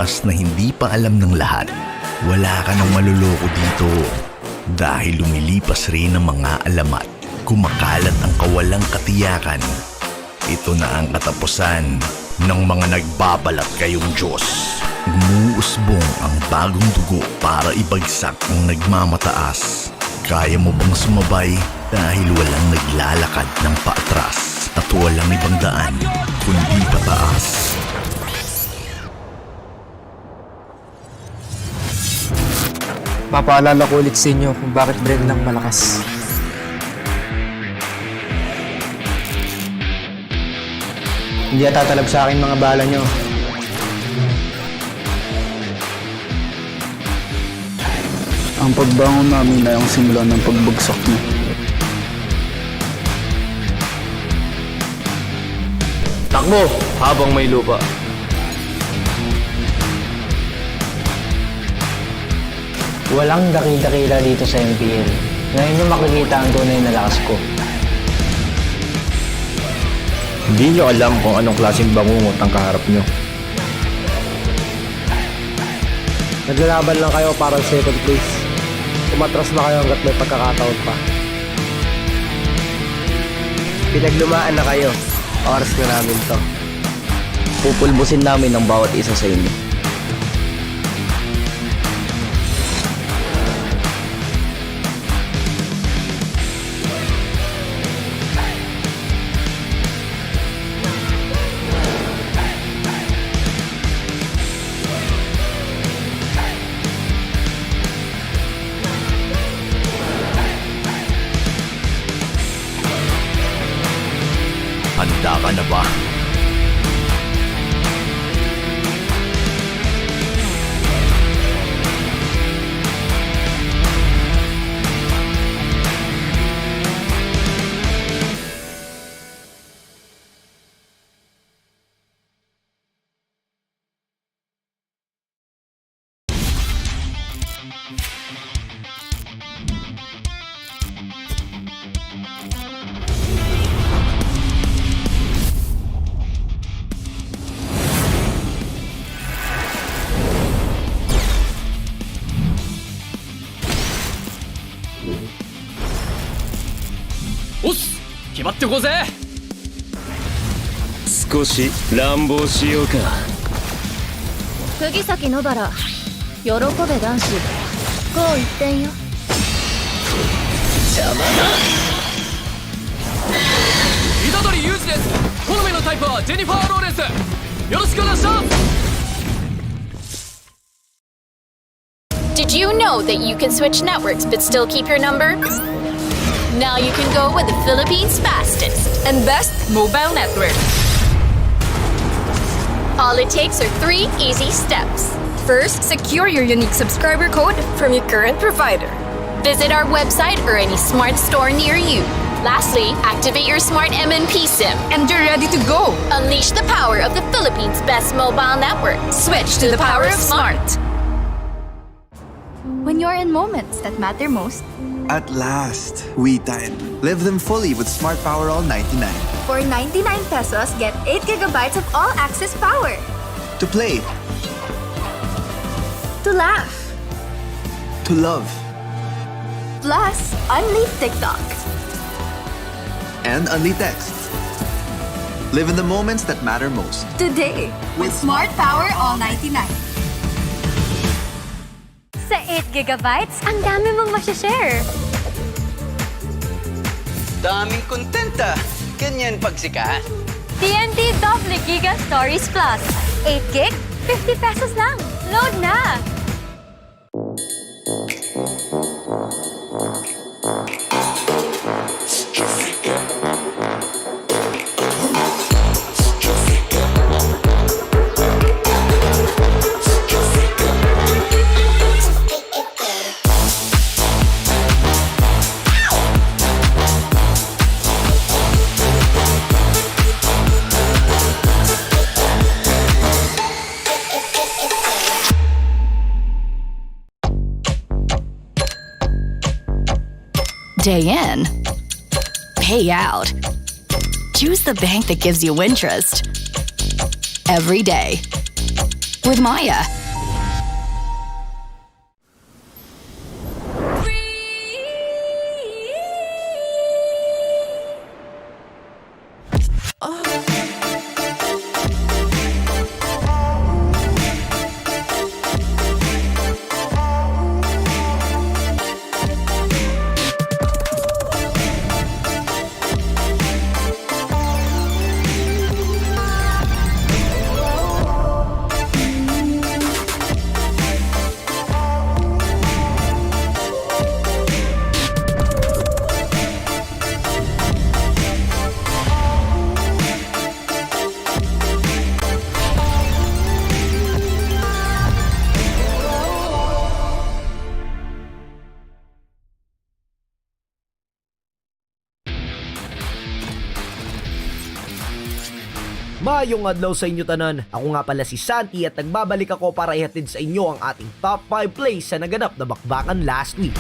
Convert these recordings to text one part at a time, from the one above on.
As na hindi pa alam ng lahat, wala ka nang maluloko dito. Dahil lumilipas rin ang mga alamat, kumakalat ang kawalang katiyakan. Ito na ang katapusan ng mga nagbabalat kayong Diyos. Umuusbong ang bagong dugo para ibagsak ang nagmamataas. Kaya mo bang sumabay dahil walang naglalakad ng paatras at walang ibang daan kundi pataas? Papaalala ko ulit sa inyo kung bakit brand lang malakas. Hindi tatalab sa akin mga bala nyo. Ang pagbangon namin ay ang simula ng pagbagsak niyo. Takbo habang may lupa. Walang dakil-dakila dito sa MPL. Ngayon nyo makikita ang tunay na lakas ko. Hindi nyo alam kung anong klaseng bangungot ang kaharap nyo. Naglalaban lang kayo para sa second place. Umatras na kayo hanggat may pagkakataon pa. Pinaglumaan na kayo. Oras na namin to. Pupulbusin namin ang bawat isa sa inyo. Handa ka na ba? Os! 決まってこうぜ。少し乱暴しようか。釘崎野原、喜べ男子、こう一点よ。虎杖裕二です。好みのタイプはジェニファー・ローレンス。よろしくお願いします。 Did you know that you can switch networks but still keep your number? Now you can go with the Philippines' fastest and best mobile network. All it takes are 3 easy steps. First, secure your unique subscriber code from your current provider. Visit our website or any smart store near you. Lastly, activate your smart MNP SIM. And you're ready to go. Unleash the power of the Philippines' best mobile network. Switch to the power of smart. When you're in moments that matter most, At last, we time. Live them fully with Smart Power All 99. for 99 pesos, get 8 gigabytes of all-access power. To play, To laugh. to love, Plus, unleash TikTok. and only text. Live in the moments that matter most. Today, with Smart Power All 99. Sa 8 gigabytes, ang dami mong masashare. Daming kontenta. Ganyan pagsikat. TNT Double Giga Stories Plus. 8 gig, 50 pesos lang. Load na! Day in, pay out. Choose the bank that gives you interest every day. with Maya. Mayong adlaw sa inyo tanan. Ako nga pala si Santi at nagbabalik ako para ihatid sa inyo ang ating top 5 plays sa naganap na bakbakan last week.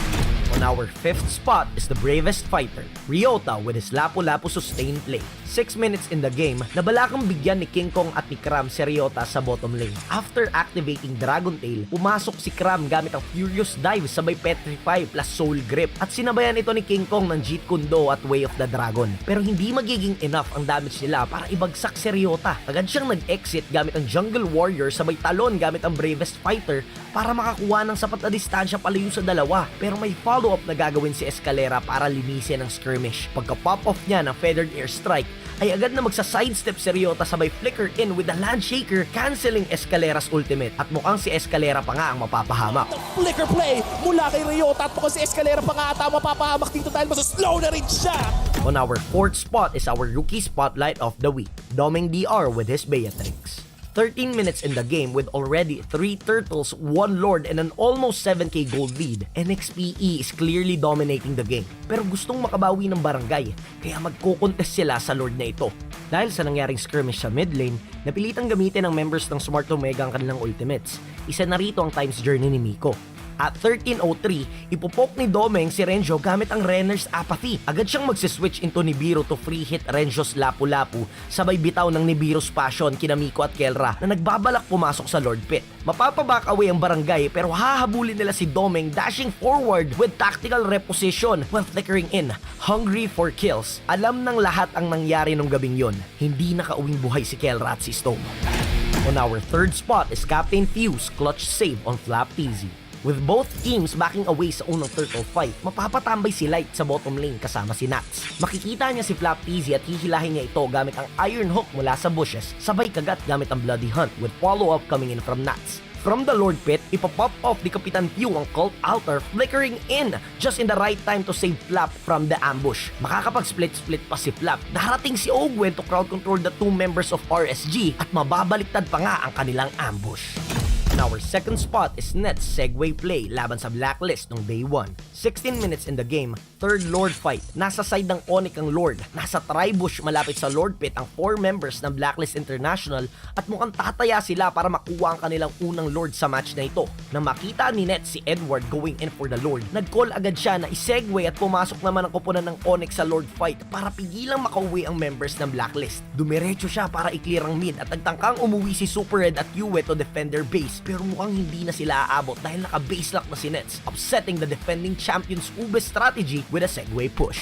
On our 5th spot is the bravest fighter, Ryota with his Lapu-Lapu sustained play. 6 minutes in the game, nabalakang bigyan ni King Kong at ni Kram si Ryota sa bottom lane. After activating Dragon Tail, pumasok si Kram gamit ang Furious Dive sabay Petrify plus Soul Grip at sinabayan ito ni King Kong ng Jeet Kune Do at Way of the Dragon. Pero hindi magiging enough ang damage nila para ibagsak si Ryota. Agad siyang nag-exit gamit ang Jungle Warrior sabay talon gamit ang bravest fighter para makakuha ng sapat na distansya palayo sa dalawa. Pero may follow-up na gagawin si Escalera para linisin ang skirmish. Pagka-pop off niya ng Feathered Air Strike, ay agad na magsa-sidestep si Ryota sabay flicker in with the Landshaker, canceling Escalera's ultimate. At mukhang si Escalera pa nga ang mapapahamak. Flicker play mula kay Ryota at mukhang si Escalera pa nga ata mapapahamak dito dahil masaslow na rin siya. On our 4th spot is our rookie spotlight of the week, Doming DR with his Beatrix. 13 minutes in the game with already 3 turtles, 1 lord, and an almost 7k gold lead, NXPE is clearly dominating the game. Pero gustong makabawi ng barangay, kaya magko-contest sila sa lord na ito. Dahil sa nangyaring skirmish sa mid lane, napilitang gamitin ng members ng Smart Omega ang kanilang ultimates. Isa na rito ang Time's Journey ni Miko. At 13:03, ipupok ni Domeng si Renjo gamit ang Renner's Apathy. Agad siyang magsiswitch into Nibiru to free hit Renjo's Lapu-Lapu sabay bitaw ng Nibiru's Passion kina Miko at Kelra na nagbabalak pumasok sa Lord Pit. Mapapaback away ang barangay pero hahabulin nila si Domeng dashing forward with tactical reposition while flickering in, hungry for kills. Alam ng lahat ang nangyari nung gabing yon. Hindi nakauwing buhay si Kelra at si Stone. On our 3rd spot is Captain Fuse clutch save on Flap TZ. With both teams backing away sa unang turtle fight, mapapatambay si Light sa bottom lane kasama si Nats. Makikita niya si Flap TZ at hihilahin niya ito gamit ang Iron Hook mula sa bushes, sabay kagat gamit ang Bloody Hunt with follow-up coming in from Nats. From the Lord Pit, ipapop off ni Kapitan Pew ang Cult Altar, flickering in just in the right time to save Flap from the ambush. Makakapag-split-split pa si Flap. Darating si Ogwen to crowd control the 2 members of RSG at mababaliktad pa nga ang kanilang ambush. Our 2nd spot is Net's Segway play laban sa Blacklist nung day 1. 16 minutes in the game, 3rd Lord fight. Nasa side ng Onyx ang Lord. Nasa Tribush malapit sa Lord Pit ang 4 members ng Blacklist International at mukhang tataya sila para makuha ang kanilang unang Lord sa match na ito. Nang makita ni Net si Edward going in for the Lord, nag-call agad siya na isegway at pumasok naman ang koponan ng Onyx sa Lord fight para pigilang makauwi ang members ng Blacklist. Dumiretso siya para i-clear ang mid at nagtangkang umuwi si Super Red at Yue to defend their base. Pero mukhang hindi na sila aabot dahil naka-base lock na si Nets, upsetting the defending champions Ube strategy with a Segway push.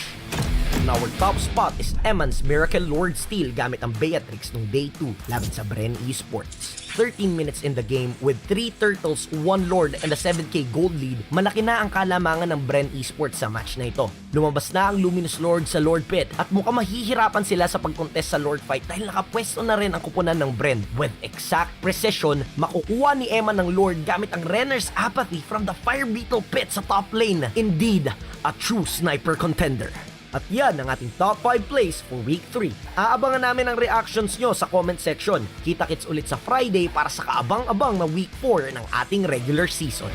And our top spot is Eman's Miracle Lord Steel gamit ang Beatrix nung day 2 laban sa Bren Esports. 13 minutes in the game with 3 turtles, 1 lord, and a 7k gold lead, malaki na ang kalamangan ng Bren Esports sa match na ito. Lumabas na ang Luminous Lord sa Lord Pit at mukhang mahihirapan sila sa pagkontest sa Lord Fight dahil nakapwesto na rin ang kupunan ng Bren. With exact precision, makukuha ni Emma ng Lord gamit ang Renner's Apathy from the Fire Beetle Pit sa top lane. Indeed, a true sniper contender. At yan ang ating top 5 plays for week 3. Aabangan namin ang reactions nyo sa comment section. Kita-kits ulit sa Friday para sa kaabang-abang na week 4 ng ating regular season.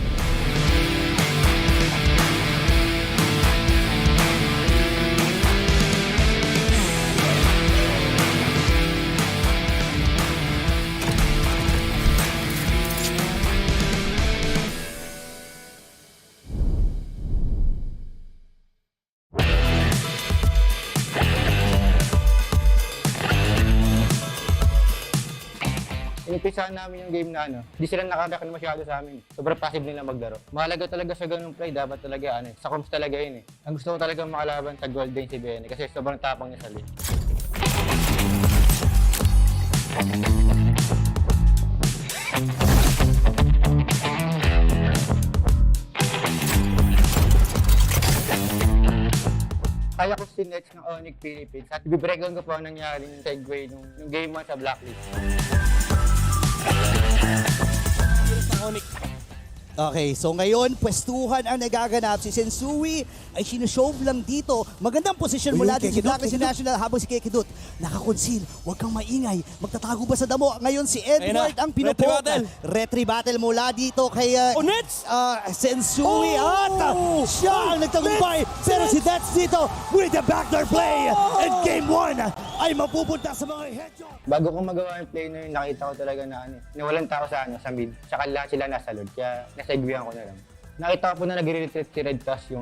Inumpisahan namin yung game na di sila nakadaka na masyado sa amin. Sobrang passive nila maglaro. Mahalaga talaga sa ganung play, dapat talaga sa comms talaga yun Ang gusto ko talaga makalaban sa Golden si BN kasi sobrang tapang niya sa lane. Kaya ko si Nets ng Onyx Philippines at i-breakdown ko po ang nangyari ng segue nung game 1 sa Blacklist. Okay, so ngayon, pwestuhan ang nagaganap. Si Sensui ay sinushove lang dito. Magandang posisyon mula din si Blacklist International habang si Kekidut nakakonsil. Huwag kang maingay. Magtatago ba sa damo? Ngayon si Edward ang pinupoka. Retry battle mula dito kay Sensui. At siya ang nagtagumpay. Pero si Nets dito with the backdoor play. And game 1 ay mapupunta sa mga headshot. Bago ko magawa yung play na yun, nakita ko talaga na walang tao sa mid. Tsaka lahat sila nasa Lord. Kaya naseguyan ko na lang. Nakita ko po na nag-retreat si Red Task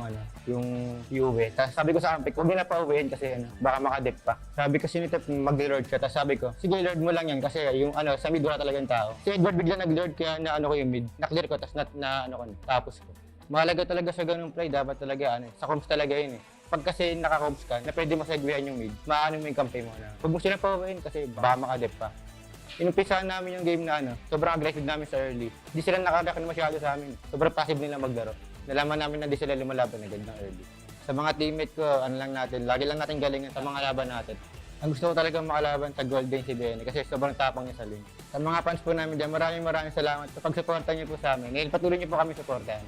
yung UV. Tapos sabi ko sa Ampik, huwag na pa-uwihin kasi baka makadip pa. Sabi ko sinitip mag-lord ka. Tapos sabi ko, sige lord mo lang yan kasi yung sa mid wala talagang tao. Si Edward bigla nag-lord kaya ko yung mid. Na-clear ko tapos tapos ko. Mahalaga talaga sa ganung play, dapat talaga sa comms talaga yun Pag kasi naka-comms ka, na pwede mo segwayan yung mid, maano mo yung campaign mo na. Huwag mo sila pa-uwihin kasi baka makadip pa. Inumpisahan namin yung game na sobrang aggressive namin sa early. Di sila nakadaka na masyado sa amin. Sobrang passive nila maglaro. Nalaman namin na di sila lumalaban agad ng early. Sa mga teammate ko, lagi lang natin galingan sa mga laban natin. Ang gusto ko talaga makalaban sa Golden si BN kasi sobrang tapang niya sa lane. Sa mga fans po namin dyan, maraming salamat sa pagsuporta niyo po sa amin. Ngayon patuloy niyo po kami suportahan.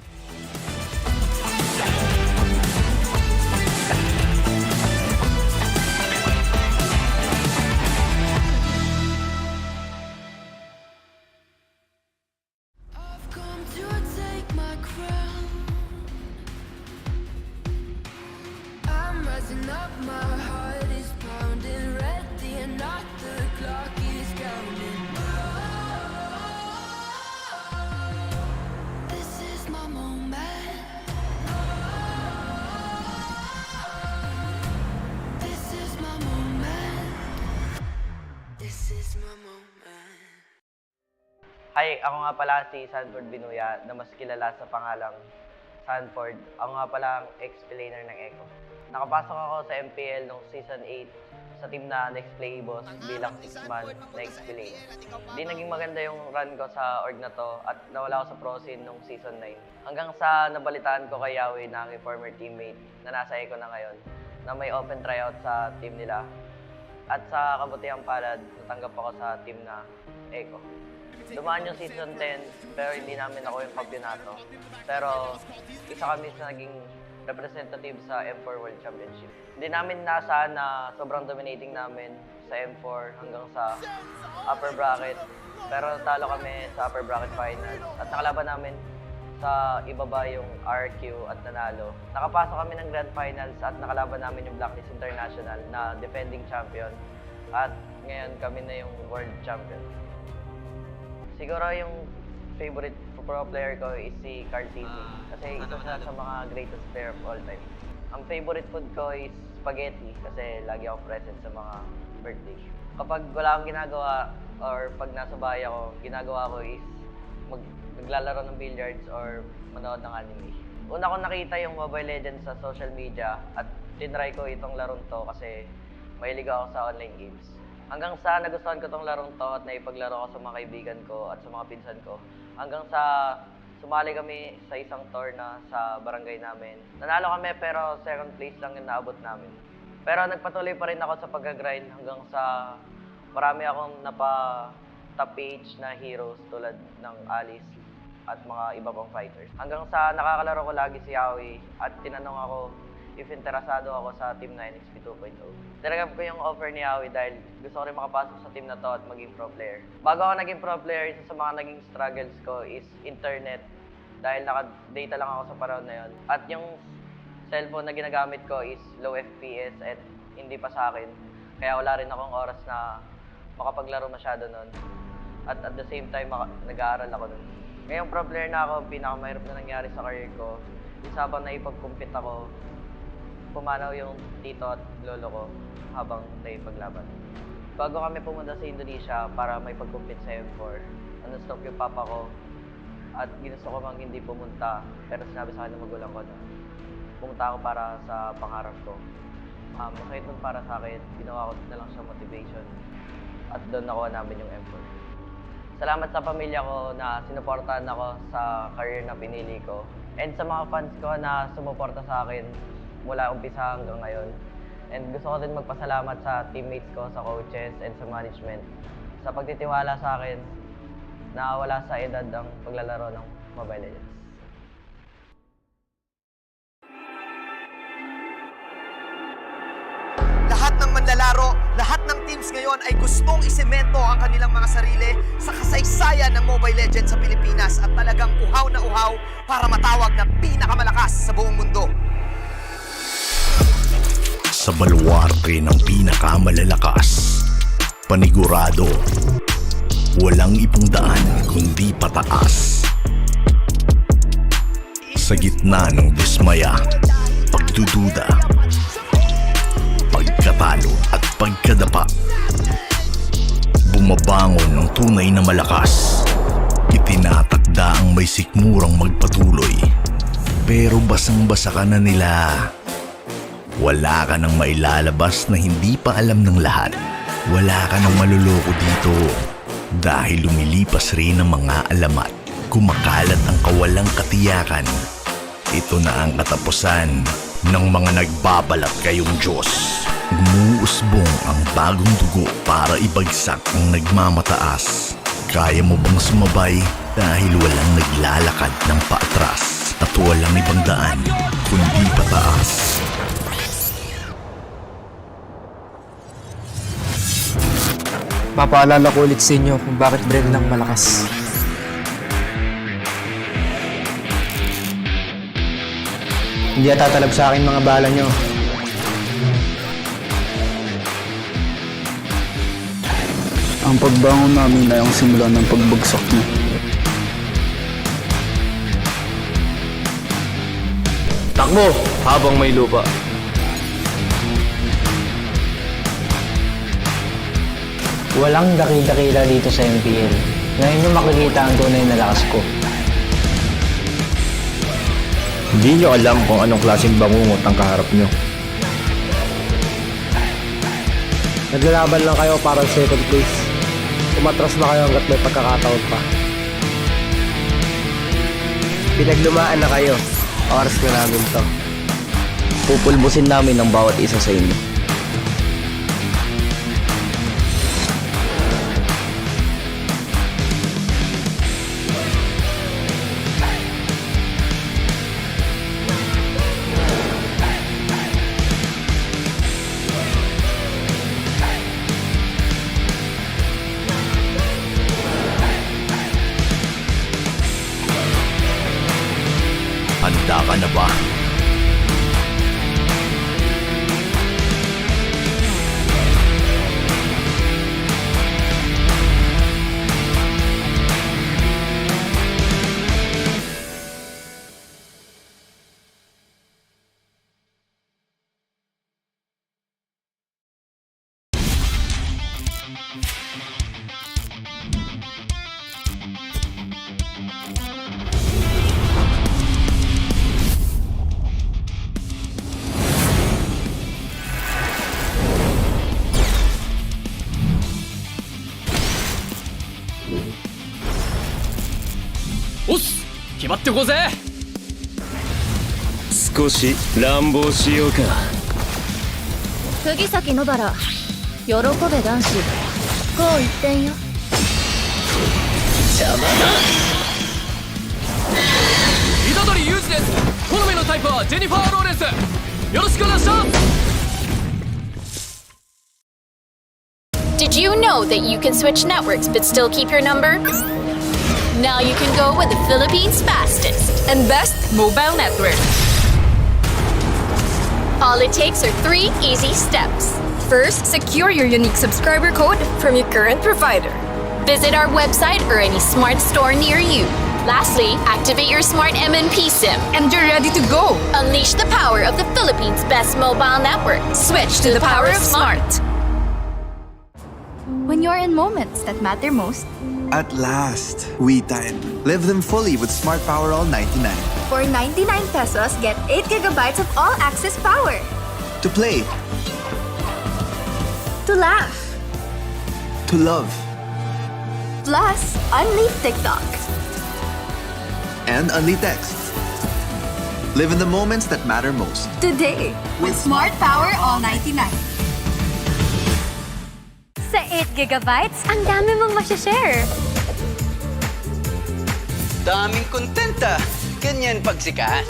Hi, ako nga pala si Sanford Binuya na mas kilala sa pangalang Sanford. Ako nga pala ang explainer ng ECHO. Nakapasok ako sa MPL noong Season 8 sa team na Nexplay EVOS bilang 6-man Nexplay. Di naging maganda yung run ko sa org na to at nawala ako sa pro scene noong Season 9. Hanggang sa nabalitaan ko kay Yawi na aking former teammate na nasa ECHO na ngayon na may open tryout sa team nila. At sa kabutihang palad, natanggap ako sa team na ECHO. Dumaan yung Season 10 pero hindi namin ako yung kampyonato. Pero isa kami sa naging representative sa M4 World Championship. Hindi namin nasaan na sobrang dominating namin sa M4 hanggang sa upper bracket. Pero talo kami sa upper bracket finals at nakalaban namin sa ibaba yung RQ at nanalo. Nakapasok kami ng grand finals at nakalaban namin yung Blacklist International na defending champion. At ngayon kami na yung world champion. Siguro yung favorite pro player ko is si Carl TV kasi isa siya sa mga greatest player of all time. Ang favorite food ko is spaghetti kasi lagi ako present sa mga birthday. Kapag wala akong ginagawa or pag nasa bahay ako, ginagawa ko is naglalaro ng billiards or manood ng anime. Una ko nakita yung Mobile Legends sa social media at tinry ko itong larong to kasi mahilig ako sa online games. Hanggang sa nagustuhan ko tong larong to at naipaglaro ko sa mga kaibigan ko at sa mga pinsan ko. Hanggang sa sumali kami sa isang tour na sa barangay namin. Nanalo kami pero second place lang yung naabot namin. Pero nagpatuloy pa rin ako sa pag-grind hanggang sa marami akong top PH na heroes tulad ng Alice at mga iba pang fighters. Hanggang sa nakakalaro ko lagi si Yawi at tinanong ako if interesado ako sa team na NXPE 2.0. Tinanggap ko yung offer ni Yawi dahil gusto ko rin makapasok sa team na to at maging pro player. Bago ako naging pro player, isa sa mga naging struggles ko is internet dahil naka-data lang ako sa panahon na yun. At yung cellphone na ginagamit ko is low FPS at hindi pa sa akin. Kaya wala rin akong oras na makapaglaro masyado nun. At the same time, nag-aaral ako nun. Ngayong pro player na ako, pinakamahirap na nangyari sa career ko. Isa habang naipag-compete ako, pumanaw yung tito at lolo ko habang naipaglaban. Bago kami pumunta sa Indonesia para may pag-compete sa M4, stop yung papa ko at ginusto ko mang hindi pumunta, pero sinabi sa akin ng magulang ko na pumunta ako para sa pangarap ko. Kahit nun para sa akin, ginawa ko na lang siya motivation at doon nakuha namin yung M4. Salamat sa pamilya ko na sinuportahan ako sa career na pinili ko and sa mga fans ko na sumuporta sa akin mula umpisa hanggang ngayon. And gusto ko din magpasalamat sa teammates ko, sa coaches and sa management sa pagtitiwala sa akin na wala sa edad ang paglalaro ng Mobile Legends. Lahat ng manlalaro, lahat ng teams ngayon ay gustong isemento ang kanilang mga sarili sa kasaysayan ng Mobile Legends sa Pilipinas at talagang uhaw na uhaw para matawag na pinakamalakas sa buong mundo. Sa baluarte ng pinakamalalakas, panigurado, walang ibang daan kundi pataas. Sa gitna ng dismaya, pagdududa, pagkatalo at pagkadapa, bumabangon ng tunay na malakas. Itinatakda ang may sikmurang magpatuloy, pero basang-basa ka na nila. Wala ka nang mailalabas na hindi pa alam ng lahat. Wala ka nang maluloko dito dahil lumilipas rin ang mga alamat. Kumakalat ang kawalang katiyakan. Ito na ang katapusan ng mga nagbabalat kayong Diyos. Umuusbong ang bagong dugo para ibagsak ang nagmamataas. Kaya mo bang sumabay dahil walang naglalakad ng paatras at walang ibang daan kundi pataas? Papaalala ko ulit sa inyo kung bakit brand ng malakas. Hindi tatalab sa akin mga bala nyo. Ang pagbangon namin ay ang simula ng pagbagsak niyo. Takbo habang may lupa. Walang dakil-dakila dito sa MPL. Ngayon nyo makikita ang tunay na lakas ko. Hindi nyo alam kung anong klaseng bangungot ang kaharap nyo. Naglalaban lang kayo para second place. Umatras na kayo hanggat may pagkakataon pa. Pinaglumaan na kayo. Oras na namin to. Pupulbusin namin ang bawat isa sa inyo. Handa ka na ba?おっす決まってこうぜ少し乱暴しようか。釘崎野原喜べ男子こう一点よ邪魔だ虎杖裕二です好みのタイプはジェニファー・ローレンスよろしくお願いします Did you know that you can switch networks but still keep your number? Now you can go with the Philippines' fastest and best mobile network. All it takes are 3 easy steps. First, secure your unique subscriber code from your current provider. Visit our website or any smart store near you. Lastly, activate your smart MNP SIM and you're ready to go. Unleash the power of the Philippines' best mobile network. Switch to the power of smart. When you're in moments that matter most. At last, WeTime. Live them fully with Smart Power All 99. For 99 pesos, get 8 gigabytes of all-access power. To play, To laugh. to love, Plus, unleash TikTok. and only text. Live in the moments that matter most. Today, with Smart Power All 99. Sa 8 gigabytes, ang dami mong masya-share. Daming kontenta. Ganyan pagsikaan.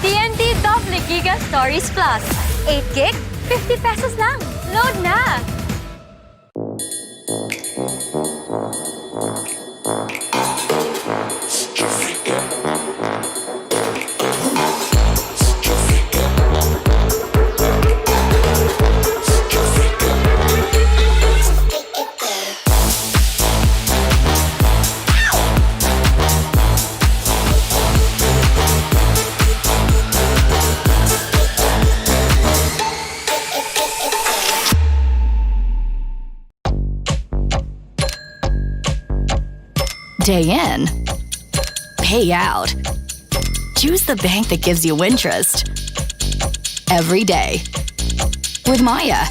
TNT Double Giga Stories Plus. 8 gig, 50 pesos lang. Load na! Day in, pay out. Choose the bank that gives you interest every day with Maya.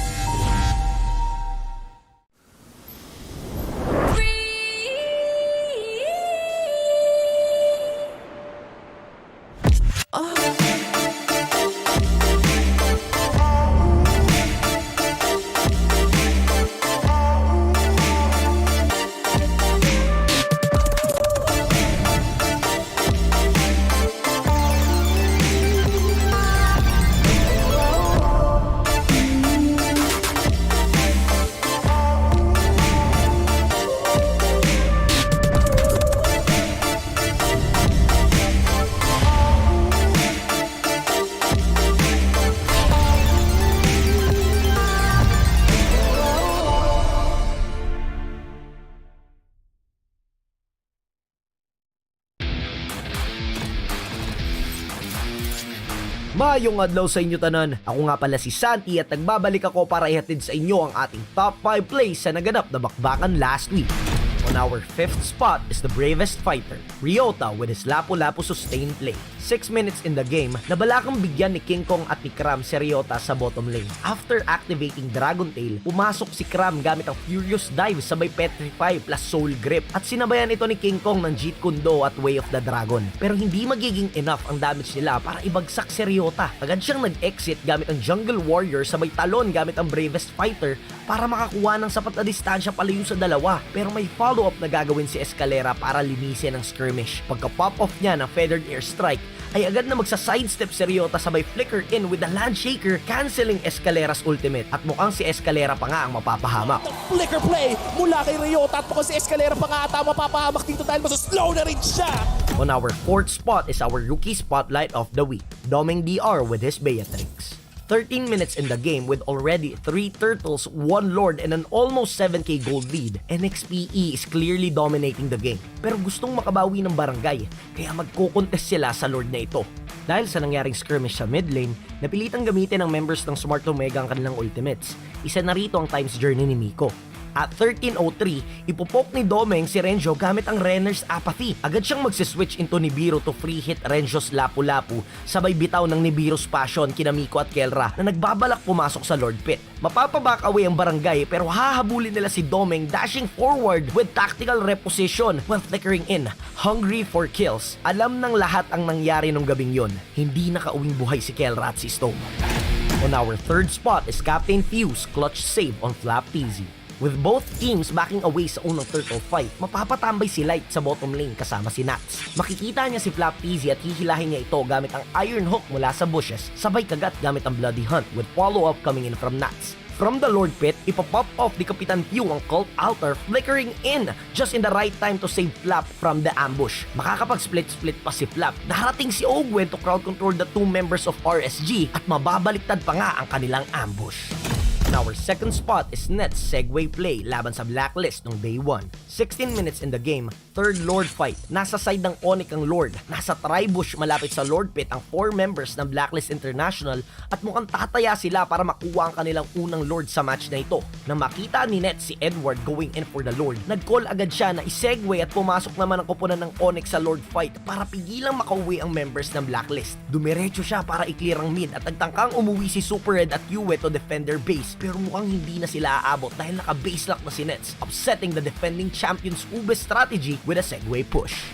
Mayong adlaw sa inyo tanan. Ako nga pala si Santi at nagbabalik ako para ihatid sa inyo ang ating top 5 plays sa naganap na bakbakan last week. On our 5th spot is the bravest fighter, Ryota, with his Lapu-Lapu sustained play. 6 minutes in the game, nabalakang bigyan ni King Kong at ni Kram si Ryota sa bottom lane. After activating Dragon Tail, pumasok si Kram gamit ang Furious Dive sabay Petrify plus Soul Grip at sinabayan ito ni King Kong ng Jeet Kune Do at Way of the Dragon. Pero hindi magiging enough ang damage nila para ibagsak si Ryota. Agad siyang nag-exit gamit ang Jungle Warrior sabay talon gamit ang bravest fighter para makakuha ng sapat na distansya palayo sa dalawa. Pero may follow-up na gagawin si Escalera para linisin ang skirmish. Pagka-pop off niya ng Feathered Air Strike, ay agad na magsa-sidestep si Ryota sabay flicker in with the Land Shaker, canceling Escalera's ultimate. At mukhang si Escalera pa nga ang mapapahamak. Flicker play mula kay Ryota at mukhang si Escalera pa nga ata mapapahamak dito dahil masaslow na rin siya. On our 4th spot is our rookie spotlight of the week, Doming DR with his Beatrix. 13 minutes in the game with already 3 turtles, 1 lord, and an almost 7k gold lead, NXPE is clearly dominating the game. Pero gustong makabawi ng barangay, kaya magko-contest sila sa lord na ito. Dahil sa nangyaring skirmish sa mid lane, napilitang gamitin ng members ng Smart Omega ang kanilang ultimates. Isa na rito ang Time's Journey ni Miko. At 13:03, ipupok ni Domeng si Renjo gamit ang Renner's Apathy. Agad siyang magsiswitch into Nibiru to free hit Renjo's Lapu-Lapu, sabay bitaw ng Nibiru's Passion kina Miko at Kelra na nagbabalak pumasok sa Lord Pit. Mapapaback away ang barangay pero hahabulin nila si Domeng dashing forward with tactical reposition while flickering in, hungry for kills. Alam ng lahat ang nangyari nung gabing yon. Hindi nakauwing buhay si Kelra at si Stone. On our 3rd spot is Captain Fuse clutch save on Flap Teasy. With both teams backing away sa unang turtle fight, mapapatambay si Light sa bottom lane kasama si Nats. Makikita niya si Flap Teasy at hihilahin niya ito gamit ang Iron Hook mula sa bushes, sabay kagat gamit ang Bloody Hunt with follow-up coming in from Nats. From the Lord Pit, ipapop off ni Kapitan Pew ang Cult Altar, flickering in just in the right time to save Flap from the ambush. Makakapag-split-split pa si Flap. Naharating si Ogwen to crowd control the 2 members of RSG at mababaliktad pa nga ang kanilang ambush. And our second spot is Nets Segway Play laban sa Blacklist nung day 1. 16 minutes in the game, third Lord fight. Nasa side ng Onyx ang Lord. Nasa tribush malapit sa Lord Pit ang 4 members ng Blacklist International at mukhang tataya sila para makuha ang kanilang unang Lord sa match na ito. Nang makita ni Nets si Edward going in for the Lord, nag-call agad siya na isegway at pumasok naman ang koponan ng Onyx sa Lord fight para pigilang makauwi ang members ng Blacklist. Dumiretso siya para i-clear ang mid at nagtangkang umuwi si Super Red at Yue to defend their base, pero mukhang hindi na sila aabot dahil naka-base lock na si Nets, upsetting the defending champions Ube strategy with a segway push.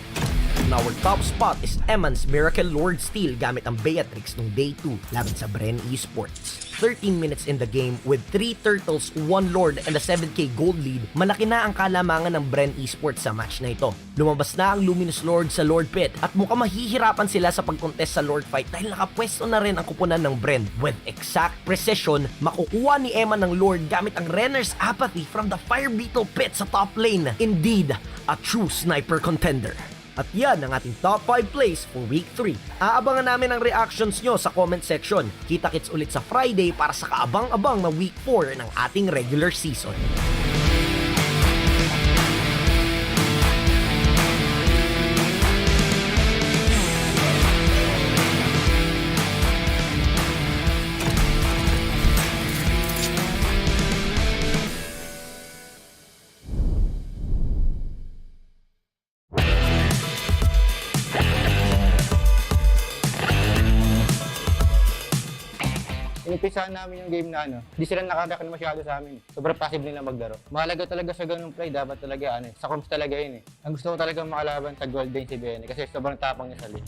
And our top spot is Eman's Miracle Lord Steal gamit ang Beatrix nung day 2 laban sa Bren Esports. 13 minutes in the game with 3 turtles, 1 Lord and a 7k gold lead, malaki na ang kalamangan ng Bren Esports sa match na ito. Lumabas na ang Luminous Lord sa Lord Pit at mukhang mahihirapan sila sa pagkontest sa Lord fight dahil nakapwesto na rin ang kupunan ng Bren. With exact precision, makukuha ni Eman ng Lord gamit ang Renner's Apathy from the Fire Beetle Pit sa top lane. Indeed, a true sniper contender. At yan ang ating top 5 plays for week 3. Aabangan namin ang reactions nyo sa comment section. Kita-kits ulit sa Friday para sa kaabang-abang na week 4 ng ating regular season. Inumpisahan namin yung game na hindi sila nakadakan masyado sa amin. Sobrang passive nila maglaro. Mahalaga talaga sa ganung play, dapat talaga sa comms talaga yun Ang gusto ko talaga makalaban sa Golden si BN kasi sobrang tapang niya sa lane.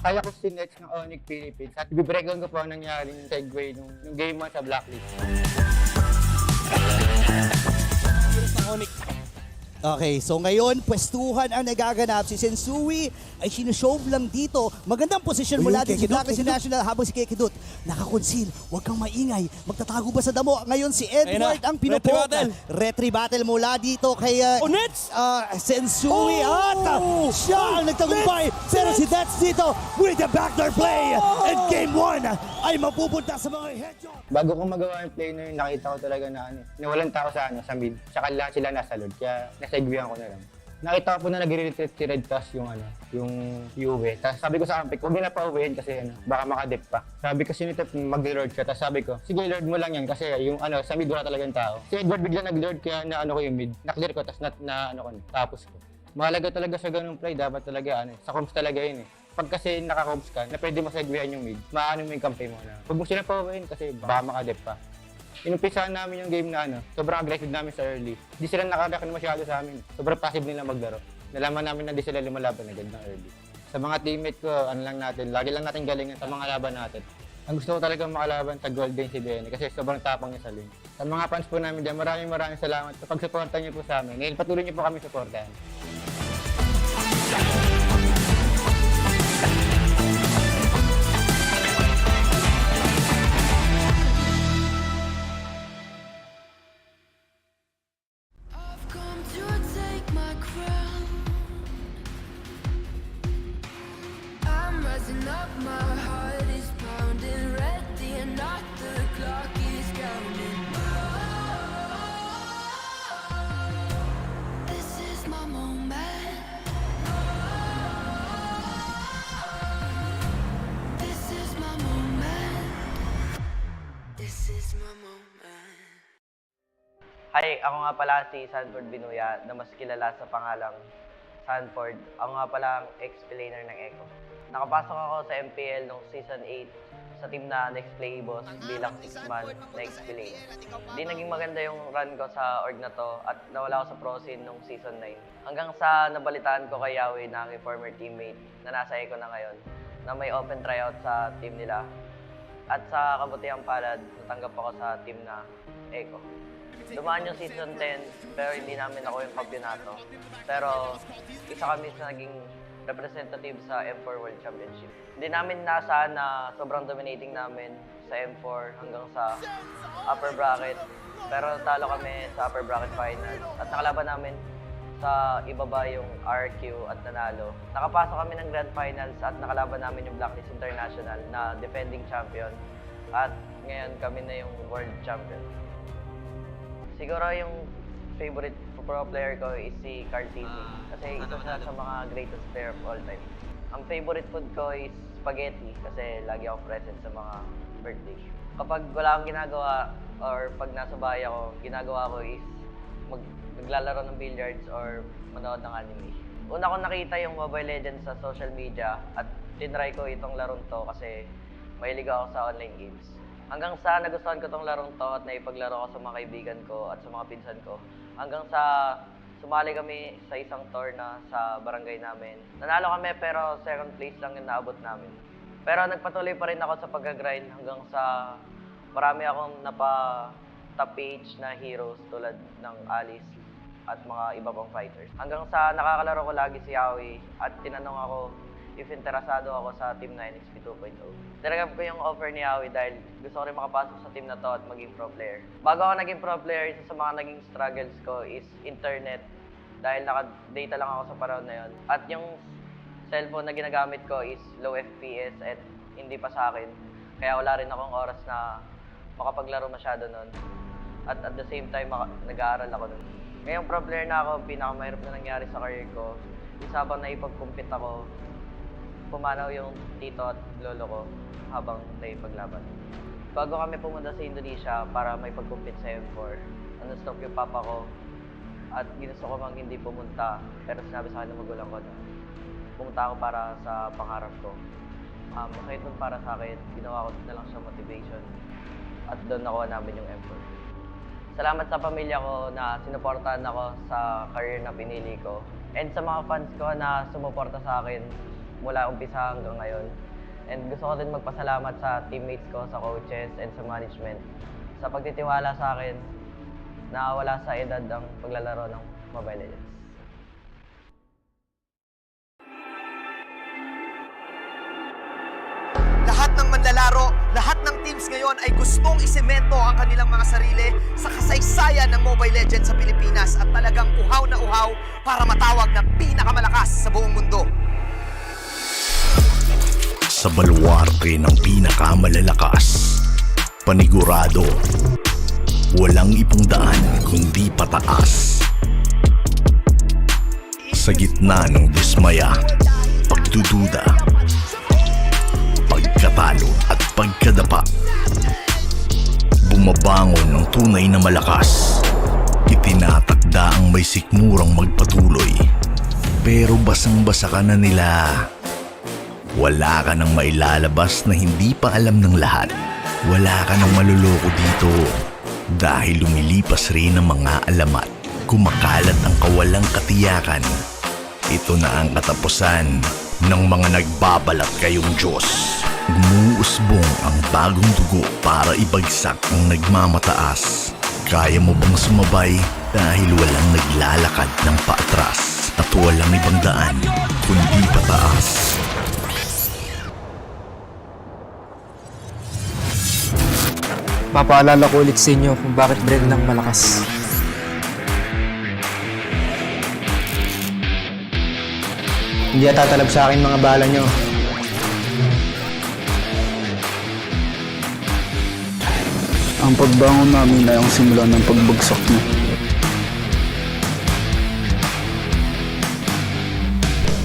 Kaya ko si Nets ng Onyx Philippines at i-breakdown ko po ang nangyari ng segway nung game 1 sa Blacklist. Okay, so ngayon, pwestuhan ang nagaganap. Si Sensui ay sinushove lang dito. Magandang posisyon mula din si Blacklist International habang si Kekidut nakakonsil. Huwag kang maingay. Magtatago ba sa damo? Ngayon si Edward ang pinupok. Retry battle mula dito kay Sensui. At siya ang nagtagumpay. Pero si Nets dito with the backdoor play. And game 1 ay mapupunta sa mga headshot. Bago ko magawa yung play na yun, nakita ko talaga na walang tao sa mid. Tsaka lahat sila nasa Lord. Kaya nasegwayan ko na lang. Nakita ko po na nag-retreat si Red Task yung Yue. Tapos sabi ko sa Ampik, huwag na pa-uwihin kasi baka makadip pa. Sabi ko sinitip mag-lord siya. Tapos sabi ko, sige lord mo lang yan kasi sa mid wala talagang tao. Si Edward bigla nag-lord kaya ko yung mid. Na-clear ko tapos tapos ko. Mahalaga talaga sa ganung play, dapat talaga sa comms talaga yun Pag kasi naka-comms ka, na pwede mo segwayan yung mid, maano mo yung campaign mo na. Huwag mo sila pa-uwihin kasi baka makadip pa. Inumpisahan namin yung game na sobrang aggressive namin sa early. Di sila nakadakan masyado sa amin. Sobrang passive nila maglaro. Nalaman namin na di sila lumalaban agad ng early. Sa mga teammate ko, lagi lang natin galingan sa mga laban natin. Ang gusto ko talaga makalaban sa Golden si BN kasi sobrang tapang niya sa lane. Sa mga fans po namin dyan, maraming salamat sa pag-suporta niyo po sa amin. Ngayon, patuloy niyo po kami suportahan. Hi, ako nga pala si Sanford Binuya na mas kilala sa pangalang Sanford. Ako nga pala ang ex-planer ng ECHO. Nakapasok ako sa MPL noong Season 8 sa team na Nexplay EVOS bilang 6-man na ex-planer. Di naging maganda yung run ko sa org na to at nawala ako sa pro scene noong Season 9. Hanggang sa nabalitaan ko kay Yahweh na aking former teammate na nasa ECHO na ngayon na may open tryout sa team nila. At sa kabutihang palad, natanggap ako sa team na ECHO. Dumaan yung Season 10, pero hindi namin ako yung kampyonato. Pero isa kami sa naging representative sa M4 World Championship. Hindi namin nasaan na sobrang dominating namin sa M4 hanggang sa upper bracket. Pero talo kami sa upper bracket finals at nakalaban namin sa ibaba yung RQ at nanalo. Nakapasok kami ng grand finals at nakalaban namin yung Blacklist International na defending champion. At ngayon kami na yung world champion. Siguro yung favorite pro player ko is si Cartini. Kasi isa siya sa mga greatest player of all time. Ang favorite food ko is spaghetti kasi lagi ako present sa mga birthday. Kapag wala akong ginagawa or pag nasa bahay ako, ginagawa ko is maglalaro ng billiards or manood ng anime. Una ko nakita yung Mobile Legends sa social media at tinry ko itong larong to kasi mahilig ako sa online games. Hanggang sa nagustuhan ko itong larong to at naipaglaro ko sa mga kaibigan ko at sa mga pinsan ko. Hanggang sa sumali kami sa isang tour na sa barangay namin. Nanalo kami pero second place lang yung naabot namin. Pero nagpatuloy pa rin ako sa pag-grind hanggang sa marami akong top PH na heroes tulad ng Alice at mga iba pang fighters. Hanggang sa nakakalaro ko lagi si Yaoi at tinanong ako if interesado ako sa team na NXPE 2.0. Tinanggap ko yung offer ni Yaoi dahil gusto ko rin makapasok sa team na to at maging pro player. Bago ako naging pro player, isa sa mga naging struggles ko is internet dahil naka-data lang ako sa panahon na yun. At yung cellphone na ginagamit ko is low FPS at hindi pa sa akin. Kaya wala rin akong oras na makapaglaro masyado nun. At the same time, nag-aaral ako nun. Ngayong pro player na ako, pinakamahirap na nangyari sa career ko. Habang naipag-compete ako, pumanaw yung tito at lolo ko habang naipaglaban. Bago kami pumunta sa Indonesia para may pag-compete sa M4, stop yung papa ko at ginusto ko mang hindi pumunta pero sinabi sa akin ng magulang ko na pumunta ako para sa pangarap ko. Masakit nun para sa akin, ginawa ko na lang siya motivation at doon nakuha namin yung M4. Salamat sa pamilya ko na sinuportahan ako sa career na pinili ko and sa mga fans ko na sumuporta sa akin mula umpisa hanggang ngayon. And gusto ko din magpasalamat sa teammates ko, sa coaches, and sa management sa pagtitiwala sa akin na wala sa edad ang paglalaro ng Mobile Legends. Lahat ng manlalaro, lahat ng teams ngayon ay gustong isemento ang kanilang mga sarili sa kasaysayan ng Mobile Legends sa Pilipinas at talagang uhaw na uhaw para matawag na pinakamalakas sa buong mundo. Sa baluarte ng pinakamalalakas, panigurado, walang ibang daan kundi pataas. Sa gitna ng dismaya, pagdududa, pagkatalo at pagkadapa, bumabangon ng tunay na malakas. Itinatakda ang may sikmurang magpatuloy, pero basang-basa ka na nila. Wala ka nang mailalabas na hindi pa alam ng lahat. Wala ka nang maluloko dito dahil lumilipas rin ang mga alamat. Kumakalat ang kawalang katiyakan. Ito na ang katapusan ng mga nagbabalat kayong Diyos. Gumuusbong ang bagong dugo para ibagsak ang nagmamataas. Kaya mo bang sumabay dahil walang naglalakad ng paatras at walang ibang daan kundi pataas? Papaalala ko ulit sa inyo kung bakit bread ng malakas. Hindi tatalab sa akin mga bala nyo. Ang pagbangon namin ay ang simula ng pagbagsak niya.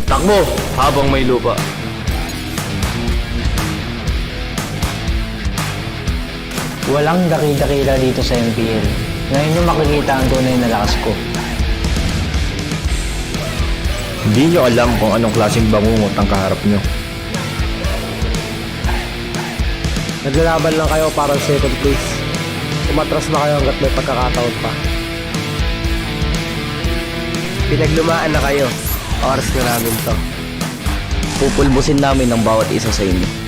Takbo habang may lupa. Walang dakil-dakila dito sa MPL. Ngayon nyo makikita ang tunay na lakas ko. Hindi nyo alam kung anong klaseng bangungot ang kaharap nyo. Naglalaban lang kayo para second place. Umatras na kayo hanggat may pagkakataon pa. Pinaglumaan na kayo. Oras na namin to. Pupulbusin namin ang bawat isa sa inyo.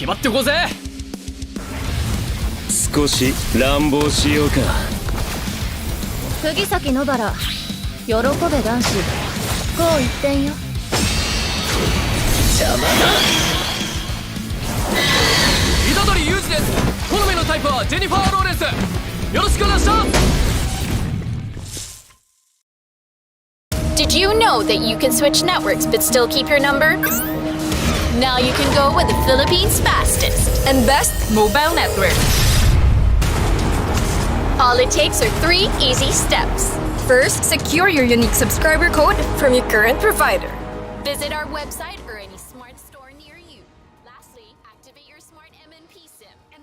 張ってこうぜ。少し乱暴しようか。釘崎野原喜べ男子こう一点よ。邪魔だ。虎杖裕二です。好みのタイプはジェニファー・ローレンス。よろしくお願いします。 Did you know that you can switch networks but still keep your number? Now you can go with the Philippines' fastest and best mobile network. All it takes are 3 easy steps. First, secure your unique subscriber code from your current provider. Visit our website or any smart store near you. Lastly, activate your smart MNP SIM and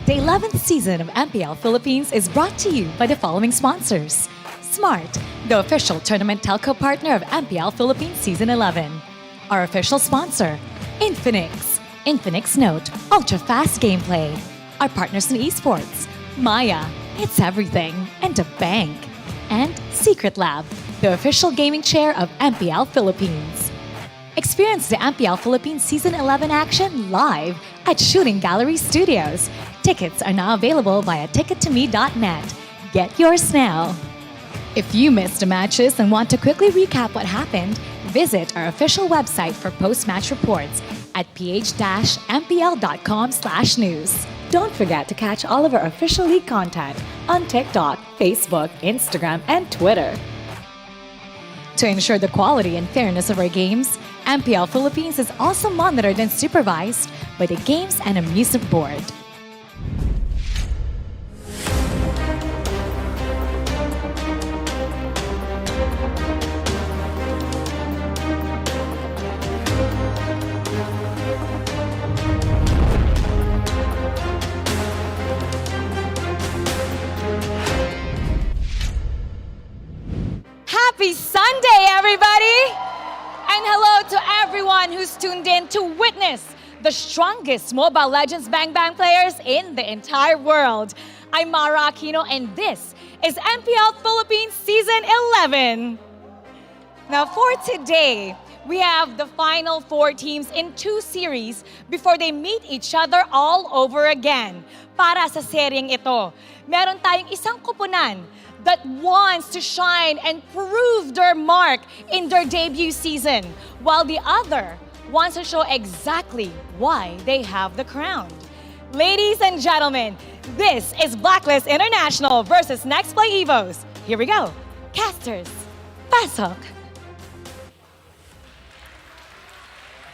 The 11th season of MPL Philippines is brought to you by the following sponsors. Smart, the official tournament telco partner of MPL Philippines Season 11. Our official sponsor, Infinix. Infinix Note, ultra-fast gameplay. Our partners in esports, Maya, it's everything, and a bank. And Secret Lab, the official gaming chair of MPL Philippines. Experience the MPL Philippines Season 11 action live at Shooting Gallery Studios. Tickets are now available via tickettome.net. Get yours now. If you missed the matches and want to quickly recap what happened, visit our official website for post-match reports at ph-mpl.com/news. Don't forget to catch all of our official league content on TikTok, Facebook, Instagram, and Twitter. To ensure the quality and fairness of our games, MPL Philippines is also monitored and supervised by the Games and Amusement Board. Happy Sunday, everybody! And hello to everyone who's tuned in to witness the strongest Mobile Legends Bang Bang players in the entire world. I'm Mara Aquino, and this is MPL Philippines Season 11. Now, for today, we have the final 4 teams in 2 series before they meet each other all over again. Para sa seryeng ito, meron tayong isang kupunan that wants to shine and prove their mark in their debut season, while the other wants to show exactly why they have the crown. Ladies and gentlemen, this is Blacklist International versus Nexplay EVOS. Here we go. Casters, pasok.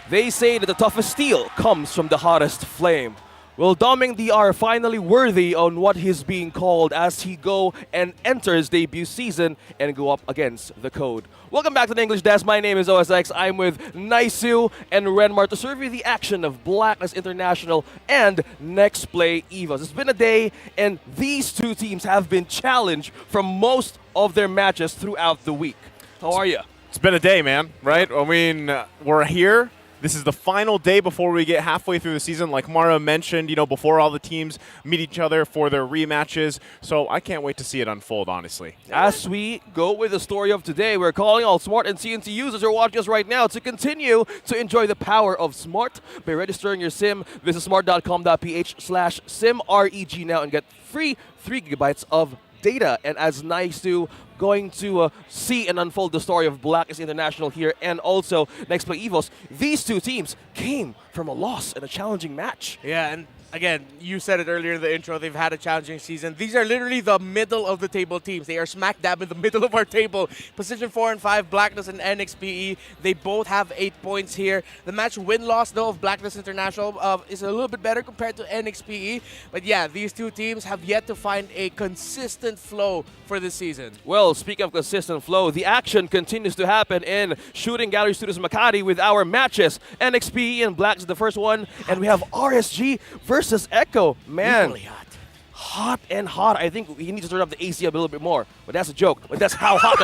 They say that the toughest steel comes from the hottest flame. Will Doming DR finally worthy on what he's being called as he go and enters debut season and go up against the code? Welcome back to the English Desk. My name is OSX. I'm with Naisu and Renmar to serve you the action of Blacklist International and Nexplay EVOS. It's been a day, and these 2 teams have been challenged from most of their matches throughout the week. How are you? It's been a day, man, right? I mean, we're here. This is the final day before we get halfway through the season. Like Mara mentioned, before all the teams meet each other for their rematches. So I can't wait to see it unfold, honestly. As we go with the story of today, we're calling all Smart and CNC users who are watching us right now to continue to enjoy the power of Smart by registering your SIM. Visit smart.com.ph/SIMREG now and get free 3 gigabytes of data. And as Naisu going to see and unfold the story of Blacklist International here and also Nexplay EVOS, these 2 teams came from a loss in a challenging match. Yeah, and again, you said it earlier in the intro, they've had a challenging season. These are literally the middle of the table teams. They are smack dab in the middle of our table. Position 4 and 5, Blacklist and NXPE. They both have 8 points here. The match win-loss, though, of Blacklist International is a little bit better compared to NXPE. But yeah, these 2 teams have yet to find a consistent flow for this season. Well, speaking of consistent flow, the action continues to happen in Shooting Gallery Studios Makati with our matches. NXPE and Blacks is the first one, and we have RSG versus ECHO. Man, equally hot. Hot and hot. I think we need to turn up the AC a little bit more. But that's a joke. But that's how hot.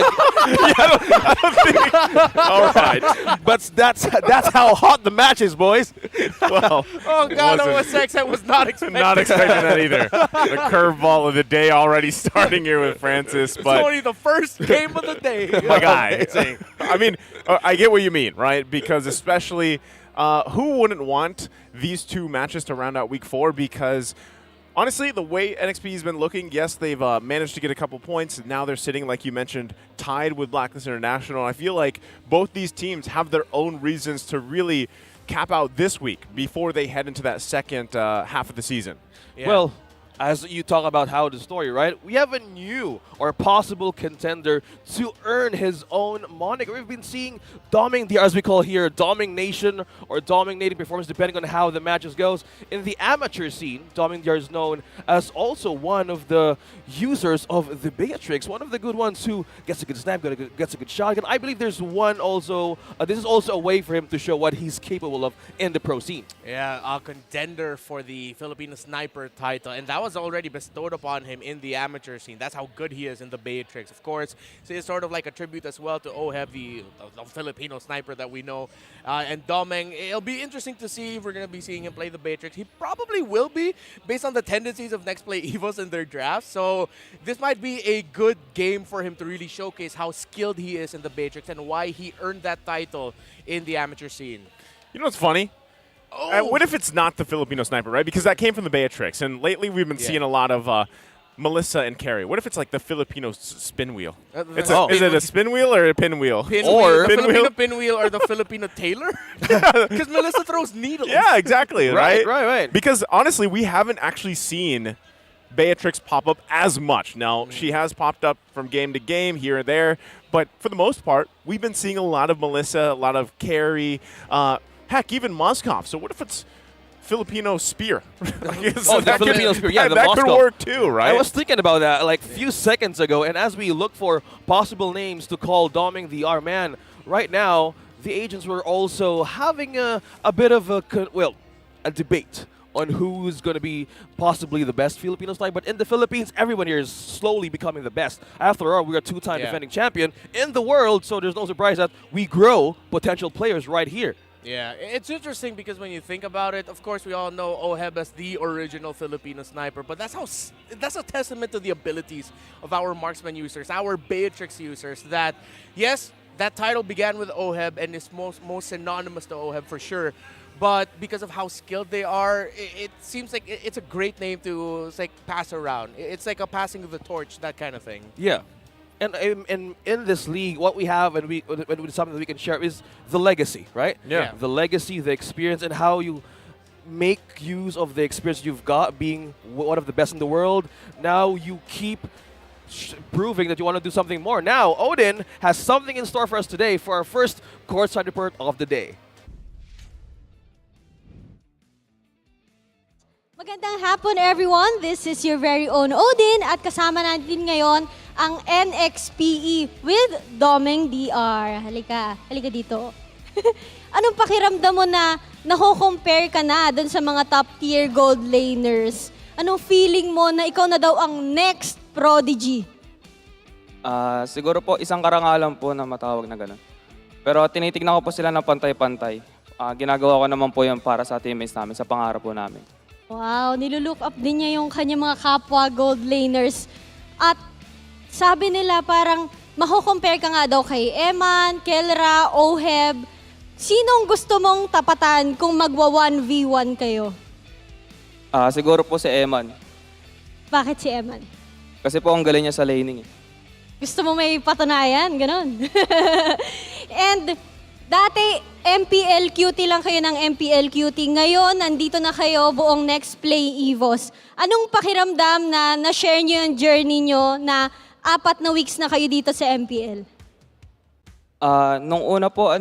All right. But that's how hot the match is, boys. Well, oh God, OSX, I was not expecting. Not expecting that either. The curveball of the day already starting here with Francis. But it's only the first game of the day. My guy. I mean, I get what you mean, right? Because especially, who wouldn't want these 2 matches to round out week 4? Because honestly, the way NXP has been looking, yes, they've managed to get a couple points. Now they're sitting, like you mentioned, tied with Blacklist International. I feel like both these teams have their own reasons to really cap out this week before they head into that second half of the season. Yeah. Well, as you talk about how the story, right? We have a new or possible contender to earn his own moniker. We've been seeing Doming the, as we call here, Domination or dominating performance, depending on how the matches goes. In the amateur scene, Doming the is known as also one of the users of the Beatrix, one of the good ones who gets a good snap, gets a good shot. And I believe there's one also, this is also a way for him to show what he's capable of in the pro scene. Yeah, a contender for the Filipino Sniper title, and that was already bestowed upon him in the amateur scene. That's how good he is in the Beatrix. Of course, so it's sort of like a tribute as well to Oheb, the Filipino sniper that we know. And Domeng, it'll be interesting to see if we're going to be seeing him play the Beatrix. He probably will be, based on the tendencies of Nexplay EVOS in their draft. So this might be a good game for him to really showcase how skilled he is in the Beatrix and why he earned that title in the amateur scene. You know what's funny? What if it's not the Filipino sniper, right? Because that came from the Beatrix, and lately we've been seeing a lot of Melissa and Carrie. What if it's like the Filipino spin wheel? Is it a spin wheel or a pinwheel? Or the Filipino pinwheel or the Filipino tailor? Because Melissa throws needles. Yeah, exactly, right? Right. Because honestly, we haven't actually seen Beatrix pop up as much. Now, she has popped up from game to game here and there, but for the most part, we've been seeing a lot of Melissa, a lot of Carrie, heck, even Moskov. So what if it's Filipino spear? The Filipino spear, yeah, that could work too, right? I was thinking about that like a few seconds ago, and as we look for possible names to call Doming the R, man, right now, the agents were also having a bit of a debate on who's going to be possibly the best Filipino sniper. But in the Philippines, everyone here is slowly becoming the best. After all, we're a two-time defending champion in the world, so there's no surprise that we grow potential players right here. Yeah, it's interesting because when you think about it, of course, we all know Oheb as the original Filipino sniper, but that's a testament to the abilities of our marksman users, our Beatrix users, that, yes, that title began with Oheb and is most synonymous to Oheb for sure, but because of how skilled they are, it seems like it's a great name to pass around. It's like a passing of the torch, that kind of thing. Yeah. And in this league, what we have and something that we can share is the legacy, right? Yeah. The legacy, the experience, and how you make use of the experience you've got being one of the best in the world. Now you keep proving that you want to do something more. Now, Odin has something in store for us today for our first courtside report of the day. Magandang hapon everyone, this is your very own Odin at kasama natin ngayon ang NXPE with Doming DR. Halika dito. Anong pakiramdam mo na nako-compare ka na dun sa mga top tier gold laners? Anong feeling mo na ikaw na daw ang next prodigy? Siguro po isang karangalan po na matawag na gano'n. Pero tinitignan ko po sila ng pantay-pantay. Ginagawa ko naman po yan para sa teammates namin, sa pangarap po namin. Wow, nilulook up din niya yung kanyang mga kapwa gold laners. At sabi nila parang mako-compare ka nga daw kay Eman, Kelra, Oheb. Sinong gusto mong tapatan kung magwa 1v1 kayo? Siguro po si Eman. Bakit si Eman? Kasi po ang galing niya sa laning. Gusto mo may patunayan? Ganon. And dati, MPL-QT lang kayo ng MPL-QT. Ngayon, nandito na kayo buong Nexplay EVOS. Anong pakiramdam na na-share nyo yung journey nyo na 4 na weeks na kayo dito sa MPL? Nung una po,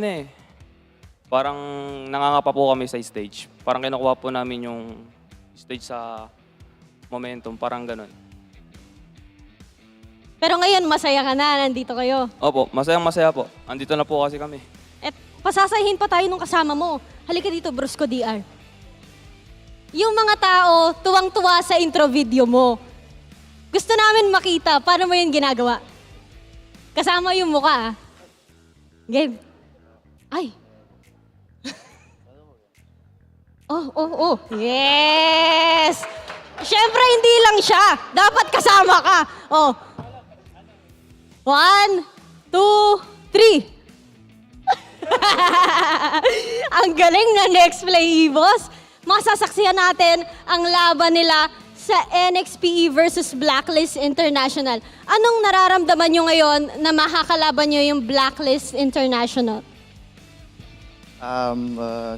parang nangangapa po kami sa stage. Parang kinukuha po namin yung stage sa momentum, parang ganun. Pero ngayon, masaya ka na, nandito kayo. Opo, masayang-masaya po. Andito na po kasi kami. Pasasahin pa tayo nung kasama mo. Halika dito, Brusco DR. Yung mga tao, tuwang-tuwa sa intro video mo. Gusto namin makita, paano mo yun ginagawa? Kasama yung mukha, Game. Ay. Oh. Yes! Siyempre, hindi lang siya. Dapat kasama ka. 1, 2, 3. Ang galing na Nexplay EVOS. Masasaksihan natin ang laban nila sa NXPE versus Blacklist International. Anong nararamdaman nyo ngayon na makakalaban nyo yung Blacklist International?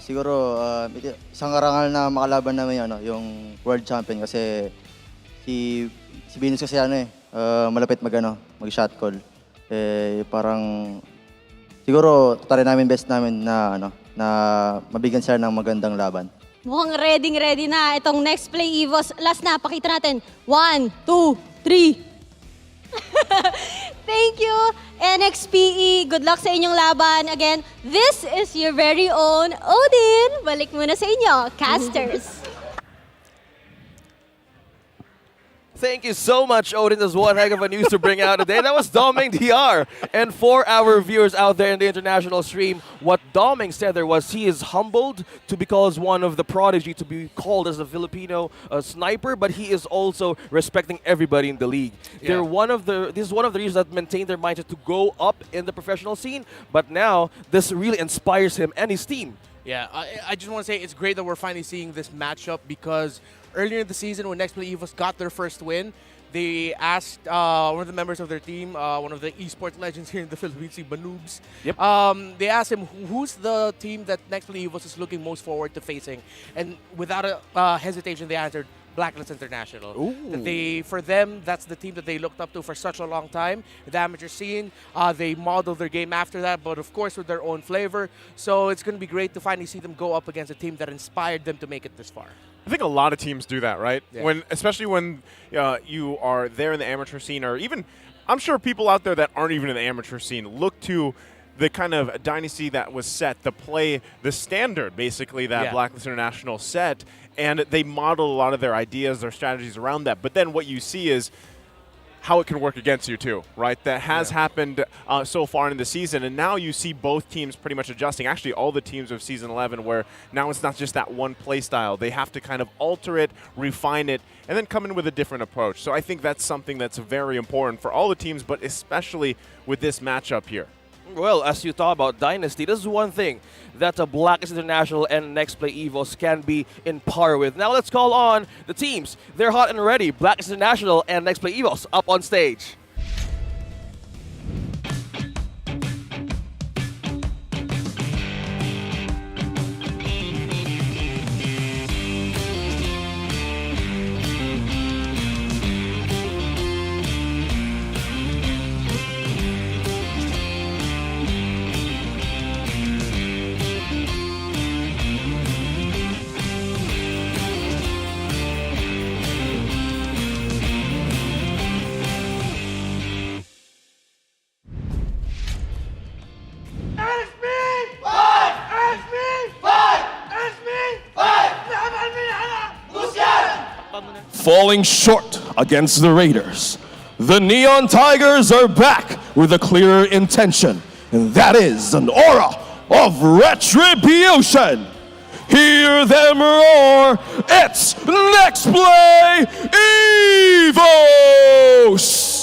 Siguro isang karangal na makalaban namin yung world champion kasi Si Venus kasi malapit mag-shot call. Parang siguro try namin best namin na mabigyan sila ng magandang laban. Mukhang ready na itong Nexplay EVOS. Last na, pakita natin. 1, 2, 3. Thank you, NXPE. Good luck sa inyong laban. Again, this is your very own Odin. Balik muna sa inyo, casters. Thank you so much, Odin. That's one heck of a news to bring out today. That was Doming DR. And for our viewers out there in the international stream, what Doming said there was he is humbled to be called one of the prodigy, to be called as a Filipino sniper, but he is also respecting everybody in the league. Yeah. This is one of the reasons that maintain their mindset to go up in the professional scene, but now this really inspires him and his team. Yeah, I just want to say it's great that we're finally seeing this matchup because earlier in the season when Nexplay EVOS got their first win, they asked one of the members of their team, one of the esports legends here in the Philippines, Banoobs. Yep. They asked him who's the team that Nexplay EVOS is looking most forward to facing, and without a hesitation, they answered Blacklist International. That for them, that's the team that they looked up to for such a long time. The amateur scene, they modeled their game after that, but of course with their own flavor. So it's going to be great to finally see them go up against a team that inspired them to make it this far. I think a lot of teams do that, right? Yeah. Especially when you are there in the amateur scene, or even, I'm sure people out there that aren't even in the amateur scene look to the kind of dynasty that was set, the play, the standard, basically, that Blacklist International set, and they model a lot of their ideas, their strategies around that. But then what you see is how it can work against you too, right? That has happened so far in the season, and now you see both teams pretty much adjusting. Actually, all the teams of Season 11, where now it's not just that one play style. They have to kind of alter it, refine it, and then come in with a different approach. So I think that's something that's very important for all the teams, but especially with this matchup here. Well, as you talk about Dynasty, this is one thing that Blacklist International and Nexplay EVOS can be in par with. Now let's call on the teams. They're hot and ready. Blacklist International and Nexplay EVOS up on stage. Falling short against the Raiders, the Neon Tigers are back with a clearer intention, and that is an aura of retribution. Hear them roar, it's Nexplay EVOS!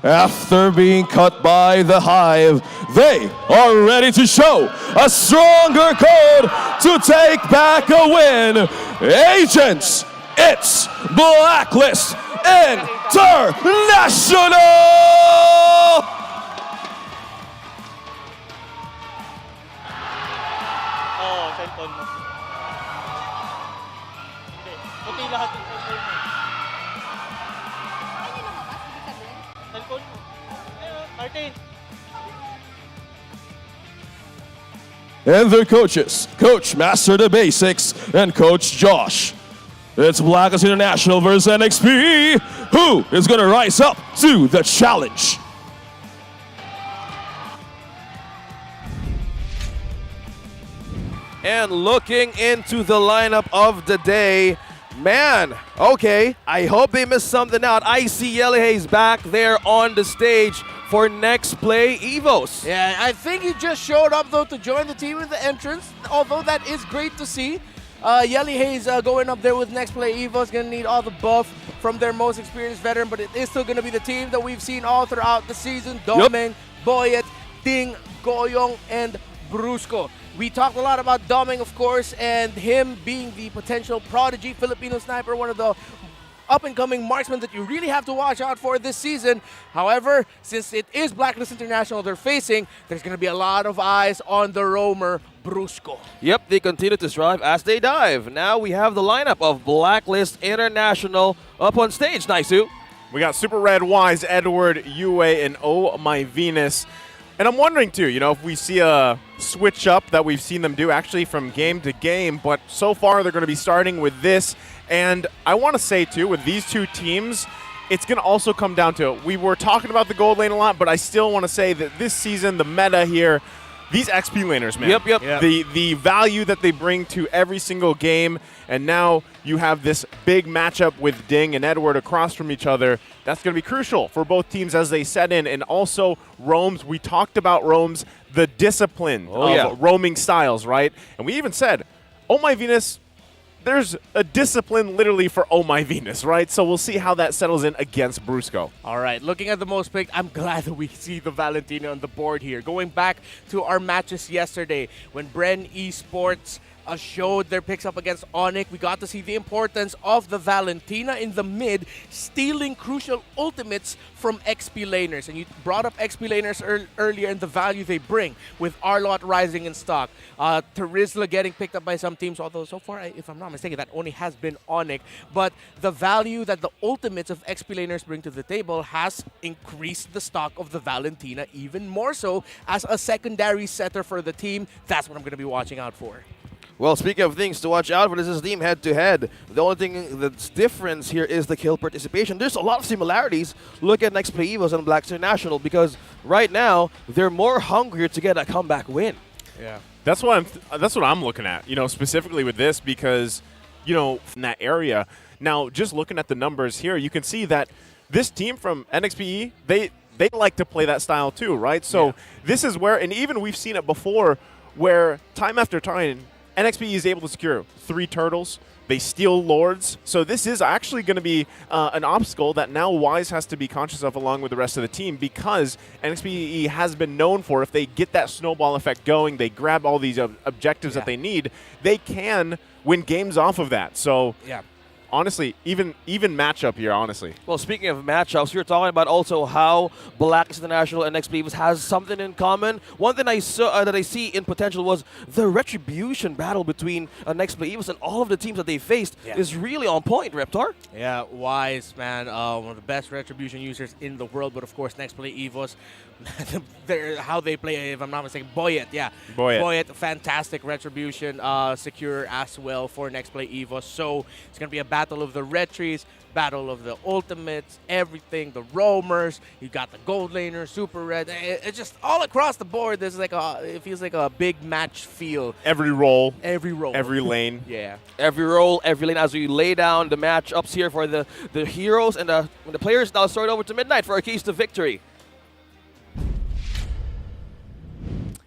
After being cut by the Hive, they are ready to show a stronger code to take back a win. Agents, it's Blacklist International! Cellphone mo. Hindi. Puti lahat yung cellphone mo. Cellphone mo. Martin. And their coaches, Coach Master the Basics and Coach Josh. It's Blacklist International versus NXPE. Who is going to rise up to the challenge? And looking into the lineup of the day, man, okay, I hope they missed something out. I see Yelly Hayes back there on the stage for Nexplay EVOS. Yeah, I think he just showed up though to join the team in the entrance, although that is great to see. Yelly Hayes going up there with Nexplay EVOS, gonna need all the buff from their most experienced veteran, but it is still gonna be the team that we've seen all throughout the season. Domeng, Boyet, Ding, Goyong, and Brusco. We talked a lot about Domeng, of course, and him being the potential prodigy Filipino sniper, one of the up-and-coming marksmen that you really have to watch out for this season. However, since it is Blacklist International they're facing, there's going to be a lot of eyes on the roamer, Brusco. Yep, they continue to strive as they dive. Now we have the lineup of Blacklist International up on stage. Naisu. We got Super Red, Wise, Edward, Yue, and Oh My Venus. And I'm wondering, too, if we see a switch up that we've seen them do actually from game to game, but so far they're going to be starting with this. And I want to say, too, with these two teams, it's going to also come down to, we were talking about the gold lane a lot, but I still want to say that this season, the meta here, these XP laners, man. Yep. The value that they bring to every single game, and now you have this big matchup with Ding and Edward across from each other. That's going to be crucial for both teams as they set in. And also, roams, we talked about roams, the discipline of roaming styles, right? And we even said, Oh My Venus, there's a discipline literally for Oh My Venus, right? So we'll see how that settles in against Brusco. All right, looking at the most picked, I'm glad that we see the Valentina on the board here. Going back to our matches yesterday, when Bren Esports showed their picks up against Onyx, we got to see the importance of the Valentina in the mid, stealing crucial ultimates from XP laners. And you brought up XP laners earlier and the value they bring, with Arlot rising in stock, Terizla getting picked up by some teams, although so far, if I'm not mistaken, that only has been Onyx. But the value that the ultimates of XP laners bring to the table has increased the stock of the Valentina even more so as a secondary setter for the team. That's what I'm going to be watching out for. Well, speaking of things to watch out for, this is team head-to-head. The only thing that's difference here is the kill participation. There's a lot of similarities. Look at Nexplay EVOS and Blacklist International, because right now, they're more hungrier to get a comeback win. Yeah. That's what I'm looking at, specifically with this, because, in that area. Now, just looking at the numbers here, you can see that this team from NXPE, they like to play that style too, right? So this is where, and even we've seen it before, where time after time, NXPE is able to secure 3 turtles. They steal lords. So this is actually going to be an obstacle that now Wise has to be conscious of along with the rest of the team, because NXPE has been known for, if they get that snowball effect going, they grab all these objectives that they need, they can win games off of that. So honestly, even matchup here, honestly. Well, speaking of matchups, we were talking about also how Blacklist International and NXPE has something in common. One thing I saw that I see in potential was the retribution battle between Nexplay EVOS and all of the teams that they faced is really on point, Reptar. Yeah, Wise, man, one of the best retribution users in the world, but of course Nexplay EVOS, how they play, if I'm not mistaken, Boyet, Boyet, fantastic retribution secure as well for Nexplay EVOS. So it's going to be a battle of the retries, battle of the ultimates, everything, the roamers, you got the gold laner, super red, it's just all across the board. There's like it feels like a big match feel. Every role. Every lane. Yeah. Every role, every lane, as we lay down the matchups here for the heroes and the players. Now start over to Midnight for our keys to victory.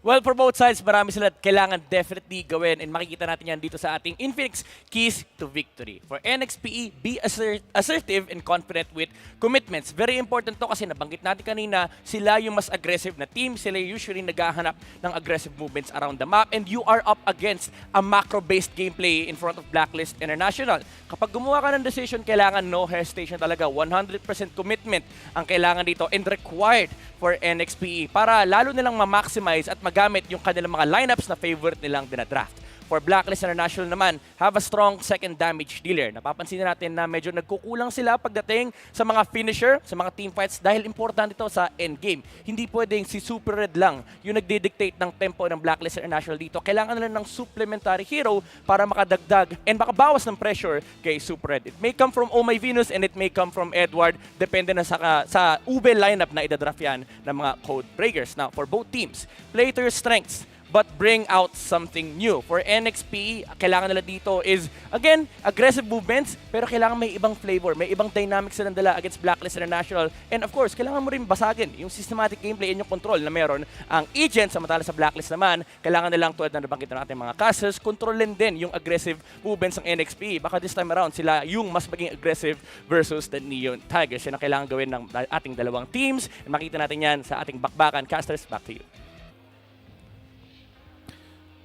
Well, for both sides, marami sila kailangan definitely gawin, and makikita natin yan dito sa ating Infinix Keys to Victory. For NXPE, be assertive and confident with commitments. Very important to kasi nabanggit natin kanina, sila yung mas aggressive na team. Sila usually naghahanap ng aggressive movements around the map, and you are up against a macro-based gameplay in front of Blacklist International. Kapag gumawa ka ng decision, kailangan no hesitation talaga. 100% commitment ang kailangan dito and required for NXPE para lalo nilang ma-maximize at magamit yung kanilang mga lineups na favorite nilang dinadraft. For Blacklist International naman, have a strong second damage dealer. Napapansin natin na medyo nagkukulang sila pagdating sa mga finisher, sa mga teamfights, dahil importante ito sa endgame. Hindi pwedeng si Super Red lang yung nagdidictate ng tempo ng Blacklist International dito. Kailangan nila ng supplementary hero para makadagdag and makabawas ng pressure kay Super Red. It may come from Oh My Venus and it may come from Edward. Depende na sa ube lineup na idadraft yan ng mga code breakers. Now, for both teams, play to your strengths. but bring out something new. For NXPE, kailangan nila dito is, again, aggressive movements, pero kailangan may ibang flavor, may ibang dynamics silang dala against Blacklist International. And of course, kailangan mo rin basagin yung systematic gameplay and yung control na meron ang agent. Samantala sa Blacklist naman, kailangan nilang tulad na nabanggit natin mga casters, kontrolin din yung aggressive movements ng NXPE. Baka this time around, sila yung mas maging aggressive versus the Neon Tigers. Yan ang kailangan gawin ng ating dalawang teams. And makita natin yan sa ating bakbakan. Casters, back to you.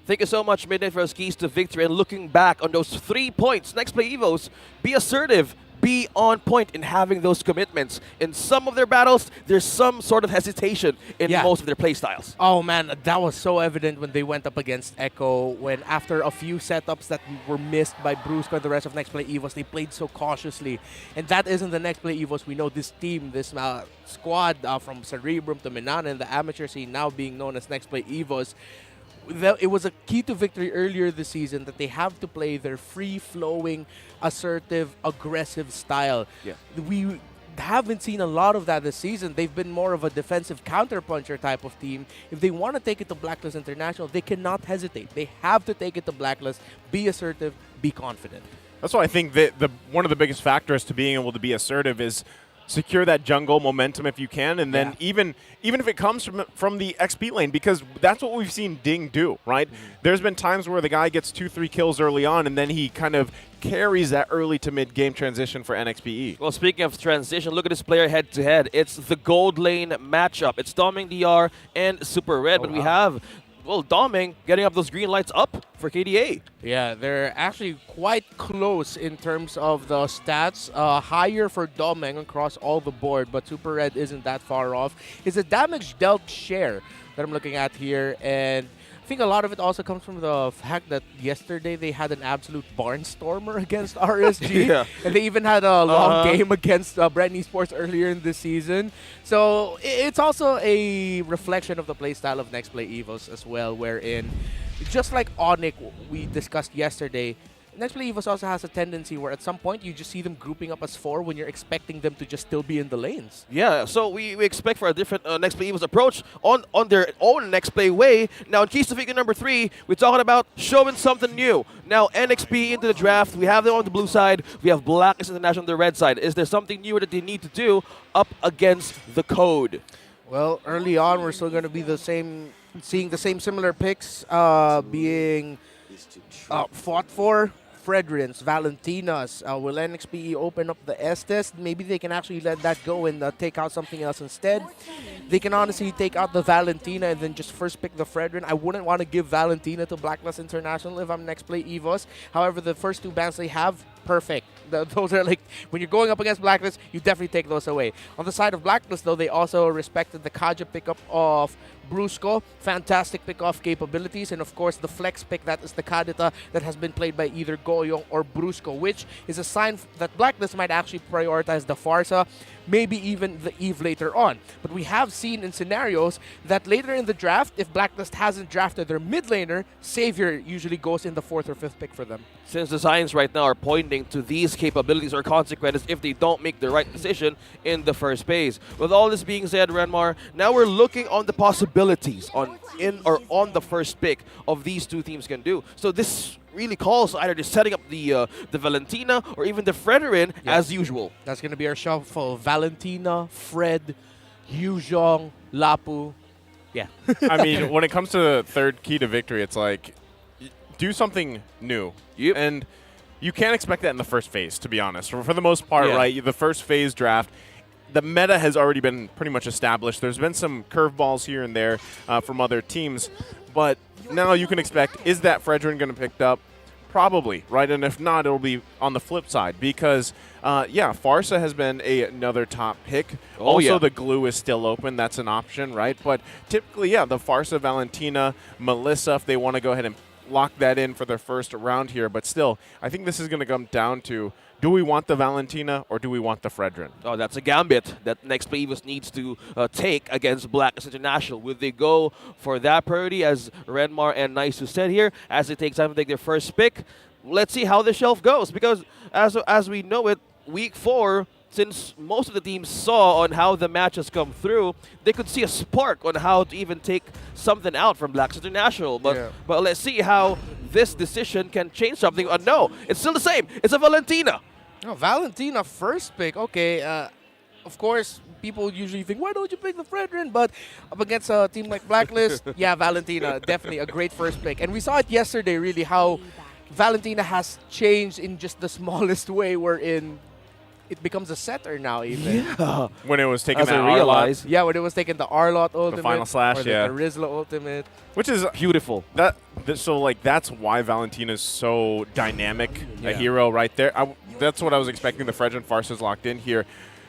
Thank you so much, Midnight, for those keys to victory. And looking back on those 3 points, Nexplay EVOS, be assertive, be on point in having those commitments. In some of their battles, there's some sort of hesitation in most of their playstyles. Oh man, that was so evident when they went up against Echo, when after a few setups that were missed by Brusco and the rest of Nexplay EVOS, they played so cautiously. And that isn't the Nexplay EVOS we know. This team, this squad from Cerebrum to Minana and the amateur scene now being known as Nexplay EVOS, it was a key to victory earlier this season that they have to play their free-flowing, assertive, aggressive style. Yeah. We haven't seen a lot of that this season. They've been more of a defensive counterpuncher type of team. If they want to take it to Blacklist International, they cannot hesitate. They have to take it to Blacklist, be assertive, be confident. That's why I think that one of the biggest factors to being able to be assertive is secure that jungle momentum if you can, and then even if it comes from the XP lane, because that's what we've seen Ding do, right? There's been times where the guy gets 2-3 kills early on, and then he kind of carries that early to mid game transition for NXPE. Well, speaking of transition, look at this player head to head. It's the gold lane matchup. It's Doming DR and Super Red, but we have, well, Doming getting up those green lights up for KDA. Yeah, they're actually quite close in terms of the stats. Higher for Doming across all the board, but Super Red isn't that far off. It's a damage dealt share that I'm looking at here, and I think a lot of it also comes from the fact that yesterday they had an absolute barnstormer against RSG. And they even had a long game against Brand Esports earlier in the season. So it's also a reflection of the playstyle of Nexplay EVOS as well, wherein just like Onyx we discussed yesterday, Nexplay EVOS also has a tendency where at some point you just see them grouping up as 4 when you're expecting them to just still be in the lanes. Yeah, so we expect for a different Nexplay EVOS approach on their own Nexplay way. Now, in keys to victory number 3, we're talking about showing something new. Now, NXPE into the draft. We have them on the blue side. We have Blacklist International on the red side. Is there something newer that they need to do up against the code? Well, early on, we're still going to be seeing the same similar picks being fought for. Fredrins, Valentinas. Will NXPE open up the S-test? Maybe they can actually let that go and take out something else instead. They can honestly take out the Valentina and then just first pick the Fredrin. I wouldn't want to give Valentina to Blacklist International if I'm Nexplay EVOS. However, the first 2 bans they have, perfect. Those are like, when you're going up against Blacklist, you definitely take those away. On the side of Blacklist, though, they also respected the Kaja pickup of Brusco, fantastic pick-off capabilities, and of course the flex pick, that is the Kadita that has been played by either Goyong or Brusco, which is a sign that Blacklist might actually prioritize the Farsa, maybe even the Eve later on. But we have seen in scenarios that later in the draft, if Blacklist hasn't drafted their mid laner, Savior usually goes in the 4th or 5th pick for them. Since the signs right now are pointing to these capabilities or consequences if they don't make the right decision in the first phase. With all this being said, Renmar, now we're looking on the possibilities on the first pick of these 2 teams can do. So this really calls either just setting up the Valentina or even the Fredrin as usual. That's going to be our shuffle. Valentina, Fred, Yuzhong, Lapu. Yeah. I mean, when it comes to the third key to victory, it's like, do something new. And you can't expect that in the first phase, to be honest. For the most part, right, the first phase draft, the meta has already been pretty much established. There's been some curveballs here and there from other teams, but now you can expect, is that Fredrin going to pick up? Probably, right? And if not, it'll be on the flip side because, Farsa has been another top pick. The glue is still open. That's an option, right? But typically, the Farsa, Valentina, Melissa, if they want to go ahead and lock that in for their first round here. But still, I think this is going to come down to, do we want the Valentina or do we want the Fredrin? Oh, that's a gambit that Nexplay EVOS needs to take against Blacklist International. Will they go for that priority, as Renmar and Naisu said here, as they take time to take their first pick? Let's see how the shelf goes, because as we know it, week 4, since most of the teams saw on how the match has come through, they could see a spark on how to even take something out from Blacklist International. But let's see how this decision can change something. No, it's still the same. It's a Valentina. Oh, Valentina first pick. Okay, of course, people usually think, why don't you pick the Fredrin? But up against a team like Blacklist, yeah, Valentina, definitely a great first pick. And we saw it yesterday, really, how Valentina has changed in just the smallest way, wherein it becomes a setter now, even. Yeah. When it was taking As that I realized. Yeah, when it was taking the Arlot ultimate. The final slash, or the Rizla ultimate. Which is beautiful. So, like, that's why Valentina's so dynamic, a hero right there. That's what I was expecting. The Fredrin Farce is locked in here.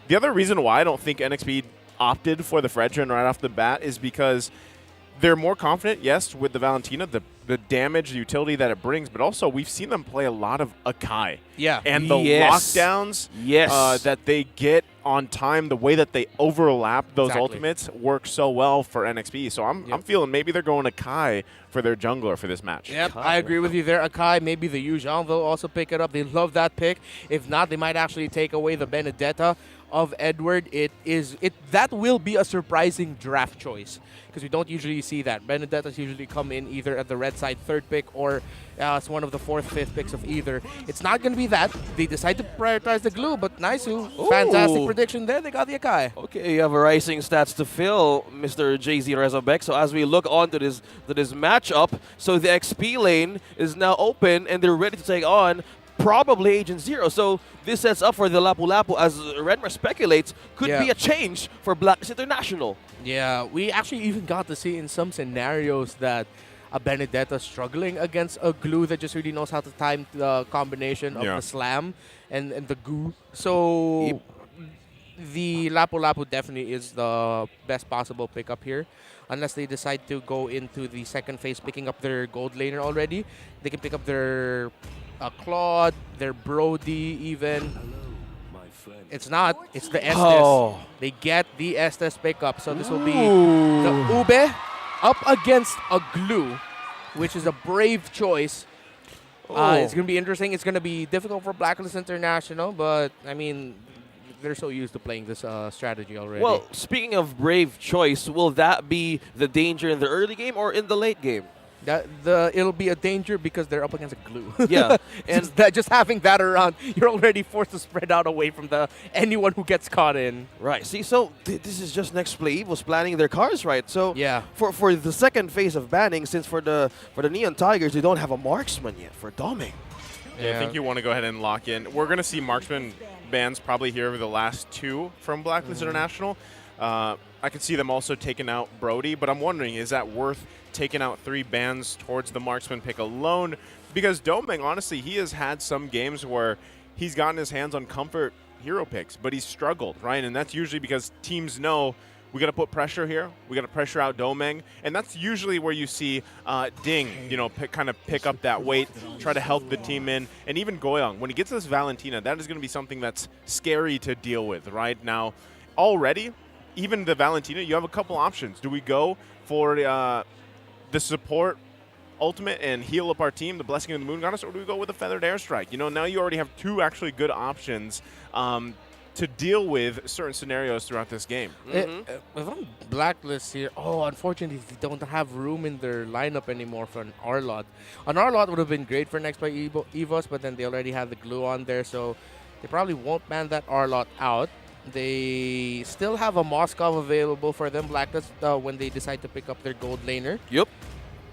The other reason why I don't think NXPE opted for the Fredrin right off the bat is because they're more confident, yes, with the Valentina, the damage, the utility that it brings, but also we've seen them play a lot of Akai. Yeah. And the lockdowns that they get on time, the way that they overlap those ultimates work so well for NXPE. So I'm feeling maybe they're going Akai for their jungler for this match. Yep, I agree with you there. Akai, maybe the Yuzhong will also pick it up. They love that pick. If not, they might actually take away the Benedetta of Edward. That will be a surprising draft choice because we don't usually see that. Benedettas usually come in either at the red side third pick or as one of the fourth, fifth picks of either. It's not going to be that. They decide to prioritize the glue, but Naisu, fantastic prediction there. They got the Akai. Okay, you have a rising stats to fill, Mr. JZ Rezobek. So as we look on to this matchup, so the XP lane is now open and they're ready to take on probably Agent Zero. So this sets up for the Lapu Lapu, as Renmer speculates, could be a change for Blacklist International. Yeah, we actually even got to see in some scenarios that a Benedetta struggling against a glue that just really knows how to time the combination of the slam and the goo. So the Lapu Lapu definitely is the best possible pickup here. Unless they decide to go into the second phase picking up their gold laner already. They can pick up their Claude, their Brody even. It's not. It's the Estes. They get the Estes pickup. So this will be the Ube up against a glue, which is a brave choice. It's going to be interesting. It's going to be difficult for Blacklist International, but, I mean, they're so used to playing this strategy already. Well, speaking of brave choice, will that be the danger in the early game or in the late game? It'll be a danger because they're up against a glue. Yeah, and just having that around, you're already forced to spread out away from anyone who gets caught in. Right. See, so this is just Nexplay EVOS planning their cards right. So for the second phase of banning, since for the Neon Tigers they don't have a marksman yet for Doming. Yeah, I think you want to go ahead and lock in. We're going to see marksman bans probably here over the last two from Blacklist International. I could see them also taking out Brody, but I'm wondering, is that worth taking out 3 bans towards the marksman pick alone? Because Doming, honestly, he has had some games where he's gotten his hands on comfort hero picks, but he's struggled, right? And that's usually because teams know we got to put pressure here. We got to pressure out Doming, and that's usually where you see Ding, kind of pick up that weight, try to help the team in, and even Goyong. When he gets this Valentina, that is going to be something that's scary to deal with right now. Already, even the Valentina, you have a couple options. Do we go for the support ultimate and heal up our team, the Blessing of the Moon Goddess, or do we go with the Feathered Airstrike? Now you already have 2 actually good options to deal with certain scenarios throughout this game. If I'm Blacklist here, unfortunately, they don't have room in their lineup anymore for an Arlot. An Arlot would have been great for Nexplay EVOS, but then they already have the glue on there, so they probably won't ban that Arlot out. They still have a Moskov available for them, Blacklist, when they decide to pick up their gold laner. Yep.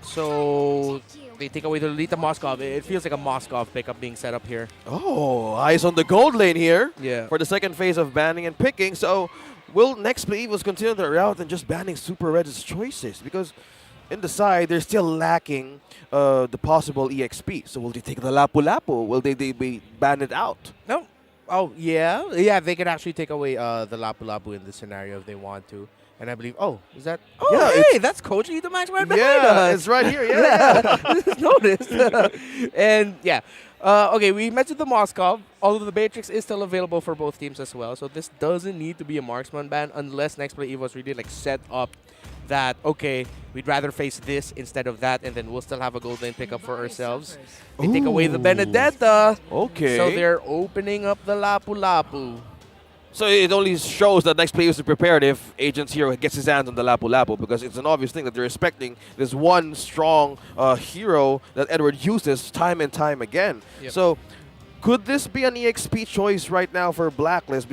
So they take away the Lolita Moskov. It feels like a Moskov pickup being set up here. Oh, eyes on the gold lane here Yeah. for the second phase of banning and picking. So will Nexplay EVOS continue their route and just banning Super Red's choices? Because in the side, they're still lacking the possible EXP. So will they take the Lapu Lapu? Will they be ban it out? No. Oh, yeah. Yeah, they could actually take away the Lapu Lapu in this scenario if they want to. And I believe, is that? Oh, yeah, hey, that's Coach Ito Max right behind Yeah, us. it's right here. Yeah. Just noticed. And yeah. Okay, we mentioned the Moskov, although the Matrix is still available for both teams as well. So this doesn't need to be a marksman ban unless Nexplay EVOS really set up that, okay, we'd rather face this instead of that, and then we'll still have a gold lane pickup for ourselves. They take away the Benedetta. Okay. So they're opening up the Lapu Lapu. So it only shows that Nexplay EVOS is prepared if Agent Hero gets his hands on the Lapu-Lapu, because it's an obvious thing that they're expecting this one strong hero that Edward uses time and time again. Yep. So could this be an EXP choice right now for Blacklist?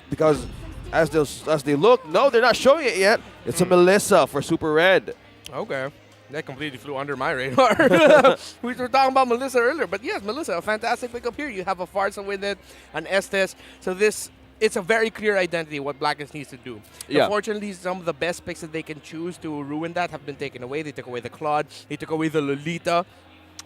Because as they look, no, they're not showing it yet. It's a Melissa for Super Red. Okay. That completely flew under my radar. We were talking about Melissa earlier, but yes, Melissa, a fantastic pickup here. You have a Farsa with it, an Estes. So it's a very clear identity what Blacklist needs to do. Yeah. Unfortunately, some of the best picks that they can choose to ruin that have been taken away. They took away the Claude. They took away the Lolita.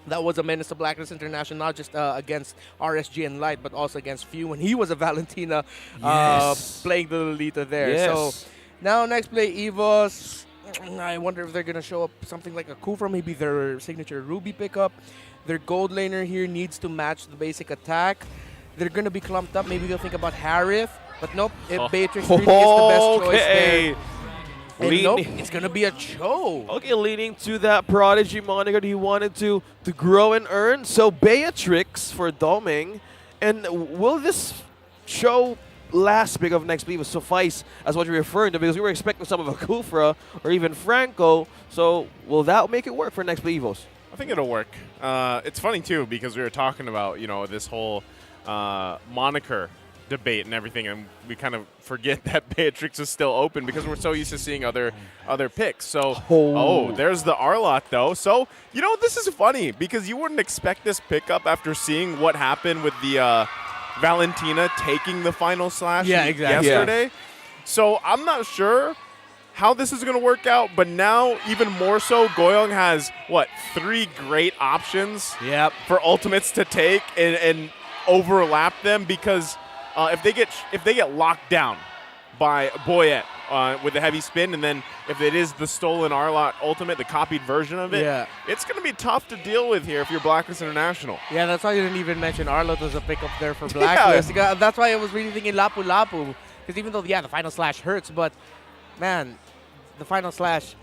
That was a menace to Blacklist International, not just against RSG and Light, but also against Few when he was a Valentina playing the Lolita there. Yes. So now Nexplay EVOS. I wonder if they're going to show up something like a Kufra, maybe their signature Ruby pickup. Their gold laner here needs to match the basic attack. They're going to be clumped up. Maybe they'll think about Harith. But nope, Beatrix really is the best choice there. And nope, it's going to be a Cho. Okay, leaning to that Prodigy moniker that he wanted to grow and earn. So Beatrix for Doming. And will this show last pick of Nexplay EVOS suffice as what you're referring to? Because we were expecting some of a Kufra or even Franco. So will that make it work for Nexplay EVOS? I think it'll work. It's funny, too, because we were talking about, this whole moniker debate and everything, and we kind of forget that Beatrix is still open because we're so used to seeing other picks. So, there's the Arlott, though. So, this is funny because you wouldn't expect this pickup after seeing what happened with the Valentina taking the final slash yesterday. So, I'm not sure how this is going to work out, but now even more so, Goyoung has, 3 great options for ultimates to take and overlap them, because if they get locked down by Boyette with the heavy spin, and then if it is the stolen Arlott ultimate, the copied version of it, it's going to be tough to deal with here if you're Blacklist International. Yeah, that's why you didn't even mention Arlott as a pickup there for Blacklist. That's why I was really thinking Lapu-Lapu, because even though, the final slash hurts, but, man, the final slash,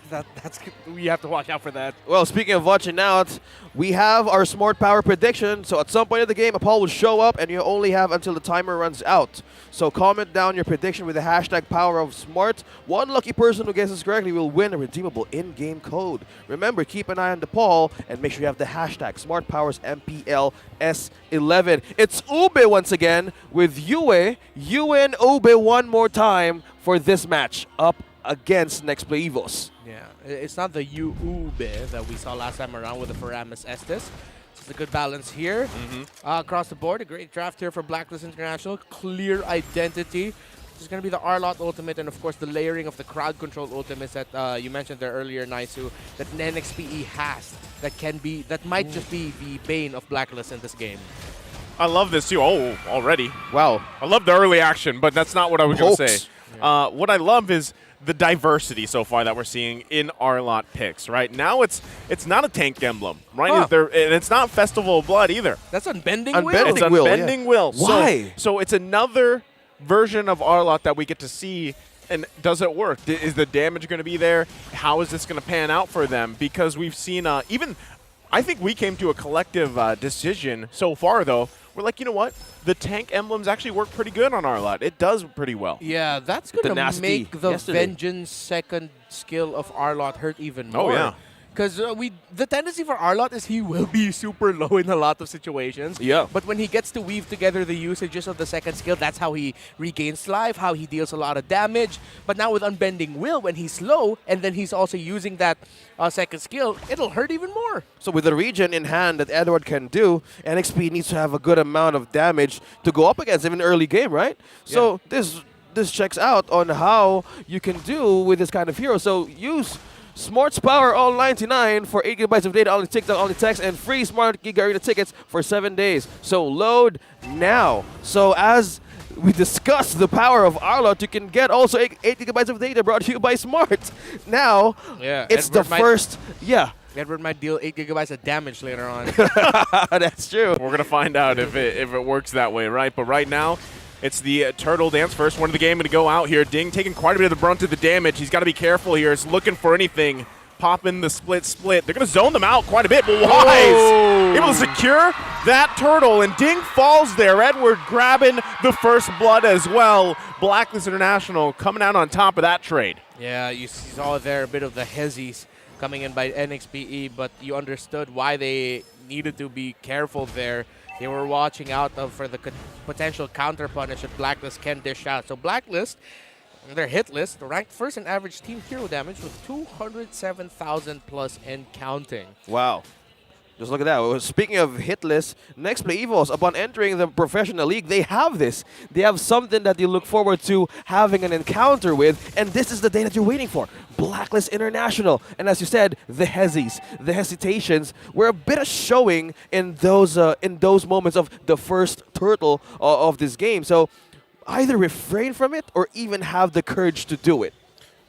that's we have to watch out for that. Well, speaking of watching out, we have our Smart Power prediction. So at some point in the game, a poll will show up, and you only have until the timer runs out. So comment down your prediction with the hashtag Power of Smart. One lucky person who guesses correctly will win a redeemable in-game code. Remember, keep an eye on the poll, and make sure you have the hashtag Smart Powers MPL S11. It's Ube once again with Yue. Yue and Ube one more time for this match up against Nexplay EVOS. Yeah, it's not the Ube that we saw last time around with the Faramis Estes. It's a good balance here. Across the board, a great draft here for Blacklist International. Clear identity. This is going to be the Arlott ultimate, and of course the layering of the crowd control ultimates that you mentioned there earlier, Naisu, that NXPE has. That might just be the bane of Blacklist in this game. I love this too. Oh, already. Wow. I love the early action, but that's not what I was going to say. What I love is the diversity so far that we're seeing in Arlott picks, right? Now it's not a tank emblem, right? And it's not Festival of Blood either. That's Unbending Will? It's Unbending Will. Why? So it's another version of Arlott that we get to see. And does it work? Is the damage going to be there? How is this going to pan out for them? Because we've seen I think we came to a collective decision so far, though. We're like, you know what? The tank emblems actually work pretty good on Arlott. It does pretty well. Yeah, that's going to make the Vengeance second skill of Arlott hurt even more. Oh, yeah. Because the tendency for Arlott is he will be super low in a lot of situations. Yeah. But when he gets to weave together the usages of the second skill, that's how he regains life, how he deals a lot of damage. But now with Unbending Will, when he's low, and then he's also using that second skill, it'll hurt even more. So with the regen in hand that Edward can do, NXP needs to have a good amount of damage to go up against him in early game, right? Yeah. So this checks out on how you can do with this kind of hero. So use Smart's Power all 99 for 8 GB of data, only TikTok, only text, and free Smart Giga Arena tickets for 7 days. So load now. So as we discussed the power of Arlott, you can get also 8 GB of data brought to you by Smart. Now, it's Edward the first. Edward might deal 8 GB of damage later on. That's true. We're going to find out if it works that way, right? But right now, it's the Turtle Dance, first one of the game to go out here. Ding taking quite a bit of the brunt of the damage. He's got to be careful here. He's looking for anything popping the split. They're going to zone them out quite a bit, but Wise able to secure that turtle, and Ding falls there. Edward grabbing the first blood as well. Blacklist International coming out on top of that trade. Yeah, you saw there a bit of the hezzies coming in by NXPE, but you understood why they needed to be careful there. They were watching out for the potential counter punish that Blacklist can dish out. So Blacklist, their hit list, ranked first in average team hero damage with 207,000 plus and counting. Wow. Just look at that. Well, speaking of hit list, Nexplay EVOS, upon entering the professional league, they have this. They have something that you look forward to having an encounter with, and this is the day that you're waiting for. Blacklist International. And as you said, the hezzies, the hesitations were a bit of showing in those moments of the first turtle of this game. So either refrain from it or even have the courage to do it.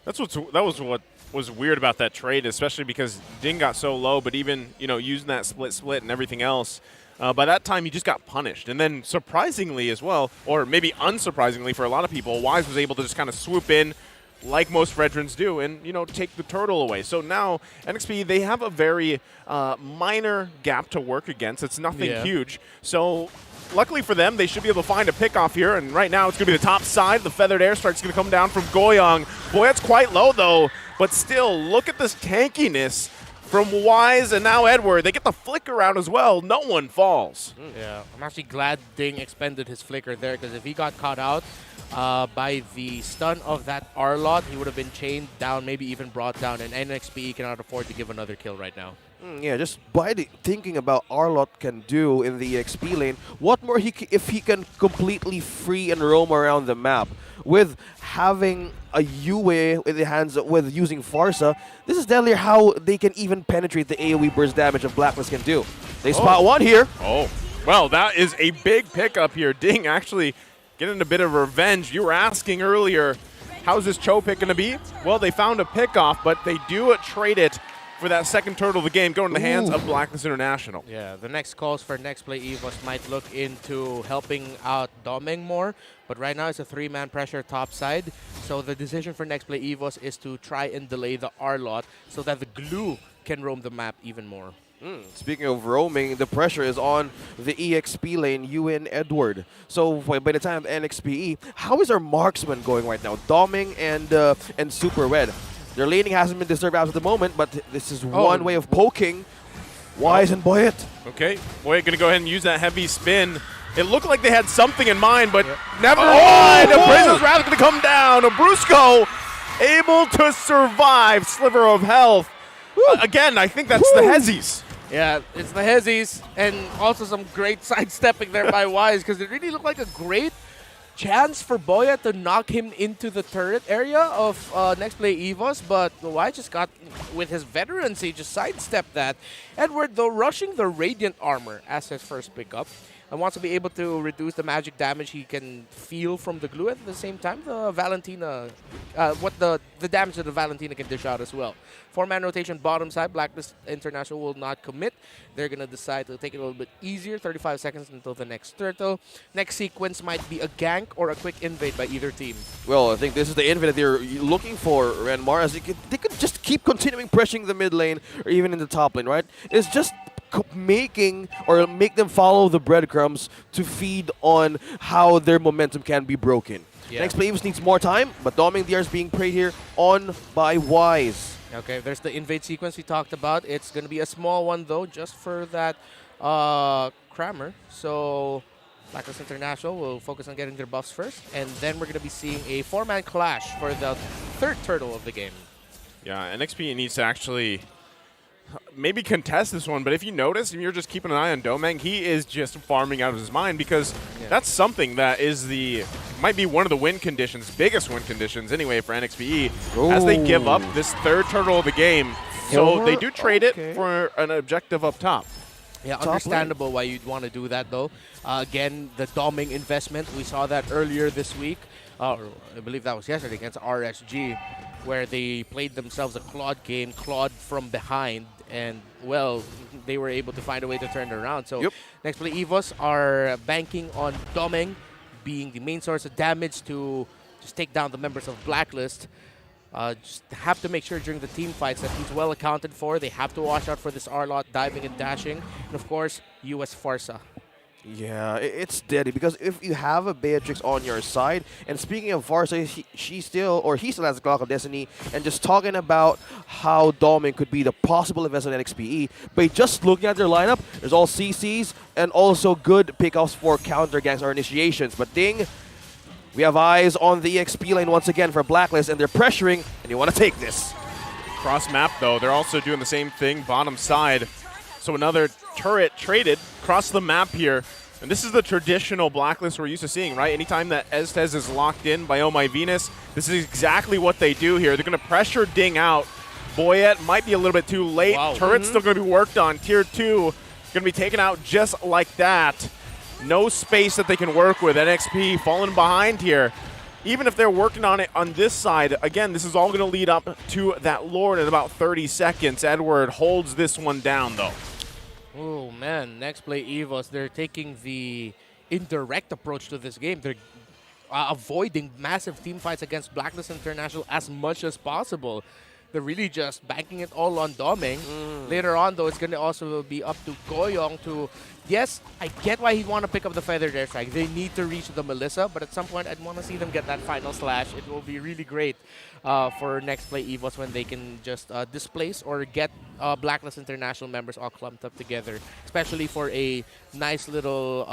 That was what was weird about that trade, especially because Ding got so low, but even, using that split and everything else, by that time he just got punished. And then surprisingly as well, or maybe unsurprisingly for a lot of people, Wise was able to just kind of swoop in like most veterans do and, take the turtle away. So now NXPE, they have a very minor gap to work against. It's nothing huge. So luckily for them, they should be able to find a pick-off here, and right now it's going to be the top side. The feathered airstrike's going to come down from Goyong. Boyette's quite low, though, but still, look at this tankiness from Wise and now Edward. They get the flicker out as well. No one falls. Yeah, I'm actually glad Ding expended his flicker there, because if he got caught out by the stun of that R-Lot, he would have been chained down, maybe even brought down, and NXPE cannot afford to give another kill right now. Yeah, just by thinking about R-Lot can do in the EXP lane, what more if he can completely free and roam around the map with having a UA in the hands with using Farsa. This is deadly how they can even penetrate the AoE burst damage of Blacklist can do. They spot one here. Oh, well, that is a big pickup here. Ding actually getting a bit of revenge. You were asking earlier, how's this Cho pick going to be? Well, they found a pickoff, but they do trade it for that second turtle of the game, going in the hands of Blacklist International. Yeah, the next calls for Nexplay EVOS might look into helping out Doming more, but right now it's a three-man pressure top side, so the decision for Nexplay EVOS is to try and delay the R-Lot so that the glue can roam the map even more. Speaking of roaming, the pressure is on the EXP lane, Ewan Edward. So by the time of NXPE, how is our marksman going right now? Doming and Super Red. Their laning hasn't been disturbed as of the moment, but this is one way of poking Wise and Boyette. Okay, Boyette going to go ahead and use that heavy spin. It looked like they had something in mind, but never mind. The Prisoner's Wrath going to come down. Brusco able to survive. Sliver of health. Again, I think that's the hezzies. Yeah, it's the hezzies, and also some great sidestepping there by Wise, because it really looked like a great chance for Boya to knock him into the turret area of Nexplay EVOS, but Wise just got, with his veterans, he just sidestepped that. Edward, though, rushing the Radiant Armor as his first pickup, and wants to be able to reduce the magic damage he can feel from the glue. At the same time, the Valentina, the damage that the Valentina can dish out as well. 4-man rotation bottom side. Blacklist International will not commit. They're going to decide to take it a little bit easier. 35 seconds until the next turtle. Next sequence might be a gank or a quick invade by either team. Well, I think this is the invade that they're looking for, Renmar, as they could just keep continuing pressuring the mid lane or even in the top lane, right? It's just make them follow the breadcrumbs to feed on how their momentum can be broken. Yeah. Nexplay EVOS needs more time, but Doming DR is being prayed here on by Wise. Okay, there's the invade sequence we talked about. It's going to be a small one, though, just for that Crammer. So Blacklist International will focus on getting their buffs first, and then we're going to be seeing a 4-man clash for the third turtle of the game. Yeah, NXPE needs to actually maybe contest this one, but if you notice, if you're just keeping an eye on Domeng, he is just farming out of his mind, because that's something that is might be one of the win conditions, biggest win conditions anyway for NXPE, as they give up this third turtle of the game. So they do trade it for an objective up top. Yeah, understandable why you'd want to do that, though. Again, the Doming investment, we saw that earlier this week. I believe that was yesterday against RSG, where they played themselves a Claude game, Claude from behind, and, well, they were able to find a way to turn it around. So Nexplay EVOS are banking on Doming being the main source of damage to just take down the members of Blacklist. just have to make sure during the team fights that he's well accounted for. They have to watch out for this R-Lot diving and dashing. And of course, US Farsa. Yeah, it's steady because if you have a Beatrix on your side, and speaking of Farsa, he still has the Clock of Destiny, and just talking about how Doming could be the possible investment in NXPE, but just looking at their lineup, there's all CCs and also good pickups for counter ganks or initiations. But Ding, we have eyes on the EXP lane once again for Blacklist, and they're pressuring, and you want to take this. Cross map though, they're also doing the same thing, bottom side. So another turret traded across the map here. And this is the traditional Blacklist we're used to seeing, right? Anytime that Estes is locked in by Oh My Venus, this is exactly what they do here. They're going to pressure Ding out. Boyette might be a little bit too late. Wow. Turret's still going to be worked on. Tier 2 going to be taken out just like that. No space that they can work with. NXP falling behind here. Even if they're working on it on this side, again, this is all going to lead up to that Lord in about 30 seconds. Edward holds this one down, though. Oh man, Nexplay EVOS, they're taking the indirect approach to this game. They're avoiding massive team fights against Blacklist International as much as possible. They're really just banking it all on Doming. Later on, though, it's going to also be up to Goyong to... Yes, I get why he'd want to pick up the Feathered Airstrike. They need to reach the Melissa, but at some point, I'd want to see them get that final slash. It will be really great for Nexplay EVOS when they can just displace or get Blacklist International members all clumped up together, especially for a nice little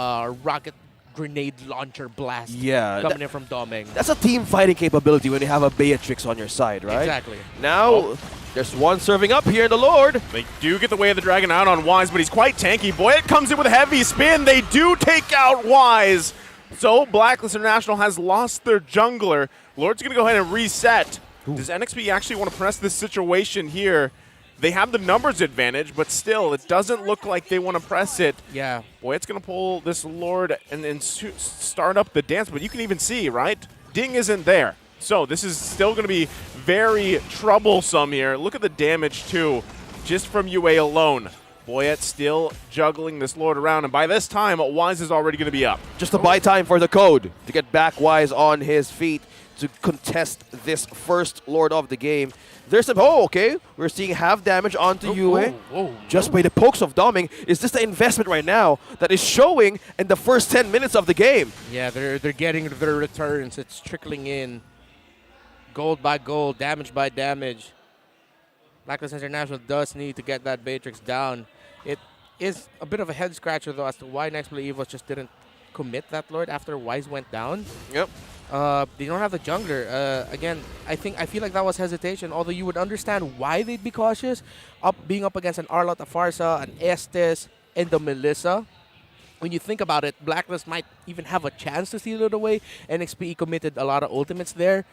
rocket grenade launcher blast coming in from Doming. That's a team fighting capability when you have a Beatrix on your side, right? Exactly. Now, there's one serving up here in the Lord. They do get the Way of the Dragon out on Wise, but he's quite tanky. Boyette comes in with a heavy spin. They do take out Wise. So Blacklist International has lost their jungler. Lord's going to go ahead and reset. Does NXP actually want to press this situation here? They have the numbers advantage, but still, it doesn't look like they want to press it. Yeah. Boyette's going to pull this Lord and start up the dance, but you can even see, right? Ding isn't there. So this is still going to be very troublesome here. Look at the damage, too, just from UA alone. Boyette still juggling this Lord around, and by this time, Wise is already going to be up. Just to buy time for the code to get back Wise on his feet to contest this first Lord of the game. There's some, okay, we're seeing half damage onto UA just by the pokes of Doming. Is this the investment right now that is showing in the first 10 minutes of the game? Yeah, they're getting their returns. It's trickling in. Gold by gold, damage by damage. Blacklist International does need to get that Beatrix down. It is a bit of a head scratcher, though, as to why Nexplay EVOS just didn't commit that Lord after Wise went down. Yep. They don't have the jungler. Again, I feel like that was hesitation, although you would understand why they'd be cautious. Being up against an R-Lot, a Farsa, an Estes, and the Melissa. When you think about it, Blacklist might even have a chance to steal it away. NXPE committed a lot of ultimates there.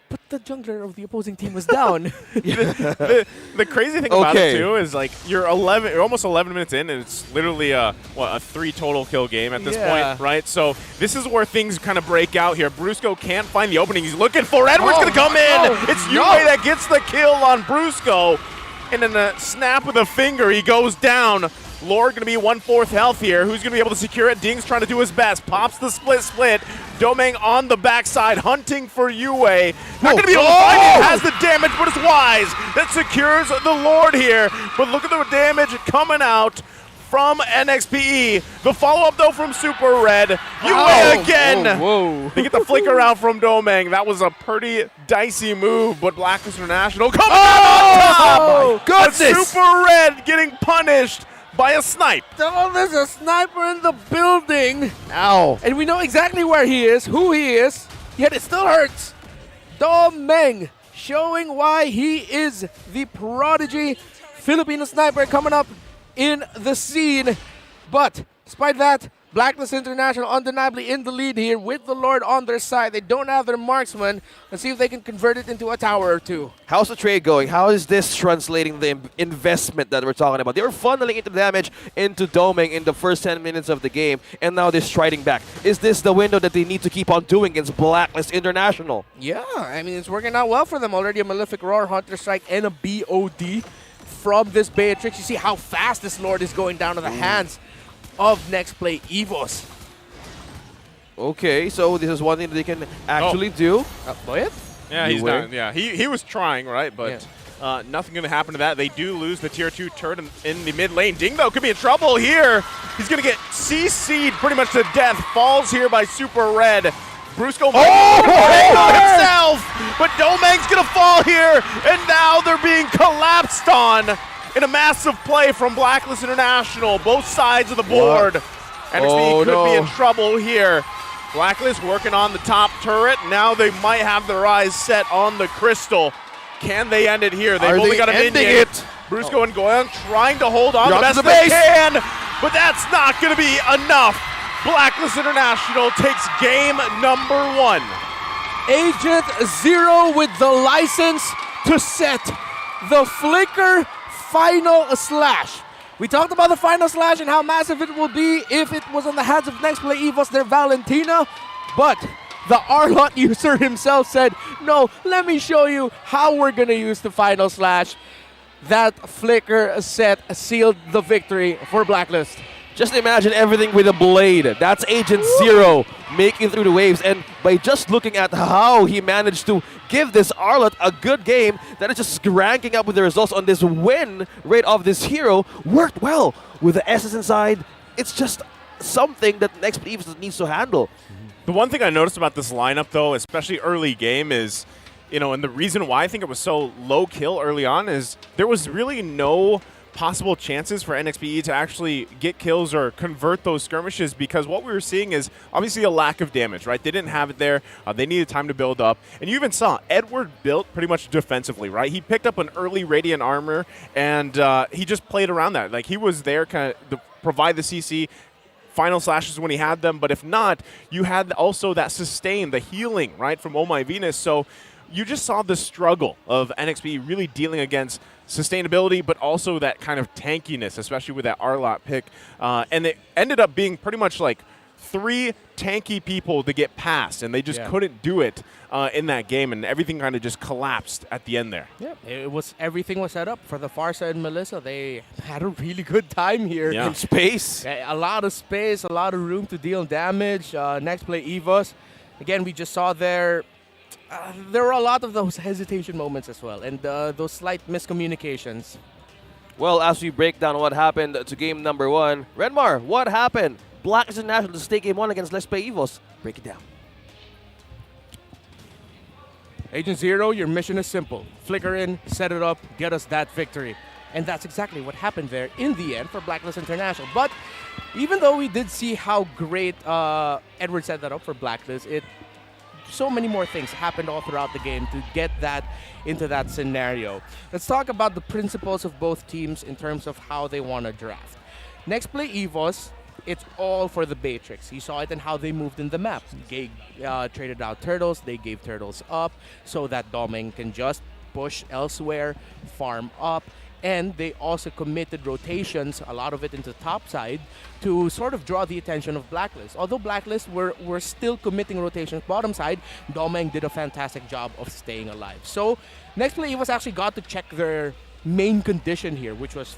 But the jungler of the opposing team was down. The crazy thing about it, too, is like you're almost 11 minutes in, and it's literally a 3 total kill game at this point, right? So this is where things kind of break out here. Brusco can't find the opening he's looking for. Edward's going to come in. It's UA that gets the kill on Brusco. And then a snap with a finger, he goes down. Lord going to be 1/4 health here. Who's going to be able to secure it? Ding's trying to do his best. Pops the split. Doming on the backside, hunting for UA. Not going to be able to find it. Has the damage, but it's Wise that secures the Lord here. But look at the damage coming out from NXPE. The follow-up, though, from Super Red. UA again. They get the flicker out from Doming. That was a pretty dicey move, but Blacklist International coming out on top. Goodness. Super Red getting punished by a snipe. Oh, there's a sniper in the building. Ow. And we know exactly where he is, who he is, yet it still hurts. Doming showing why he is the prodigy Filipino sniper coming up in the scene. But despite that, Blacklist International undeniably in the lead here with the Lord on their side. They don't have their marksman. Let's see if they can convert it into a tower or two. How's the trade going? How is this translating the investment that we're talking about? They were funneling into damage into Doming in the first 10 minutes of the game, and now they're striding back. Is this the window that they need to keep on doing against Blacklist International? Yeah, I mean, it's working out well for them. Already a Malefic Roar, Hunter Strike, and a BOD from this Beatrix. You see how fast this Lord is going down to the hands of Nexplay EVOS. Okay, so this is one thing that they can actually do. Boyette? Yeah, You he's were. not. Yeah, he was trying, right? But nothing going to happen to that. They do lose the tier 2 turret in the mid lane. Ding, though, could be in trouble here. He's going to get CC'd pretty much to death. Falls here by Super Red. Brusco might himself, but Domeng's going to fall here, and now they're being collapsed on in a massive play from Blacklist International. Both sides of the board. NXPE could be in trouble here. Blacklist working on the top turret. Now they might have their eyes set on the Crystal. Can they end it here? They've only got a minion. Brusco and Goyang trying to hold on the best they can, but that's not going to be enough. Blacklist International takes game number 1. Agent Zero with the license to set the Flicker final slash. We talked about the final slash and how massive it will be if it was on the hands of Nexplay EVOS, their Valentina, but the Arlot user himself said, no, let me show you how we're going to use the final slash. That Flicker set sealed the victory for Blacklist. Just imagine everything with a blade. That's Agent Zero making through the waves. And by just looking at how he managed to give this Arlot a good game, that is just ranking up with the results on this win rate of this hero, worked well with the S's inside. It's just something that NXPE EVOS needs to handle. The one thing I noticed about this lineup, though, especially early game, is, and the reason why I think it was so low kill early on is there was really no possible chances for NXPE to actually get kills or convert those skirmishes, because what we were seeing is obviously a lack of damage, right? They didn't have it there. They needed time to build up. And you even saw Edward built pretty much defensively, right? He picked up an early Radiant armor, and he just played around that. Like, he was there kind of to provide the CC, final slashes when he had them, but if not, you had also that sustain, the healing, right, from Oh My Venus. So you just saw the struggle of NXPE really dealing against sustainability, but also that kind of tankiness, especially with that Arlot pick. And it ended up being pretty much like 3 tanky people to get past, and they just couldn't do it in that game, and everything kind of just collapsed at the end there. Yeah, everything was set up for the Farsa and Melissa. They had a really good time here. In space. A lot of space, a lot of room to deal damage. Nexplay EVOS. Again, we just saw there were a lot of those hesitation moments as well, and those slight miscommunications. Well, as we break down what happened to game number 1, Redmar, what happened? Blacklist International to stay game 1 against Nexplay EVOS. Break it down. Agent Zero, your mission is simple. Flicker in, set it up, get us that victory. And that's exactly what happened there in the end for Blacklist International. But even though we did see how great Edward set that up for Blacklist, so many more things happened all throughout the game to get that into that scenario. Let's talk about the principles of both teams in terms of how they want to draft. Nexplay EVOS, it's all for the Matrix. You saw it in how they moved in the map. They traded out turtles, they gave turtles up so that Domeng can just push elsewhere, farm up, and they also committed rotations, a lot of it into top side, to sort of draw the attention of Blacklist. Although Blacklist were still committing rotations bottom side, Domeng did a fantastic job of staying alive. So Nexplay EVOS actually got to check their main condition here, which was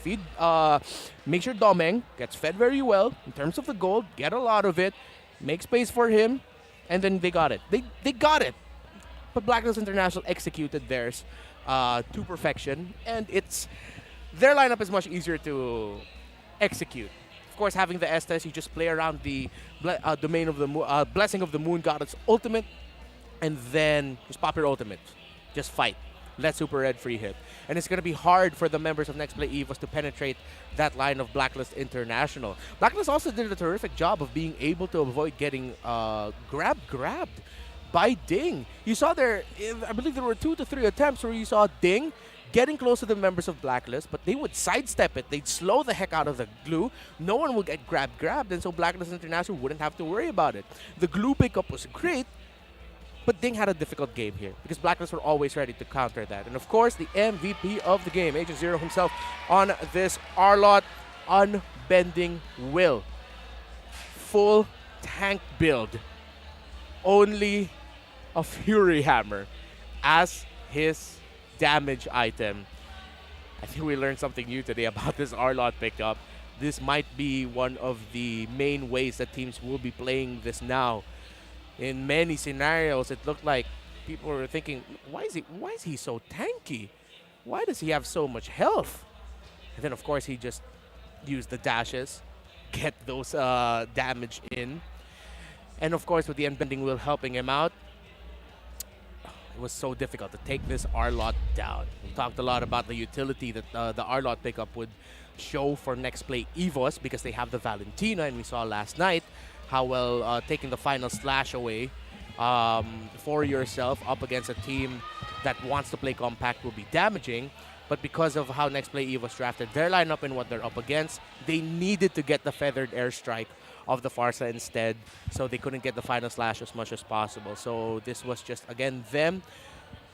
make sure Domeng gets fed very well in terms of the gold, get a lot of it, make space for him, and then they got it. They got it. But Blacklist International executed theirs to perfection, and their lineup is much easier to execute. Of course, having the Estes, you just play around the domain of the Blessing of the Moon Goddess ultimate, and then just pop your ultimate. Just fight. Let Super Red free hit. And it's going to be hard for the members of Nexplay EVOS to penetrate that line of Blacklist International. Blacklist also did a terrific job of being able to avoid getting grabbed by Ding. You saw there, I believe there were 2 to 3 attempts where you saw Ding getting close to the members of Blacklist, but they would sidestep it. They'd slow the heck out of the glue. No one would get grabbed, and so Blacklist International wouldn't have to worry about it. The glue pickup was great, but Ding had a difficult game here because Blacklist were always ready to counter that. And of course, the MVP of the game, Agent Zero himself, on this Arlot Unbending Will. Full tank build. Only a Fury Hammer as his damage item. I think we learned something new today about this Arlot pickup. This might be one of the main ways that teams will be playing this now. In many scenarios, it looked like people were thinking, why is he so tanky? Why does he have so much health? And then, of course, he just used the dashes, get those damage in. And, of course, with the unbending wheel helping him out, it was so difficult to take this R-Lot down. We talked a lot about the utility that the R-Lot pickup would show for Nexplay EVOS because they have the Valentina, and we saw last night how well taking the final slash away for yourself up against a team that wants to play compact will be damaging. But because of how Nexplay EVOS drafted their lineup and what they're up against, they needed to get the feathered airstrike of the Farsa instead, so they couldn't get the final slash as much as possible. So this was just, again, them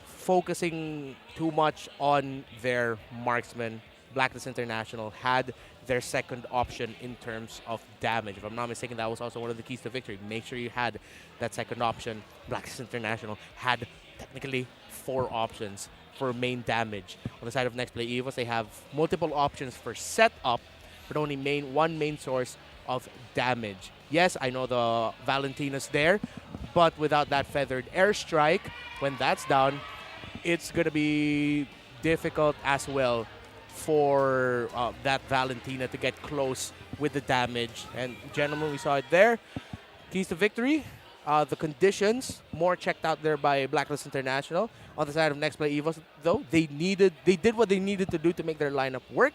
focusing too much on their marksman. Blacklist International had their second option in terms of damage. If I'm not mistaken, that was also one of the keys to victory. Make sure you had that second option. Blacklist International had technically 4 options for main damage. On the side of Nexplay EVOS, they have multiple options for setup, but only one main source of damage. Yes, I know the Valentina's there, but without that feathered airstrike, when that's down, it's going to be difficult as well for that Valentina to get close with the damage. And gentlemen, we saw it there. Keys to victory. The conditions, more checked out there by Blacklist International. On the side of Nexplay EVOS, though, they did what they needed to do to make their lineup work.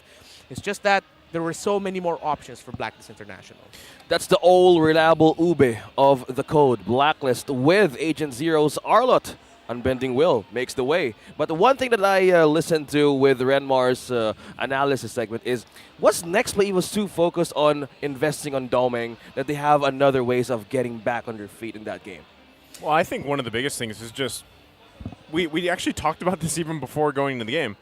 It's just that there were so many more options for Blacklist International. That's the old reliable Ube of the code. Blacklist with Agent Zero's R-Lot. Unbending will makes the way. But the one thing that I listened to with Renmar's analysis segment is, was Nexplay EVOS too focused on investing on doming that they have another ways of getting back on their feet in that game? Well, I think one of the biggest things is just, we actually talked about this even before going into the game.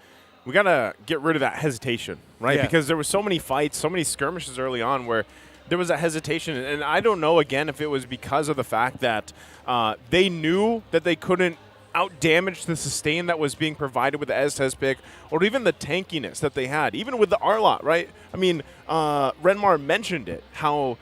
We got to get rid of that hesitation, right? Yeah. Because there were so many fights, so many skirmishes early on where there was a hesitation. And I don't know, again, if it was because of the fact that they knew that they couldn't out-damage the sustain that was being provided with the SS pick, or even the tankiness that they had, even with the R-Lot, right? I mean, Renmar mentioned it, how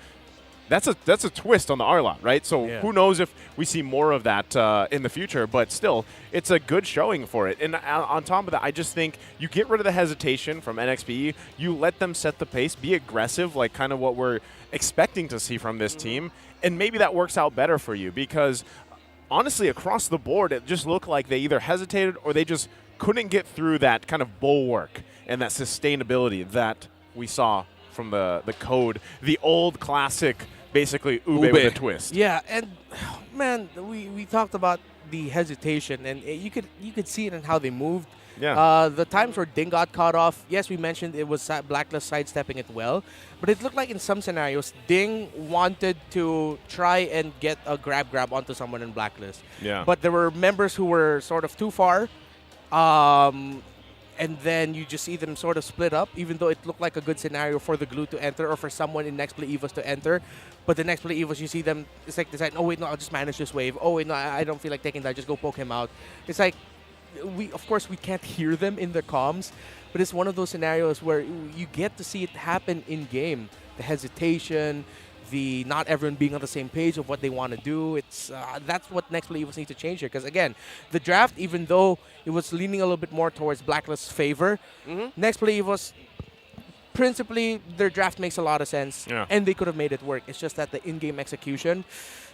that's a twist on the R-Lot, right? So who knows if we see more of that in the future, but still, it's a good showing for it. And on top of that, I just think you get rid of the hesitation from NXPE, you let them set the pace, be aggressive, like kind of what we're expecting to see from this team, and maybe that works out better for you, because honestly, across the board, it just looked like they either hesitated or they just couldn't get through that kind of bulwark and that sustainability that we saw from the code, the old classic, basically Ube with a twist. Yeah, and man, we talked about the hesitation, and you could see it in how they moved. Yeah. The times where Ding got caught off, yes, we mentioned it was Blacklist sidestepping it well, but it looked like in some scenarios, Ding wanted to try and get a grab onto someone in Blacklist. Yeah. But there were members who were sort of too far, and then you just see them sort of split up, even though it looked like a good scenario for the glue to enter or for someone in Nexplay EVOS to enter. But the Nexplay EVOS, you see them, it's like decide, oh wait, no, I'll just manage this wave. Oh wait, no, I don't feel like taking that, just go poke him out. It's like, of course, we can't hear them in the comms, but it's one of those scenarios where you get to see it happen in-game. The hesitation, the not everyone being on the same page of what they want to do. It's that's what Nexplay EVOS need to change here. Because, again, the draft, even though it was leaning a little bit more towards Blacklist's favor, Nexplay EVOS, principally, their draft makes a lot of sense, and they could have made it work. It's just that the in-game execution,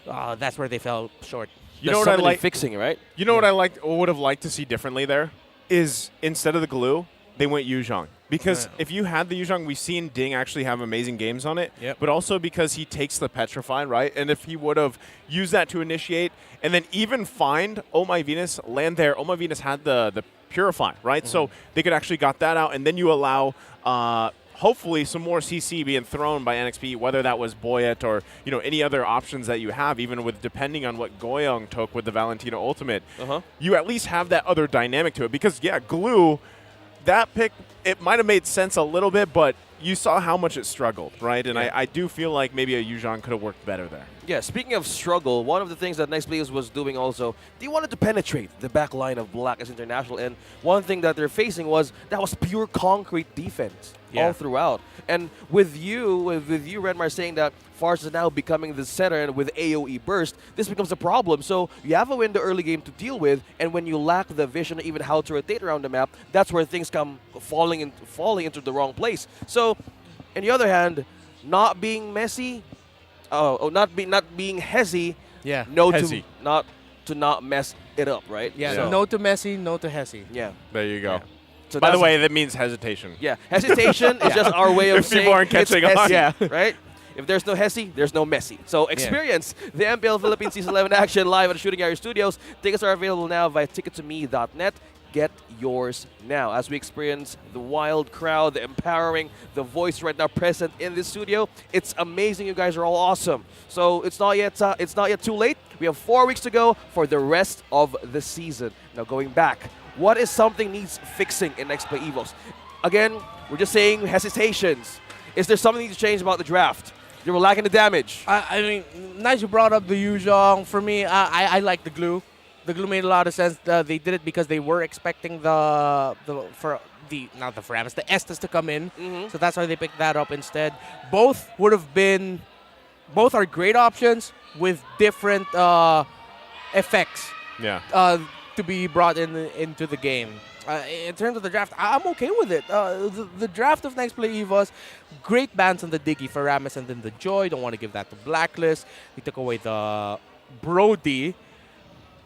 that's where they fell short. You know what I like fixing, right? You know what I would have liked to see differently there is instead of the glue, they went Yuzhong. Because if you had the Yuzhong, we've seen Ding actually have amazing games on it, but also because he takes the Petrify, right? And if he would have used that to initiate and then even find Oh My Venus, land there, Oh My Venus had the Purify, right? So they could actually got that out, and then you allow hopefully some more CC being thrown by NXPE, whether that was Boyet or any other options that you have, even with depending on what Goyong took with the Valentina Ultimate, you at least have that other dynamic to it. Because glue, that pick, it might have made sense a little bit, but you saw how much it struggled, right? And I do feel like maybe a Yuzhong could have worked better there. Yeah, speaking of struggle, one of the things that Nexplay EVOS was doing also, they wanted to penetrate the back line of Blacklist International, and one thing that they're facing was pure concrete defense all throughout. And with you, Redmar, saying that Fars is now becoming the center, and with AoE burst, this becomes a problem. So you have a window early game to deal with, and when you lack the vision or even how to rotate around the map, that's where things come falling into the wrong place. So, on the other hand, not being messy. Not being hezzy. Yeah. Hezzy. To not mess it up, right? Yeah. So, No to messy, no to hezzy. yeah. There you go. Yeah. So By the that's- way, that means hesitation. Yeah, hesitation is just our way of If people saying aren't catching it's on. messy, right? If there's no hessy, there's no messy. So experience the MPL Philippines Season 11 action live at the Shooting Area Studios. Tickets are available now via tickettome.net. Get yours now as we experience the wild crowd, the empowering, the voice right now present in this studio. It's amazing. You guys are all awesome. So it's not yet too late. We have 4 weeks to go for the rest of the season. Now going back, what is something needs fixing in Nexplay EVOS? Again, we're just saying hesitations. Is there something needs to change about the draft? They were lacking the damage. I mean, nice you brought up the Yuzhong. For me, I like the glue. The glue made a lot of sense. They did it because they were expecting the Estes to come in. So that's why they picked that up instead. Both are great options with different effects. Yeah. To be brought into the game. In terms of the draft, I'm okay with it. The draft of Nexplay EVOS, great bans on the Diggy for Ramis and then the Joy. Don't want to give that to Blacklist. We took away the Brody.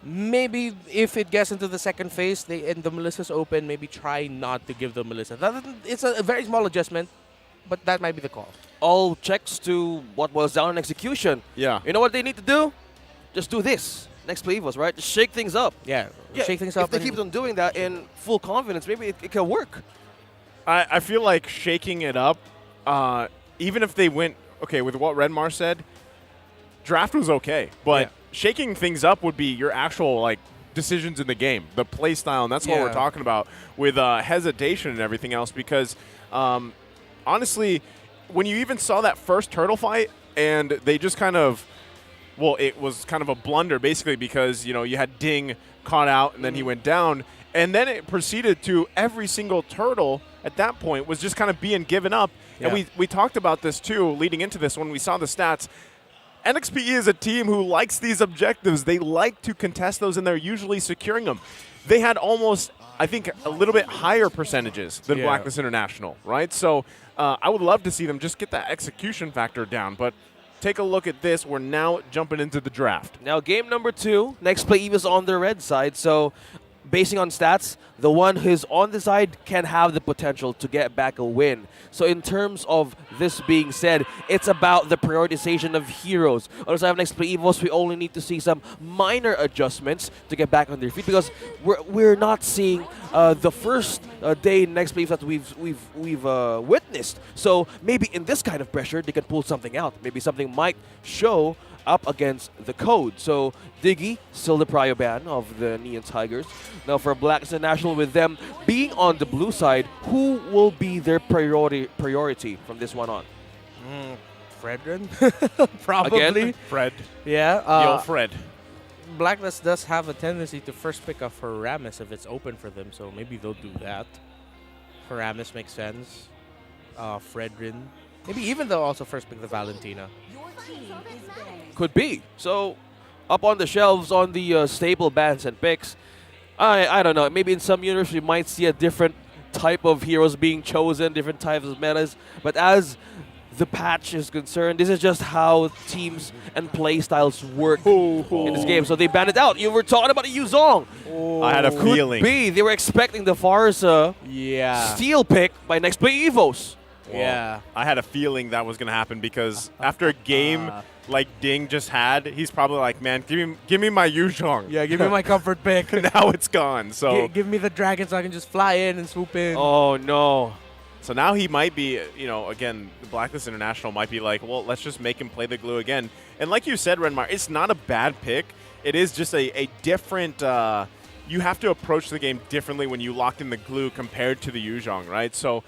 Maybe if it gets into the second phase and the Melissa's open, maybe try not to give the Melissa. It's a very small adjustment, but that might be the call. All checks to what was down in execution. Yeah. You know what they need to do? Just do this. Nexplay EVOS, right? Just shake things up. Yeah, shake things up. If they keep on doing that in full confidence, maybe it can work. I feel like shaking it up, even if they went, okay, with what Redmar said, draft was okay, but shaking things up would be your actual, like, decisions in the game, the play style, and that's what we're talking about with hesitation and everything else, because honestly, when you even saw that first turtle fight, and they just kind of, well, it was kind of a blunder, basically, because, you know, you had Ding caught out, and then he went down, and then it proceeded to every single turtle at that point was just kind of being given up. And we talked about this, too, leading into this when we saw the stats. NXPE is a team who likes these objectives. They like to contest those, and they're usually securing them. They had almost, I think, a little bit higher percentages than Blacklist International, right? So I would love to see them just get that execution factor down, but take a look at this. We're now jumping into the draft. Now, game number 2, Nexplay EVOS on the red side. So, basing on stats, the one who's on the side can have the potential to get back a win. So, in terms of this being said, it's about the prioritization of heroes. On the side of Nexplay EVOS, we only need to see some minor adjustments to get back on their feet, because we're not seeing the first day in Nexplay EVOS that we've witnessed. So maybe in this kind of pressure, they can pull something out. Maybe something might show up against the code. So Diggy, still the prio ban of the Neon Tigers. Now for Blacklist International, with them being on the blue side, who will be their priority from this one on? Fredrin? Probably. Again? Fred. Yeah. Yo, Fred. Blacklist does have a tendency to first pick up for Ramis if it's open for them, so maybe they'll do that. For Ramis makes sense. Fredrin. Maybe even they'll also first pick the Valentina. Could be. So, up on the shelves on the staple bans and picks, I don't know. Maybe in some universe we might see a different type of heroes being chosen, different types of metas. But as the patch is concerned, this is just how teams and play styles work in this game. So they banned it out. You were talking about a Yuzong. I had a feeling. Could be. They were expecting the Farsa steal pick by Nexplay EVOS. Well, I had a feeling that was going to happen, because after a game like Ding just had, he's probably like, man, give me my Yuzhong. Yeah, give me my comfort pick. Now it's gone. So give me the dragon so I can just fly in and swoop in. Oh, no. So now he might be, you know, again, the Blacklist International might be like, well, let's just make him play the glue again. And like you said, Renmar, it's not a bad pick. It is just a different, you have to approach the game differently when you lock in the glue compared to the Yuzhong, right? So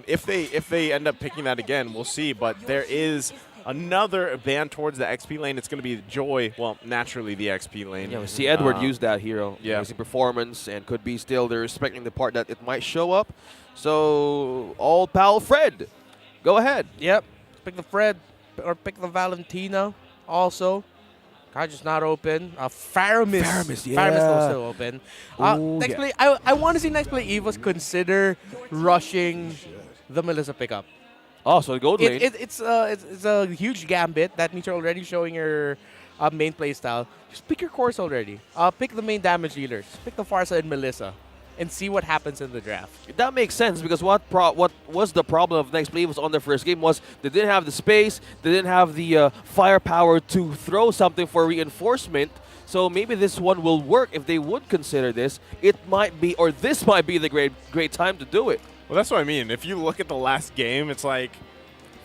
if they end up picking that again, we'll see. But there is another ban towards the XP lane. It's going to be Joy. Well, naturally the XP lane. Yeah, we see Edward use that hero. Yeah. Amazing performance, and could be still they're respecting the part that it might show up. So, all pal Fred, go ahead. Yep. Pick the Fred or pick the Valentina also. Card just not open. Faramis. Faramis, yeah. Faramis though still open. Nexplay, I want to see Nexplay EVOS consider rushing the Melissa pickup. Oh, so the gold lane. It's a huge gambit. That means you're already showing your main play style. Just pick your course already. Pick the main damage dealers. Pick the Farsa and Melissa. And see what happens in the draft. That makes sense because what was the problem of Nexplay EVOS on their first game was they didn't have the space, they didn't have the firepower to throw something for reinforcement. So maybe this one will work if they would consider this. It might be, or this might be the great time to do it. Well, that's what I mean. If you look at the last game, it's like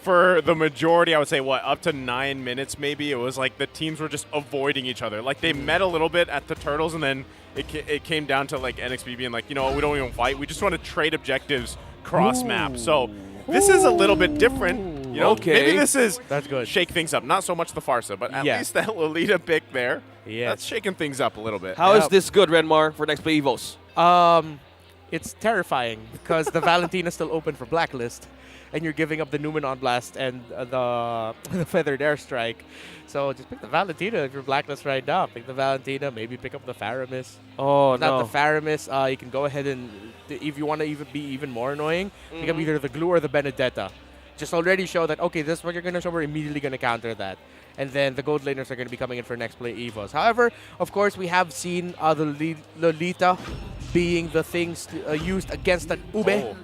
for the majority, I would say, what, up to 9 minutes maybe, it was like the teams were just avoiding each other. Like they met a little bit at the Turtles, and then it came down to like NXPE being like, you know what, we don't even fight. We just want to trade objectives cross-map. So this is a little bit different. You know, maybe this is that's good. Shake things up. Not so much the Farsa, but at least that Lolita pick there. Yeah, that's shaking things up a little bit. How is this good, Renmar, for Nexplay EVOS? It's terrifying because the Valentina is still open for Blacklist, and you're giving up the Numenon Blast and the Feathered Airstrike. So just pick the Valentina if you're Blacklist right now. Pick the Valentina, maybe pick up the Faramis. Oh, Not the Faramis. You can go ahead and, if you want to be even more annoying, pick up either the Glue or the Benedetta. Just already show that, okay, this is what you're going to show. We're immediately going to counter that. And then the gold laners are going to be coming in for Nexplay EVOS. However, of course, we have seen the Lolita being the things used against the Ube.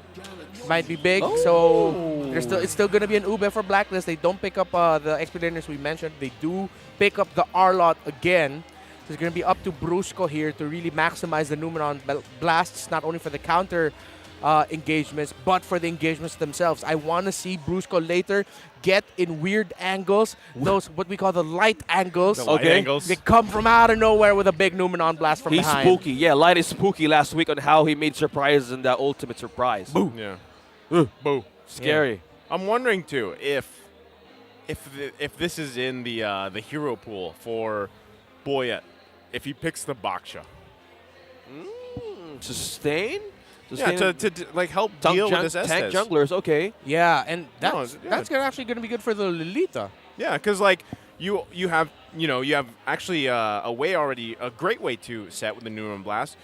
Might be big, so it's still going to be an Ube for Blacklist. They don't pick up the XP laners we mentioned. They do pick up the R-Lot again. So it's going to be up to Brusco here to really maximize the Numenon blasts, not only for the counter engagements, but for the engagements themselves. I want to see Brusco later get in weird angles, those what we call the light angles. The light angles. They come from out of nowhere with a big Numenon blast from behind. He's spooky. Yeah, Light is spooky last week on how he made surprises in that ultimate surprise. Boo. Yeah. Boo. Scary. Yeah. I'm wondering too if this is in the hero pool for Boyet, if he picks the Baksha. Sustain? Yeah, to like help deal with this tank Estes. junglers, okay. Yeah, and that's actually going to be good for the Lolita. Yeah, because like you have actually a great way to set with the Numeron Blast.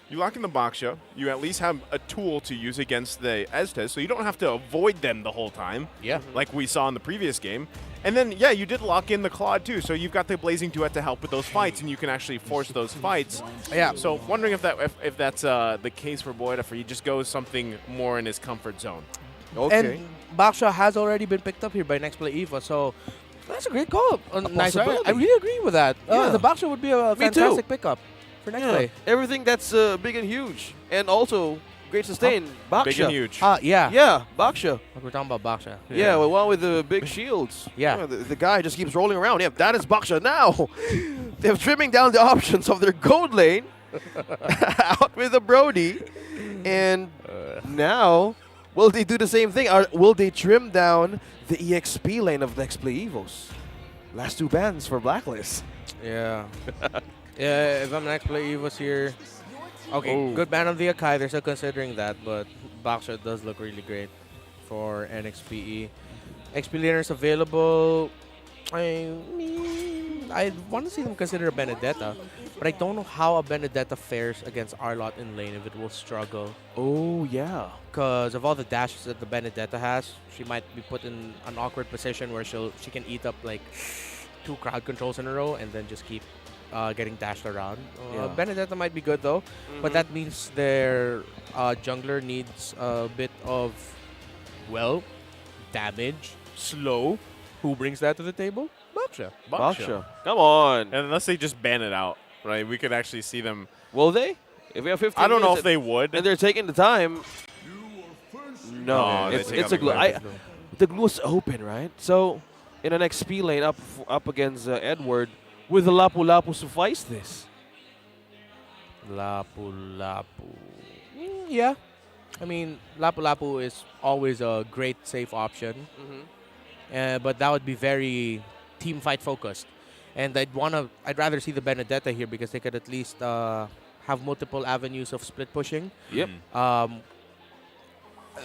You lock in the Baksha, you at least have a tool to use against the Estes, so you don't have to avoid them the whole time. Yeah. Like we saw in the previous game. And then, yeah, you did lock in the Claude too, so you've got the Blazing Duet to help with those fights, and you can actually force those fights. Yeah. So wondering if that's the case for Boyda, for he just goes something more in his comfort zone. Okay. And Baksha has already been picked up here by Nexplay EVOS, so that's a great call. Nice. I really agree with that. Yeah. The Baksha would be a fantastic pickup for Nexplay. Yeah. Everything that's big and huge, and also great sustain. Baksha. Big and huge. Yeah. Yeah, Baksha. We're talking about Baksha. Yeah, the one with the big shields. Yeah. The guy just keeps rolling around. Yeah, that is Baksha. Now, they're trimming down the options of their gold lane out with the Brody. And now, will they do the same thing? Or will they trim down the EXP lane of Nexplay EVOS? Last two bans for Blacklist. Yeah. Yeah, if I'm Nexplay EVOS here. Okay, good ban on the Akai. They're still considering that, but Baksha does look really great for NXPE. XP laners available. I want to see them consider a Benedetta, but I don't know how a Benedetta fares against R-Lot in lane, if it will struggle. Oh, yeah. Because of all the dashes that the Benedetta has, she might be put in an awkward position where she can eat up like 2 crowd controls in a row and then just keep getting dashed around. Benedetta might be good though, but that means their jungler needs a bit of, well, damage, slow. Who brings that to the table? Baksha. Come on. And unless they just ban it out, right? We could actually see them. Will they? If we have 15 I don't know minutes if they would. and they're taking the time. No, it's a glue. The glue is open, right? So, in an XP lane up against Edward, will the Lapu Lapu suffice this? Lapu Lapu. Yeah. I mean, Lapu Lapu is always a great safe option. but that would be very team fight focused. And I'd rather see the Benedetta here because they could at least have multiple avenues of split pushing. Yep.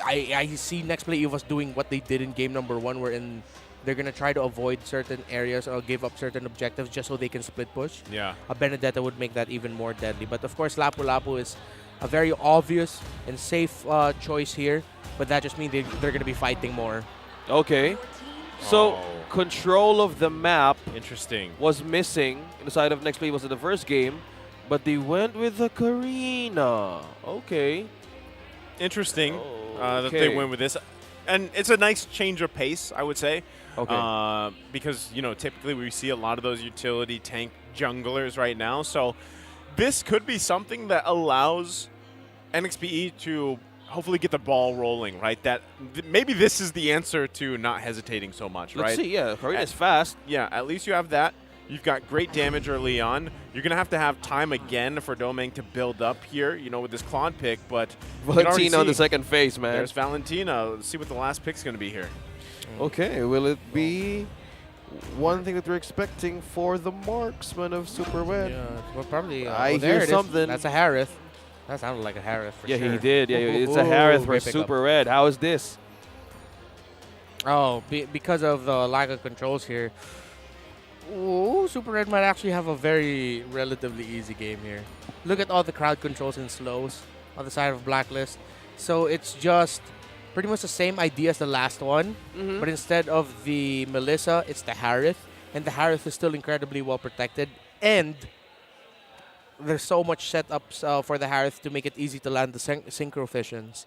I see Nexplay EVOS doing what they did in game number 1, wherein they're going to try to avoid certain areas or give up certain objectives just so they can split push. Yeah. A Benedetta would make that even more deadly. But of course, Lapu Lapu is a very obvious and safe choice here, but that just means they're going to be fighting more. Okay. So, control of the map interesting was missing in the side of Nexplay was in the first game, but they went with the Karina. Okay. Interesting that they went with this. And it's a nice change of pace, I would say. Okay. Because, you know, typically we see a lot of those utility tank junglers right now. So this could be something that allows NXPE to hopefully get the ball rolling, right? That maybe this is the answer to not hesitating so much, right? Let's see, yeah. Karina's fast. Yeah, at least you have that. You've got great damage early on. You're going to have time again for Domeng to build up here, you know, with this Claude pick, but Valentina on the second phase, man. There's Valentina. Let's see what the last pick's going to be here. Okay, will it be one thing that we're expecting for the marksman of Super Wed? Yeah, well, probably. I there hear it is. something. That's a Harith. That sounded like a Harith for yeah, sure. he did. Yeah, it's a Harith for Super Red. How is this? Oh, because of the lack of controls here. Ooh, Super Red might actually have a very relatively easy game here. Look at all the crowd controls and slows on the side of Blacklist. So it's just pretty much the same idea as the last one, but instead of the Melissa, it's the Harith. And the Harith is still incredibly well protected. And there's so much setups for the Harith to make it easy to land the Synchro Fissions.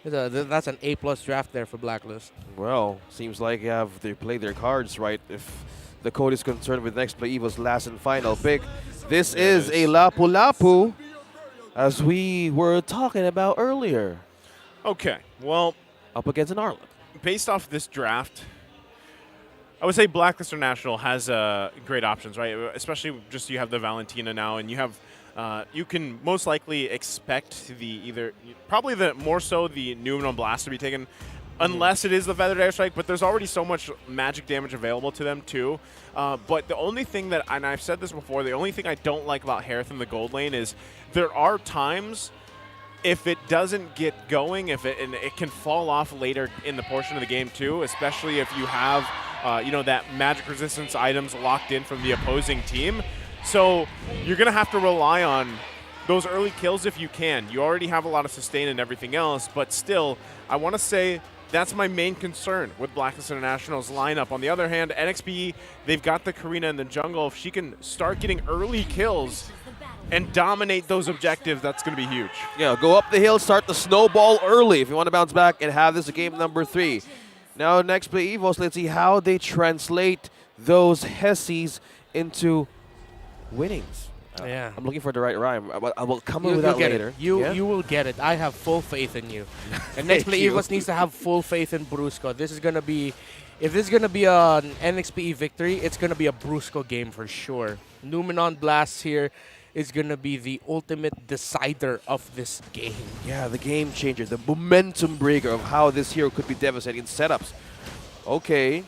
That's an A+ draft there for Blacklist. Well, seems like they played their cards right if the code is concerned with Nexplay EVOS' last and final pick. This is a Lapu Lapu, as we were talking about earlier. Okay, well, up against an Arlen. Based off this draft, I would say Blacklist International has great options, right? Especially just you have the Valentina now, and you have you can most likely expect probably more so the Numenon Blast to be taken, unless it is the Feathered Airstrike, but there's already so much magic damage available to them too. But the only thing that, and I've said this before, the only thing I don't like about Harith in the gold lane is there are times if it doesn't get going, and it can fall off later in the portion of the game too, especially if you have that magic resistance items locked in from the opposing team. So you're going to have to rely on those early kills if you can. You already have a lot of sustain and everything else, but still, I want to say that's my main concern with Blacklist International's lineup. On the other hand, NXPE, they've got the Karina in the jungle. If she can start getting early kills and dominate those objectives, that's going to be huge. Yeah, go up the hill, start the snowball early if you want to bounce back and have this game number 3. Now, Nexplay EVOS, let's see how they translate those Hessies into winnings. Yeah. I'm looking for the right rhyme. I will come up with You'll that get later. It. You will get it. I have full faith in you. And Nexplay EVOS needs to have full faith in Brusco. This is gonna be, if this is gonna be an NXPE victory, it's gonna be a Brusco game for sure. Numenon Blast here is gonna be the ultimate decider of this game. Yeah, the game changer, the momentum breaker of how this hero could be devastating in setups. Okay.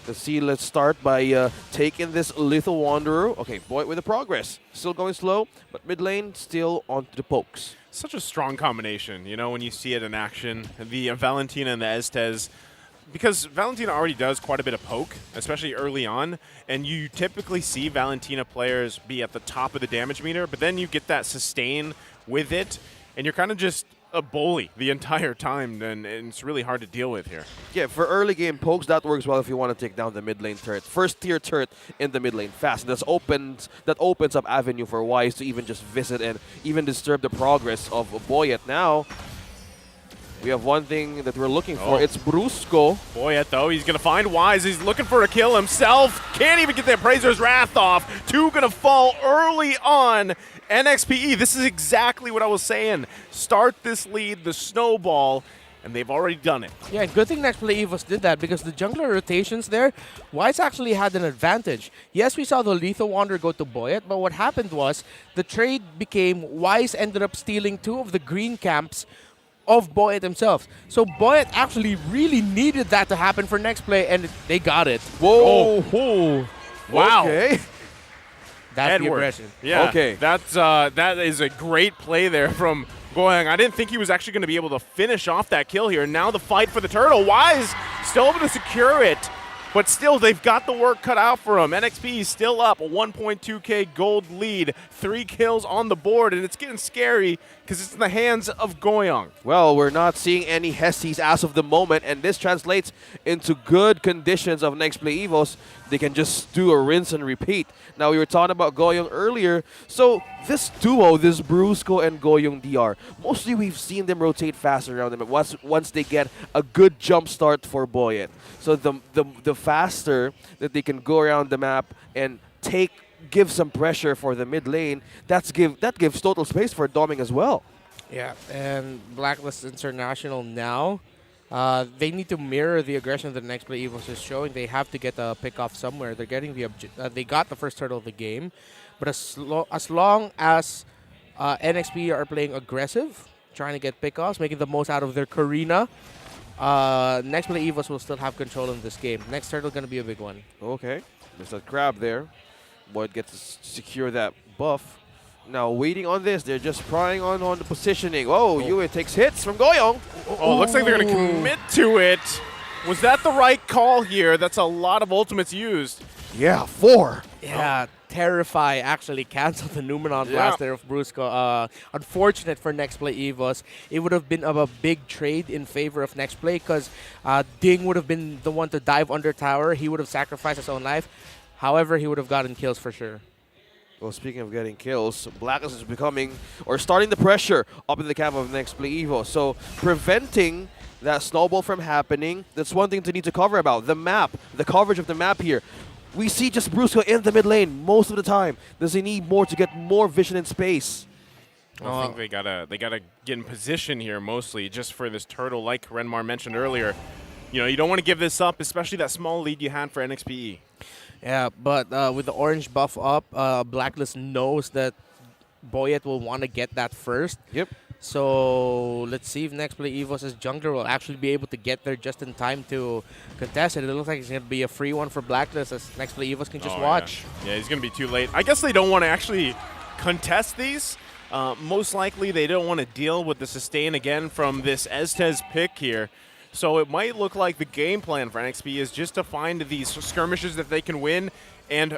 Let's start by taking this Lethal Wanderer. Okay, Boy with the progress. Still going slow, but mid lane still onto the pokes. Such a strong combination, you know, when you see it in action. The Valentina and the Estes, because Valentina already does quite a bit of poke, especially early on, and you typically see Valentina players be at the top of the damage meter, but then you get that sustain with it, and you're kind of just a bully the entire time, and it's really hard to deal with here. Yeah, for early game pokes, that works well if you want to take down the mid lane turret. First tier turret in the mid lane fast. That opens up avenue for Wise to even just visit and even disturb the progress of Boyet. Now, we have one thing that we're looking for. It's Brusco. Boyet, though, he's going to find Wise. He's looking for a kill himself. Can't even get the Appraiser's Wrath off. 2 going to fall early on. NXPE, this is exactly what I was saying. Start this lead, the snowball, and they've already done it. Yeah, good thing Nexplay EVOS did that because the jungler rotations there, Wise actually had an advantage. Yes, we saw the Lethal Wanderer go to Boyet, but what happened was the trade became Wise ended up stealing 2 of the green camps of Boyet himself. So Boyet actually really needed that to happen for Nexplay, and they got it. Whoa! Wow. Okay. That's the Edward. aggression. Yeah. Okay. That is a great play there from Goyang. I didn't think he was actually going to be able to finish off that kill here. Now the fight for the turtle. Wise still able to secure it. But still, they've got the work cut out for him. NXPE is still up, a 1.2K gold lead, 3 kills on the board, and it's getting scary because it's in the hands of Goyang. Well, we're not seeing any Hesties as of the moment, and this translates into good conditions of Nexplay EVOS. They can just do a rinse and repeat. Now, we were talking about Goyong earlier, so this duo, this Brusco and Goyong DR, mostly we've seen them rotate faster around them once they get a good jump start for Boyet. So the faster that they can go around the map and give some pressure for the mid lane, that gives total space for Doming as well. Yeah, and Blacklist International now, they need to mirror the aggression that Nexplay EVOS is showing. They have to get a pick off somewhere. They're getting they got the first turtle of the game, but as long as NXPE are playing aggressive, trying to get pick offs, making the most out of their Karina, Nexplay EVOS will still have control in this game. Next turtle going to be a big one. Okay, there's a grab there. Boyd gets to secure that buff. Now waiting on this, they're just prying on the positioning. Oh, Yue takes hits from Goyong. Oh, looks like they're going to commit to it. Was that the right call here? That's a lot of ultimates used. Yeah, 4. Yeah, Terrify actually canceled the Numenon blast there of Brusco. Unfortunate for Nexplay EVOS. It would have been a big trade in favor of Nexplay because Ding would have been the one to dive under tower. He would have sacrificed his own life. However, he would have gotten kills for sure. Well, speaking of getting kills, Blacklist is starting the pressure up in the camp of Nexplay EVOS. So preventing that snowball from happening, that's one thing to need to cover about. The map, the coverage of the map here. We see just Brusco in the mid lane most of the time. Does he need more to get more vision and space? I think they gotta get in position here mostly just for this turtle, like Renmar mentioned earlier. You know, you don't want to give this up, especially that small lead you had for NXPE. Yeah, but with the orange buff up, Blacklist knows that Boyet will want to get that first. Yep. So let's see if Nexplay EVOS' jungler will actually be able to get there just in time to contest it. It looks like it's going to be a free one for Blacklist as Nexplay EVOS can just watch. Yeah, he's going to be too late. I guess they don't want to actually contest these. Most likely they don't want to deal with the sustain again from this Estes pick here. So it might look like the game plan for NXP is just to find these skirmishes that they can win and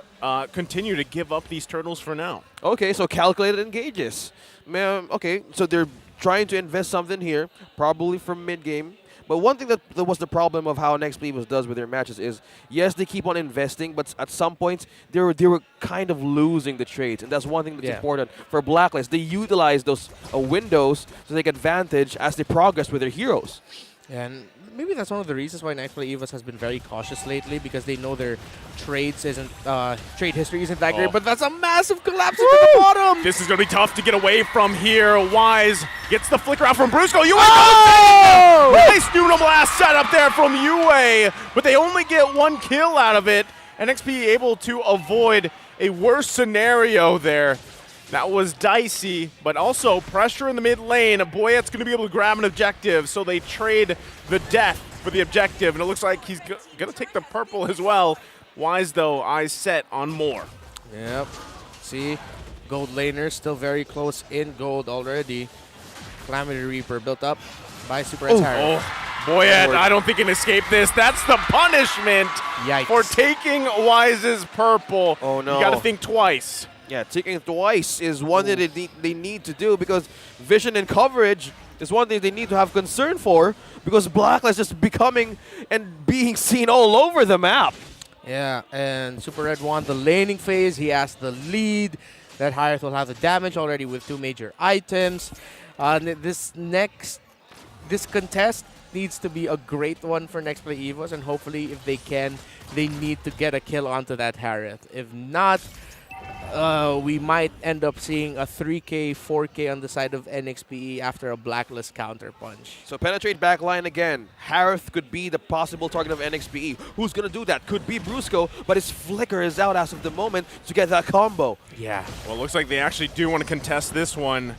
continue to give up these turtles for now. Okay, so calculated engages. Okay, so they're trying to invest something here, probably from mid-game. But one thing that was the problem of how NXP does with their matches is, yes, they keep on investing, but at some points, they were kind of losing the trades. And that's one thing that's important for Blacklist. They utilize those windows to take advantage as they progress with their heroes. And maybe that's one of the reasons why Nexplay EVOS has been very cautious lately, because they know their trade history isn't that great. But that's a massive collapse into the bottom. This is going to be tough to get away from here. Wise gets the flicker out from Brusco. Yue nice Nuno Blast set up there from Yue, but they only get 1 kill out of it. NXP able to avoid a worse scenario there. That was dicey, but also pressure in the mid lane. Boyet's going to be able to grab an objective, so they trade the death for the objective, and it looks like he's going to take the purple as well. Wise, though, eyes set on more. Yep. See, gold laner still very close in gold already. Calamity Reaper built up by Super Entire. Boyet, I don't think he can escape this. That's the punishment for taking Wise's purple. Oh, no. You got to think twice. Yeah, taking twice is one that they need to do, because vision and coverage is one thing they need to have concern for, because Blacklist is becoming and being seen all over the map. Yeah, and Super Red won the laning phase. He has the lead. That Hyrath will have the damage already with 2 major items. This contest needs to be a great one for Nexplay EVOS, and hopefully if they can, they need to get a kill onto that Hyrath. If not, we might end up seeing a 3K, 4K on the side of NXPE after a Blacklist counter punch. So penetrate backline again. Hyrath could be the possible target of NXPE. Who's going to do that? Could be Brusco, but his flicker is out as of the moment to get that combo. Yeah. Well, it looks like they actually do want to contest this one.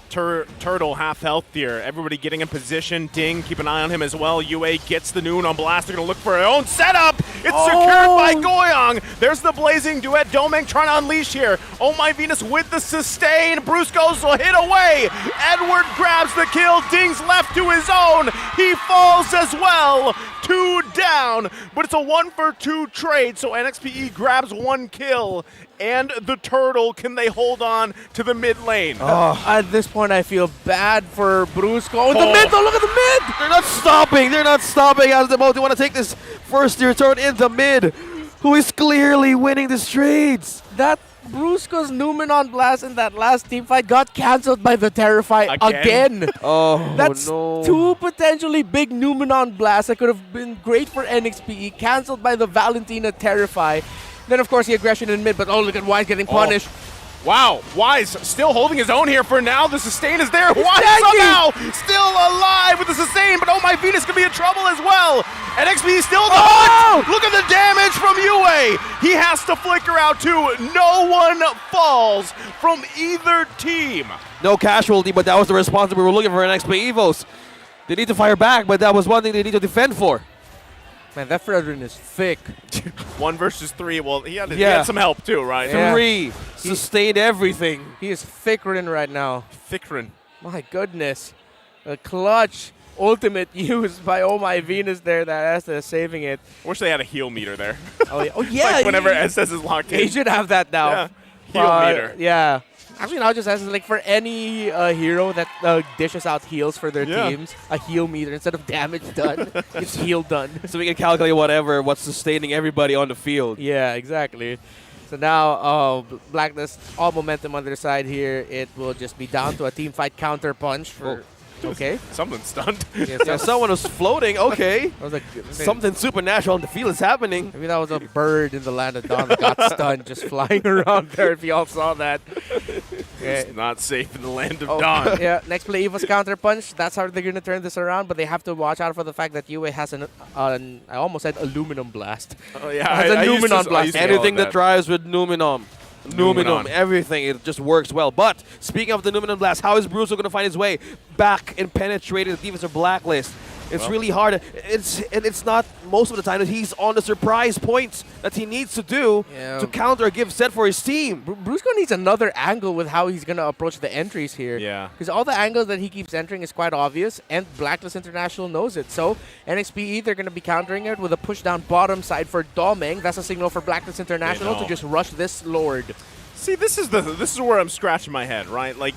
Turtle half health here. Everybody getting in position. Ding, keep an eye on him as well. UA gets the Noon on Blast. They're going to look for their own setup. It's secured by Goyong. There's the Blazing Duet. Domeng trying to unleash here. Oh My Venus with the sustain. Brusco's will hit away. Edward grabs the kill. Ding's left to his own. He falls as well. 2 down, but it's a 1-for-2 trade, so NXPE grabs 1 kill. And the Turtle, can they hold on to the mid lane? At this point, I feel bad for Brusco. The mid, though, look at the mid! They're not stopping. They're not stopping as the most. They want to take this first tier turret in the mid, who is clearly winning the trades. That Brusco's Numenon Blast in that last team fight got cancelled by the Terrify again. Oh, That's no. 2 potentially big Numenon Blasts that could have been great for NXPE, cancelled by the Valentina Terrify. Then, of course, the aggression in mid, but oh, look at Wise getting punished. Wow, Wise still holding his own here for now. The sustain is there. Wise somehow still alive with the sustain, but Oh My Venus could be in trouble as well. NXP still in the hunt. Look at the damage from UA. He has to flicker out too. No one falls from either team. No casualty, but that was the response that we were looking for in NXPE EVOS. They need to fire back, but that was one thing they need to defend for. Man, that Fredrin is thick. 1 versus 3. Well, he had some help too, right? Yeah. 3 sustained everything. He is thickrin right now. Thickrin. My goodness. A clutch ultimate used by Oh My Venus there that Estes is saving it. I wish they had a heal meter there. Oh yeah. Like whenever Estes is locked in. He should have that now. Yeah. Heal meter. Yeah. Actually, now just as like for any hero that dishes out heals for their teams, a heal meter instead of damage done, it's heal done. So we can calculate what's sustaining everybody on the field. Yeah, exactly. So now Blacklist, all momentum on their side here. It will just be down to a team fight counter punch for. Okay. Someone's stunned. Yeah, someone was floating. Okay. That was like something supernatural on the field is happening. Maybe that was a bird in the land of dawn that got stunned just flying around there, if you all saw that. It's not safe in the land of dawn. Yeah, Nexplay EVOS counter punch. That's how they're going to turn this around, but they have to watch out for the fact that UA has I almost said aluminum blast. Oh, yeah. Has a Numenon blast. Anything that drives with Numenon. Everything, it just works well. But speaking of the Numenon Blast, how is Bruce going to find his way back and penetrate the defense of Blacklist? It's really hard. It's not most of the time that he's on the surprise points that he needs to do to counter a give set for his team. Brusco needs another angle with how he's going to approach the entries here. Yeah. Because all the angles that he keeps entering is quite obvious, and Blacklist International knows it. So NXPE, they're going to be countering it with a push down bottom side for Domeng. That's a signal for Blacklist International to just rush this Lord. See, this is where I'm scratching my head, right? Like,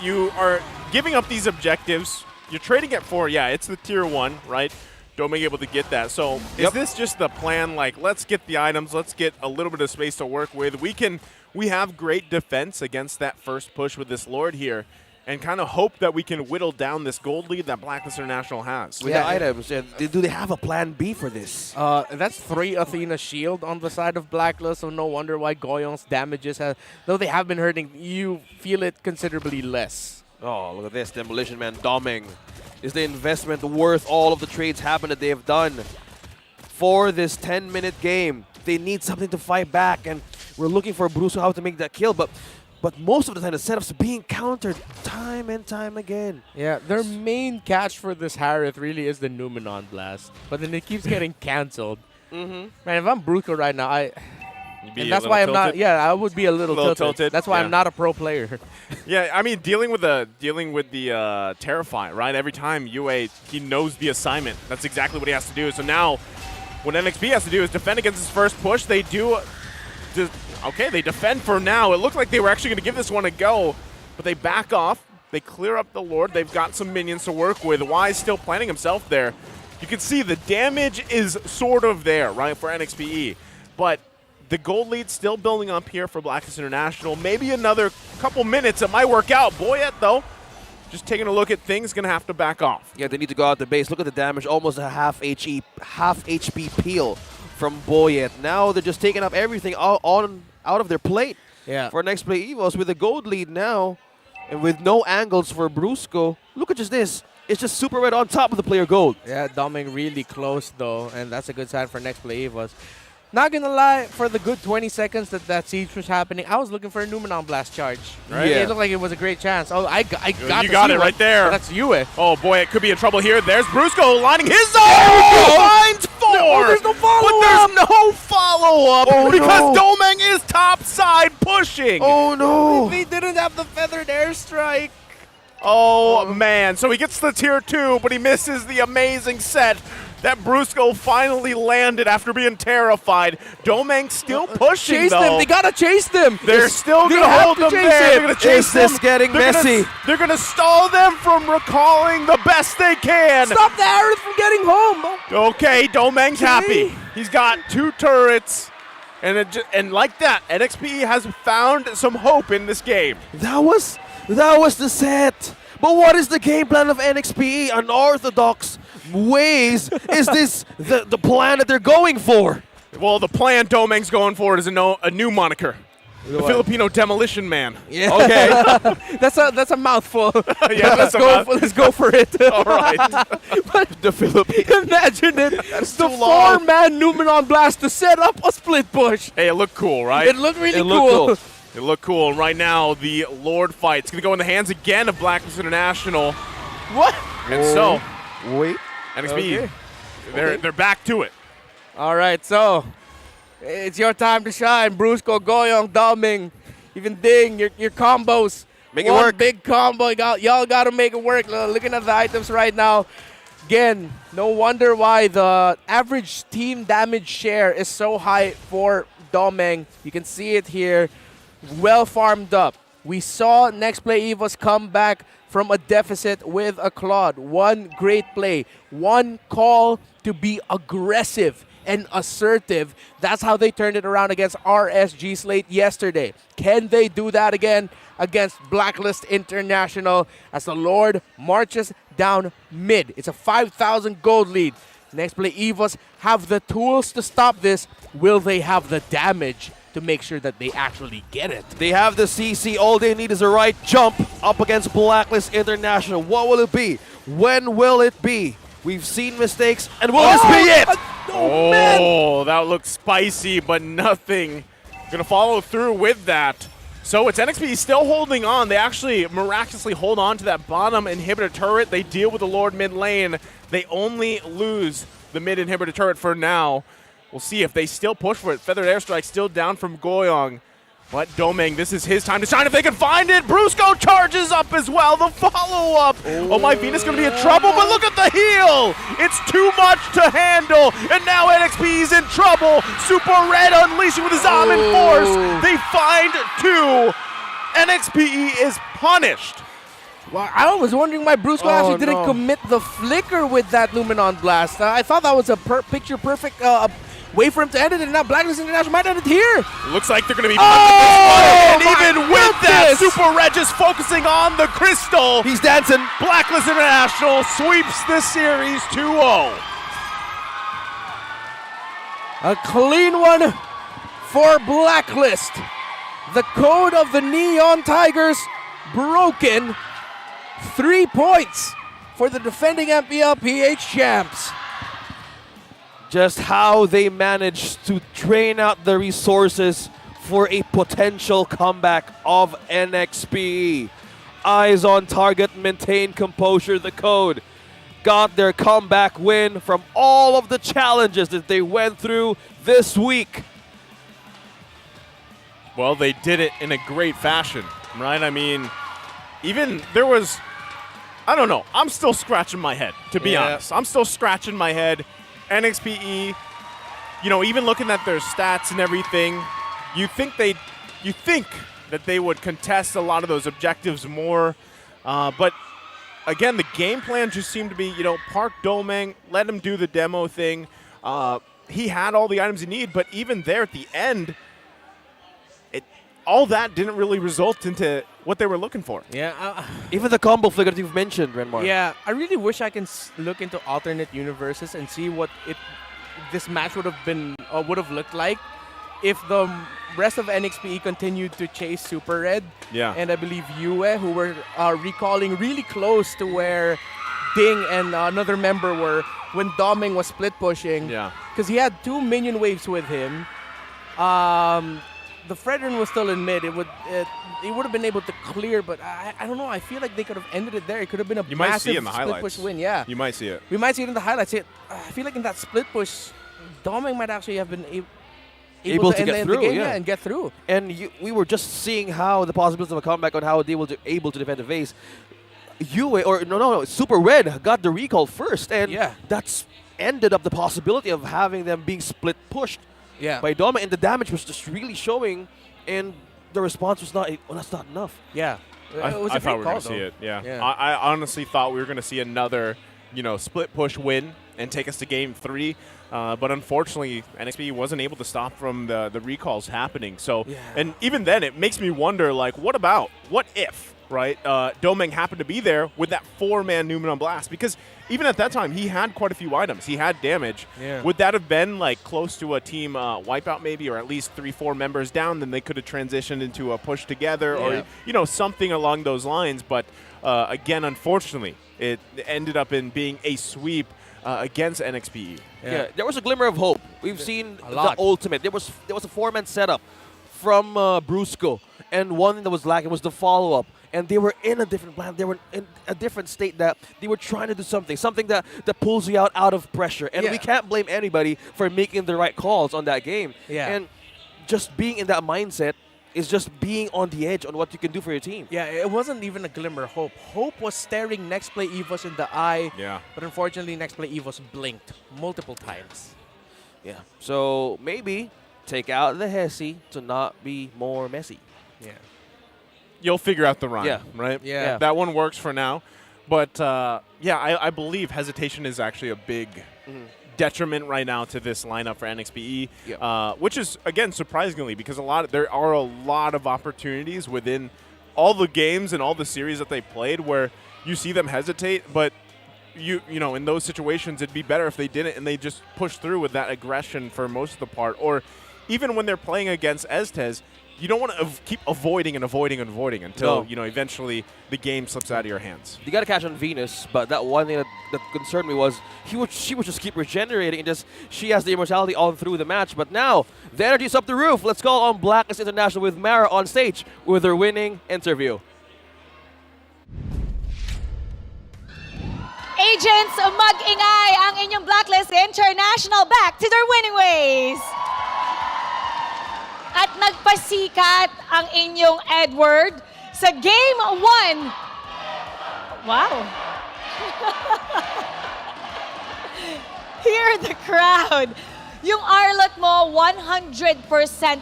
you are giving up these objectives. You're trading it for, it's the tier 1, right? Domeng able to get that. So is this just the plan, like, let's get the items, let's get a little bit of space to work with. We have great defense against that first push with this Lord here, and kind of hope that we can whittle down this gold lead that Blacklist International has. With the items, do they have a plan B for this? That's 3 Athena shield on the side of Blacklist, so no wonder why Goyong's damages though they have been hurting, you feel it considerably less. Oh, look at this. Demolition Man Domeng. Is the investment worth all of the trades happen that they have done for this 10-minute game? They need something to fight back, and we're looking for Bruce how to make that kill, but most of the time the setups are being countered time and time again. Yeah, their main catch for this Harith really is the Numenon Blast, but then it keeps getting cancelled. Man, if I'm Bruco right now, and that's why I'm not. Yeah, I would be a little tilted. That's why I'm not a pro player. Yeah, I mean, dealing with the Terrify, right? Every time UA, he knows the assignment. That's exactly what he has to do. So now, what NXP has to do is defend against his first push. They do. Okay, they defend for now. It looked like they were actually going to give this one a go, but they back off. They clear up the Lord. They've got some minions to work with. Wise still planting himself there. You can see the damage is sort of there, right, for NXPE, but the gold lead's still building up here for Blacklist International. Maybe another couple minutes, it might work out. Boyette, though, just taking a look at things, going to have to back off. Yeah, they need to go out the base. Look at the damage, almost a half HP peel from Boyette. Now they're just taking up everything out of their plate for Nexplay EVOS with the gold lead now, and with no angles for Brusco. Look at just this. It's just super red on top of the player gold. Yeah, Domeng really close, though, and that's a good sign for Nexplay EVOS. Not gonna lie, for the good 20 seconds that siege was happening, I was looking for a Numenon blast charge. Right? It looked like it was a great chance. Oh, I got You got it right there. That's Yue. Oh boy, it could be in trouble here. There's Brusco lining his own. Finds 4. No, there's no follow-up. But there's no follow-up because no. Domeng is topside pushing. Oh no! They didn't have the feathered airstrike. Oh man, so he gets the tier 2, but he misses the amazing set that Brusco finally landed after being terrified. Domeng still pushing Chase though. them. They gotta chase them. They're still they gonna have hold to them chase there. it. They're gonna chase Is this them. getting They're messy? They're gonna stall them from recalling the best they can. Stop the arrows from getting home. Okay, Domeng's happy. He's got 2 turrets. And like that, NXPE has found some hope in this game. That was the set. But what is the game plan of NXPE? Unorthodox ways. Is this the plan that they're going for? Well, the plan Domeng's going for is a new moniker. The Filipino Demolition Man. Yeah. Okay. that's a mouthful. Yeah, let's go for it. All right. But the Philippines. Imagine it. That's the too long. 4-man Numenon blast to set up a split push. Hey, it looked cool, right? It looked really cool. It looked cool. And right now, the Lord fight. It's going to go in the hands again of Blacklist International. What? And so, wait. NXPE, they're back to it. All right, so it's your time to shine. Brusco, Goyong, Domeng, even Ding, your combos. Make it work. Big combo. Y'all got to make it work. Looking at the items right now. Again, no wonder why the average team damage share is so high for Domeng. You can see it here. Well farmed up. We saw Nexplay EVOS come back from a deficit with a Claude. One great play. One call to be aggressive and assertive. That's how they turned it around against RSG Slate yesterday. Can they do that again against Blacklist International as the Lord marches down mid? It's a 5,000 gold lead. Nexplay EVOS have the tools to stop this. Will they have the damage to make sure that they actually get it? They have the CC. All they need is a right jump up against Blacklist International. What will it be? When will it be? We've seen mistakes, and will this be it? Oh, that looked spicy, but nothing gonna follow through with that. So it's NXPE still holding on. They actually miraculously hold on to that bottom inhibitor turret. They deal with the Lord mid lane. They only lose the mid inhibitor turret for now. We'll see if they still push for it. Feathered airstrike still down from Goyong. But Domeng, this is his time to shine if they can find it. Brusco charges up as well. The follow-up. Oh, my Venus going to be in trouble, but look at the heal. It's too much to handle. And now NXP's in trouble. Super Red unleashing with his Almond Force. They find 2. NXPE is punished. Well, I was wondering why Brusco actually didn't commit the flicker with that Numenon blast. I thought that was a picture-perfect way for him to end it, and now Blacklist International might end it here. Looks like they're going to be and even with that, Super Red just focusing on the crystal. He's dancing. Blacklist International sweeps this series 2-0. A clean one for Blacklist. The code of the Neon Tigers broken. 3 points for the defending MPL-PH champs. Just how they managed to drain out the resources for a potential comeback of NXPE. Eyes on target, maintain composure. The code got their comeback win from all of the challenges that they went through this week. Well, they did it in a great fashion, right? I mean, even there was, I don't know, I'm still scratching my head, to be honest. I'm still scratching my head. NXPE, even looking at their stats and everything, you think that they would contest a lot of those objectives more. But again, the game plan just seemed to be, park Domeng, let him do the demo thing. He had all the items he needed, but even there at the end, all that didn't really result into what they were looking for. Yeah. Even the combo flicker that you've mentioned, Renmar. Yeah, I really wish I can look into alternate universes and see what this match would have looked like if the rest of NXPE continued to chase Super Red. Yeah. And I believe Yue, who were recalling really close to where Ding and another member were when Domeng was split pushing. Yeah. because he had 2 minion waves with him. The Fredrin was still in mid. It would have been able to clear, but I don't know. I feel like they could have ended it there. It could have been a You might see massive it in the split highlights. push win. Yeah, You might see it. we might see it in the highlights. I feel like in that split push, Doming might actually have been able to end get the through, game, yeah. and get through. And we were just seeing how the possibilities of a comeback on how they were able to defend the base. Super Red got the recall first, and that's ended up the possibility of having them being split pushed by Doma, and the damage was just really showing, and the response was not, that's not enough. Yeah. I thought we were going to see it. Yeah. I honestly thought we were going to see another, split push win and take us to game 3. But unfortunately, NXPE wasn't able to stop from the recalls happening. So, and even then, it makes me wonder, like, what if, right? Domeng happened to be there with that 4-man Numenon Blast, because even at that time, he had quite a few items. He had damage. Yeah. Would that have been like close to a team wipeout maybe, or at least 3-4 members down? Then they could have transitioned into a push together, or something along those lines. But again, unfortunately, it ended up in being a sweep against NXPE. Yeah, there was a glimmer of hope. We've seen the lot. ultimate. There was a 4-man setup from Brusco, and one thing that was lacking was the follow-up. And they were in a different plan. They were in a different state that they were trying to do something that pulls you out of pressure. And we can't blame anybody for making the right calls on that game. Yeah. And just being in that mindset is just being on the edge on what you can do for your team. Yeah, it wasn't even a glimmer of hope. Hope was staring Nexplay EVOS in the eye. Yeah. But unfortunately, Nexplay EVOS blinked multiple times. Yeah. So maybe take out the Hesi to not be more messy. Yeah. You'll figure out the rhyme, Yeah. right? Yeah. That one works for now. But, I believe hesitation is actually a big detriment right now to this lineup for NXPE, which is, again, surprisingly, because there are a lot of opportunities within all the games and all the series that they played where you see them hesitate, but in those situations, it'd be better if they didn't and they just push through with that aggression for most of the part. Or even when they're playing against Estes, you don't want to keep avoiding until eventually the game slips out of your hands. You got to catch on Venus, but that one thing that concerned me was she would just keep regenerating, and she has the immortality all through the match. But now the energy's up the roof. Let's call on Blacklist International with Mara on stage with her winning interview. Agents, mag-ingay ang inyong Blacklist International back to their winning ways. At nagpasikat ang inyong Edward sa Game 1. Wow. Hear the crowd. Yung Arlot mo, 100%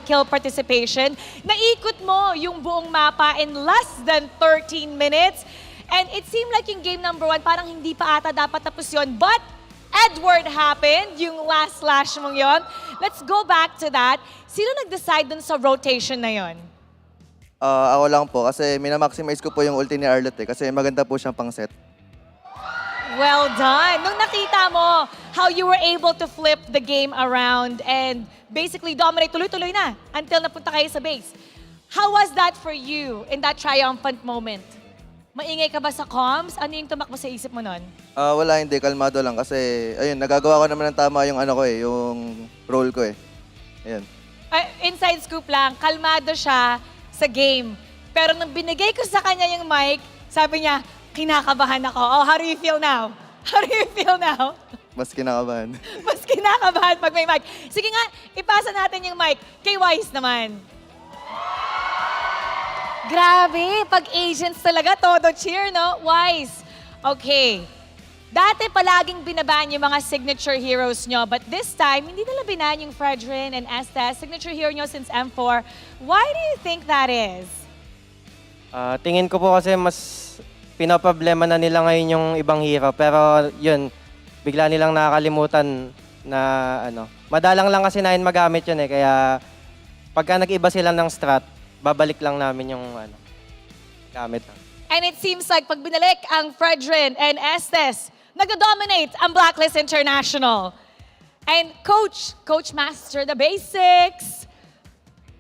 kill participation. Naikot mo yung buong mapa in less than 13 minutes. And it seemed like yung game number 1, parang hindi pa ata dapat tapos yun. But Edward happened, yung last slash mong yon. Let's go back to that. Sino nag-decide dun sa rotation na yon? Ako lang po kasi minamaximize ko po yung ulti ni Arlot kasi maganda po siyang pang-set. Well done. Nung nakita mo how you were able to flip the game around and basically dominate tuloy-tuloy na until napunta kayo sa base. How was that for you in that triumphant moment? Maingay ka ba sa comms? Ano yung tumakbo sa isip mo nun? Wala, hindi. Kalmado lang kasi, ayun, nagagawa ko naman ng tama yung yung role ko Ayun. Inside scoop lang, kalmado siya sa game. Pero nung binigay ko sa kanya yung mic, sabi niya, kinakabahan ako. Oh, how do you feel now? How do you feel now? Mas kinakabahan. Mas kinakabahan pag may mic. Sige nga, ipasa natin yung mic. Kay Wise naman. Grabe, pag agents talaga, todo cheer, no? Wise. Okay. Dati palaging binabaan yung mga signature heroes nyo, but this time, hindi nila binaan yung Fredrin and Estes, signature hero nyo since M4. Why do you think that is? Tingin ko po kasi mas pinaproblema na nila ngayon yung ibang hero, pero yun, bigla nilang nakakalimutan na madalang lang kasi namin magamit yun kaya pagka nag-iba sila ng strat, babalik lang namin yung gamit. And it seems like pag binalik ang Fredrin and Estes, nag-dominate ang Blacklist International. And Coach Master the basics.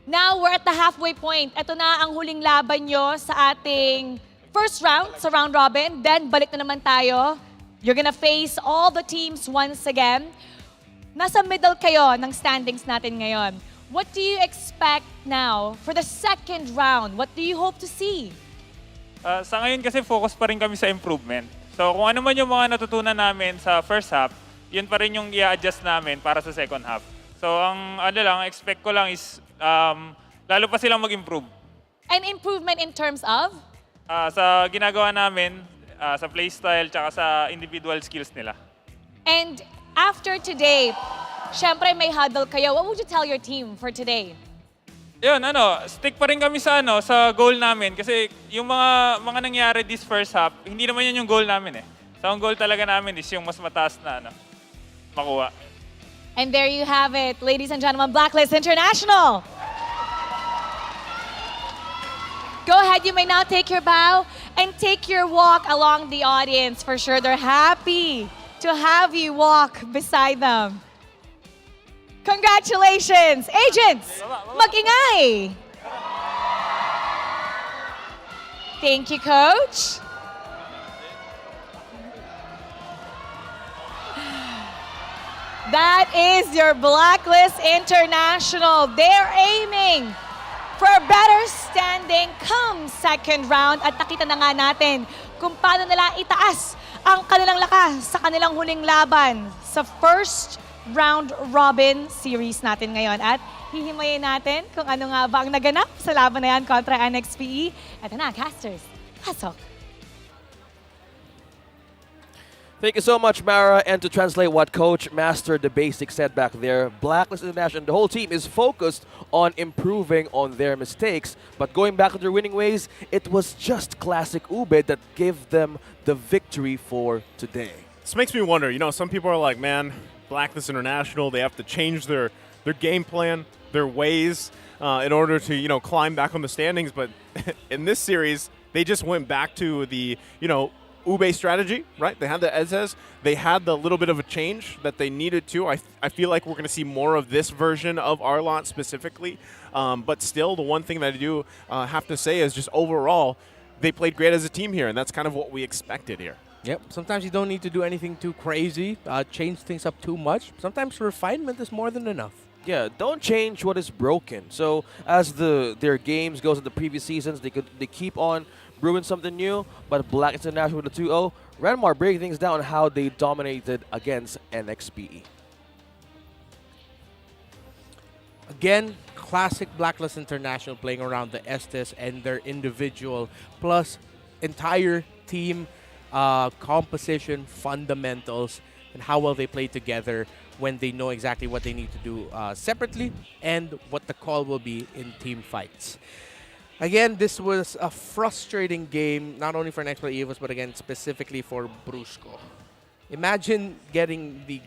Now we're at the halfway point. Ito na ang huling laban nyo sa ating first round, sa round robin. Then balik na naman tayo. You're gonna face all the teams once again. nasa middle kayo ng standings natin ngayon. What do you expect now for the second round? What do you hope to see? Sa ngayon kasi focus pa rin kami sa improvement. So kung ano man yung mga natutunan namin sa first half, yun pa rin yung i-adjust namin para sa second half. So ang expect ko lang is lalo pa silang mag-improve. An improvement in terms of? Sa ginagawa namin, sa playstyle, tsaka sa individual skills nila. And after today, syempre may huddle kayo. What would you tell your team for today? Yun, stick pa rin kami sa sa goal namin kasi yung mga nangyari this first half, hindi naman yun yung goal namin eh. So ang goal talaga namin is yung mas mataas na makuha. And there you have it, ladies and gentlemen, Blacklist International. Go ahead, you may now take your bow and take your walk along the audience. For sure, they're happy to have you walk beside them. Congratulations! Agents, mag-ingay! Thank you, Coach. That is your Blacklist International. They're aiming for a better standing come second round. At nakita na nga natin kung paano nila itaas ang kanilang lakas sa kanilang huling laban sa first round robin series natin ngayon. At hihimayin natin kung ano nga ba ang naganap sa laban na yan kontra NXPE. Ito na, casters. Pasok. Thank you so much, Mara. And to translate what Coach Master the Basics said back there, Blacklist International, the whole team is focused on improving on their mistakes. But going back to their winning ways, it was just classic Ube that gave them the victory for today. This makes me wonder, some people are like, man, Blacklist International, they have to change their game plan, their ways in order to, climb back on the standings. But in this series, they just went back to the, Ube strategy, right? They had the Ezes. They had the little bit of a change that they needed to. I feel like we're going to see more of this version of Arlot specifically. But still, the one thing that I do have to say is just overall, they played great as a team here, and that's kind of what we expected here. Yep. Sometimes you don't need to do anything too crazy, change things up too much. Sometimes refinement is more than enough. Yeah, don't change what is broken. So as their games goes in the previous seasons, they keep on brewing something new. But Black International with the 2-0, Renmar breaking things down how they dominated against NXPE. Again, classic Blacklist International playing around the Estes and their individual plus entire team composition, fundamentals, and how well they play together when they know exactly what they need to do separately and what the call will be in team fights. Again, this was a frustrating game, not only for Nexplay EVOS, but again, specifically for Brusco. Imagine getting the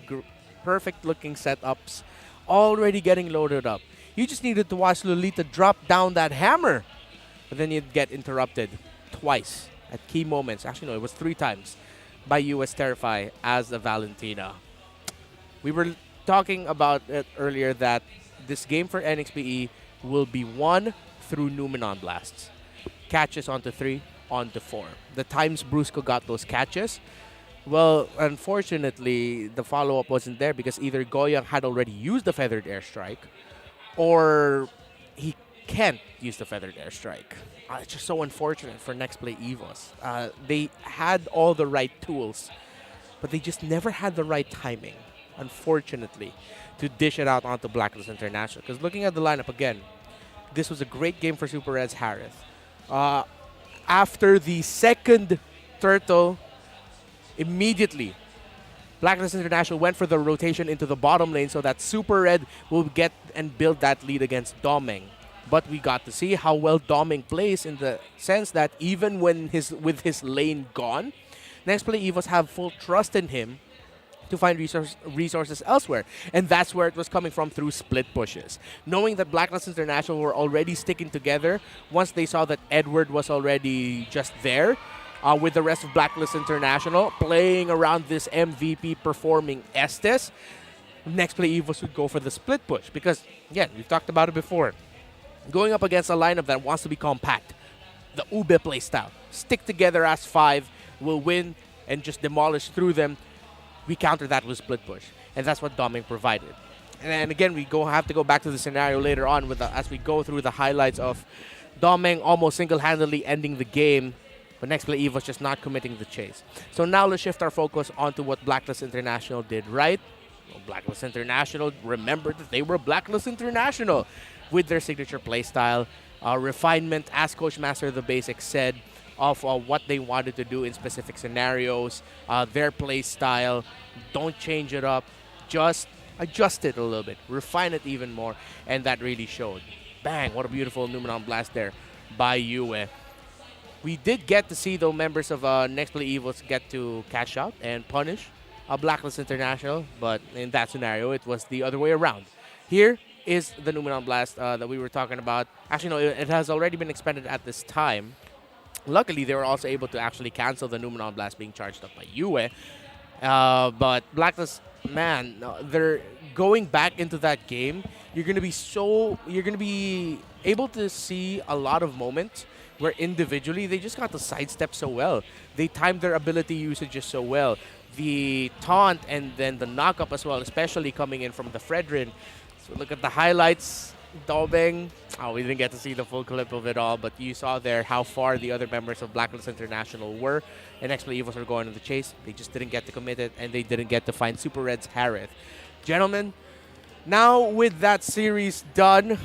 perfect-looking setups, already getting loaded up. You just needed to watch Lolita drop down that hammer, but then you'd get interrupted twice at key moments. Actually, no, it was 3 times by US Terrify as a Valentina. We were talking about it earlier that this game for NXPE will be won through Numenon blasts. Catches onto 3, onto 4. The times Brusco got those catches, well, unfortunately, the follow-up wasn't there because either Goyang had already used the Feathered Airstrike or he can't use the Feathered Airstrike. It's just so unfortunate for Nexplay EVOS. They had all the right tools, but they just never had the right timing, unfortunately, to dish it out onto Blacklist International. Because looking at the lineup again, this was a great game for Super Reds Harith. After the second turtle, immediately, Blacklist International went for the rotation into the bottom lane so that Super Red will get and build that lead against Doming. But we got to see how well Doming plays in the sense that even when with his lane gone, Nexplay EVOS have full trust in him to find resources elsewhere. And that's where it was coming from, through split pushes. Knowing that Blacklist International were already sticking together, once they saw that Edward was already just there, with the rest of Blacklist International, playing around this MVP performing Estes, Nexplay EVOS would go for the split push. Because, again, we've talked about it before. Going up against a lineup that wants to be compact, the Ube playstyle, stick together as 5, will win and just demolish through them. We counter that with split push. and that's what Doming provided. And again, we have to go back to the scenario later on as we go through the highlights of Doming almost single-handedly ending the game, but Nexplay EVOS just not committing the chase. So now let's shift our focus onto what Blacklist International did right. Well, Blacklist International, remember that they were Blacklist International with their signature playstyle, refinement, as Coach Master of the Basics said, of what they wanted to do in specific scenarios, their play style. Don't change it up, just adjust it a little bit, refine it even more, and that really showed. Bang, what a beautiful Numenon blast there by Yue. We did get to see, though, members of Nexplay EVOS get to cash out and punish Blacklist International, but in that scenario, it was the other way around. Here is the Numenon blast that we were talking about. Actually, no, it has already been expended at this time. Luckily, they were also able to actually cancel the Numenon blast being charged up by Yue. But Blacklist, man, they're going back into that game. You're gonna be able to see a lot of moments where individually they just got to sidestep so well. They timed their ability usages so well. The taunt and then the knock-up as well, especially coming in from the Fredrin. So look at the highlights. Doming. Oh, we didn't get to see the full clip of it all, but you saw there how far the other members of Blacklist International were. And Nexplay EVOS were going on the chase. They just didn't get to commit it, and they didn't get to find Super Red's Harith. Gentlemen, now with that series done,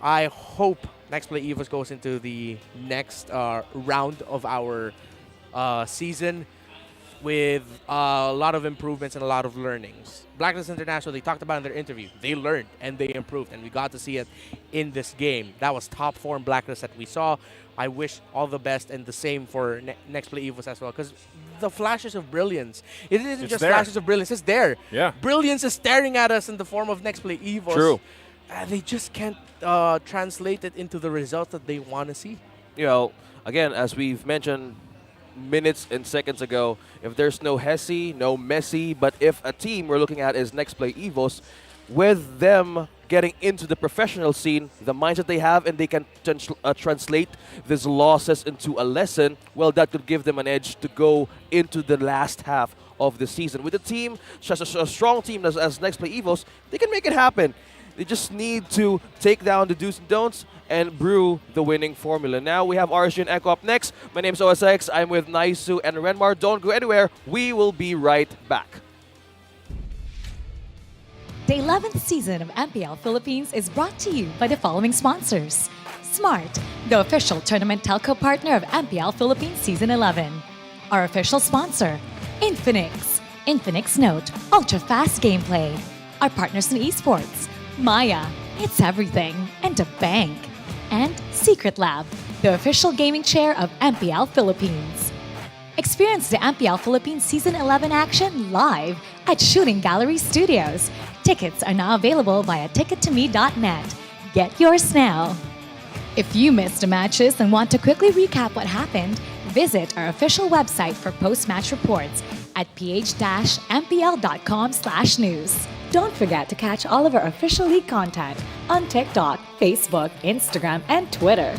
I hope Nexplay EVOS goes into the next round of our season with a lot of improvements and a lot of learnings. Blacklist International, they talked about in their interview, they learned and they improved, and we got to see it in this game. That was top form Blacklist that we saw. I wish all the best, and the same for Nexplay EVOS as well, because the flashes of brilliance, it isn't just flashes of brilliance, it's there. Yeah. Brilliance is staring at us in the form of Nexplay EVOS. True. They just can't translate it into the results that they want to see. You know, again, as we've mentioned minutes and seconds ago, if there's no Hesi, no Messi, but if a team we're looking at is Nexplay EVOS, with them getting into the professional scene, the mindset they have, and they can translate these losses into a lesson, well, that could give them an edge to go into the last half of the season. With a team, such a strong team as Nexplay EVOS, they can make it happen. They just need to take down the do's and don'ts and brew the winning formula. Now we have RSG and ECHO up next. My name is OSX. I'm with Naisu and Renmar. Don't go anywhere. We will be right back. The 11th season of MPL Philippines is brought to you by the following sponsors. Smart, the official tournament telco partner of MPL Philippines Season 11. Our official sponsor, Infinix. Infinix Note, ultra-fast gameplay. Our partners in esports, Maya, it's everything, and a bank. And Secret Lab, the official gaming chair of MPL Philippines. Experience the MPL Philippines Season 11 action live at Shooting Gallery Studios. Tickets are now available via tickettome.net. Get yours now. If you missed the matches and want to quickly recap what happened, visit our official website for post-match reports at ph-mpl.com/news. Don't forget to catch all of our official league content on TikTok, Facebook, Instagram, and Twitter.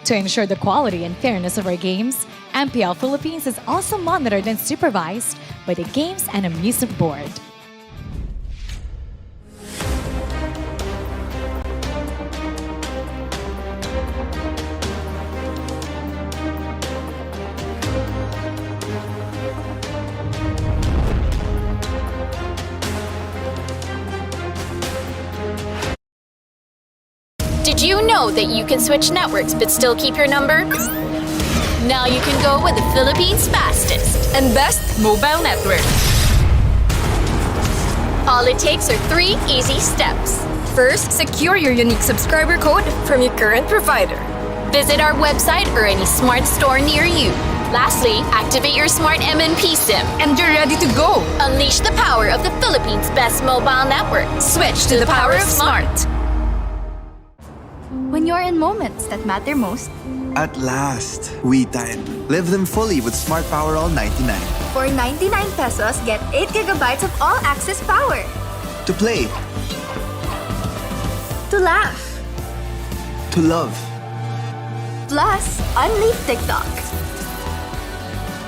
To ensure the quality and fairness of our games, MPL Philippines is also monitored and supervised by the Games and Amusement Board. Did you know that you can switch networks but still keep your number? Now you can go with the Philippines' fastest and best mobile network. All it takes are 3 easy steps. First, secure your unique subscriber code from your current provider. Visit our website or any smart store near you. Lastly, activate your smart MNP SIM and you're ready to go. Unleash the power of the Philippines' best mobile network. Switch to the power of smart. When you're in moments that matter most, at last, we time. Live them fully with Smart Power All 99. For 99 pesos, get 8 gigabytes of all-access power. To play. To laugh. To love. Plus, unleash TikTok.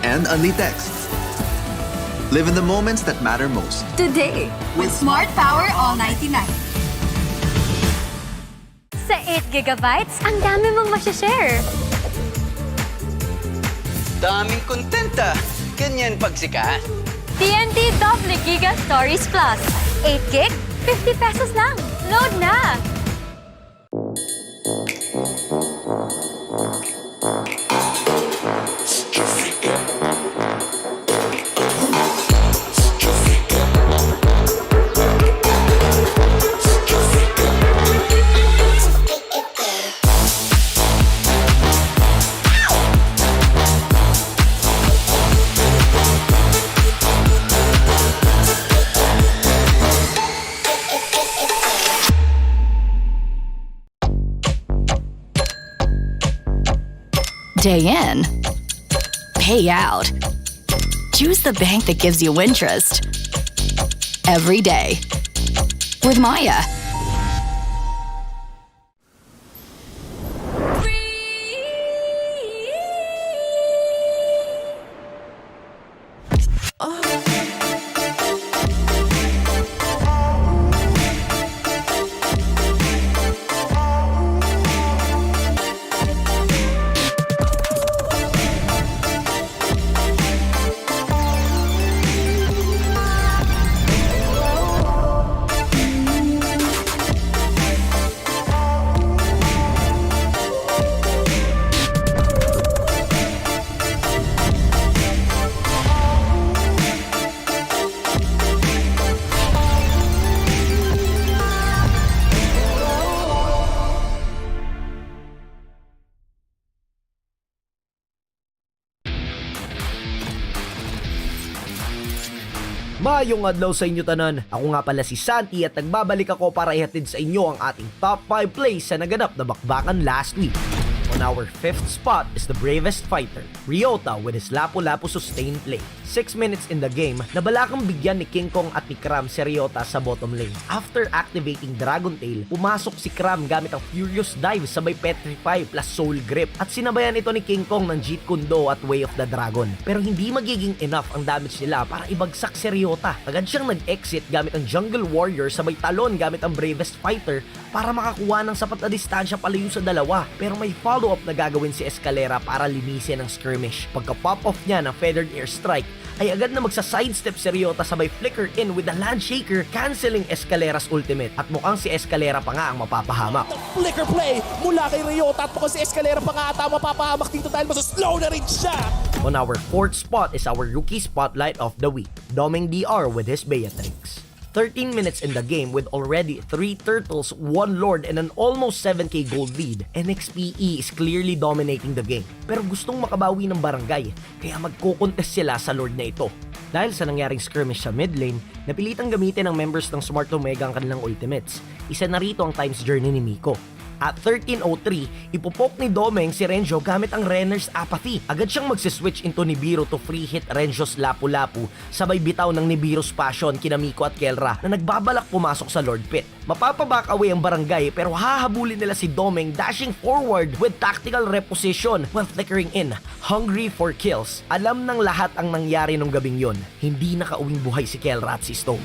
And only text. Live in the moments that matter most. Today, with Smart Power All 99. Sa 8GB, ang dami mong masashare. Daming kontenta. Ganyan pagsikat. TNT Double Giga Stories Plus. 8GB, 50 pesos lang. Load na! Day in, pay out. Choose the bank that gives you interest every day with Maya. Maayong adlaw sa inyo tanan. Ako nga pala si Santi at nagbabalik ako para ihatid sa inyo ang ating top 5 plays sa naganap na bakbakan last week. On our 5th spot is the bravest fighter, Ryota, with his lapu-lapu sustained play. 6 minutes in the game, nabalakang bigyan ni King Kong at ni Kram si Ryota sa bottom lane. After activating Dragon Tail, pumasok si Kram gamit ang Furious Dive sabay Petrify plus Soul Grip at sinabayan ito ni King Kong ng Jeet Kune Do at Way of the Dragon. Pero hindi magiging enough ang damage nila para ibagsak si Ryota. Agad siyang nag-exit gamit ang Jungle Warrior sabay talon gamit ang bravest fighter para makakuha ng sapat na distansya palayo sa dalawa. Pero may follow-up na gagawin si Escalera para linisin ang skirmish. Pagka pop-off niya ng Feathered Air Strike, ay agad na magsa-sidestep si Ryota sabay flicker in with the Land Shaker, canceling Escalera's ultimate. At mukhang si Escalera pa nga ang mapapahamak. Flicker play mula kay Ryota at mukhang si Escalera pa nga ata mapapahamak dito dahil masaslow na rin siya. On our 4th spot is our rookie spotlight of the week, Doming DR with his Beatrix. 13 minutes in the game with already 3 turtles, 1 lord, and an almost 7k gold lead, NXPE is clearly dominating the game. Pero gustong makabawi ng barangay, kaya magko-contest sila sa lord na ito. Dahil sa nangyaring skirmish sa mid lane, napilitang gamitin ng members ng Smart Omega ang kanilang ultimates. Isa na rito ang Time's Journey ni Miko. At 13:03, ipopok ni Domeng si Renjo gamit ang Renner's Apathy. Agad siyang magsiswitch into Nibiru to free hit Renjo's Lapu-Lapu, sabay bitaw ng Nibiru's Passion kina Miko at Kelra na nagbabalak pumasok sa Lord Pit. Mapapaback away ang barangay pero hahabulin nila si Domeng dashing forward with tactical reposition while flickering in, hungry for kills. Alam ng lahat ang nangyari nung gabing yon. Hindi nakauwing buhay si Kelra at si Stone.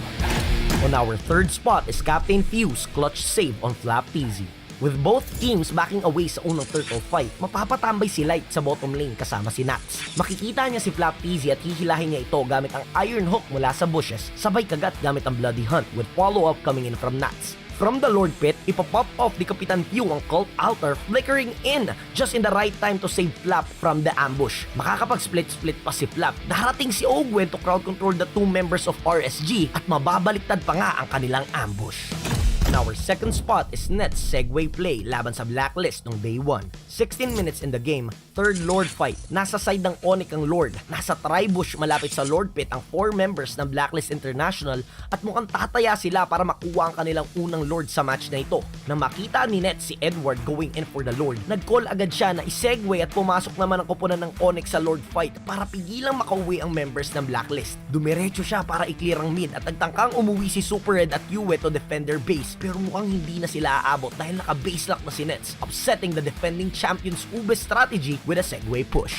On our 3rd spot is Captain Fuse clutch save on Flap TZ. With both teams backing away sa unang turtle fight, mapapatambay si Light sa bottom lane kasama si Nats. Makikita niya si Flap TZ at hihilahin niya ito gamit ang Iron Hook mula sa bushes, sabay kagat gamit ang Bloody Hunt with follow-up coming in from Nats. From the Lord Pit, ipapop off ni Kapitan Pew ang Cult Altar, flickering in just in the right time to save Flap from the ambush. Makakapag-split-split pa si Flap. Darating si Ogwen to crowd control the 2 members of RSG at mababaliktad pa nga ang kanilang ambush. In our 2nd spot is Net's Segway play laban sa Blacklist noong day 1. 16 minutes in the game, 3rd Lord fight. Nasa side ng Onyx ang Lord. Nasa Tribush malapit sa Lord Pit ang 4 members ng Blacklist International at mukhang tataya sila para makuha ang kanilang unang Lord sa match na ito. Nang makita ni Net si Edward going in for the Lord, nag-call agad siya na isegway at pumasok naman ang koponan ng Onyx sa Lord fight para pigilang makauwi ang members ng Blacklist. Dumiretso siya para i-clear ang mid at nagtangkang umuwi si Super Red at Yue to defend their base. Pero mukhang hindi na sila aabot dahil naka-base lock na si Nets, upsetting the defending champions Ube strategy with a Segway push.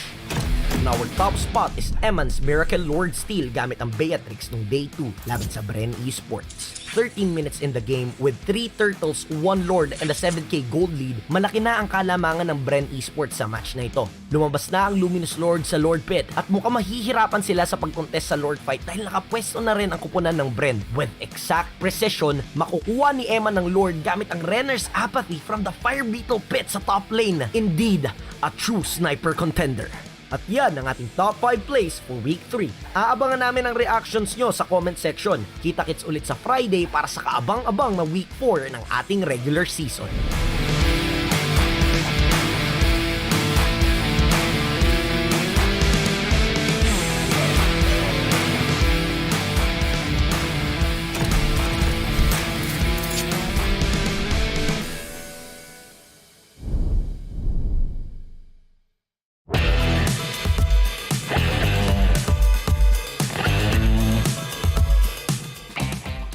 And our top spot is Eman's Miracle Lord Steal gamit ang Beatrix nung Day 2 laban sa Bren Esports. 13 minutes in the game with 3 Turtles, 1 Lord, and a 7k gold lead, malaki na ang kalamangan ng Bren Esports sa match na ito. Lumabas na ang Luminous Lord sa Lord Pit at mukhang mahihirapan sila sa pag-contest sa Lord Fight dahil nakapwesto na rin ang kupunan ng Bren. With exact precision, makukuha ni Emma ng Lord gamit ang Renner's Apathy from the Fire Beetle Pit sa top lane. Indeed, a true sniper contender. At yan ang ating top 5 plays for Week 3. Aabangan namin ang reactions nyo sa comment section. Kita-kits ulit sa Friday para sa kaabang-abang na Week 4 ng ating regular season.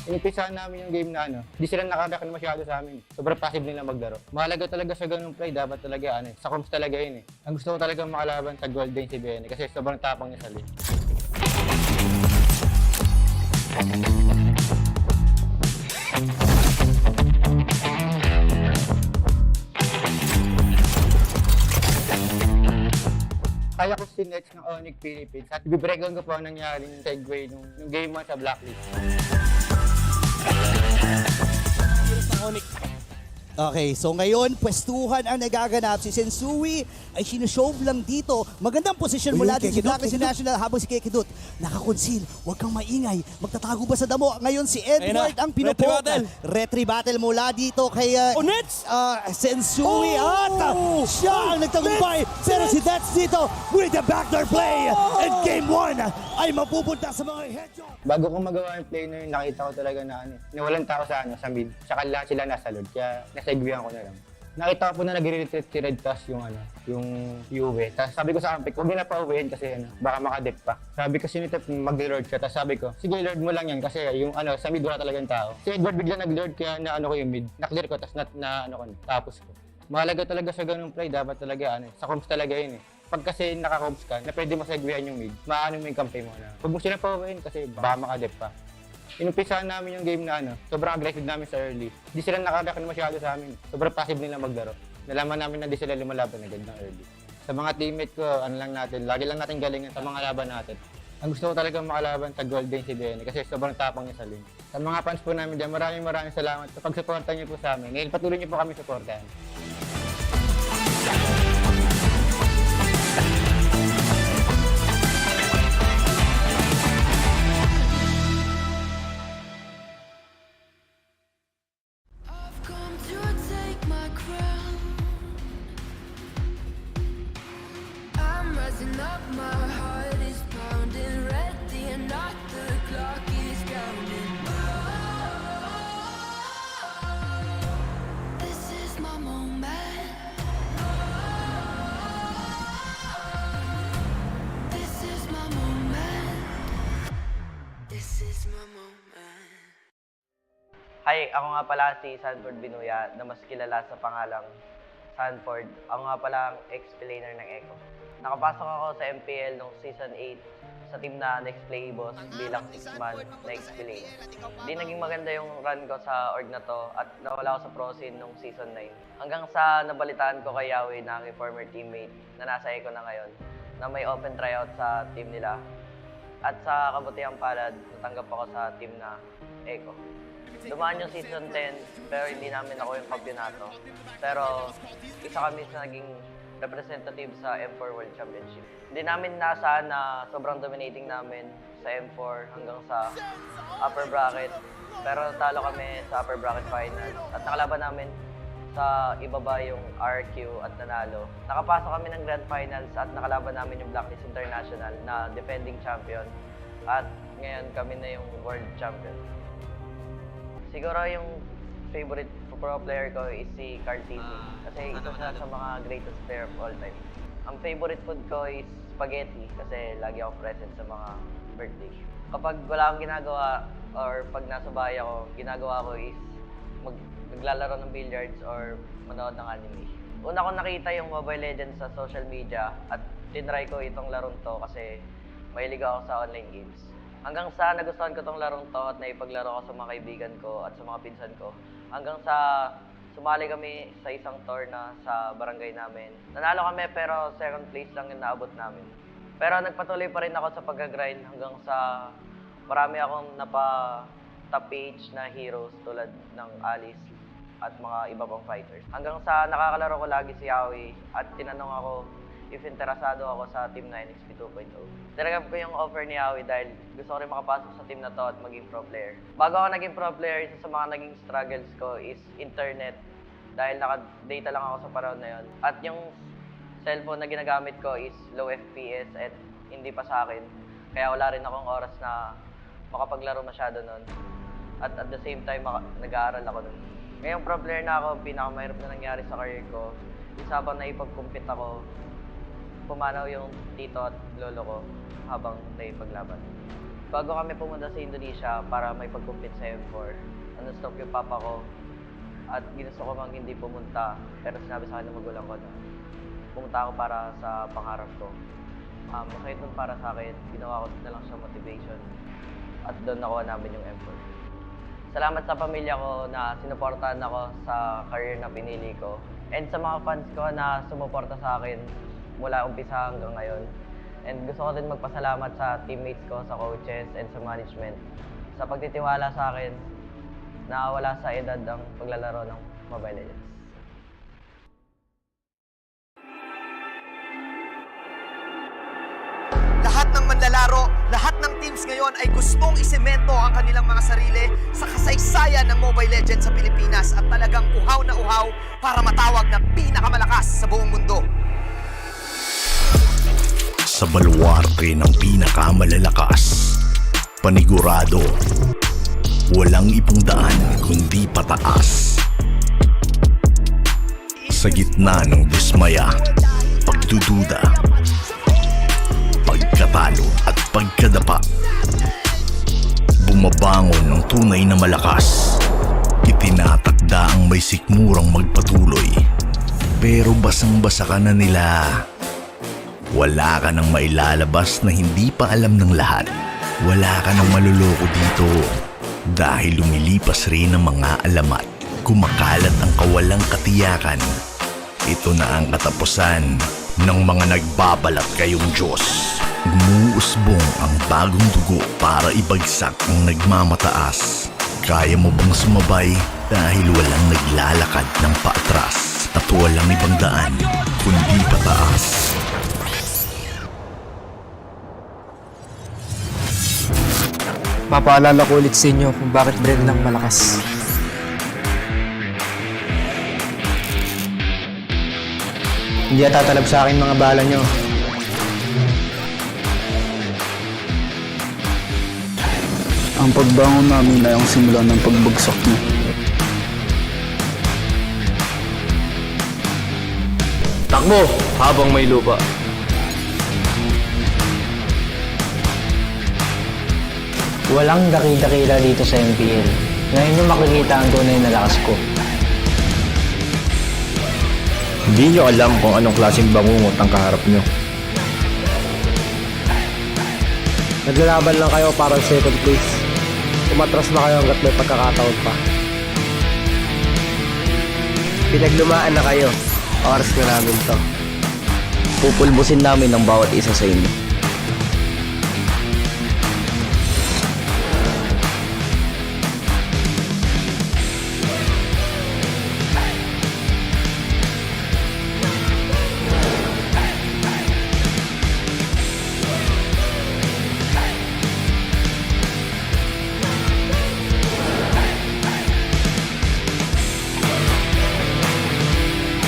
Inumpisahan namin yung game na di sila nakareact na masyado sa amin. Sobrang passive nila maglaro. Mahalaga talaga sa ganung play, dapat talaga sa comms talaga yun Ang gusto ko talaga makalaban sa Golden si BN kasi sobrang tapang niya sa lane. Kaya ko si Next ng Onyx Philippines at ibibreakdown ko po ang nangyari yung segue nung game 1 sa Blacklist. Okay, so ngayon, pwestuhan ang nagaganap. Si Sensui ay sinushow lang dito. Magandang posisyon mula din si Blacklist International habang si Kekidut nakakonsil. Huwag kang maingay. Magtatago ba sa damo? Ngayon si Edward ang pinupok. Retry battle mula dito kay Sensui at siya ang nagtagumpay. Pero si Nets dito with the backdoor play. And game 1 ay mapupunta sa mga headshot. Bago ko magawa yung play na yun, nakita ko talaga na walang tao sa mid. Tsaka lahat sila nasa load, kaya nasegwihan ko na lang. Nakita ko po na nagre-retreat si Red Task yung UV. Tapos sabi ko sa Ampik, huwag na pa-uwihin kasi baka makadep pa. Sabi ko sinitip mag-lord siya. Tapos sabi ko, sige lord mo lang yan kasi yung sa mid wala talagang tao. Si Edward bigla nag-lord kaya ko yung mid. Na-clear ko, tapos tapos ko. Mahalaga talaga sa ganung play, dapat talaga sa comms talaga yun Pag kasi naka-comms ka, na pwede masegwihan yung mid, maano mo yung campaign mo na. Huwag mo sila pa-uwihin kasi baka makadep pa. Inumpisahan namin yung game na sobrang aggressive namin sa early. Di sila nakareact na masyado sa amin. Sobrang passive nila maglaro. Nalaman namin na di sila lumalaban agad ng early. Sa mga teammate ko, lagi lang natin galingan sa mga laban natin. Ang gusto ko talaga makalaban sa Golden si BN kasi sobrang tapang niya sa lane. Sa mga fans po namin dyan, maraming salamat sa pag-suporta niyo po sa amin. Ngayon patuloy niyo po kami suportahan. Hi, ako nga pala si Sanford Binuya na mas kilala sa pangalang Sanford. Ako nga pala ang ex-planer ng ECHO. Nakapasok ako sa MPL noong Season 8 sa team na Nexplay EVOS bilang 6-man na ex-planer. Hindi naging maganda yung run ko sa org na to at nawala ako sa pro scene noong Season 9. Hanggang sa nabalitaan ko kay Yahweh na aking former teammate na nasa ECHO na ngayon na may open tryout sa team nila. At sa kabutihang palad, natanggap ako sa team na ECHO. Dumaan yung Season 10, pero hindi namin ako yung kampyonato. Pero isa kami sa naging representative sa M4 World Championship. Hindi namin nasaan na sobrang dominating namin sa M4 hanggang sa upper bracket. Pero talo kami sa upper bracket finals at nakalaban namin sa ibaba yung RQ at nanalo. Nakapasok kami ng grand finals at nakalaban namin yung Blacklist International na defending champion. At ngayon kami na yung world champion. Siguro yung favorite pro player ko is si Carl TC. Kasi ito siya sa mga greatest player of all time. Ang favorite food ko is spaghetti kasi lagi ako present sa mga birthday. Kapag wala akong ginagawa or pag nasa bahay ako, ginagawa ko is maglalaro ng billiards or manood ng anime. Una ko nakita yung Mobile Legends sa social media at tinry ko itong larong to kasi mahilig ako sa online games. Hanggang sa nagustuhan ko itong larong to at naipaglaro ko sa mga kaibigan ko at sa mga pinsan ko. Hanggang sa sumali kami sa isang tour na sa barangay namin. Nanalo kami pero second place lang yung naabot namin. Pero nagpatuloy pa rin ako sa pag-grind hanggang sa marami akong top PH na heroes tulad ng Alice at mga iba pang fighters. Hanggang sa nakakalaro ko lagi si Yaoi at tinanong ako if interesado ako sa team na NXP 2.0. Tinanggap ko yung offer ni Yaoi dahil gusto ko rin makapasok sa team na to at maging pro player. Bago ako naging pro player, isa sa mga naging struggles ko is internet dahil naka-data lang ako sa panahon na yon. At yung cellphone na ginagamit ko is low FPS at hindi pa sa akin. Kaya wala rin akong oras na makapaglaro masyado nun. At the same time, nag-aaral ako nun. Ngayong pro player na ako, pinakamahirap na nangyari sa career ko. Isa habang naipag-compete ako, pumanaw yung tito at lolo ko habang naipaglaban. Bago kami pumunta sa Indonesia para may pag-compete sa M4, stop yung papa ko at ginusto ko mang hindi pumunta. Pero sinabi sa akin ng magulang ko na pumunta ako para sa pangarap ko. Masakit nun para sa akin, ginawa ko na lang siya motivation at doon nakuha namin yung M4. Salamat sa pamilya ko na sinuportahan ako sa career na pinili ko. And sa mga fans ko na sumuporta sa akin mula umpisa hanggang ngayon. And gusto ko din magpasalamat sa teammates ko, sa coaches, and sa management sa pagtitiwala sa akin na wala sa edad ang paglalaro ng Mobile Legends. Lahat ng manlalaro, lahat ng teams ngayon ay gustong isemento ang kanilang mga sarili sa kasaysayan ng Mobile Legends sa Pilipinas at talagang uhaw na uhaw para matawag na pinakamalakas sa buong mundo. Sa baluarte ng pinakamalalakas, panigurado, walang ibang daan kundi pataas. Sa gitna ng dismaya, pagdududa, pagkatalo at pagkadapa, bumabangon ng tunay na malakas. Itinatakda ang may sikmurang magpatuloy, pero basang-basa ka na nila. Wala ka nang mailalabas na hindi pa alam ng lahat. Wala ka nang maluloko dito dahil lumilipas rin ang mga alamat. Kumakalat ang kawalang katiyakan. Ito na ang katapusan ng mga nagbabalat kayong Diyos. Gumuusbong ang bagong dugo para ibagsak ang nagmamataas. Kaya mo bang sumabay dahil walang naglalakad ng paatras at walang ibang daan kundi pataas? Mapaalala ko ulit sa inyo kung bakit bread ng malakas. Hindi tatalab sa akin mga bala nyo. Ang pagbangon namin ay ang simula ng pagbagsak niyo. Takbo habang may lupa. Walang dakil-dakila dito sa MPL. Ngayon yung makikita ang tunay na lakas ko. Hindi nyo alam kung anong klaseng bangungot ang kaharap nyo. Naglalaban lang kayo para second place. Umatras na kayo hanggat may pagkakataon pa. Pinaglumaan na kayo. Oras na namin to. Pupulbusin namin ang bawat isa sa inyo.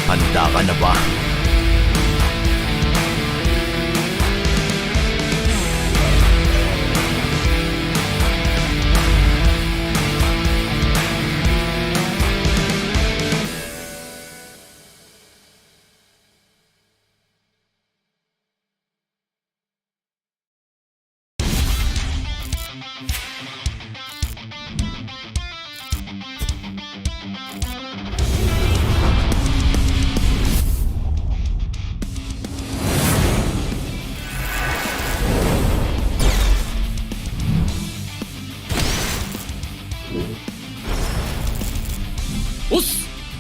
Handa ka na ba?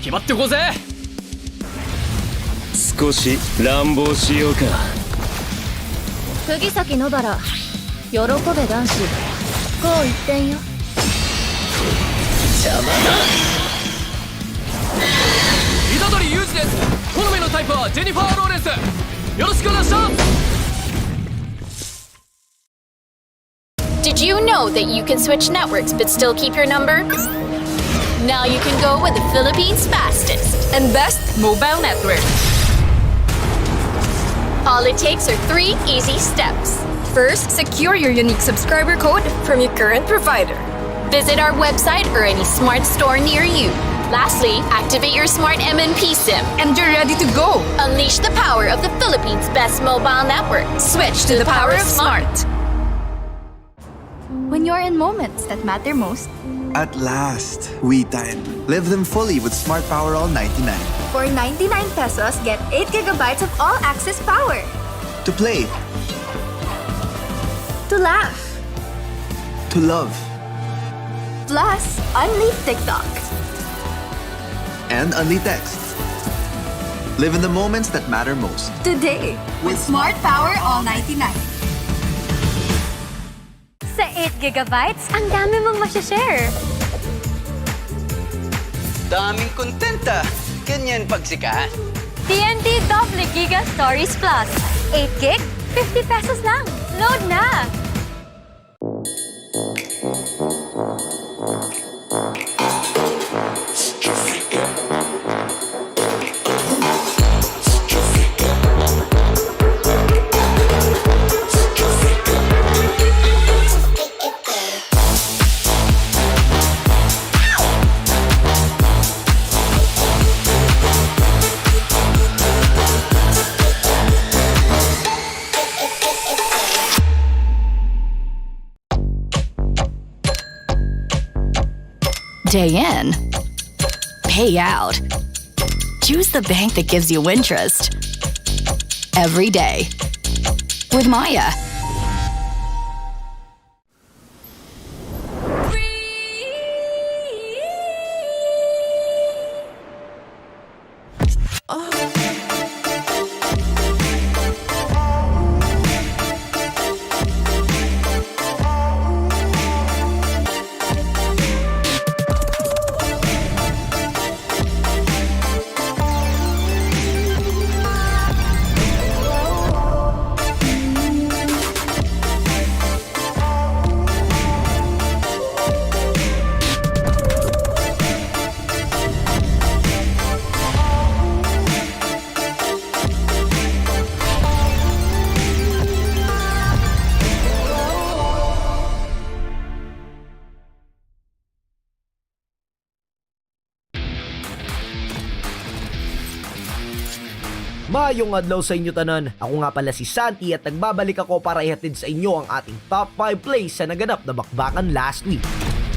決まってこうぜ。少し乱暴しようか。釘崎野原、喜べ男子。こう一点よ。邪魔だ。虎杖裕二です。好みのタイプはジェニファー・ローレンス。よろしくお願いします。 Did you know that you can switch networks but still keep your number? Now you can go with the Philippines' fastest and best mobile network. All it takes are 3 easy steps. First, secure your unique subscriber code from your current provider. Visit our website or any smart store near you. Lastly, activate your smart MNP SIM and you're ready to go. Unleash the power of the Philippines' best mobile network. Switch to the power of smart. When you're in moments that matter most, At last, we time. Live them fully with Smart Power All 99. for 99 pesos, get 8 gigabytes of all-access power. To play, To laugh. to love, Plus, unleash TikTok. and only text. Live in the moments that matter most. Today, with Smart Power All 99. Sa 8 gigabytes, ang dami mong masashare. Daming kontenta. Ganyan pagsikat. TNT Double Giga Stories Plus. 8 gig, 50 pesos lang. Load na! Day in, pay out. Choose the bank that gives you interest every day with Maya. Mayong adlaw sa inyo tanan. Ako nga pala si Santi at nagbabalik ako para ihatid sa inyo ang ating top 5 plays sa naganap na bakbakan last week.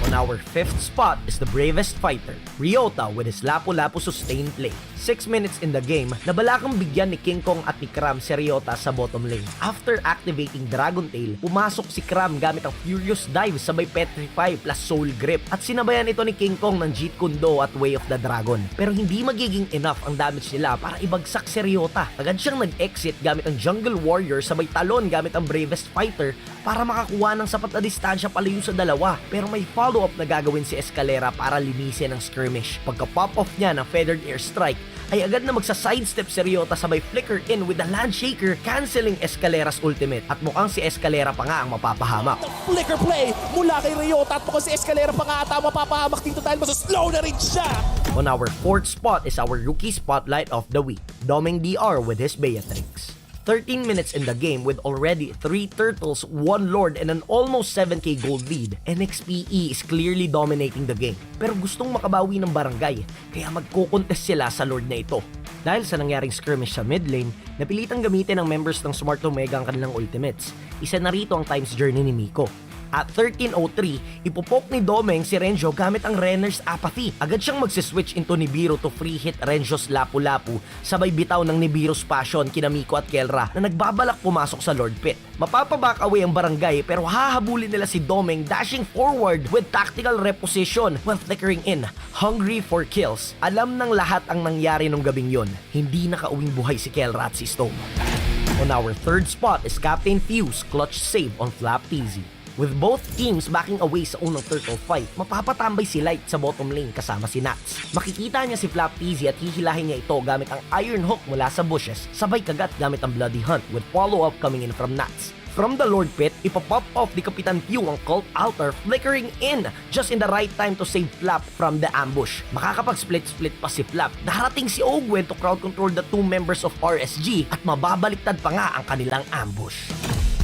On our 5th spot is the bravest fighter, Ryota, with his Lapu-Lapu sustained play. 6 minutes in the game, nabalakang bigyan ni King Kong at ni Kram si Ryota sa bottom lane. After activating Dragon Tail, pumasok si Kram gamit ang Furious Dive sabay Petrify plus Soul Grip at sinabayan ito ni King Kong ng Jeet Kune Do at Way of the Dragon. Pero hindi magiging enough ang damage nila para ibagsak si Ryota. Agad siyang nag-exit gamit ang Jungle Warrior sabay talon gamit ang Bravest Fighter para makakuha ng sapat na distansya palayo sa dalawa. Pero may follow-up na gagawin si Escalera para linisin ang skirmish. Pagka-pop off niya ng Feathered Air Strike, ay agad na magsa-sidestep si Ryota sabay flicker in with the Landshaker, canceling Escalera's ultimate. At mukhang si Escalera pa nga ang mapapahamak. Flicker play mula kay Ryota at mukhang si Escalera pa nga ata mapapahamak dito dahil masaslow na rin siya. On our 4th spot is our rookie spotlight of the week, Doming DR with his Beatrix. 13 minutes in the game with already 3 turtles, 1 lord, and an almost 7k gold lead, NXPE is clearly dominating the game. Pero gustong makabawi ng barangay, kaya magko-contest sila sa lord na ito. Dahil sa nangyaring skirmish sa mid lane, napilitang gamitin ng members ng Smart Omega ang kanilang ultimates. Isa na rito ang Time's Journey ni Miko. At 13:03, ipopoke ni Domeng si Renjo gamit ang Renner's Apathy. Agad siyang magsiswitch into Nibiru to free hit Renjo's Lapu-Lapu, sabay bitaw ng Nibiru's Passion kina Miko at Kelra na nagbabalak pumasok sa Lord Pit. Mapapaback away ang barangay pero hahabulin nila si Domeng dashing forward with tactical reposition while flickering in, hungry for kills. Alam ng lahat ang nangyari nung gabing yon. Hindi nakauwing buhay si Kelra at si Stone. On our third spot is Captain Fuse clutch save on Flap TZ. With both teams backing away sa unang turtle fight, mapapatambay si Light sa bottom lane kasama si Nats. Makikita niya si Flap TZ at hihilahin niya ito gamit ang Iron Hook mula sa bushes, sabay kagat gamit ang Bloody Hunt with follow-up coming in from Nats. From the Lord Pit, ipapop off ni Kapitan Q ang Cult Altar, flickering in just in the right time to save Flap from the ambush. Makakapag-split-split pa si Flap. Darating si Ogwen to crowd control the two members of RSG at mababaliktad pa nga ang kanilang ambush.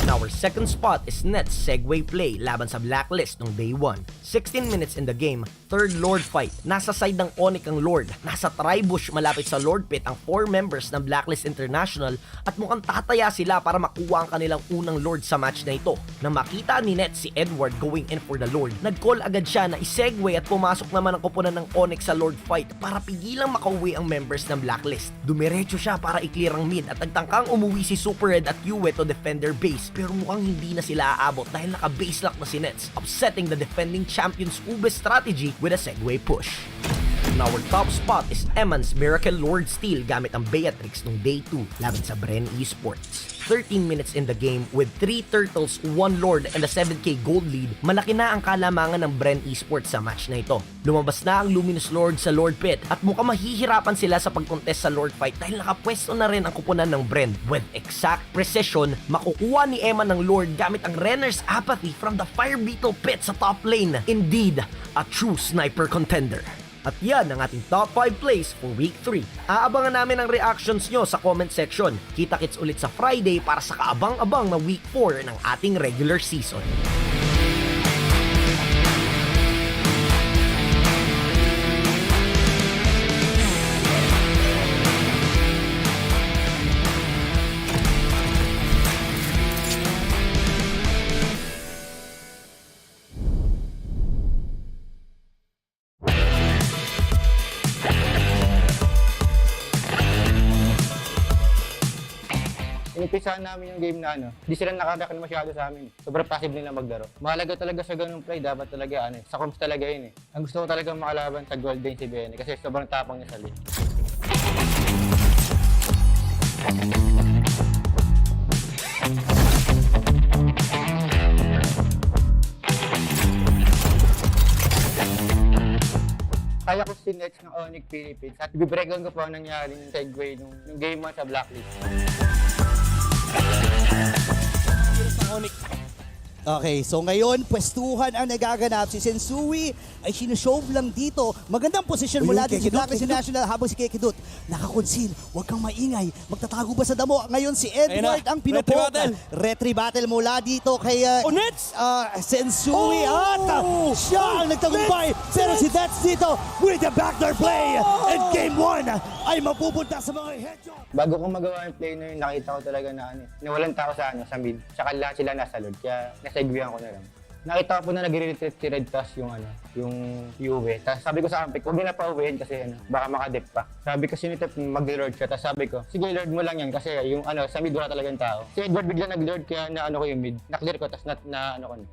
Our second spot is Net's Segway play laban sa Blacklist nung day 1. 16 minutes in the game, third Lord fight. Nasa side ng Onyx ang Lord. Nasa tri-bush malapit sa Lord Pit ang 4 members ng Blacklist International at mukhang tataya sila para makuha ang kanilang unang Lord sa match na ito. Nang makita ni Net si Edward going in for the Lord, nag-call agad siya na i-segway at pumasok naman ang kupunan ng Onyx sa Lord fight para pigilang makauwi ang members ng Blacklist. Dumiretso siya para i-clear ang mid at nagtangkang umuwi si Super Red at Yue to defend their base. Pero mukhang hindi na sila aabot dahil naka-base lock na si Nets, upsetting the defending champions Ube strategy with a segway push. And our top spot is Eman's Miracle Lord Steel gamit ang Beatrix nung day 2 laban sa Bren Esports. 13 minutes in the game with 3 turtles, 1 Lord and a 7k gold lead, malaki na ang kalamangan ng Bren Esports sa match na ito. Lumabas na ang Luminous Lord sa Lord Pit at mukhang mahihirapan sila sa pag-contest sa Lord Fight dahil nakapwesto na rin ang kupunan ng Bren. With exact precision, makukuha ni Eman ng Lord gamit ang Renner's Apathy from the Fire Beetle Pit sa top lane. Indeed, a true sniper contender. At yan ang ating top 5 plays for week 3. Aabangan namin ang reactions nyo sa comment section. Kita-kits ulit sa Friday para sa kaabang-abang na week 4 ng ating regular season. Inumpisahan namin yung game na hindi sila nakareact na masyado sa amin. Sobrang passive nila maglaro. Mahalaga talaga sa ganung play, dapat talaga sa comms talaga yun Ang gusto ko talaga makalaban sa Golden si BN kasi sobrang tapang niya sa lane. Kaya ko si Nets ng Onyx Philippines at i-breakdown ko po ang nangyari ng segway nung game 1 sa Blacklist. Okay, so ngayon, pwestuhan ang nagaganap. Si Sensui ay sinushow lang dito. Magandang posisyon mula din si Blacklist International habang si Kekidut nakakonsil. Huwag kang maingay. Magtatago ba sa damo? Ngayon si Edward ang pinupoke. Retry battle mula dito kay Sensui. At siya ang nagtagumpay. Pero si Nets dito with the backdoor play. And game 1 ay mapupunta sa mga headshot. Bago ko magawa yung play na yun, nakita ko talaga na walang tao sa mid. Tsaka lahat sila nasa Lord. Kaya nasegwihan ko na lang. Nakita ko po na nag-retreat si Red Tass yung Yue. Tapos sabi ko sa Ampik, huwag na pauwihin kasi baka makadip pa. Sabi ko sinitip mag-lord siya. Tapos sabi ko, sige lord mo lang yan kasi yung sa mid wala talagang tao. Si Edward bigla nag-lord kaya ko yung mid. Na-clear ko tapos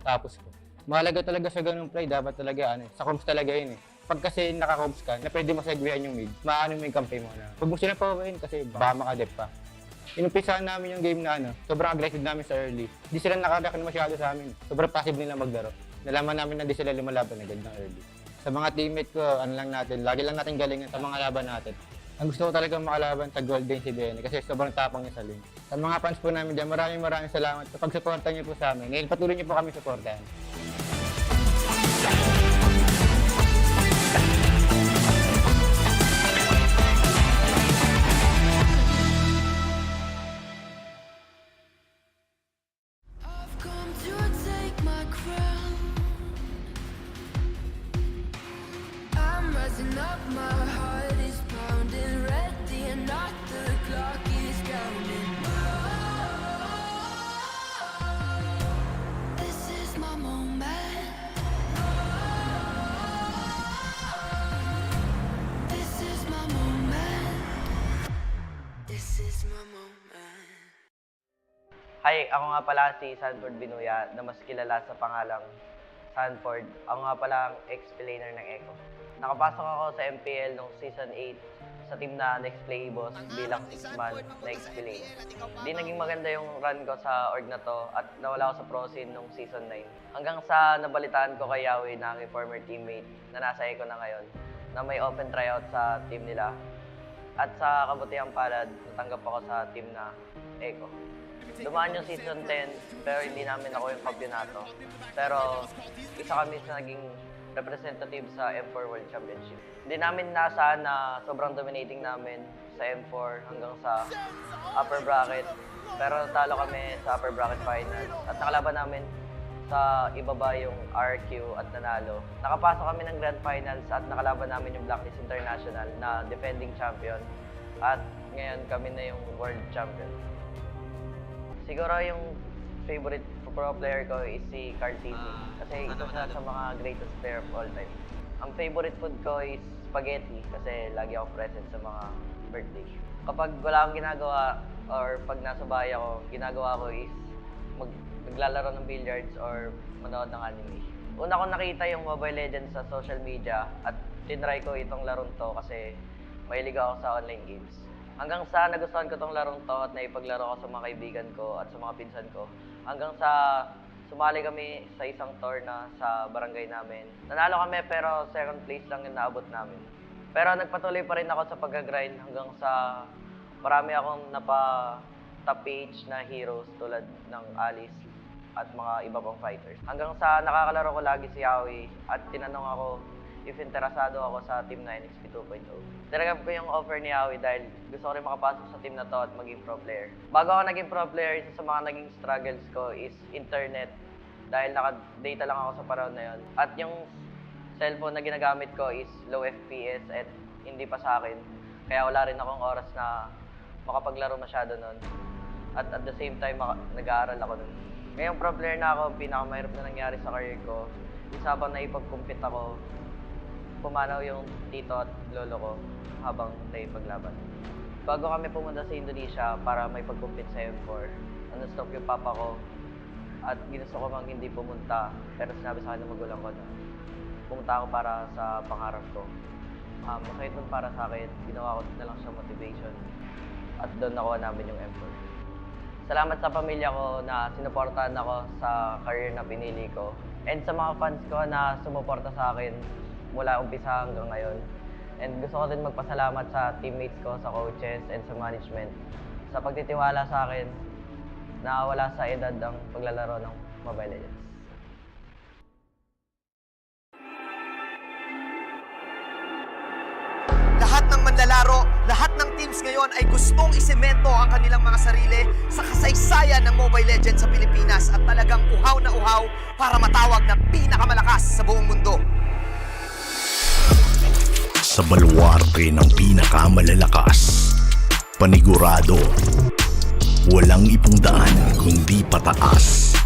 tapos ko. Mahalaga talaga sa ganung play, dapat talaga sa comms talaga yun Pag kasi naka-comms ka, na pwede mo segwihan yung mid, maano mo yung campaign mo na. Huwag mo sila pauwihin kasi baka makadip pa. Inumpisahan namin yung game na sobrang aggressive namin sa early. Hindi sila nakareact na masyado sa amin. Sobrang passive nila maglaro. Nalaman namin na di sila lumalaban agad ng early. Sa mga teammate ko, lagi lang natin galingan sa mga laban natin. Ang gusto ko talaga makalaban sa Golden si BN kasi sobrang tapang niya sa lane. Sa mga fans po namin dyan, maraming salamat sa pag-supportan niyo po sa amin. Ngayon patuloy niyo po kami supportahan. My moment. Hi, ako nga pala si Sanford Binuya na mas kilala sa pangalang Sanford. Ako nga pala ang ex-planer ng ECHO. Nakapasok ako sa MPL noong Season 8 sa team na Nexplay EVOS bilang 6-man na ex-planer. Di naging maganda yung run ko sa org na to at nawala ako sa pro scene noong Season 9. Hanggang sa nabalitaan ko kay Yawi na aking former teammate na nasa ECHO na ngayon na may open tryout sa team nila. At sa kabutihang palad, natanggap ako sa team na ECHO. Dumaan yung Season 10 pero hindi namin ako yung kampyonato. Pero isa kami sa naging representative sa M4 World Championship. Hindi namin naasahan na sobrang dominating namin sa M4 hanggang sa upper bracket. Pero talo kami sa upper bracket finals at nakalaban namin sa ibaba yung RQ at nanalo. Nakapasok kami ng grand finals at nakalaban namin yung Blacklist International na defending champion. At ngayon kami na yung world champion. Siguro yung favorite pro player ko is si Carl TV. Kasi isa siya sa mga greatest player of all time. Ang favorite food ko is spaghetti kasi lagi ako present sa mga birthday. Kapag wala akong ginagawa or pag nasa bahay ako, ginagawa ko is naglalaro ng billiards or manood ng anime. Una ko nakita yung Mobile Legends sa social media at tinry ko itong larong to kasi mahilig ako sa online games. Hanggang sa nagustuhan ko tong larong to at naipaglaro ko sa mga kaibigan ko at sa mga pinsan ko. Hanggang sa sumali kami sa isang tour na sa barangay namin. Nanalo kami pero second place lang yung naabot namin. Pero nagpatuloy pa rin ako sa pag-grind hanggang sa marami akong top PH na heroes tulad ng Alice at mga iba pang fighters. Hanggang sa nakakalaro ko lagi si Yawi at tinanong ako if interesado ako sa team na NXPE 2.0. Tinanggap ko yung offer ni Yawi dahil gusto ko rin makapasok sa team na to at maging pro player. Bago ako naging pro player, isa sa mga naging struggles ko is internet dahil naka-data lang ako sa panahon na yun. At yung cellphone na ginagamit ko is low FPS at hindi pa sa akin. Kaya wala rin akong oras na makapaglaro masyado nun. At the same time, nag-aaral ako nun. Ngayong pro player na ako, pinakamahirap na nangyari sa career ko. Isa habang naipag-compete ako, pumanaw yung tito at lolo ko habang naipaglaban. Bago kami pumunta sa Indonesia para may pag-compete sa M4, stop yung papa ko at ginusto ko mang hindi pumunta pero sinabi sa akin ng magulang ko na pumunta ako para sa pangarap ko. Masakit nun para sa akin, ginawa ko na lang siya motivation at doon nakuha namin yung M4. Salamat sa pamilya ko na sinuportahan ako sa career na pinili ko and sa mga fans ko na sumuporta sa akin mula umpisa hanggang ngayon. And gusto ko din magpasalamat sa teammates ko, sa coaches, and sa management sa pagtitiwala sa akin na wala sa edad ang paglalaro ng Mobile Legends. Lahat ng manlalaro, lahat ng teams ngayon ay gustong isemento ang kanilang mga sarili sa kasaysayan ng Mobile Legends sa Pilipinas at talagang uhaw na uhaw para matawag na pinakamalakas sa buong mundo. Sa baluarte ng pinakamalalakas, panigurado, walang ibang daan kundi pataas.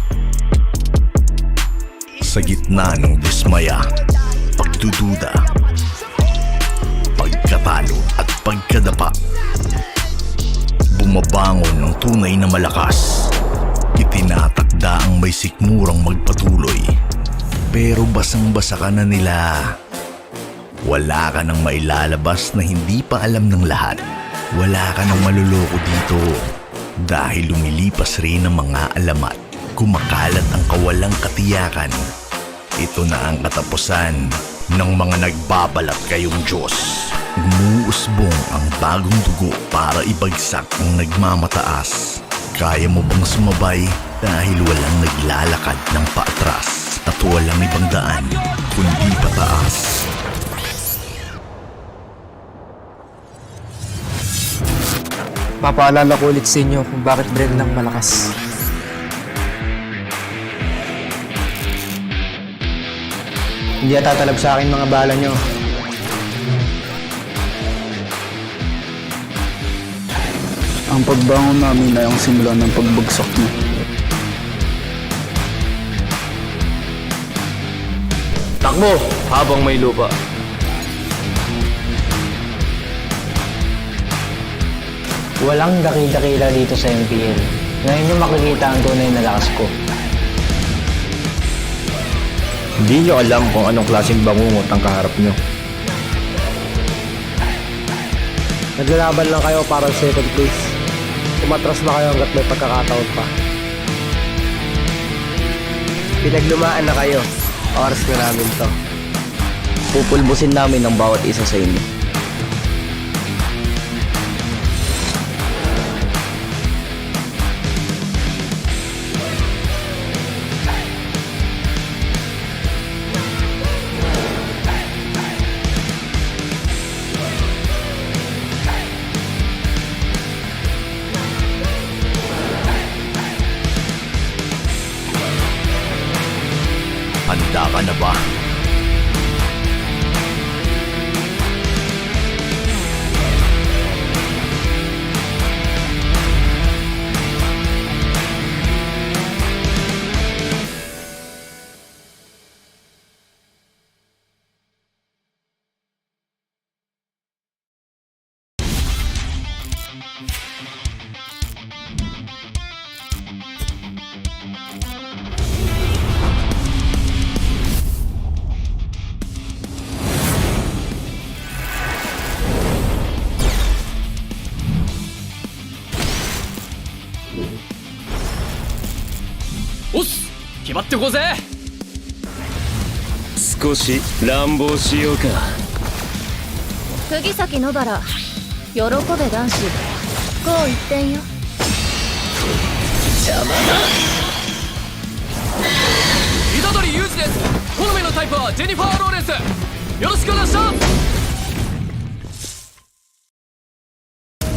Sa gitna ng dismaya, pagdududa, pagkatalo at pagkadapa, bumabangon ng tunay na malakas. Itinatakda ang may sikmurang magpatuloy, pero basang-basa ka na nila. Wala ka nang mailalabas na hindi pa alam ng lahat. Wala ka nang maluloko dito dahil lumilipas rin ang mga alamat. Kumakalat ang kawalang katiyakan. Ito na ang katapusan ng mga nagbabalat kayong Diyos. Umuusbong ang bagong dugo para ibagsak ang nagmamataas. Kaya mo bang sumabay dahil walang naglalakad ng paatras at walang ibang daan kundi pataas? Papaalala ko ulit sa inyo kung bakit brand ng malakas. Hindi tatalab sa akin mga bala nyo. Ang pagbangon namin ay ang simula ng pagbagsak mo. Takbo habang may lupa. Walang dakil-dakila dito sa MPL. Ngayon nyo makikita ang tunay na lakas ko. Hindi nyo alam kung anong klaseng bangungot ang kaharap nyo. Naglalaban lang kayo para second place. Umatras na kayo hanggat may pagkakataon pa. Pinaglumaan na kayo. Oras na namin to. Pupulbusin namin ang bawat isa sa inyo. Handa ka na ba?おっす決まってこうぜ少し乱暴しようか。釘崎野原喜べ男子こう一点よ邪魔だ虎杖裕二です好みのタイプはジェニファー・ローレンスよろしくお願いします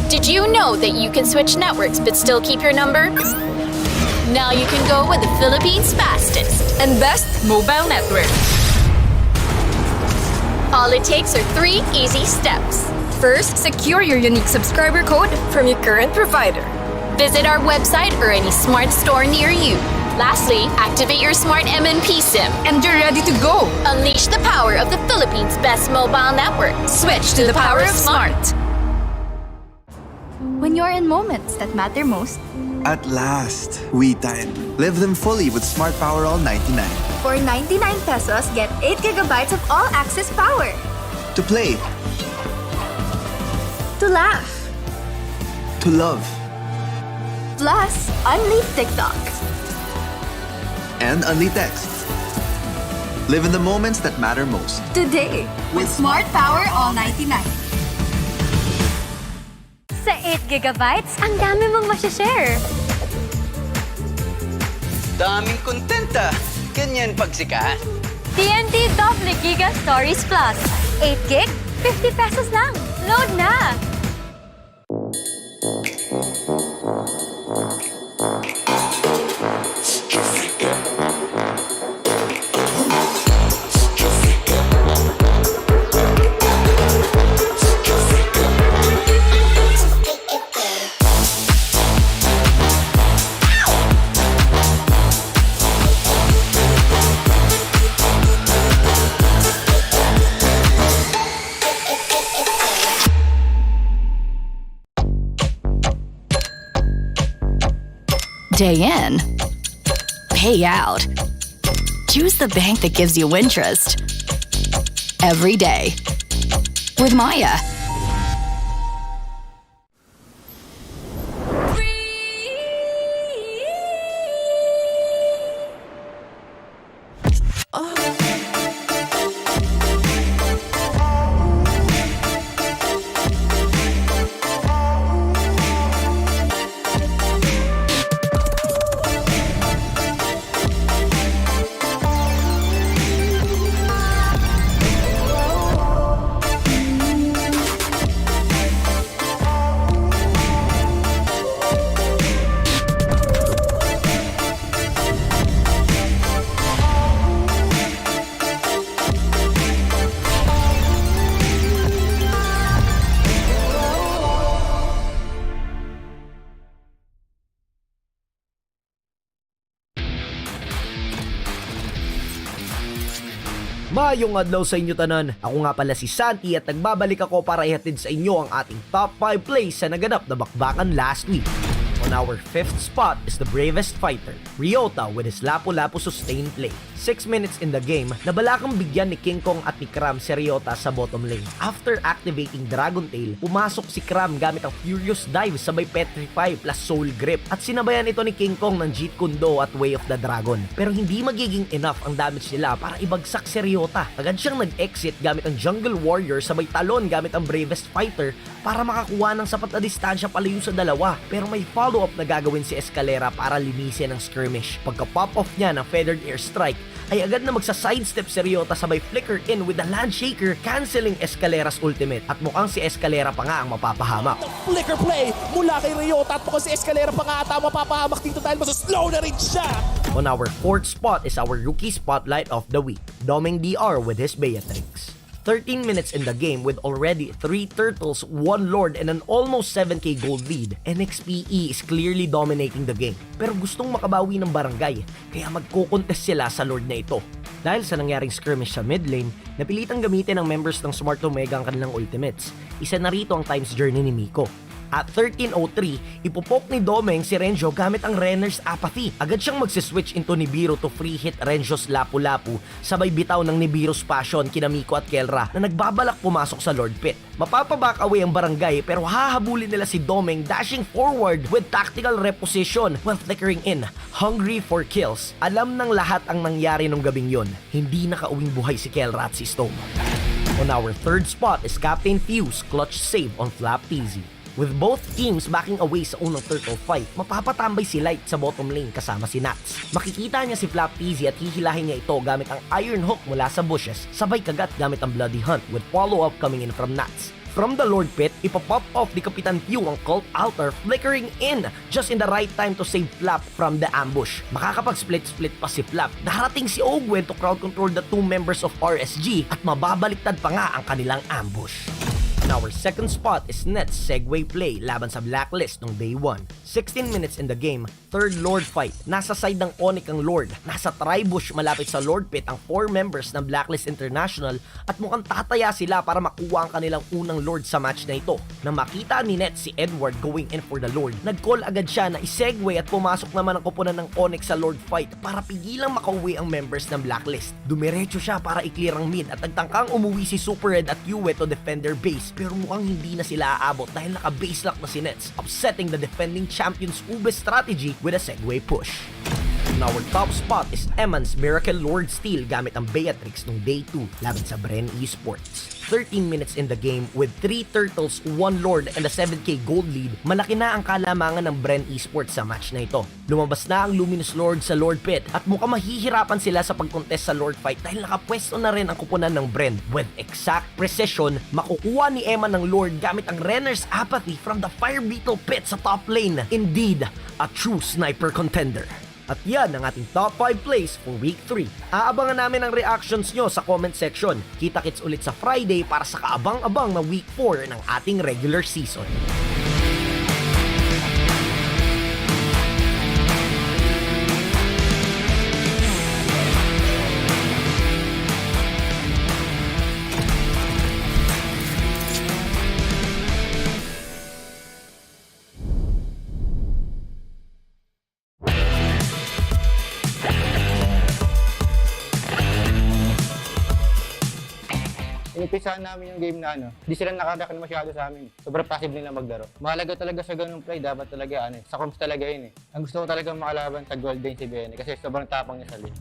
Did you know that you can switch networks but still keep your number? Now you can go with the Philippines' fastest and best mobile network. All it takes are 3 easy steps. First, secure your unique subscriber code from your current provider. Visit our website or any smart store near you. Lastly, activate your smart MNP SIM and you're ready to go. Unleash the power of the Philippines' best mobile network. Switch to the power of smart. When you're in moments that matter most, At last, we time. Live them fully with Smart Power All 99. for 99 pesos, get 8 gigabytes of all-access power. To play, To laugh, to love, plus unleash TikTok. and only text. Live in the moments that matter most. Today, with Smart Power All 99. Sa 8 gigabytes, ang dami mong masishare. Daming kontenta. Ganyan pagsikat. TNT Double Giga Stories Plus. 8 gig, 50 pesos lang. Load na! Day in, pay out. Choose the bank that gives you interest every day with Maya. Maayong adlaw sa inyo tanan. Ako nga pala si Santi at nagbabalik ako para ihatid sa inyo ang ating top 5 plays sa naganap na bakbakan last week. On our 5th spot is the bravest fighter, Ryota with his Lapu-Lapu sustained play. 6 minutes in the game, nabalakang bigyan ni King Kong at ni Cram si Ryota sa bottom lane. After activating Dragon Tail, pumasok si Cram gamit ang Furious Dive sabay Petrify plus Soul Grip at sinabayan ito ni King Kong ng Jeet Kune Do at Way of the Dragon. Pero hindi magiging enough ang damage nila para ibagsak si Ryota. Agad siyang nag-exit gamit ang Jungle Warrior sabay talon gamit ang bravest fighter para makakuha ng sapat na distansya palayo sa dalawa. Pero may follow-up na gagawin si Escalera para linisin ang skirmish. Pagka-pop-off niya ng Feathered Air Strike, ay agad na magsa-sidestep si Ryota sabay flicker in with the Landshaker, canceling Escalera's ultimate. At mukhang si Escalera pa nga ang mapapahamak. Flicker play mula kay Ryota at mukhang si Escalera pa nga ata mapapahamak dito dahil slow na rin siya. On our 4th spot is our rookie spotlight of the week, Doming DR with his Beatrix. 13 minutes in the game with already 3 turtles, 1 lord, and an almost 7k gold lead, NXPE is clearly dominating the game. Pero gustong makabawi ng barangay, kaya magko-contest sila sa lord na ito. Dahil sa nangyaring skirmish sa mid lane, napilitang gamitin ng members ng Smart Omega ang kanilang ultimates. Isa na rito ang Time's Journey ni Miko. At 13:03, ipopok ni Domeng si Renjo gamit ang Renner's Apathy. Agad siyang magsiswitch into Nibiru to free hit Renjo's Lapu-Lapu sabay bitaw ng Nibiru's Passion kina Miko at Kelra na nagbabalak pumasok sa Lord Pit. Mapapaback away ang barangay pero hahabulin nila si Domeng dashing forward with tactical reposition while flickering in, hungry for kills. Alam ng lahat ang nangyari nung gabing yon. Hindi nakauwing buhay si Kelra at si Stone. On our 3rd spot is Captain Fuse clutch save on Flap TZ. With both teams backing away sa unang turtle fight, mapapatambay si Light sa bottom lane kasama si Nats. Makikita niya si Flap TZ at hihilahin niya ito gamit ang Iron Hook mula sa bushes, sabay kagat gamit ang Bloody Hunt with follow-up coming in from Nats. From the Lord Pit, ipapop off ni Kapitan Pew ang Cult Altar, flickering in just in the right time to save Flap from the ambush. Makakapag-split-split pa si Flap. Darating si Ogwen to crowd control the 2 members of RSG at mababaliktad pa nga ang kanilang ambush. Our 2nd spot is Net's Segway play laban sa Blacklist nung day 1. 16 minutes in the game, 3rd Lord fight. Nasa side ng Onyx ang Lord. Nasa Tribush malapit sa Lord Pit ang 4 members ng Blacklist International at mukhang tataya sila para makuha ang kanilang unang Lord sa match na ito. Nang makita ni Net si Edward going in for the Lord, nag-call agad siya na isegway at pumasok naman ang koponan ng Onyx sa Lord fight para pigilang makauwi ang members ng Blacklist. Dumiretso siya para i-clear ang mid at nagtangkang umuwi si Super Red at Yue to defend their base. Pero mukhang hindi na sila aabot dahil naka-base lock na si Nets, upsetting the defending champion's Ube strategy with a segway push. Our top spot is Eman's Miracle Lord Steel gamit ang Beatrix nung day 2 laban sa Bren Esports. 13 minutes in the game with 3 turtles, 1 lord, and a 7k gold lead, malaki na ang kalamangan ng Bren Esports sa match na ito. Lumabas na ang Luminous Lord sa Lord Pit at mukhang mahihirapan sila sa pag-contest sa Lord Fight dahil nakapwesto na rin ang kupunan ng Bren. With exact precision, makukuha ni Emma ng Lord gamit ang Renner's Apathy from the Fire Beetle Pit sa top lane. Indeed, a true sniper contender. At yan ang ating top 5 plays for week 3. Aabangan namin ang reactions nyo sa comment section. Kita-kits ulit sa Friday para sa kaabang-abang na week 4 ng ating regular season. Inumpisahan namin yung game na hindi sila nakadaka na masyado sa amin. Sobrang passive nila maglaro. Mahalaga talaga sa ganung play, dapat talaga sa comms talaga yun eh. Ang gusto ko talaga makalaban sa gold lane si BN kasi sobrang tapang niya sa lane.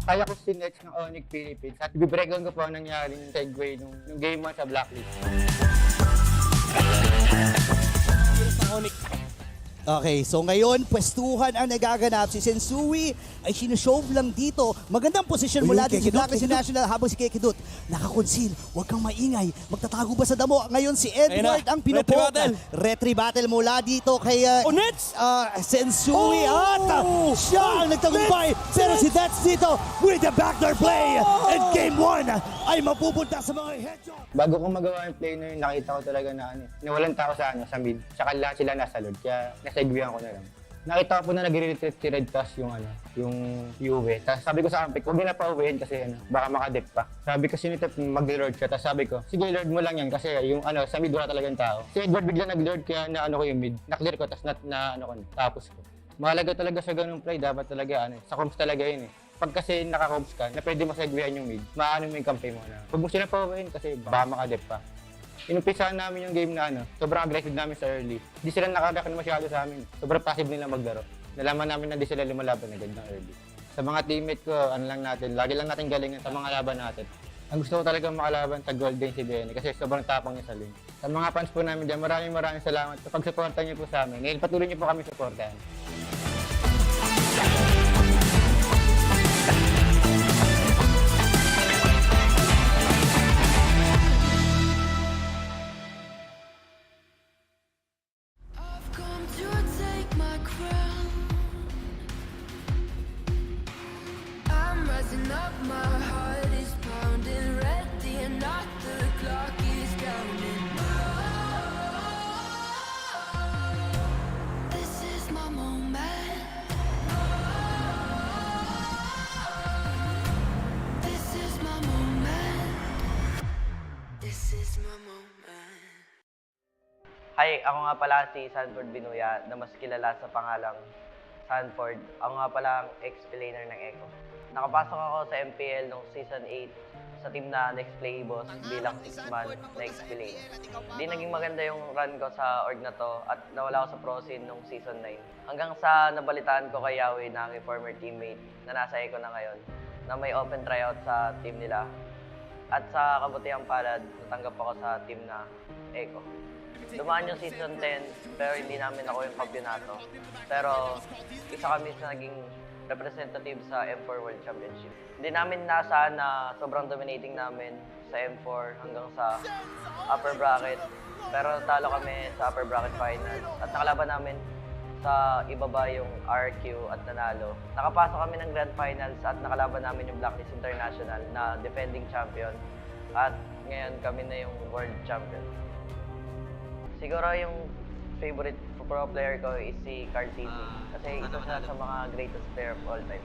Kaya ko si Next ng Onyx Philippines at ibibreakdown ko po ang nangyari yung segue nung game 1 sa Blacklist. Okay, so ngayon, pwestuhan ang nagaganap. Si Sensui ay sinushow lang dito. Magandang posisyon mula din si Blacklist International habang si Kekidut nakakonsil. Huwag kang maingay. Magtatago ba sa damo? Ngayon si Edward ang pinupok. Retry battle mula dito kay Sensui at siya ang nagtagumpay. Pero si Nets dito with the backdoor play. And game 1 ay mapupunta sa mga headshot. Bago ko magawa yung play na yun, nakita ko talaga na walang tao sa mid. Saka lahat sila nasa load. Kaya nasegwihan ko na lang. Nakita ko po na nagre-retreat si Red Task yung UV. Tapos sabi ko sa Ampek, huwag na pa-uwiin kasi baka makadip pa. Sabi ko sinitip mag-lord siya. Tapos sabi ko, sige lord mo lang yan kasi yung sa mid wala talagang tao. Si Edward bigla nag-lord kaya ko yung mid. Na-clear ko tapos tapos ko. Mahalaga talaga sa ganung play, dapat talaga sa comps talaga yun eh. Pag kasi naka-comps ka, na pwede mo segwayan yung mid, maano mo yung kampi mo na. Huwag mo sila pa-uwiin kasi baka makadip pa. Inumpisahan namin yung game na sobrang aggressive namin sa early. Di sila nakadaka na masyado sa amin. Sobrang passive nila maglaro. Nalaman namin na di sila lumalaban agad ng early. Sa mga teammate ko, lagi lang natin galingan sa mga laban natin. Ang gusto ko talaga makalaban sa Golden si Benny kasi sobrang tapang niya sa lane. Sa mga fans po namin dyan, maraming salamat sa pag-supportan niyo po sa amin. Ngayon patuloy niyo po kami supportahan. Hi, ako nga pala si Sanford Binuya na mas kilala sa pangalang Sanford. Ako nga pala ang explainer ng ECHO. Nakapasok ako sa MPL noong Season 8 sa team na Nexplay EVOS bilang 6-man na explainer. Hindi naging maganda yung run ko sa org na to at nawala ako sa pro scene noong Season 9. Hanggang sa nabalitaan ko kay Yahweh na aking former teammate na nasa ECHO na ngayon na may open tryout sa team nila. At sa kabutihang palad, natanggap ako sa team na ECHO. Dumaan yung Season 10, pero hindi namin ako yung kampyonato. Pero isa kami sa naging representative sa M4 World Championship. Hindi namin nasaan na sobrang dominating namin sa M4 hanggang sa upper bracket. Pero talo kami sa upper bracket finals at nakalaban namin sa ibaba yung RQ at nanalo. Nakapasok kami ng grand finals at nakalaban namin yung Blacklist International na defending champion. At ngayon kami na yung world champion. Siguro yung favorite pro player ko is si Carl TV. Kasi isa siya sa mga greatest player of all time.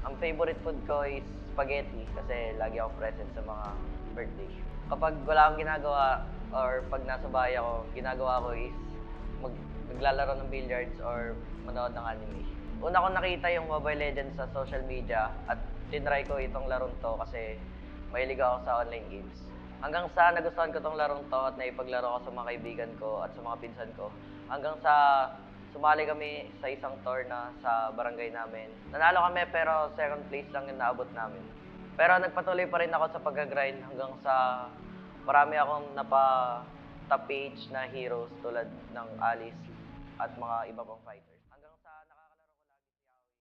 Ang favorite food ko is spaghetti kasi lagi ako present sa mga birthday. Kapag wala akong ginagawa or pag nasa bahay ako, ginagawa ko is maglalaro ng billiards or manood ng anime. Una ko nakita yung Mobile Legends sa social media at tinry ko itong larong to kasi mahilig ako sa online games. Hanggang sa nagustuhan ko tong larong to at naipaglaro ko sa mga kaibigan ko at sa mga pinsan ko. Hanggang sa sumali kami sa isang tour na sa barangay namin. Nanalo kami pero second place lang yung naabot namin. Pero nagpatuloy pa rin ako sa pag-grind hanggang sa marami akong top PH na heroes tulad ng Alice at mga iba pang fighters. Hanggang sa nakakalaro ko lagi si Yahweh.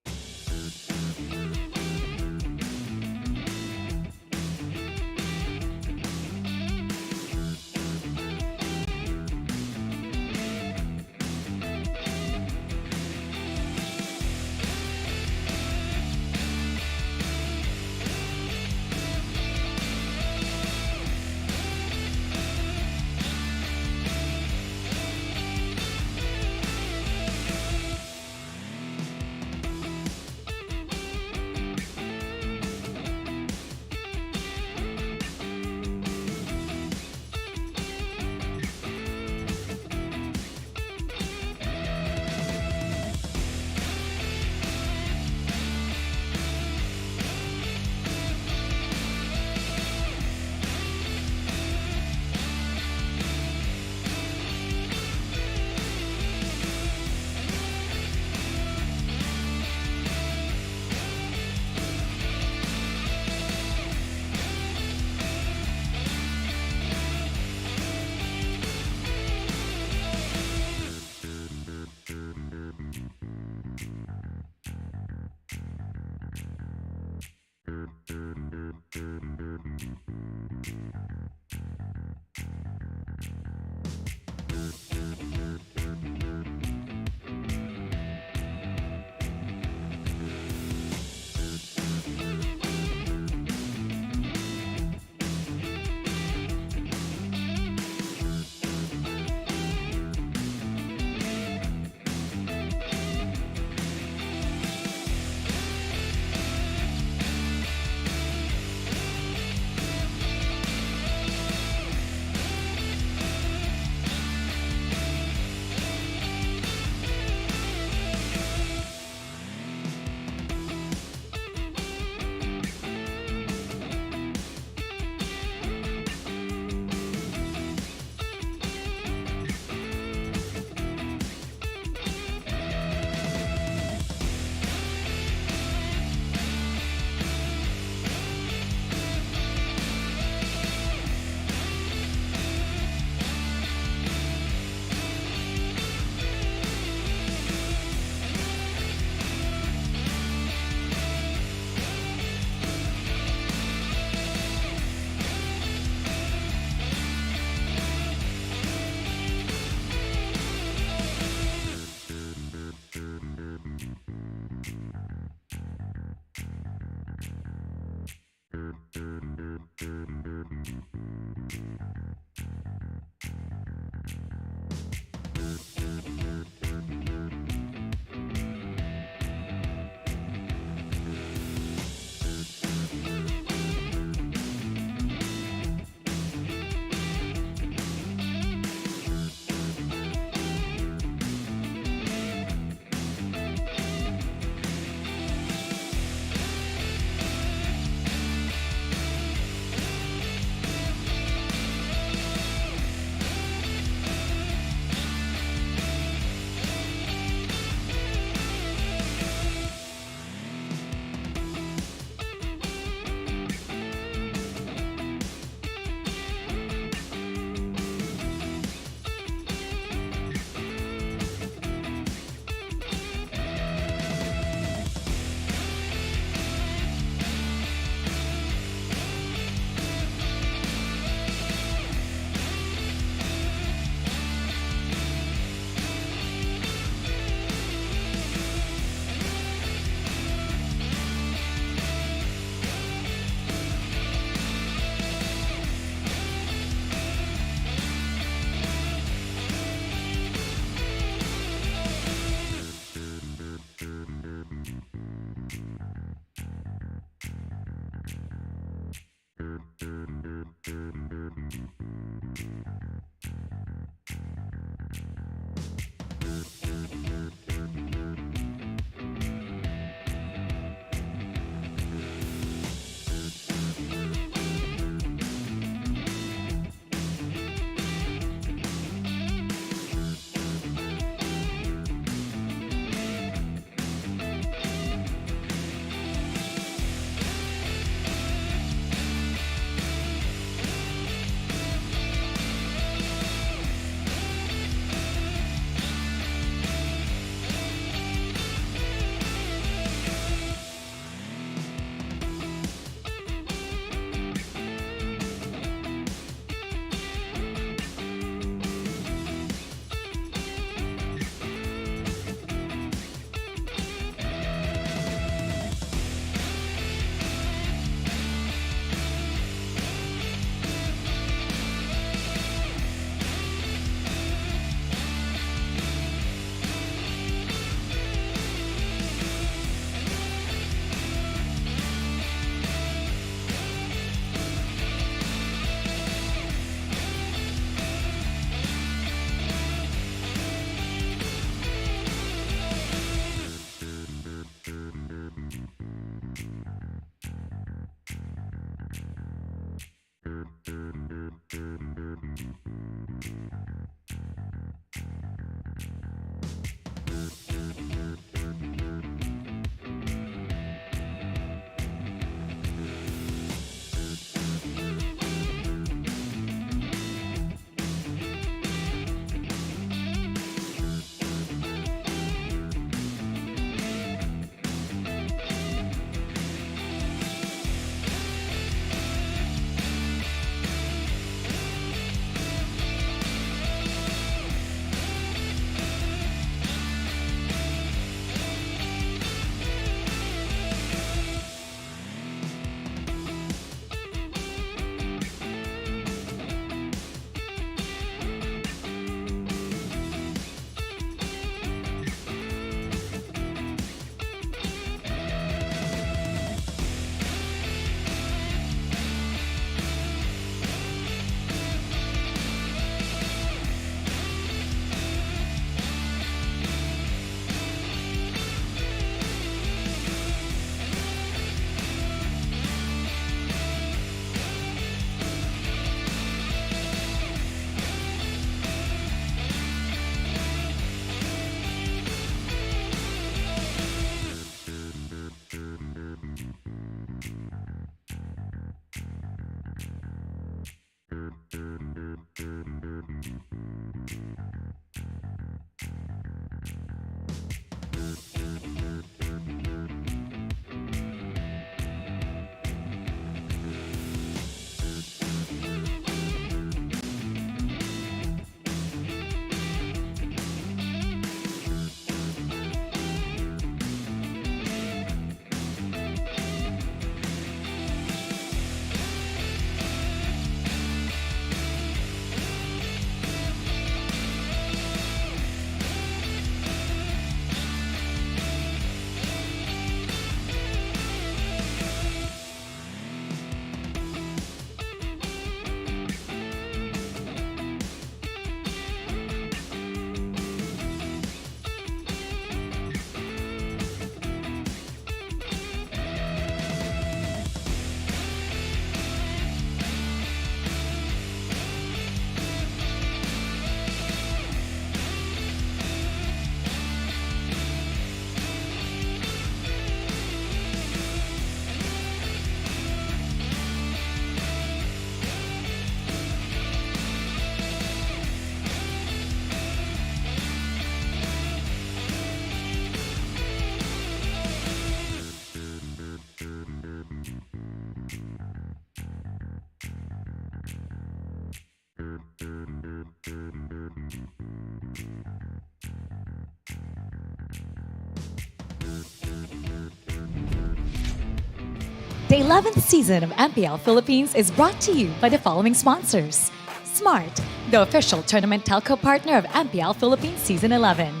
The 11th season of MPL Philippines is brought to you by the following sponsors. Smart, the official tournament telco partner of MPL Philippines Season 11.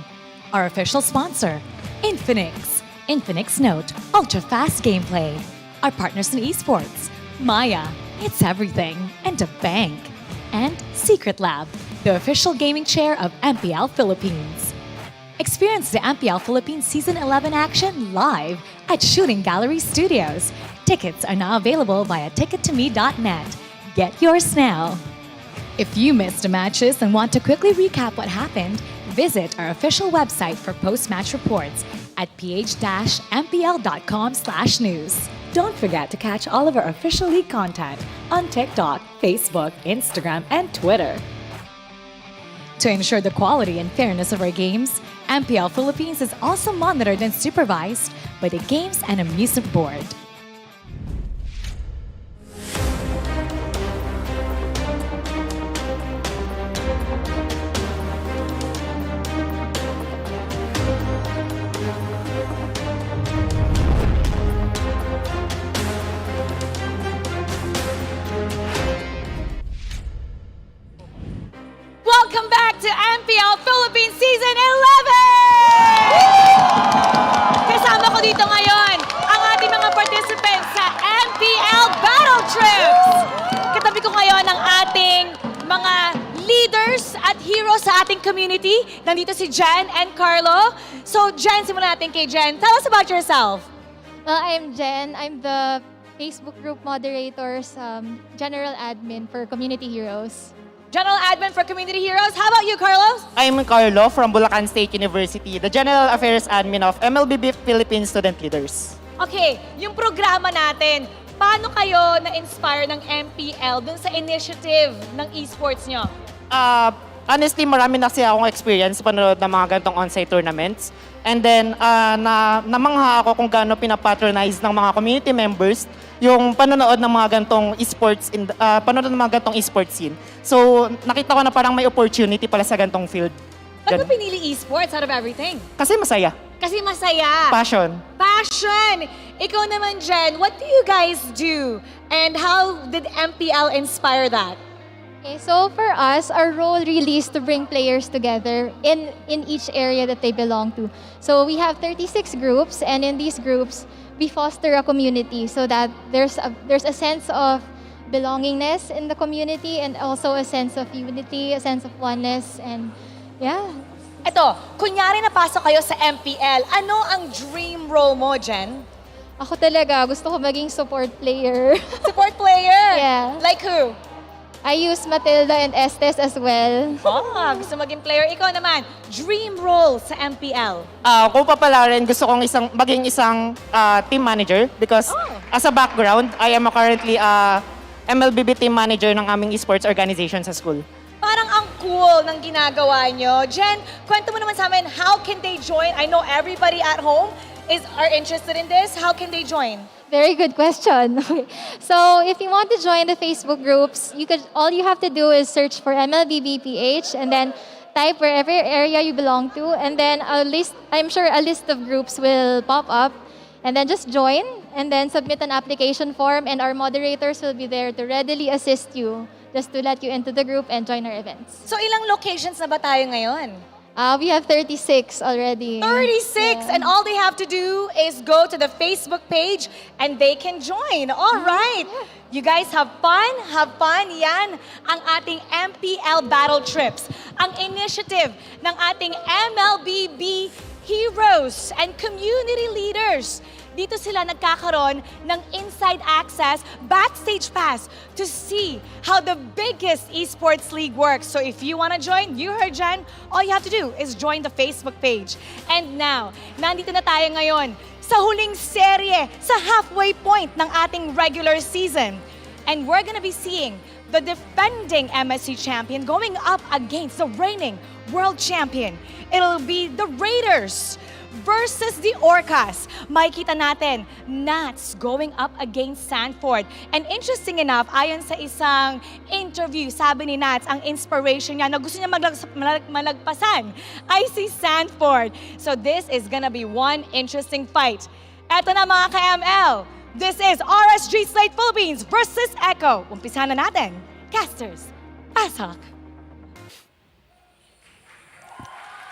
Our official sponsor, Infinix. Infinix Note, ultra-fast gameplay. Our partners in esports, Maya, it's everything, and a bank. And Secret Lab, the official gaming chair of MPL Philippines. Experience the MPL Philippines Season 11 action live at Shooting Gallery Studios. Tickets are now available via tickettome.net. Get yours now. If you missed the matches and want to quickly recap what happened, visit our official website for post-match reports at ph-mpl.com/news. Don't forget to catch all of our official league content on TikTok, Facebook, Instagram, and Twitter. To ensure the quality and fairness of our games, MPL Philippines is also monitored and supervised by the Games and Amusement Board. Welcome back to MPL Philippines Season 11! Kasama ko dito ngayon ang ating mga participants sa MPL Battle Trips! Katabi ko ngayon ang ating mga leaders at heroes sa ating community. Nandito si Jen and Carlo. So Jen, simulan natin kay Jen. Tell us about yourself. Well, I'm Jen. I'm the Facebook group moderators, general admin for Community Heroes. General Admin for Community Heroes. How about you, Carlos? I'm Carlo from Bulacan State University, the General Affairs Admin of MLBB Philippine Student Leaders. Okay, yung programa natin, paano kayo na-inspire ng MPL dun sa initiative ng esports nyo? Honestly, marami na kasi akong experience panonood ng mga ganitong on-site tournaments. And then, namangha ako kung gaano pinapatronize ng mga community members yung panonood ng mga ganitong esports, panonood ng mga ganitong esports scene. So, nakita ko na parang may opportunity pala sa ganitong field. Ba't mo pinili esports out of everything? Kasi masaya. Kasi masaya. Passion. Passion! Ikaw naman, Jen, what do you guys do? And how did MPL inspire that? Okay, so for us, our role really is to bring players together in each area that they belong to. So we have 36 groups, and in these groups, we foster a community so that there's a sense of belongingness in the community and also a sense of unity, a sense of oneness, and yeah. Ito, kunyari napasok kayo sa MPL, ano ang dream role mo, Jen? Ako talaga, gusto ko maging support player. Support player? Yeah. Like who? I use Matilda and Estes as well. Gusto maging player. Ikaw naman, dream role sa MPL? Kung papalarin, gusto kong maging isang team manager because as a background, I am currently MLBB team manager ng aming esports organization sa school. Parang ang cool ng ginagawa nyo. Jen, kwento mo naman sa amin, how can they join? I know everybody at home are interested in this. How can they join? Very good question. Okay. So if you want to join the Facebook groups, all you have to do is search for MLBB-PH and then type wherever area you belong to, and then I'm sure a list of groups will pop up, and then just join and then submit an application form, and our moderators will be there to readily assist you just to let you into the group and join our events. So ilang locations na ba tayo ngayon? We have 36 already. 36! Yeah. And all they have to do is go to the Facebook page and they can join. All right. You guys have fun? Have fun? Yan ang ating MPL Battle Trips. Ang initiative ng ating MLBB Heroes and Community Leaders. Dito sila nagkakaroon ng inside access, backstage pass to see how the biggest esports league works. So if you want to join, you heard Jen, all you have to do is join the Facebook page. And now, nandito na tayo ngayon sa huling serye, sa halfway point ng ating regular season. And we're gonna be seeing the defending MSC champion going up against the reigning world champion. It'll be the Raiders versus the Orcas. Makikita natin, Nats going up against Sanford. And interesting enough, ayon sa isang interview, sabi ni Nats, ang inspiration niya na gusto niya malagpasan ay si Sanford. So this is gonna be one interesting fight. Eto na mga ka-ML, This is RSG Slate Philippines versus Echo. Umpisahan na natin. Casters, pasok.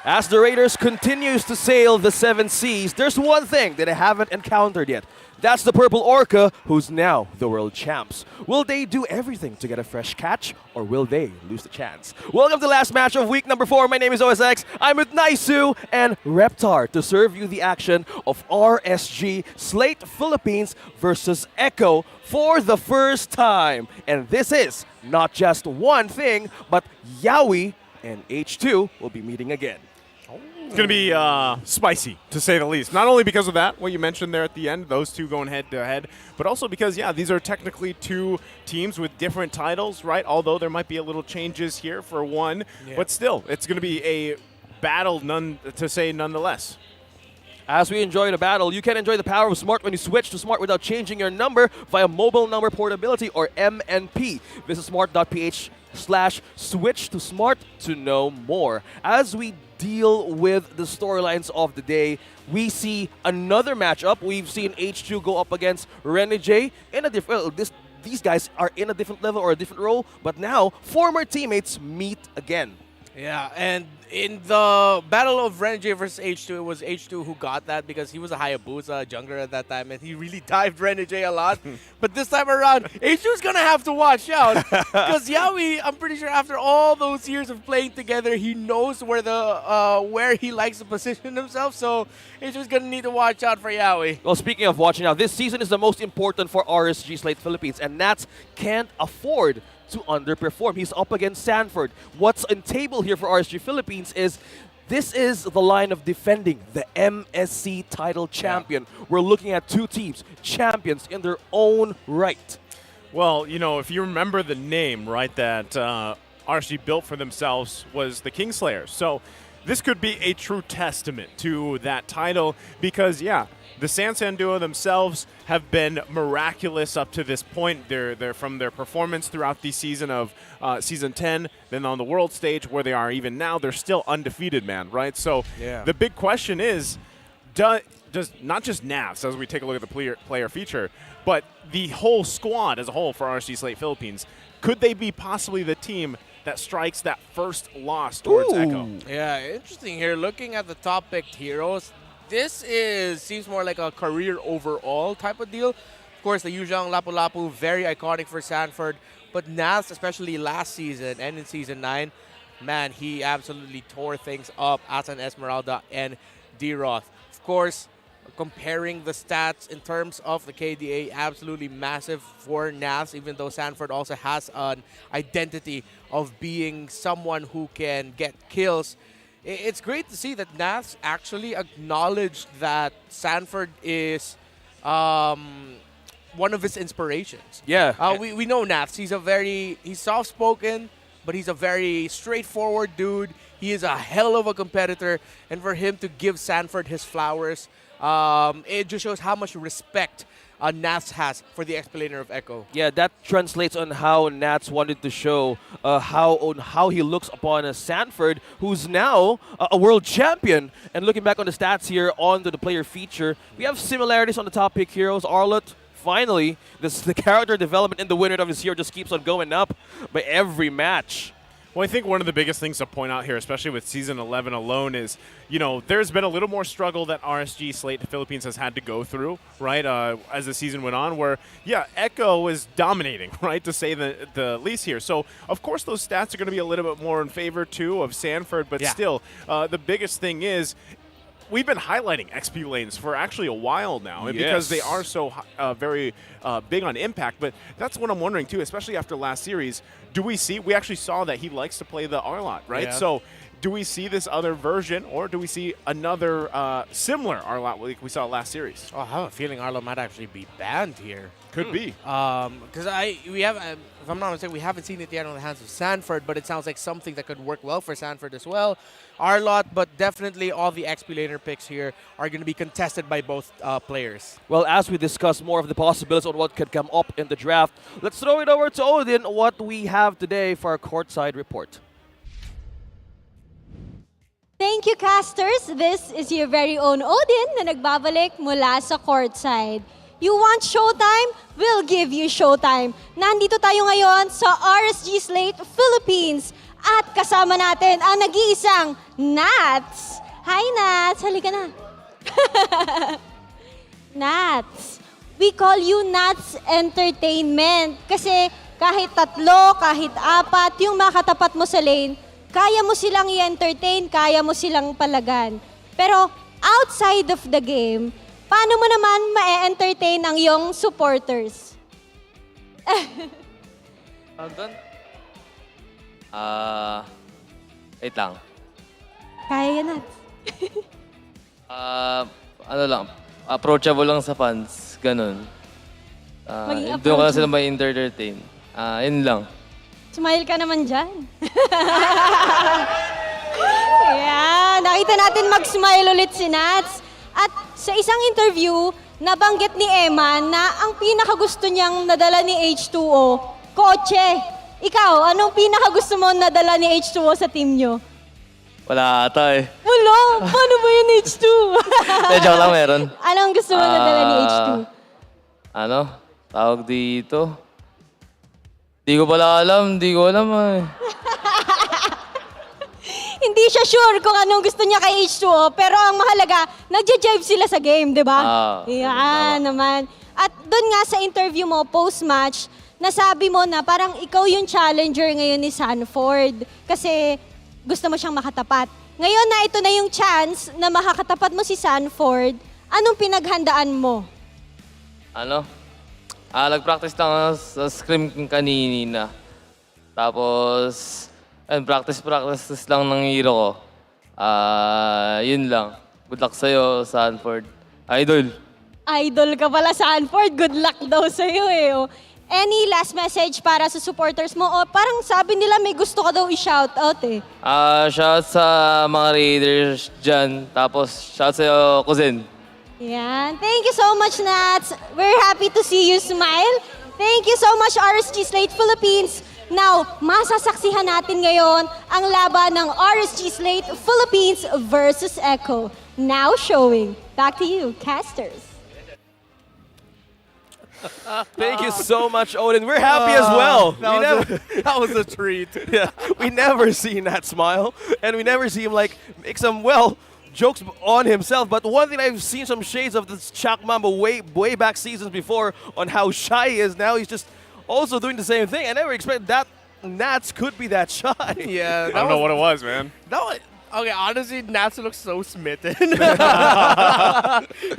As the Raiders continues to sail the seven seas, there's one thing that I haven't encountered yet. That's the Purple Orca, who's now the world champs. Will they do everything to get a fresh catch, or will they lose the chance? Welcome to the last match of week number 4. My name is OSX. I'm with Naisu and Reptar to serve you the action of RSG Slate Philippines versus Echo for the first time. And this is not just one thing, but Yawi and H2 will be meeting again. It's going to be spicy, to say the least. Not only because of that, what you mentioned there at the end, those two going head-to-head, but also because, yeah, these are technically two teams with different titles, right? Although there might be a little changes here for one, but still, it's going to be a battle, nonetheless. As we enjoy the battle, you can enjoy the power of Smart when you switch to Smart without changing your number via mobile number portability, or MNP. Visit smart.ph/switch to Smart to know more. As we deal with the storylines of the day, we see another matchup. We've seen H2 go up against Renegade in a different. These guys are in a different level or a different role, but now former teammates meet again. Yeah, and in the battle of Renegade versus H2, it was H2 who got that because he was a Hayabusa jungler at that time, and he really dived Renegade a lot. But this time around, H2's going to have to watch out because Yawi, I'm pretty sure after all those years of playing together, he knows where he likes to position himself, so H2's going to need to watch out for Yawi. Well, speaking of watching out, this season is the most important for RSG Slate Philippines, and Nats can't afford to underperform. He's up against Sanford. What's on table here for RSG Philippines is this is the line of defending the MSC title champion. Yeah. We're looking at two teams, champions in their own right. Well, you know, if you remember the name, right, that RSG built for themselves was the Kingslayers. So this could be a true testament to that title because, yeah, the Sansan duo themselves have been miraculous up to this point. They're from their performance throughout the season of Season 10, then on the world stage where they are even now, they're still undefeated, man, right? So the big question is, does not just Navs, as we take a look at the player feature, but the whole squad as a whole for RSG Slate Philippines, could they be possibly the team that strikes that first loss towards Echo? Yeah, interesting here. Looking at the top picked heroes, this seems more like a career overall type of deal. Of course, the Yuzhang Lapu-Lapu, very iconic for Sanford. But Nats, especially last season and in Season 9, man, he absolutely tore things up as an Esmeralda and D-Roth. Of course, comparing the stats in terms of the KDA, absolutely massive for Nats, even though Sanford also has an identity of being someone who can get kills. It's great to see that Nats actually acknowledged that Sanford is one of his inspirations. Yeah. We know Nats. He's soft-spoken, but he's a very straightforward dude. He is a hell of a competitor. And for him to give Sanford his flowers, it just shows how much respect Nats has for the explainer of Echo. Yeah, that translates on how Nats wanted to show how he looks upon a Sanford, who's now a world champion. And looking back on the stats here on the player feature, we have similarities on the top pick heroes. Arlott, finally, the character development in the winner of his hero just keeps on going up by every match. Well, I think one of the biggest things to point out here, especially with Season 11 alone, is, you know, there's been a little more struggle that RSG Slate Philippines has had to go through, right, as the season went on, where, yeah, Echo is dominating, right, to say the least here. So, of course, those stats are going to be a little bit more in favor, too, of Sanford, but still, the biggest thing is, we've been highlighting XP lanes for actually a while now because they are so very big on impact. But that's what I'm wondering, too, especially after last series. We actually saw that he likes to play the Arlott, right? Yeah. So do we see this other version, or do we see another similar Arlott like we saw last series? Oh, I have a feeling Arlott might actually be banned here. Could be. Because if I'm not mistaken, we haven't seen it yet on the hands of Sanford, but it sounds like something that could work well for Sanford as well. Arlott, but definitely all the XP laner picks here are going to be contested by both players. Well, as we discuss more of the possibilities on what could come up in the draft, let's throw it over to Odin, what we have today for our courtside report. Thank you, casters. This is your very own Odin na nagbabalik mula sa courtside. You want showtime? We'll give you showtime. Nandito tayo ngayon sa RSG Slate Philippines at kasama natin ang nag-iisang Nats. Hi Nats, halika na. Nats, we call you Nats Entertainment kasi kahit 3, kahit 4, yung makatapat mo sa lane, kaya mo silang i-entertain, kaya mo silang palagan. Pero outside of the game, paano mo naman ma-entertain ang iyong supporters? Wait lang. Kaya yan, Nats. Ano lang, approachable lang sa fans, ganun. Maging Doon ka lang approachable. sila may entertain. Yun lang. Smile ka naman dyan. Ayan, nakita natin mag-smile ulit si Nats. At sa isang interview, nabanggit ni Emma na ang pinakagusto niyang nadala ni H2O, kotse. Ikaw, anong pinakagusto mo nadala ni H2O sa team niyo? Wala ata eh. Wala, paano ba yun H2? Joke lang meron. Anong gusto mo nadala ni H2? Ano? Tawag dito? Di ko pala alam, di ko alam eh. Hindi siya sure kung anong gusto niya kay H2O, pero ang mahalaga, nagja-jive sila sa game, di ba? Yan naman. At doon nga sa interview mo, post-match, nasabi mo na parang ikaw yung challenger ngayon ni Sanford kasi gusto mo siyang makatapat. Ngayon na ito na yung chance na makakatapat mo si Sanford, anong pinaghandaan mo? Ano? Nag-practice lang ako sa scrim kanina. Tapos, practice lang ng hero ko. Yun lang. Good luck sa'yo, Sanford. Idol. Idol ka pala, Sanford. Good luck daw sa'yo eh. O, any last message para sa supporters mo? O parang sabi nila may gusto ka daw i-shoutout eh. Shout sa mga Raiders dyan. Tapos, shout sa'yo, cousin. Yan. Thank you so much, Nats. We're happy to see you smile. Thank you so much, RSG Slate Philippines. Now, masasaksihan natin ngayon ang laban ng RSG Slate Philippines versus ECHO. Now showing. Back to you, casters. Thank you so much, Odin. We're happy as well. That was a treat. Yeah, we never see Nat smile, and we never see him like make some jokes on himself. But one thing I've seen some shades of this Chak Mamba way back seasons before on how shy he is. Now he's just also doing the same thing. I never expected that Nats could be that shy. Yeah, I don't know what it was, man. Okay, honestly, Nats looks so smitten. He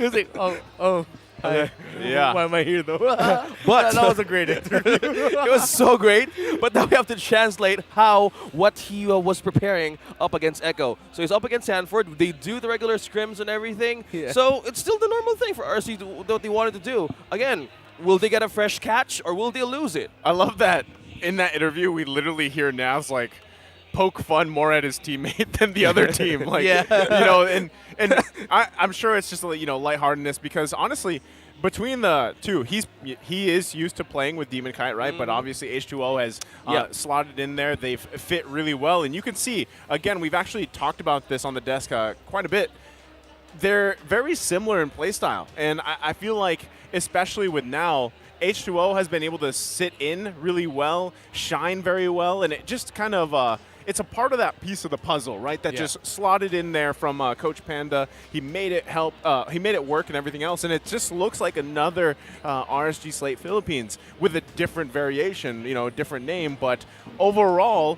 was like, oh. Okay. Yeah. Why am I here though? But that was a great interview. It was so great. But now we have to translate what he was preparing up against ECHO. So he's up against Sanford. They do the regular scrims and everything. Yeah. So it's still the normal thing for RC what they wanted to do. Again, will they get a fresh catch or will they lose it? I love that in that interview, we literally hear Navs like poke fun more at his teammate than the other team. Like, and I'm sure it's just lightheartedness because honestly, between the two, he is used to playing with Demon Kite, right? But obviously H2O has slotted in there. They've fit really well, and you can see again. We've actually talked about this on the desk quite a bit. They're very similar in playstyle, and I feel like especially with now. H2O has been able to sit in really well, shine very well, and it just kind of it's a part of that piece of the puzzle, right? That just slotted in there from Coach Panda. He made it help. He made it work and everything else, and it just looks like another RSG Slate Philippines with a different variation, a different name. But overall,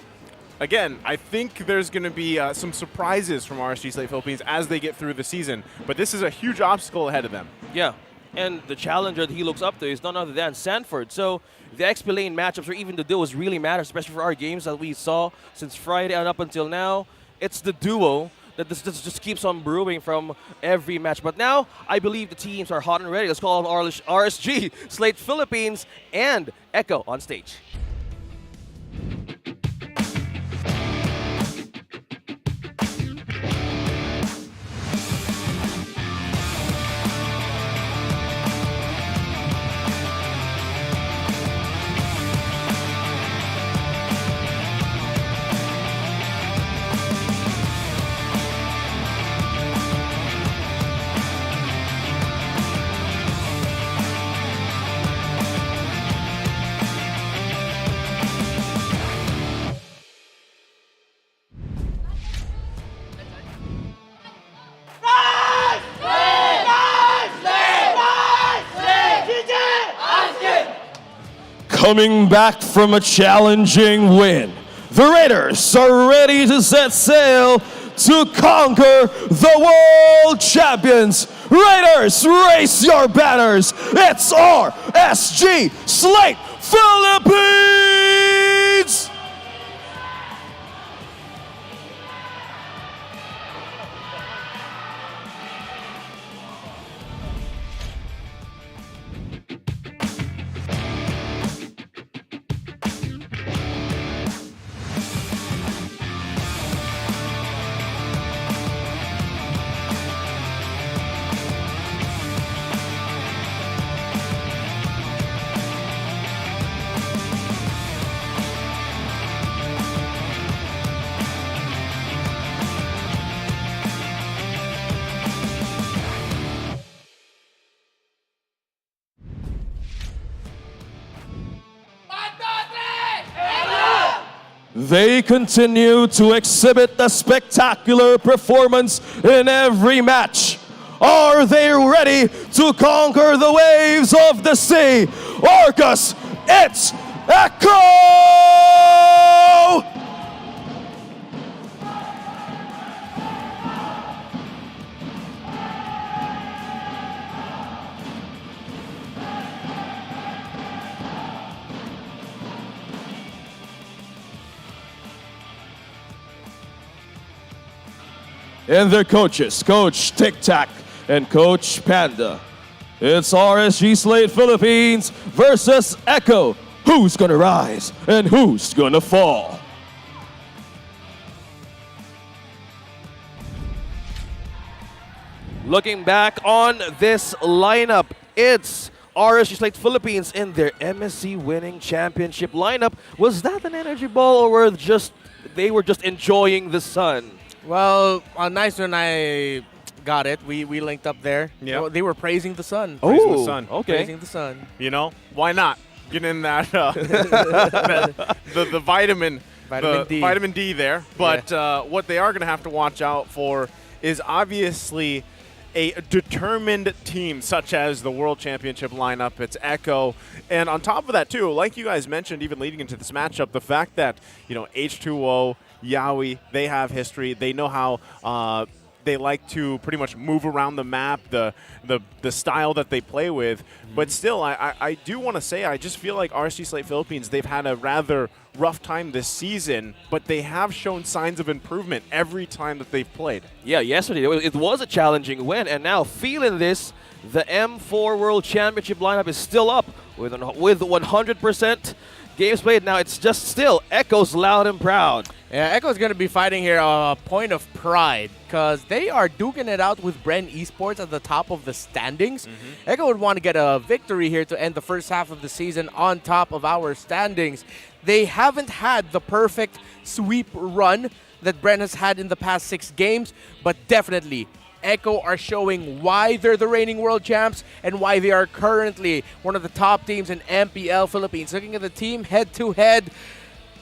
again, I think there's going to be some surprises from RSG Slate Philippines as they get through the season. But this is a huge obstacle ahead of them. Yeah. And the challenger that he looks up to is none other than Sanford. So the XP lane matchups or even the duos really matter, especially for our games that we saw since Friday and up until now. It's the duo that this just keeps on brewing from every match. But now, I believe the teams are hot and ready. Let's call on RSG, Slate Philippines, and ECHO on stage. Coming back from a challenging win, the Raiders are ready to set sail to conquer the world champions. Raiders, raise your banners. It's RSG Slate Philippines! They continue to exhibit a spectacular performance in every match. Are they ready to conquer the waves of the sea? Orcas, it's ECHO! And their coaches, Coach Tic Tac and Coach Panda. It's RSG Slate Philippines versus ECHO. Who's gonna rise and who's gonna fall? Looking back on this lineup, it's RSG Slate Philippines in their MSC winning championship lineup. Was that an energy ball or were they were just enjoying the sun? Well, nice when I got it. We linked up there. Yeah. They were praising the sun. Praising the sun. Okay. Praising the sun. You know, why not? Get in that, the vitamin D. Vitamin D there. But what they are going to have to watch out for is obviously a determined team such as the World Championship lineup. It's ECHO. And on top of that, too, like you guys mentioned, even leading into this matchup, the fact that, H2O, Yaoi, they have history. They know how they like to pretty much move around the map, the style that they play with. But still, I do want to say, I just feel like RSG Slate Philippines, they've had a rather rough time this season, but they have shown signs of improvement every time that they've played. Yeah, yesterday it was a challenging win, and now feeling this, the M4 World Championship lineup is still up with 100% games played. Now it's just still ECHO's loud and proud. Yeah, ECHO's going to be fighting here a point of pride because they are duking it out with Bren Esports at the top of the standings. ECHO would want to get a victory here to end the first half of the season on top of our standings. They haven't had the perfect sweep run that Bren has had in the past 6 games, but definitely ECHO are showing why they're the reigning world champs and why they are currently one of the top teams in MPL Philippines. Looking at the team head-to-head,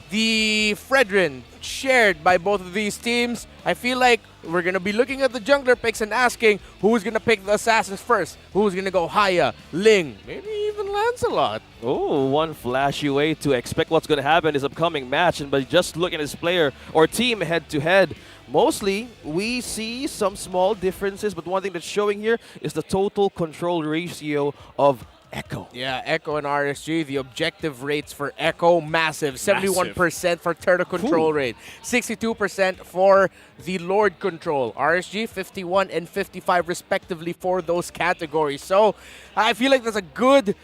the Fredrin shared by both of these teams. I feel like we're going to be looking at the jungler picks and asking who's going to pick the assassins first. Who's going to go Haya, Ling, maybe even Lancelot. Oh, one flashy way to expect what's going to happen in this upcoming match. And by just looking at this player or team head-to-head, mostly we see some small differences, but one thing that's showing here is the total control ratio of ECHO. Yeah, ECHO and RSG, the objective rates for ECHO, massive. 71% for turtle control rate, 62% for the Lord control. RSG, 51 and 55 respectively for those categories. So I feel like that's a good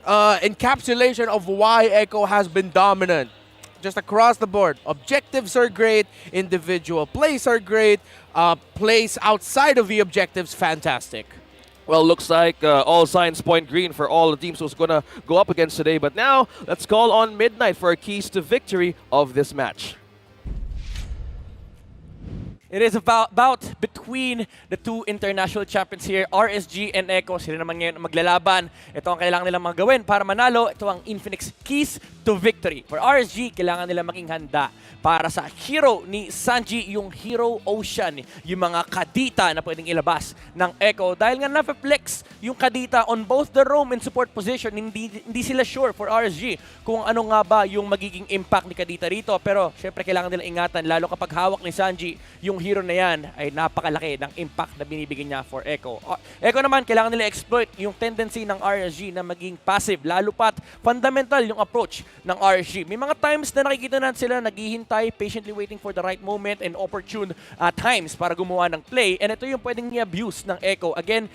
encapsulation of why ECHO has been dominant. Just across the board, objectives are great, individual plays are great, plays outside of the objectives, fantastic. Well, looks like all signs point green for all the teams who's going to go up against today. But now, let's call on Midnight for our keys to victory of this match. It is about between the two international champions here, RSG and ECHO. Sila naman ngayon maglalaban. Ito ang kailangan nilang magawin para manalo. Ito ang Infinix Keys to Victory. For RSG, kailangan nila maging handa para sa hero ni Sanji, yung Hero Ocean, yung mga kadita na pwedeng ilabas ng ECHO. Dahil nga na-flex yung kadita on both the roam and support position, hindi sila sure for RSG kung ano nga ba yung magiging impact ni kadita rito. Pero syempre kailangan nila ingatan, lalo kapag hawak ni Sanji yung hero na yan, ay napakalaki ng impact na binibigyan niya for ECHO. ECHO naman, kailangan nila exploit yung tendency ng RSG na maging passive, lalo pat fundamental yung approach ng RSG. May mga times na nakikita natin sila naghihintay, patiently waiting for the right moment and opportune times para gumawa ng play. And ito yung pwedeng i-abuse ng ECHO. Again,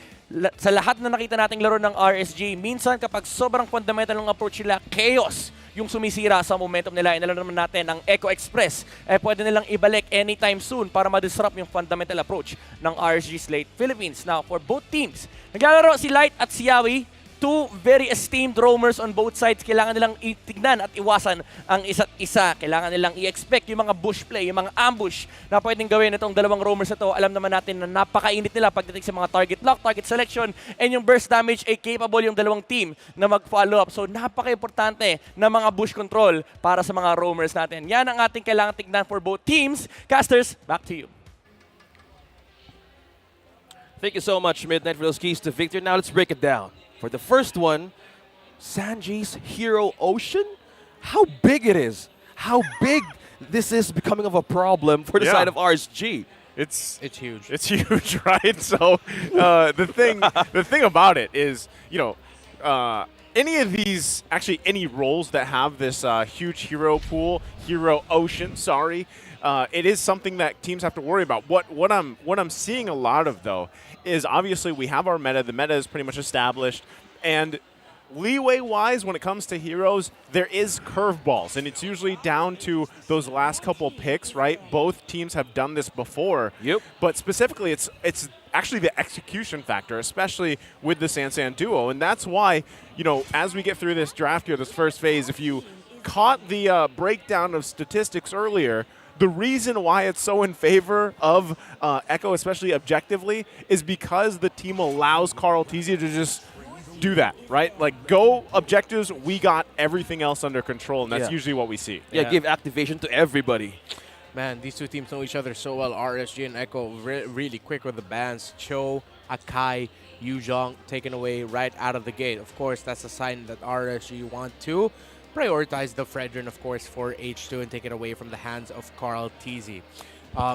sa lahat na nakita nating laro ng RSG, minsan kapag sobrang fundamental ng approach nila, chaos yung sumisira sa momentum nila. Inala naman natin ang Echo Express, pwede nilang ibalik anytime soon para ma-disrupt yung fundamental approach ng RSG Slate Philippines. Now, for both teams, naglalaro si Light at si Yawi, two very esteemed roamers on both sides. Kailangan nilang itignan at iwasan ang isa't isa. Kailangan nilang i-expect yung mga bush play, yung mga ambush na pwedeng gawin itong dalawang roamers na to. Alam naman natin na napakainit nila pagdating sa mga target lock, target selection, and yung burst damage ay capable yung dalawang team na mag-follow up. So napaka-importante na mga bush control para sa mga roamers natin. Yan ang ating kailangan tignan for both teams. Casters, back to you. Thank you so much, Midnight, for those keys to victory. Now let's break it down. For the first one, Sanji's Hero Ocean. How big it is. How big this is becoming of a problem for the side of RSG. It's huge. It's huge, right? So the thing about it is, you know, any of these, actually any roles that have this huge hero pool, hero ocean, sorry, it is something that teams have to worry about. What I'm seeing a lot of though is obviously we have our meta. The meta is pretty much established, and leeway-wise, when it comes to heroes, there is curveballs, and it's usually down to those last couple picks, right? Both teams have done this before. Yep. But specifically, it's actually the execution factor, especially with the Sansan duo, and that's why, you know, as we get through this draft here, this first phase, if you caught the breakdown of statistics earlier, the reason why it's so in favor of ECHO, especially objectively, is because the team allows Carl Tizia to just do that, right? Like, go objectives, we got everything else under control, and that's usually what we see. Yeah, give activation to everybody. Man, these two teams know each other so well. RSG and ECHO really quick with the bans. Cho, Akai, Yuzhong taken away right out of the gate. Of course, that's a sign that RSG want to prioritize the Fredrin, of course, for H2 and take it away from the hands of Carl TZ.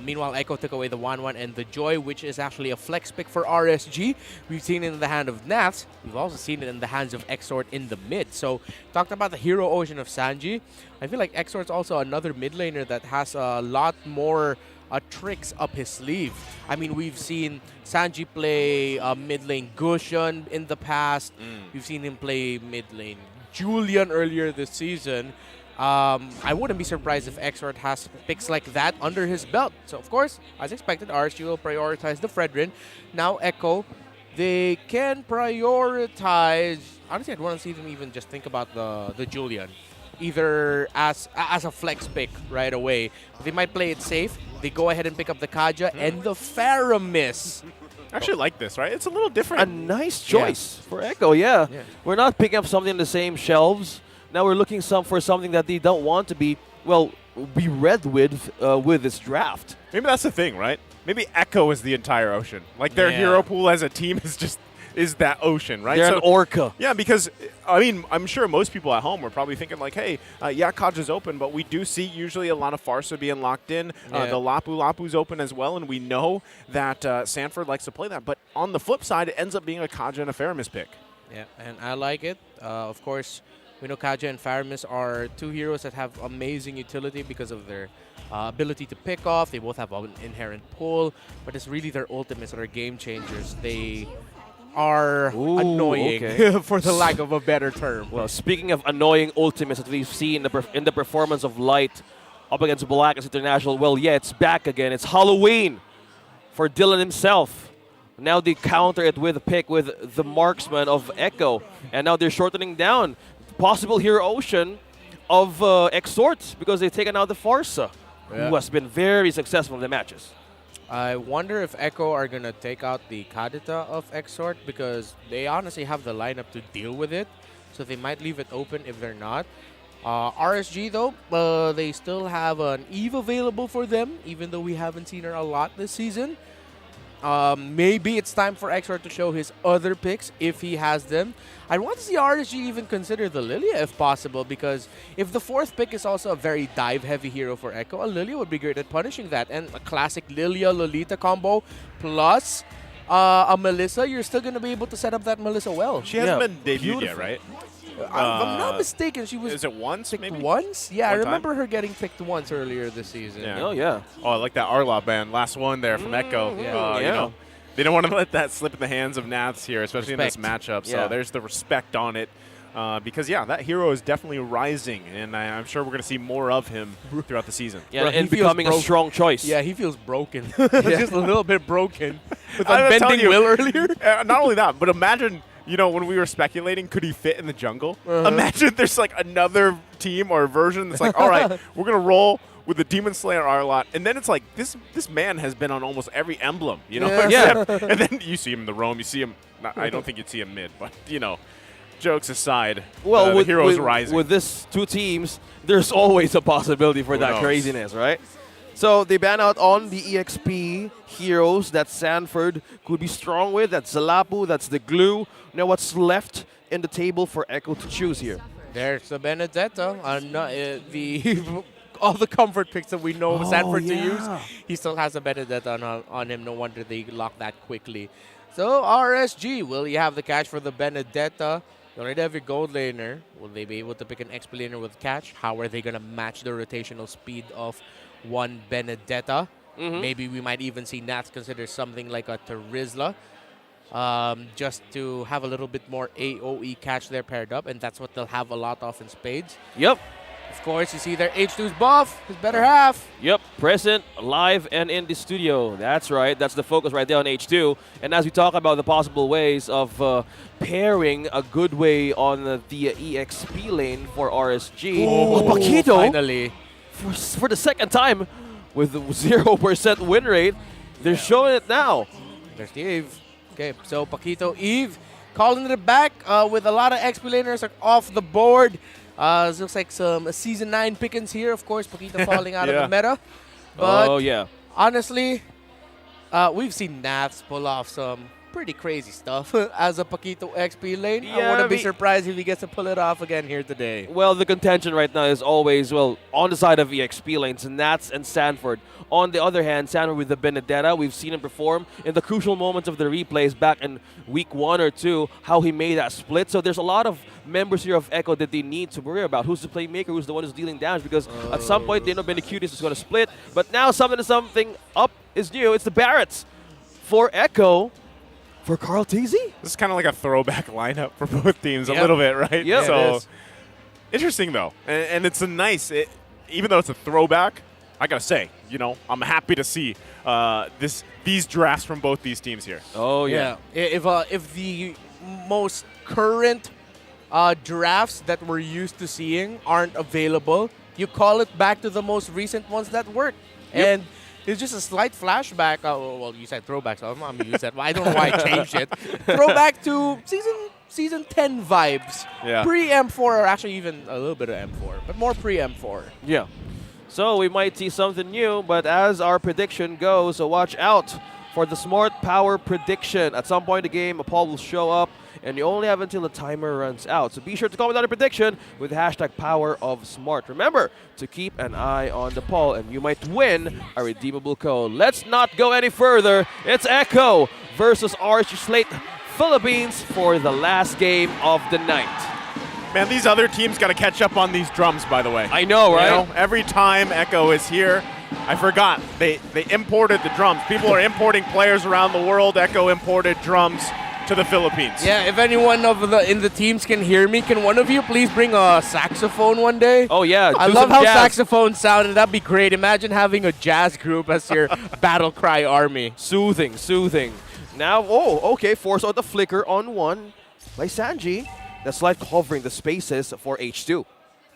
Meanwhile, ECHO took away the 1-1 and the Joy, which is actually a flex pick for RSG. We've seen it in the hand of Nats. We've also seen it in the hands of Exort in the mid. So, talked about the Hero Ocean of Sanji. I feel like Exort's also another mid laner that has a lot more tricks up his sleeve. I mean, we've seen Sanji play mid lane Gusion in the past. We've seen him play mid lane Julian earlier this season. I wouldn't be surprised if Exort has picks like that under his belt. So, of course, as expected, RSG will prioritize the Fredrin. Now, ECHO, they can prioritize... Honestly, I'd want to see them even just think about the Julian, either as a flex pick right away. They might play it safe. They go ahead and pick up the Kaja and the Faramis. I actually like this, right? It's a little different. A nice choice for ECHO, yeah. We're not picking up something on the same shelves. Now we're looking for something that they don't want to be, well, be read with this draft. Maybe that's the thing, right? Maybe ECHO is the entire ocean. Like, their hero pool as a team is that ocean, right? They're an orca. Yeah, because, I mean, I'm sure most people at home are probably thinking like, hey, yeah, Kaja's open, but we do see usually a lot of Farsa being locked in. The Lapu's open as well, and we know that Sanford likes to play that. But on the flip side, it ends up being a Kaja and a Faramis pick. Yeah, and I like it. Of course, we know Kaja and Faramis are two heroes that have amazing utility because of their ability to pick off. They both have an inherent pull, but it's really their ultimates that are game changers. They are annoying, for the lack of a better term. Well, speaking of annoying ultimates that we've seen in the performance of Light up against Blacklist International, well, yeah, it's back again. It's Halloween for Dylan himself. Now they counter it with a pick with the marksman of ECHO, and now they're shortening down possible Hero Ocean of Exort because they've taken out the Farsa, who has been very successful in the matches. I wonder if Echo are going to take out the Kadita of Exort because they honestly have the lineup to deal with it. So they might leave it open if they're not. RSG, though, they still have an Eve available for them, even though we haven't seen her a lot this season. Maybe it's time for Exort to show his other picks if he has them. I want to see RSG even consider the Lilia if possible, because if the fourth pick is also a very dive-heavy hero for Echo, a Lilia would be great at punishing that. And a classic Lilia-Lolita combo plus a Melissa, you're still going to be able to set up that Melissa well. She hasn't been debuted yet, right? If I'm not mistaken, she was Is it once, picked maybe? once? Yeah, I One remember her getting picked once earlier this season. Yeah. Oh, yeah. Oh, I like that Arla band. Last one there from Echo. Yeah. You know, they don't want to let that slip in the hands of Naths here, especially in this Respect. matchup. So Yeah. there's the respect on it. Because, yeah, that hero is definitely rising, and I'm sure we're going to see more of him throughout the season. Yeah, Bro, he and feels becoming a broken. strong choice. Yeah, he feels broken. Just a little bit broken. With I'm telling unbending you, will earlier. Not only that, but imagine, you know, when we were speculating, could he fit in the jungle? Imagine there's like another team or version that's like, all right, we're going to roll with the Demon Slayer Arlot. And then it's like, this man has been on almost every emblem, you know? Yeah. And then you see him in the roam, you see him, I don't think you'd see him mid, but, you know, jokes aside, Well, the hero's rising. with this two teams, there's always a possibility for Who that knows? craziness, right? So they ban out on the EXP heroes that Sanford could be strong with. That's Zalapu, that's the glue. Now what's left in the table for Echo to choose here? There's the Benedetta. All the comfort picks that we know Sanford to use, he still has a Benedetta on him. No wonder they lock that quickly. So RSG, will you have the catch for the Benedetta? You already have your gold laner. Will they be able to pick an XP laner with catch? How are they going to match the rotational speed of one Benedetta? Maybe we might even see Nats consider something like a Terizla. Just to have a little bit more AoE catch there paired up, and that's what they'll have a lot of in spades. Yep. Of course, you see their H2's buff, his better half. Yep, present, live, and in the studio. That's right. That's the focus right there on H2. And as we talk about the possible ways of pairing a good way on the EXP lane for RSG, Paquito, Finally. for the second time with the 0% win rate, they're showing it now. There's the Eve. Okay, so Paquito, Eve, calling it back with a lot of XP laners off the board. It looks like some Season 9 pickings here. Of course, Paquito falling out of the meta. But honestly, we've seen Naths pull off some pretty crazy stuff as a Paquito XP lane. I wouldn't be surprised if he gets to pull it off again here today. Well, the contention right now is always, on the side of EXP lanes, Nats and Sanford. On the other hand, Sanford with the Benedetta, we've seen him perform in the crucial moments of the replays back in week 1 or 2, how he made that split. So there's a lot of members here of Echo that they need to worry about. Who's the playmaker? Who's the one who's dealing damage? Because at some point, they know Benecutis is going to split. But now something up is new. It's the Barretts for Echo. For Carl TZ? This is kind of like a throwback lineup for both teams a little bit, right? Yeah, so interesting, though. And it's a nice, even though it's a throwback, I got to say, you know, I'm happy to see these drafts from both these teams here. Oh, yeah. If the most current drafts that we're used to seeing aren't available, you call it back to the most recent ones that work. And it's just a slight flashback. Well, you said throwback, so I'm going to use that. I don't know why I changed it. Throwback to season 10 vibes. Yeah. Pre-M4, or actually even a little bit of M4, but more pre-M4. Yeah. So we might see something new, but as our prediction goes, so watch out for the Smart Power prediction. At some point in the game, a poll will show up, and you only have until the timer runs out. So be sure to comment on the prediction with hashtag #PowerOfSmart. Remember to keep an eye on the poll, and you might win a redeemable code. Let's not go any further. It's Echo versus RSG Slate Philippines for the last game of the night. Man, these other teams got to catch up on these drums, by the way. I know, right? You know, every time Echo is here, I forgot. They imported the drums. People are importing players around the world. Echo imported drums to the Philippines. Yeah, if anyone in the teams can hear me, can one of you please bring a saxophone one day? Oh, yeah. I love how saxophones sound, and that'd be great. Imagine having a jazz group as your battle cry army. Soothing. Now, okay, force out the flicker on one by Sanji. That's like covering the spaces for H2.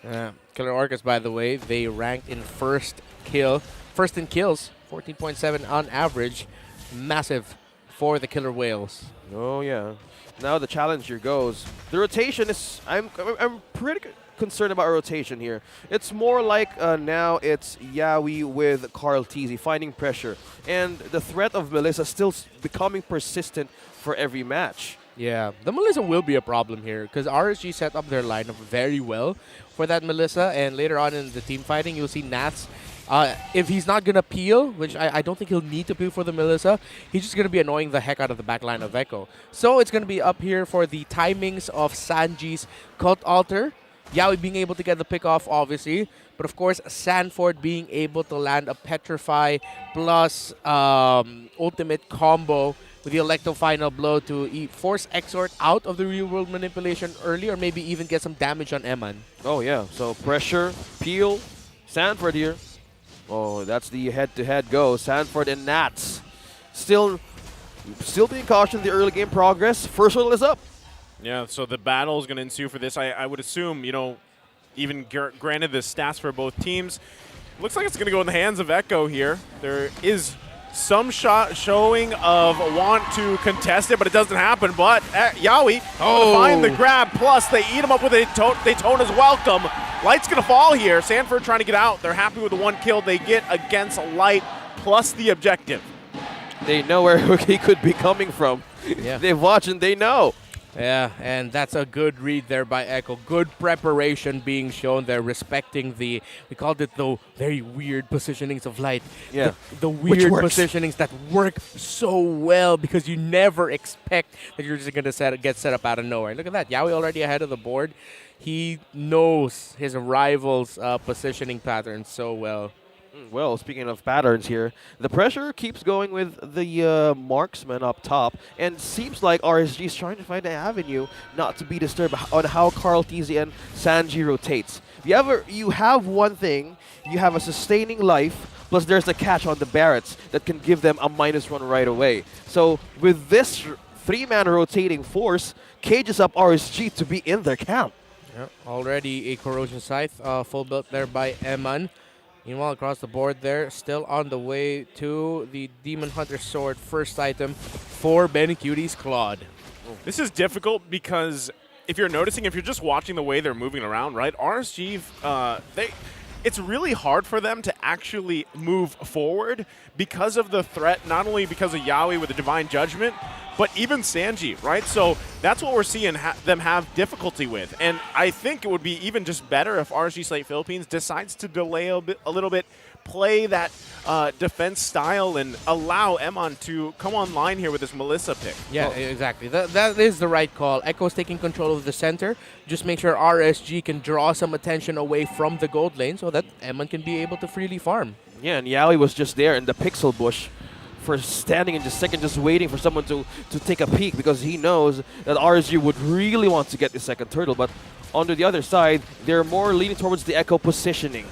Killer Orcas, by the way, they ranked in first in kills 14.7 on average. Massive for the Killer Whales. Oh, yeah. Now the challenger goes. The rotation is... I'm pretty concerned about rotation here. It's more like now it's Yawi with Carl Teasy finding pressure. And the threat of Melissa still becoming persistent for every match. Yeah, the Melissa will be a problem here because RSG set up their lineup very well for that Melissa, and later on in the team fighting, you'll see Nats. If he's not going to peel, which I don't think he'll need to peel for the Melissa, he's just going to be annoying the heck out of the backline of Echo. So it's going to be up here for the timings of Sanji's Cult Altar. Yawi being able to get the pick off, obviously. But of course, Sanford being able to land a Petrify plus ultimate combo with the Electro Final Blow to force Exort out of the real-world manipulation early, or maybe even get some damage on Eman. Oh, yeah. So pressure, peel, Sanford here. Oh, that's the head-to-head go. Sanford and Nats still being cautious in the early game progress. First one is up. Yeah, so the battle is going to ensue for this. I would assume, even granted the stats for both teams, looks like it's going to go in the hands of Echo here. There is some showing of want to contest it, but it doesn't happen. But Yawi find the grab, plus they eat him up with a Daytona's welcome. Light's going to fall here. Sanford trying to get out. They're happy with the one kill they get against Light, plus the objective. They know where he could be coming from. Yeah. They've watched and they know. Yeah, and that's a good read there by Echo. Good preparation being shown there, respecting we called it the very weird positionings of Light. Yeah. The weird positionings that work so well because you never expect that you're just going to get set up out of nowhere. Look at that. Yawi already ahead of the board. He knows his rival's positioning patterns so well. Well, speaking of patterns here, the pressure keeps going with the marksman up top, and seems like RSG is trying to find an avenue not to be disturbed on how Carl Teasy and Sanji rotates. You have one thing, you have a sustaining life, plus there's a catch on the Barretts that can give them a -1 right away. So with this three-man rotating force, cages up RSG to be in their camp. Yeah, already a Corrosion Scythe full built there by Eman. Meanwhile, across the board there, still on the way to the Demon Hunter Sword, first item for Benicuti's Claude. This is difficult because if you're noticing, if you're just watching the way they're moving around, right, RSG, it's really hard for them to actually move forward because of the threat, not only because of Yawi with the Divine Judgment, but even Sanji, right? So that's what we're seeing them have difficulty with. And I think it would be even just better if RSG Slate Philippines decides to delay a little bit, play that defense style, and allow Eman to come online here with this Melissa pick. Yeah, exactly. That is the right call. Echo's taking control of the center. Just make sure RSG can draw some attention away from the gold lane so that Eman can be able to freely farm. Yeah, and Yawi was just there in the pixel bush for standing in just a second, just waiting for someone to take a peek, because he knows that RSG would really want to get the second turtle. But on the other side, they're more leaning towards the Echo positioning.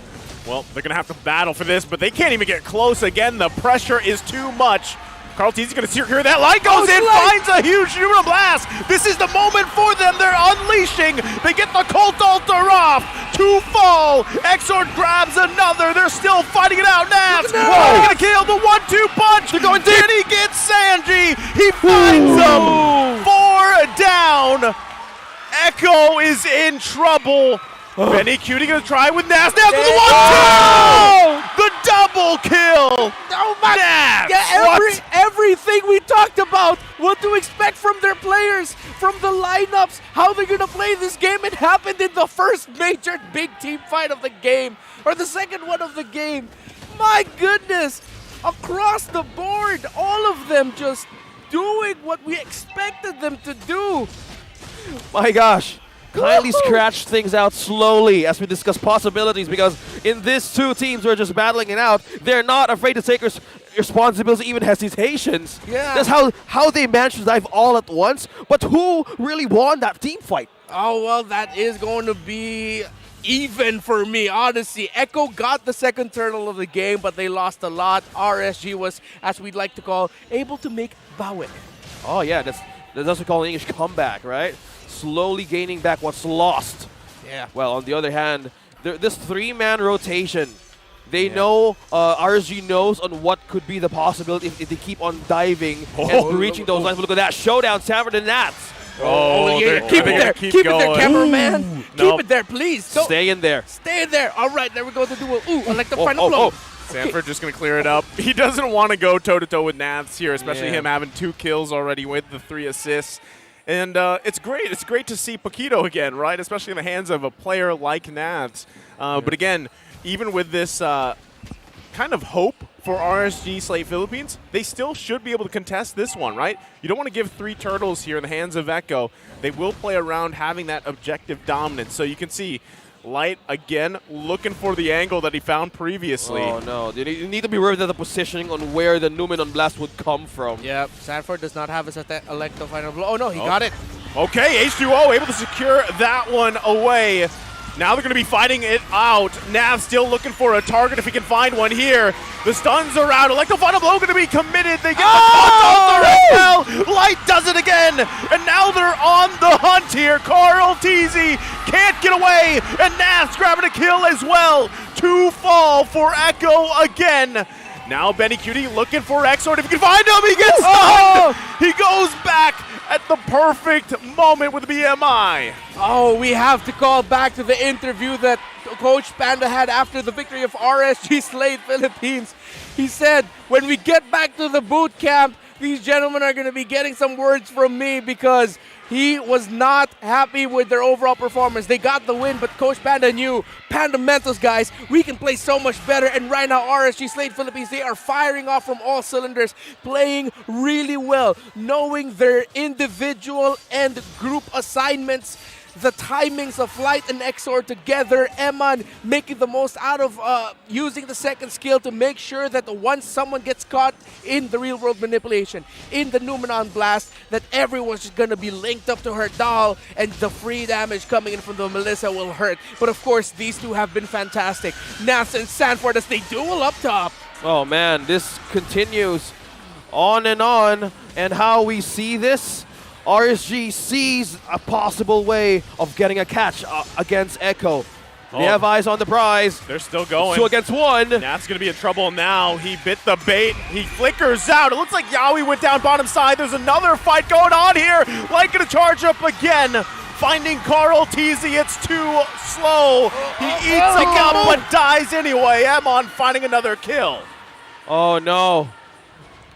Well, they're going to have to battle for this, but they can't even get close again. The pressure is too much. Carl Teasy going to secure that. Light goes in, finds a huge Shooter Blast. This is the moment for them. They're unleashing. They get the Cult Altar off. To fall. Exort grabs another. They're still fighting it out. Nats. They're going to kill the 1-2 punch. They're going deep. Did he get Sanji? He finds him. 4 down. Echo is in trouble. Benicute going to try with Nats. Nats with the 1-2! The double kill! Oh my Nats! Yeah, everything we talked about, what to expect from their players, from the lineups, how they're going to play this game. It happened in the first major big team fight of the game, or the second one of the game. My goodness! Across the board, all of them just doing what we expected them to do. My gosh. Kindly scratch things out slowly as we discuss possibilities, because in these two teams who are just battling it out, they're not afraid to take responsibility, even hesitations. Yeah. That's how they managed to dive all at once. But who really won that team fight? Oh, well, that is going to be even for me, honestly. Echo got the second turtle of the game, but they lost a lot. RSG was, as we'd like to call, able to make bawi. Oh, yeah, that's what we call an English comeback, right? Slowly gaining back what's lost. Yeah. Well, on the other hand, this three-man rotation, They know, RSG knows on what could be the possibility if they keep on diving and breaching those lines. But look at that showdown, Sanford and Nats. Yeah. Keep it there. Keep it there, cameraman. Keep it there, please. Stay in there. Stay in there. All right, there we go to duel. Ooh, I like the final blow. Sanford just going to clear it up. He doesn't want to go toe-to-toe with Nats here, especially him having 2 kills already with the 3 assists. And it's great. It's great to see Paquito again, right? Especially in the hands of a player like Nats. But again, even with this kind of hope for RSG Slate Philippines, they still should be able to contest this one, right? You don't want to give 3 turtles here in the hands of Echo. They will play around having that objective dominance. So you can see Light, again, looking for the angle that he found previously. Oh, no. You need to be worried about the positioning on where the Numenon Blast would come from. Yep. Sanford does not have his Electo final blow. Oh, no, he got it. Okay, H2O able to secure that one away. Now they're going to be fighting it out. Nav still looking for a target if he can find one here. The stuns are out. Electro Final Blow going to be committed. They get the punch off the Raquel. Light does it again. And now they're on the hunt here. Carl TZ can't get away. And Nav's grabbing a kill as well. 2 fall for Echo again. Now Benny Cutie looking for Exort. If he can find him, he gets stunned. He goes back at the perfect moment with BMI. Oh, we have to call back to the interview that Coach Panda had after the victory of RSG Slate Philippines. He said, when we get back to the boot camp, these gentlemen are going to be getting some words from me because he was not happy with their overall performance. They got the win, but Coach Panda knew, fundamentals, guys, we can play so much better. And right now, RSG Slate Philippines, they are firing off from all cylinders, playing really well, knowing their individual and group assignments, the timings of Light and Exor together. Eman making the most out of using the second skill to make sure that once someone gets caught in the real world manipulation, in the Numenon Blast, that everyone's just gonna be linked up to her doll and the free damage coming in from the Melissa will hurt. But of course, these two have been fantastic. Nas and Sanford as they duel up top. Oh man, this continues on, and how we see this, RSG sees a possible way of getting a catch against Echo. They have eyes on the prize. They're still going. 2 against 1. Nat's going to be in trouble now. He bit the bait. He flickers out. It looks like Yaoi went down bottom side. There's another fight going on here. Light going to charge up again. Finding Carl TZ. It's too slow. He eats him up but dies anyway. Amon finding another kill. Oh no.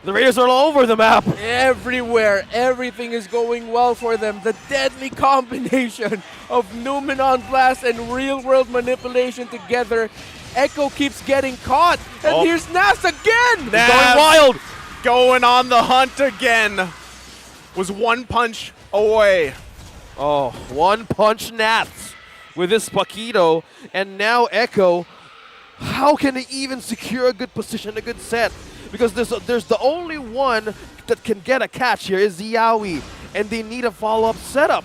The Raiders are all over the map. Everywhere, everything is going well for them. The deadly combination of Numenon Blast and real-world manipulation together. Echo keeps getting caught, and here's Nas again! Nas going wild! Going on the hunt again. Was 1 punch away. Oh, 1 punch Nats with this Paquito, and now Echo. How can they even secure a good position, a good set? Because there's the only one that can get a catch here is Yaoi, and they need a follow-up setup.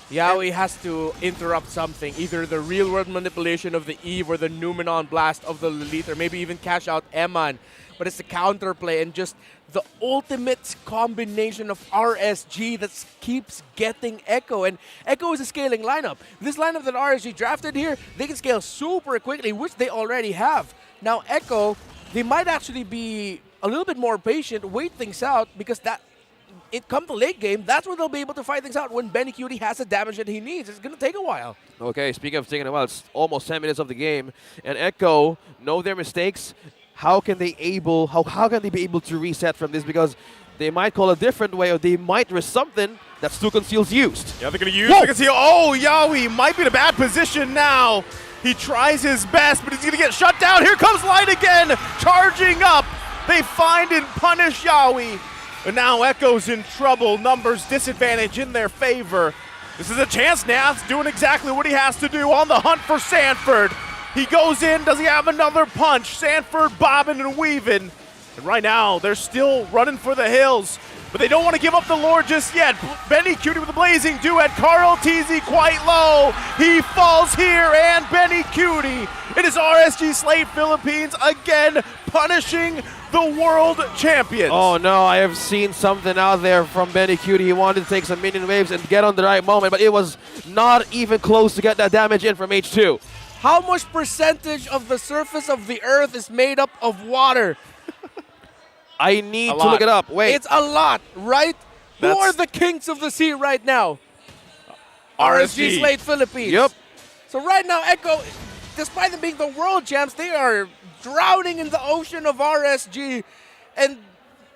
Yaoi has to interrupt something, either the real-world manipulation of the Eve or the Numenon Blast of the Lilith, or maybe even cash out Eman. But it's the counterplay and just the ultimate combination of RSG that keeps getting Echo. And Echo is a scaling lineup. This lineup that RSG drafted here, they can scale super quickly, which they already have. Now Echo, they might actually be a little bit more patient, wait things out, because it come to late game, that's where they'll be able to fight things out when Benny Cutie has the damage that he needs. It's going to take a while. Okay, speaking of taking a while, it's almost 10 minutes of the game, and Echo know their mistakes. How can they be able to reset from this? Because they might call a different way, or they might risk something that Stu Conceal's used. Yeah, they're going to use the Conceal. Oh, Yaoi might be in a bad position now. He tries his best, but he's going to get shut down. Here comes Light again, charging up. They find and punish Yaoi. And now Echo's in trouble. Numbers disadvantage in their favor. This is a chance. Nav's doing exactly what he has to do on the hunt for Sanford. He goes in. Does he have another punch? Sanford bobbing and weaving. And right now, they're still running for the hills. But they don't want to give up the lore just yet. Benny Cutie with a blazing duet. Carl TZ quite low. He falls here, and Benny Cutie. It is RSG Slate Philippines again punishing the world champions. Oh no, I have seen something out there from Benny Cutie. He wanted to take some minion waves and get on the right moment, but it was not even close to get that damage in from H2. How much percentage of the surface of the Earth is made up of water? I need to look it up. Wait. It's a lot, right? Who are the kings of the sea right now? RSG Slate Philippines. Yep. So right now, Echo, despite them being the world champs, they are drowning in the ocean of RSG. And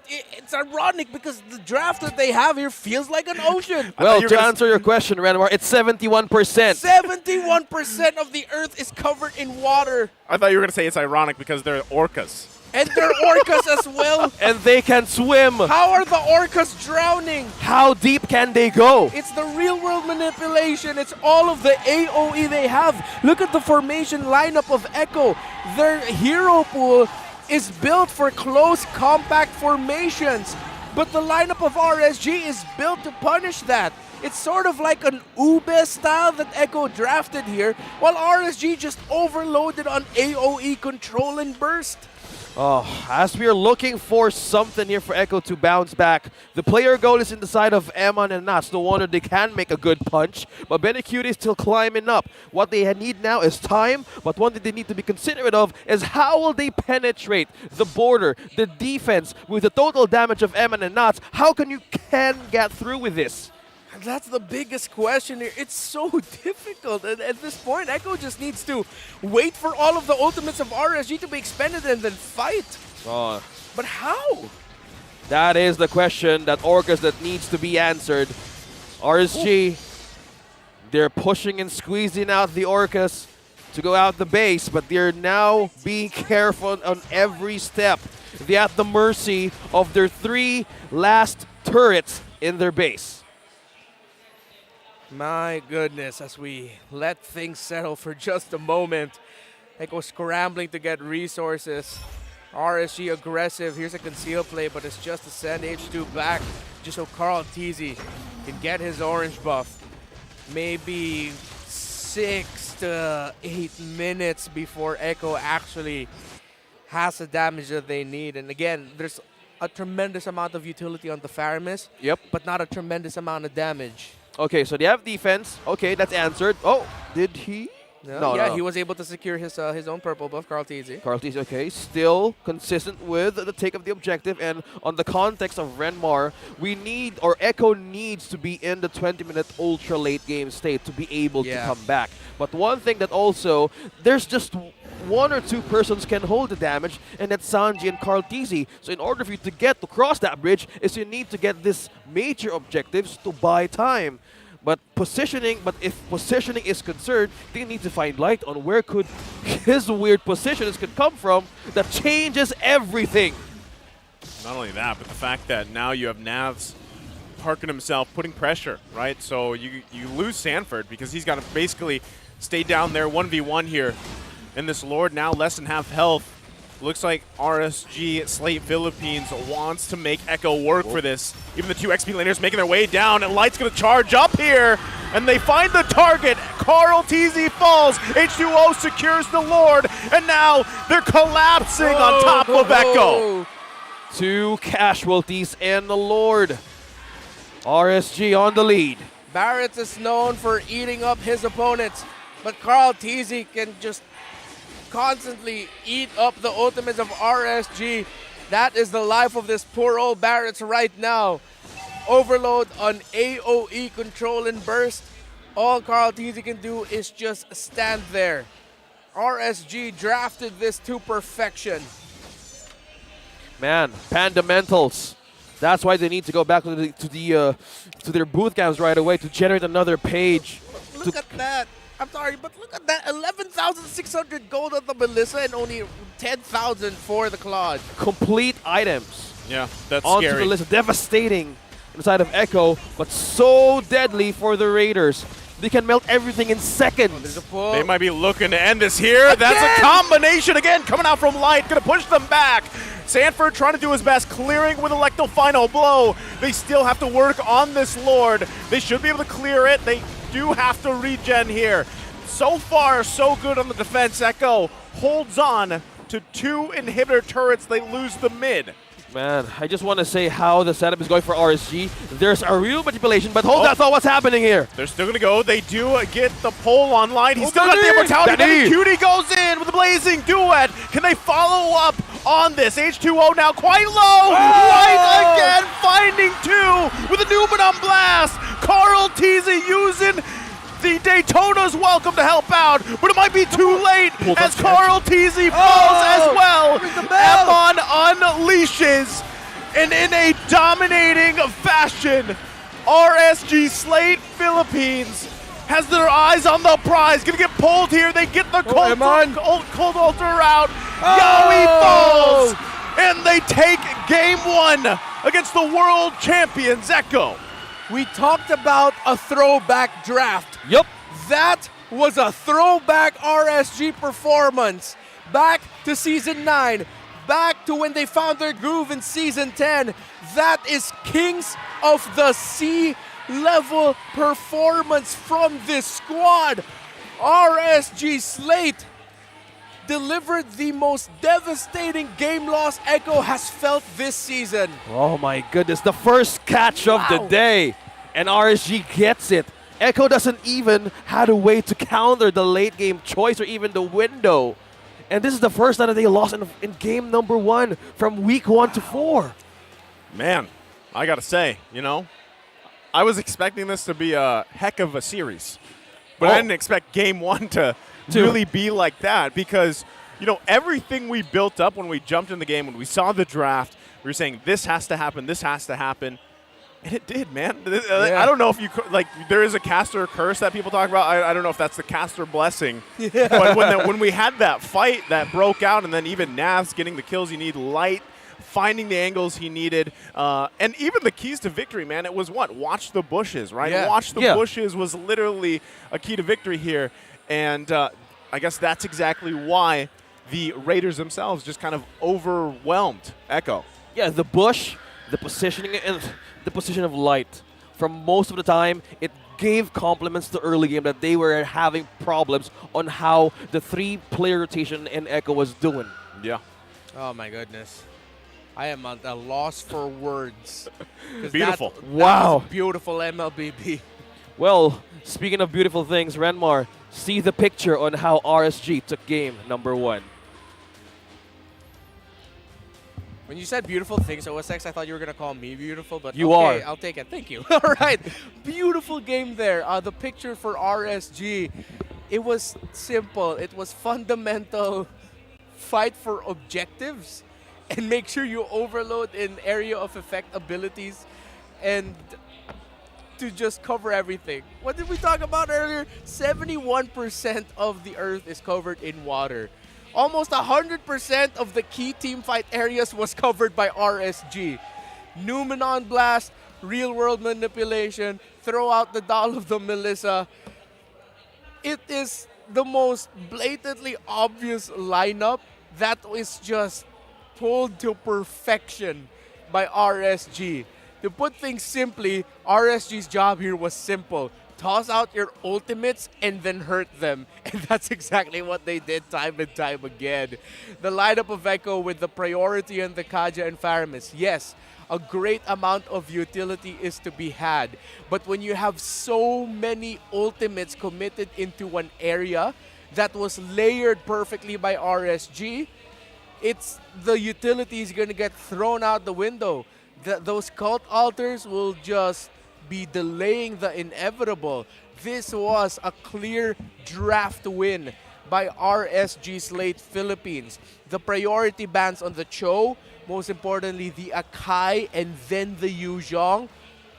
it's ironic because the draft that they have here feels like an ocean. Well, to answer your question, Renmar, it's 71%. 71% of the Earth is covered in water. I thought you were going to say it's ironic because they're orcas. And they're orcas as well. And they can swim. How are the orcas drowning? How deep can they go? It's the real world manipulation. It's all of the AoE they have. Look at the formation lineup of Echo. Their hero pool is built for close, compact formations. But the lineup of RSG is built to punish that. It's sort of like an Ube style that Echo drafted here, while RSG just overloaded on AoE control and burst. Oh, as we are looking for something here for Echo to bounce back, the player goal is in the side of Eman and Nats. No wonder they can make a good punch, but Benecute is still climbing up. What they need now is time, but one thing they need to be considerate of is how will they penetrate the border, the defense, with the total damage of Eman and Nats. How can you get through with this? And that's the biggest question here. It's so difficult. And at this point, Echo just needs to wait for all of the ultimates of RSG to be expended and then fight. Oh. But how? That is the question that Orcas that needs to be answered. RSG, they're pushing and squeezing out the Orcas to go out the base, but they're now being careful on every step. They're at the mercy of their 3 last turrets in their base. My goodness, as we let things settle for just a moment. Echo scrambling to get resources. RSG aggressive. Here's a conceal play, but it's just to send H2 back just so Carl Teasy can get his orange buff. Maybe 6 to 8 minutes before Echo actually has the damage that they need. And again, there's a tremendous amount of utility on the Faramis, but not a tremendous amount of damage. Okay, so they have defense. Okay, that's answered. Oh, did he? No, he was able to secure his own purple buff, Carl Teasy. Carl Teasy, okay, still consistent with the take of the objective. And on the context of Renmar, we need, or Echo needs to be in the 20-minute ultra late game state to be able to come back. But one thing that also, there's just 1 or 2 persons can hold the damage, and that's Sanji and Carl Teasy. So in order for you to get to cross that bridge, is you need to get this major objectives to buy time. But if positioning is concerned, they need to find light on where could his weird positions could come from that changes everything. Not only that, but the fact that now you have Navs parking himself, putting pressure, right? So you lose Sanford because he's got to basically stay down there 1v1 here. And this Lord now less than half health. Looks like RSG Slate Philippines wants to make Echo work for this. Even the 2 XP laners making their way down, and Light's going to charge up here. And they find the target. Carl Teasy falls. H2O secures the Lord. And now they're collapsing on top of Echo. 2 casualties and the Lord. RSG on the lead. Barrett is known for eating up his opponents, but Carl Teasy can just constantly eat up the ultimates of RSG. That is the life of this poor old Barretts right now. Overload on AoE control and burst. All Carl Teasy can do is just stand there. RSG drafted this to perfection. Man, Pandamentals. That's why they need to go back to their boot camps right away to generate another page. Look at that. I'm sorry, but look at that. 11,600 gold on the Melissa and only 10,000 for the Claude. Complete items. Yeah, that's onto scary. The list. Devastating inside of Echo, but so deadly for the Raiders. They can melt everything in seconds. They might be looking to end this here. Again! That's a combination again coming out from Light. Going to push them back. Sanford trying to do his best, clearing with Electo final blow. They still have to work on this Lord. They should be able to clear it. They do have to regen here. So far, so good on the defense. Echo holds on to 2 inhibitor turrets. They lose the mid. Man, I just want to say how the setup is going for RSG. There's a real manipulation, but hold that thought, what's happening here? They're still going to go. They do get the pole online. He's still got the immortality. Then Cutie goes in with the blazing duet. Can they follow up on this? H2O now quite low. Right again, finding two with a Numenon blast. Carl Teasy using the Daytona's welcome to help out, but it might be too late as Carl Teasy falls as well. Emon unleashes, and in a dominating fashion, RSG Slate Philippines has their eyes on the prize. Gonna get pulled here. They get the cold altar out. Yowie falls, and they take game one against the world champions, Echo. We talked about a throwback draft. Yep. That was a throwback RSG performance. Back to Season 9. Back to when they found their groove in Season 10. That is Kings of the Sea level performance from this squad. RSG Slate delivered the most devastating game loss Echo has felt this season. Oh my goodness, the first catch of the day, and RSG gets it. Echo doesn't even have a way to counter the late game choice or even the window. And this is the first time that they lost in game number 1 from week 1 to 4. Man, I gotta say, I was expecting this to be a heck of a series. But I didn't expect game 1 to really be like that because, everything we built up when we jumped in the game, when we saw the draft, we were saying this has to happen, this has to happen. And it did, man. I don't know if there is a caster curse that people talk about. I don't know if that's the caster blessing. Yeah. But when we had that fight that broke out, and then even Navs getting the kills you need, Light finding the angles he needed, and even the keys to victory, man, it was what? Watch the bushes, right? Yeah. Watch the bushes was literally a key to victory here. And I guess that's exactly why the Raiders themselves just kind of overwhelmed Echo. Yeah, the bush, the positioning, and the position of Light. From most of the time, it gave compliments to early game that they were having problems on how the 3-player rotation in Echo was doing. Yeah. Oh my goodness. I am at a loss for words. Beautiful. Wow. Beautiful MLBB. Well, speaking of beautiful things, Renmar, see the picture on how RSG took game number 1. When you said beautiful things, OSX, I thought you were going to call me beautiful, but you okay, are. I'll take it. Thank you. All right. Beautiful game there. The picture for RSG, it was simple. It was fundamental fight for objectives and make sure you overload in area of effect abilities and to just cover everything. What did we talk about earlier? 71% of the Earth is covered in water. Almost 100% of the key team fight areas was covered by RSG. Numenon Blast, real-world manipulation, throw out the doll of the Melissa. It is the most blatantly obvious lineup that is just pulled to perfection by RSG. To put things simply, RSG's job here was simple. Toss out your ultimates and then hurt them. And that's exactly what they did time and time again. The lineup of Echo with the priority and the Kaja and Faramis. Yes, a great amount of utility is to be had. But when you have so many ultimates committed into one area that was layered perfectly by RSG, the utility is going to get thrown out the window. Those cult altars will just be delaying the inevitable. This was a clear draft win by RSG Slate Philippines. The priority bans on the Cho, most importantly the Akai and then the Yuzhong.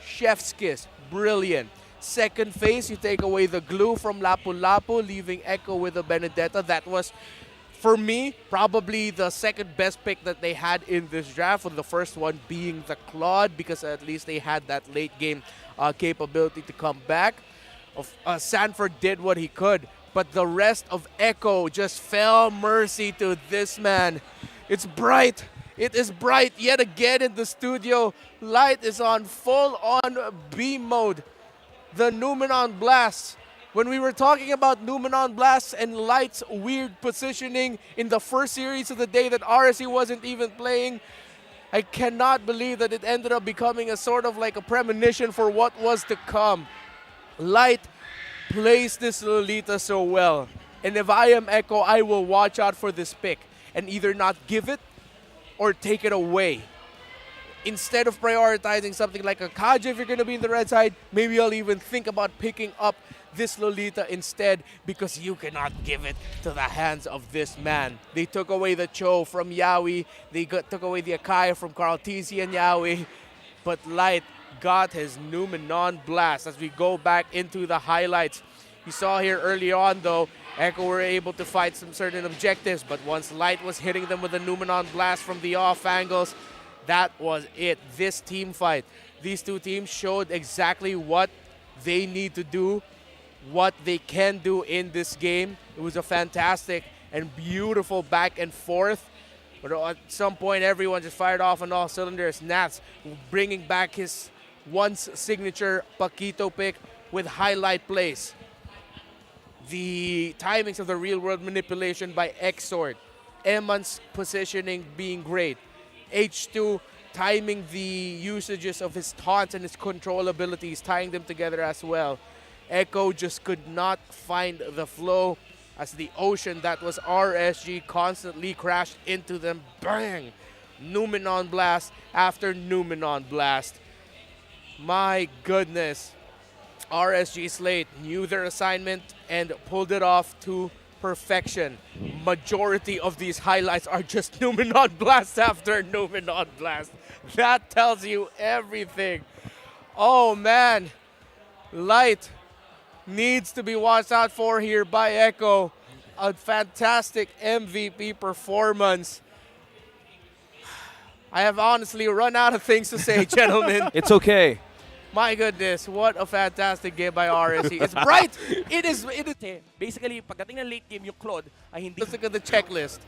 Chef's kiss, brilliant. Second phase, you take away the glue from Lapu-Lapu, leaving Echo with a Benedetta. That was, for me, probably the second best pick that they had in this draft, with the first one being the Claude, because at least they had that late game capability to come back. Sanford did what he could, but the rest of Echo just fell mercy to this man. It's bright. It is bright yet again in the studio. Light is on full-on beam mode. The Numenon Blast. When we were talking about Numenon Blast and Light's weird positioning in the first series of the day that RSC wasn't even playing, I cannot believe that it ended up becoming a sort of like a premonition for what was to come. Light plays this Lolita so well. And if I am Echo, I will watch out for this pick and either not give it or take it away. Instead of prioritizing something like a Kaja if you're going to be in the red side, maybe I'll even think about picking up this Lolita instead, because you cannot give it to the hands of this man. They took away the Cho from Yaoi. They took away the Akaya from Carl TC and Yaoi. But Light got his Numenon Blast as we go back into the highlights. You saw here early on, though, Echo were able to fight some certain objectives, but once Light was hitting them with a Numenon Blast from the off angles, that was it. This team fight, these two teams showed exactly what they need to do, what they can do in this game. It was a fantastic and beautiful back and forth. But at some point, everyone just fired off on all cylinders. Nats bringing back his once signature Paquito pick with highlight plays. The timings of the real-world manipulation by Xord. Eman's positioning being great. H2 timing the usages of his taunts and his control abilities, tying them together as well. Echo just could not find the flow as the ocean that was RSG constantly crashed into them. Bang! Numenon Blast after Numenon Blast. My goodness. RSG Slate knew their assignment and pulled it off to perfection. Majority of these highlights are just Numenon Blast after Numenon Blast. That tells you everything. Oh man, Light needs to be watched out for here by Echo. A fantastic MVP performance. I have honestly run out of things to say, gentlemen. It's okay. My goodness, what a fantastic game by RSC. It's bright. It is. Basically, pagdating ng late game, yung Claude ay hindi. Let's look at the checklist.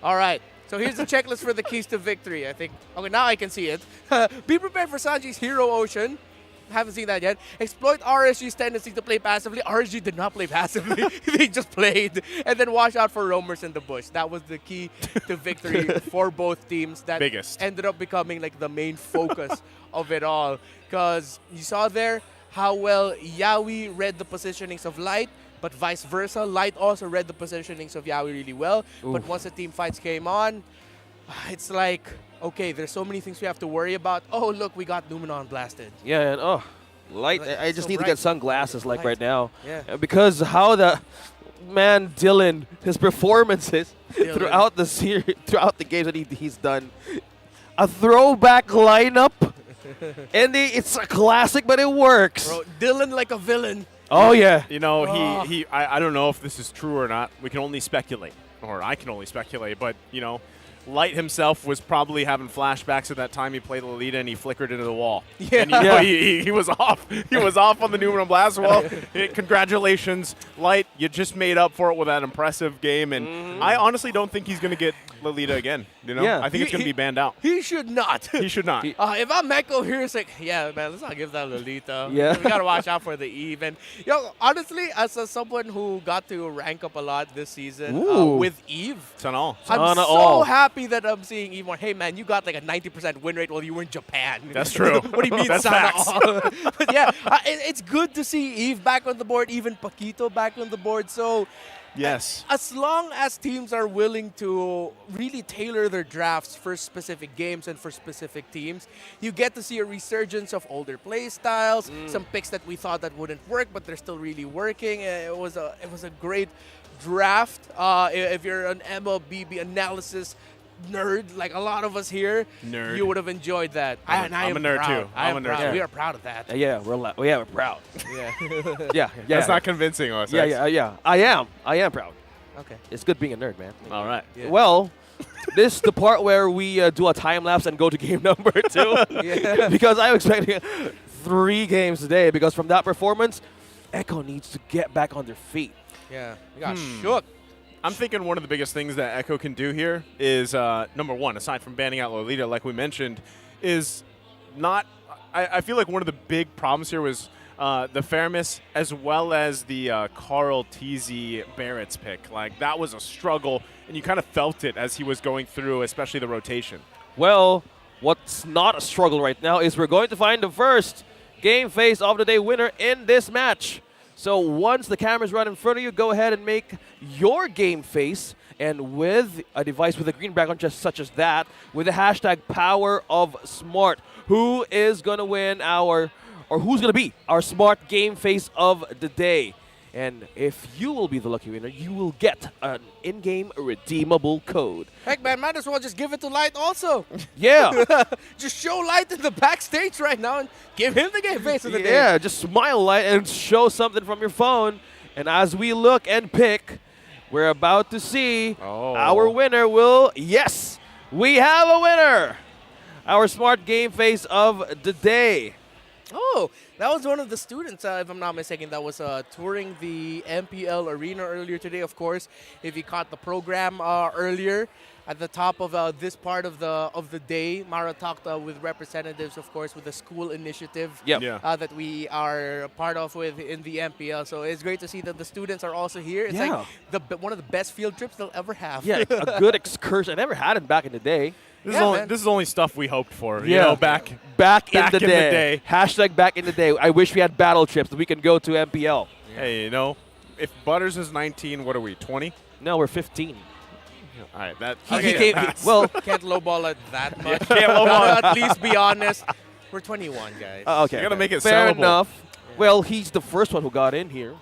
All right. So here's the checklist for the keys to victory, I think. Okay, now I can see it. Be prepared for Sanji's Hero Ocean. Haven't seen that yet. Exploit RSG's tendency to play passively. RSG did not play passively. They just played. And then watch out for roamers in the bush. That was the key to victory for both teams. That ended up becoming like the main focus of it all. Because you saw there how well Yaoi read the positionings of Light, but vice versa. Light also read the positionings of Yaoi really well. Oof. But once the team fights came on, it's like, okay, there's so many things we have to worry about. Oh, look, we got Numenon blasted. Yeah, and Light, I just so need to bright. get sunglasses like right now. Yeah. Because how the man Dylan, his performances Dylan. throughout the series, throughout the games that he's done, a throwback lineup, and it's a classic, but it works. Bro, Dylan like a villain. Oh yeah. You know, I don't know if this is true or not. We can only speculate, or I can only speculate. But you know, Light himself was probably having flashbacks at that time he played Lolita and he flickered into the wall. Yeah. And he was off. He was off on the Numenon Blast wall. Congratulations, Light. You just made up for it with that impressive game. And I honestly don't think he's going to get Lolita again. You know, Yeah. I think it's going to be banned out. He should not. He should not. If I'm Echo here, it's like, yeah, man, let's not give that Lolita. Yeah. We got to watch out for the Eve. And, honestly, as someone who got to rank up a lot this season with Eve, Sanal. I'm so happy that I'm seeing Eve more. Hey, man, you got like a 90% win rate while you were in Japan. That's true. What do you mean, That's facts. But yeah, it's good to see Eve back on the board, even Paquito back on the board. So, Yes. as long as teams are willing to really tailor their drafts for specific games and for specific teams, you get to see a resurgence of older play styles, some picks that we thought that wouldn't work, but they're still really working. It was a great draft. If you're an MLBB analysis nerd, like a lot of us here, you would have enjoyed that. I'm a nerd proud. too. I'm a nerd proud. too. We are proud of that. Yeah, we're proud. Yeah. yeah. That's not convincing us. Yeah. I am proud. Okay. It's good being a nerd, man. All right. Yeah. Well, this is the part where we do a time lapse and go to game number 2. Yeah. Because I'm expecting 3 games today. Because from that performance, Echo needs to get back on their feet. Yeah. We got shook. I'm thinking one of the biggest things that Echo can do here is, number one, aside from banning out Lolita, like we mentioned, is not – I feel like one of the big problems here was the Faramis as well as the Carl TZ Barrett's pick. Like, that was a struggle, and you kind of felt it as he was going through, especially the rotation. Well, what's not a struggle right now is we're going to find the first game face of the day winner in this match. So once the cameras run in front of you, go ahead and make your game face. And with a device with a green background just such as that, with the hashtag Power of Smart, who is going to win who's going to be our smart game face of the day? And if you will be the lucky winner, you will get an in-game redeemable code. Heck, man, might as well just give it to Light also. Yeah. Just show Light in the backstage right now and give him the game face of the day. Yeah, just smile Light and show something from your phone. And as we look and pick, we're about to see our winner will... Yes, we have a winner. Our smart game face of the day. Oh, that was one of the students, if I'm not mistaken, that was touring the MPL arena earlier today, of course. If you caught the program earlier, at the top of this part of the day, Mara talked with representatives, of course, with the school initiative that we are part of in the MPL. So it's great to see that the students are also here. It's like one of the best field trips they'll ever have. Yeah, a good excursion. I never had it back in the day. This is only stuff we hoped for. You know, back in the day. Hashtag back in the day. I wish we had battle trips that we can go to MPL. Hey, you know, if Butters is 19, what are we, 20? No, we're 15. All right, that can't lowball it that much. Can't lowball it. At least be honest. We're 21, guys. Okay, you gotta make it fair sellable. enough. Yeah. Well, he's the first one who got in here.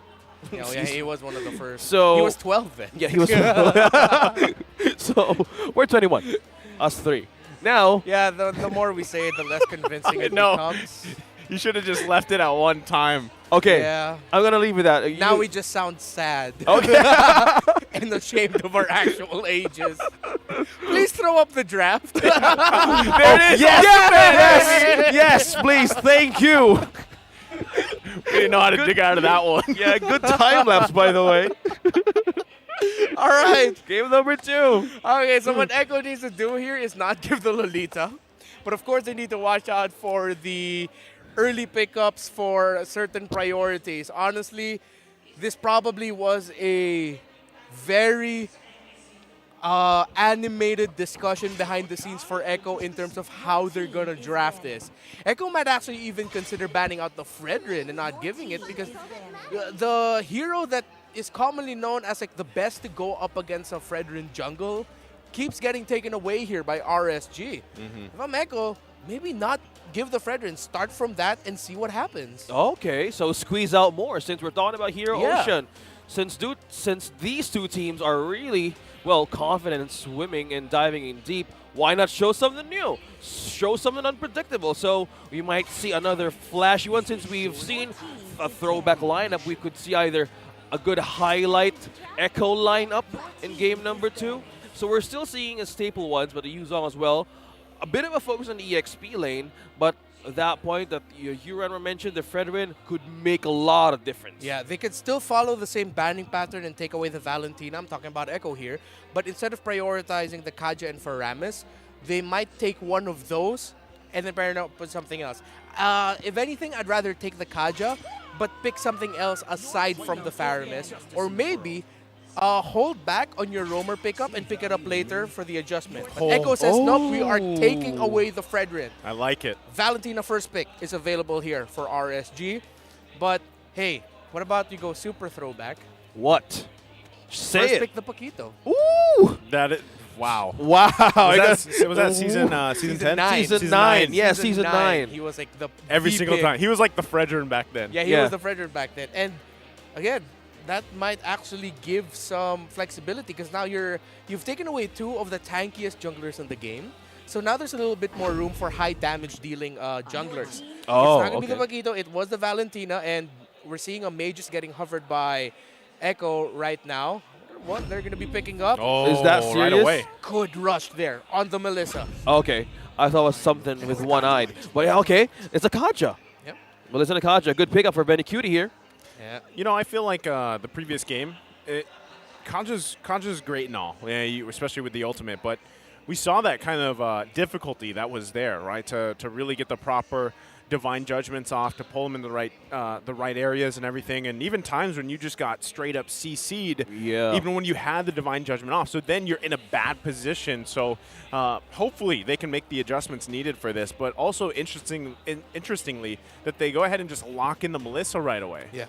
Yeah, he was one of the first. So he was 12 then. Yeah, he was 12. So we're 21. Us three. Now. Yeah, the more we say it, the less convincing it becomes. You should have just left it at one time. Okay. Yeah. I'm gonna leave it at. Now we just sound sad. Okay. And ashamed of our actual ages. Please throw up the draft. There it is. Yes, please. Thank you. We didn't know how to dig out of that one. Yeah, good time lapse, by the way. All right. Game number 2. Okay, so what Echo needs to do here is not give the Lolita. But of course, they need to watch out for the early pickups for certain priorities. Honestly, this probably was a very animated discussion behind the scenes for Echo in terms of how they're going to draft this. Echo might actually even consider banning out the Fredrin and not giving it because the hero that is commonly known as like the best to go up against a Fredrin jungle keeps getting taken away here by RSG. If I'm Echo, maybe not give the Fredrin, start from that and see what happens. Okay, so squeeze out more since we're talking about Hero Ocean. Since these two teams are really, well, confident in swimming and diving in deep, why not show something new? Show something unpredictable. So we might see another flashy one. Since we've seen a throwback lineup, we could see either a good highlight Echo lineup in game number 2. So we're still seeing a staple ones, but the Yuzong as well. A bit of a focus on the EXP lane, but at that point that Huron mentioned, the Fredrin could make a lot of difference. Yeah, they could still follow the same banning pattern and take away the Valentina. I'm talking about Echo here. But instead of prioritizing the Kaja and Faramis, they might take one of those and then pair it up with something else. If anything, I'd rather take the Kaja, but pick something else aside from the Faramis. Or maybe hold back on your roamer pickup and pick it up later for the adjustment. But Echo says, nope, we are taking away the Fredrin. I like it. Valentina first pick is available here for RSG. But, hey, what about you go super throwback? What? Say first it. pick the Paquito. Ooh! Wow. Wow. Was that season 10? Season 9. Yeah, season 9. He was like every single pick. time. He was like the Fredrin back then. Yeah, he was the Fredrin back then. And again, that might actually give some flexibility because now you've taken away 2 of the tankiest junglers in the game. So now there's a little bit more room for high damage dealing junglers. Oh, it's not going to be the Paquito, it was the Valentina, and we're seeing a Magus getting hovered by Echo right now. What they're going to be picking up. Oh, is that serious? Right away. Good rush there on the Melissa. Okay. I thought it was something with one-eyed. But yeah, okay. It's a Kaja. Yep. Melissa and a Kaja. Good pickup for Benny Cutie here. Yeah. You know, I feel like the previous game, Kanja's great and all, especially with the ultimate, but we saw that kind of difficulty that was there, right? To really get the proper divine judgments off to pull them in the right areas and everything, and even times when you just got straight up CC'd, even when you had the divine judgment off. So then you're in a bad position. So hopefully they can make the adjustments needed for this. But also interestingly, that they go ahead and just lock in the Melissa right away. Yeah.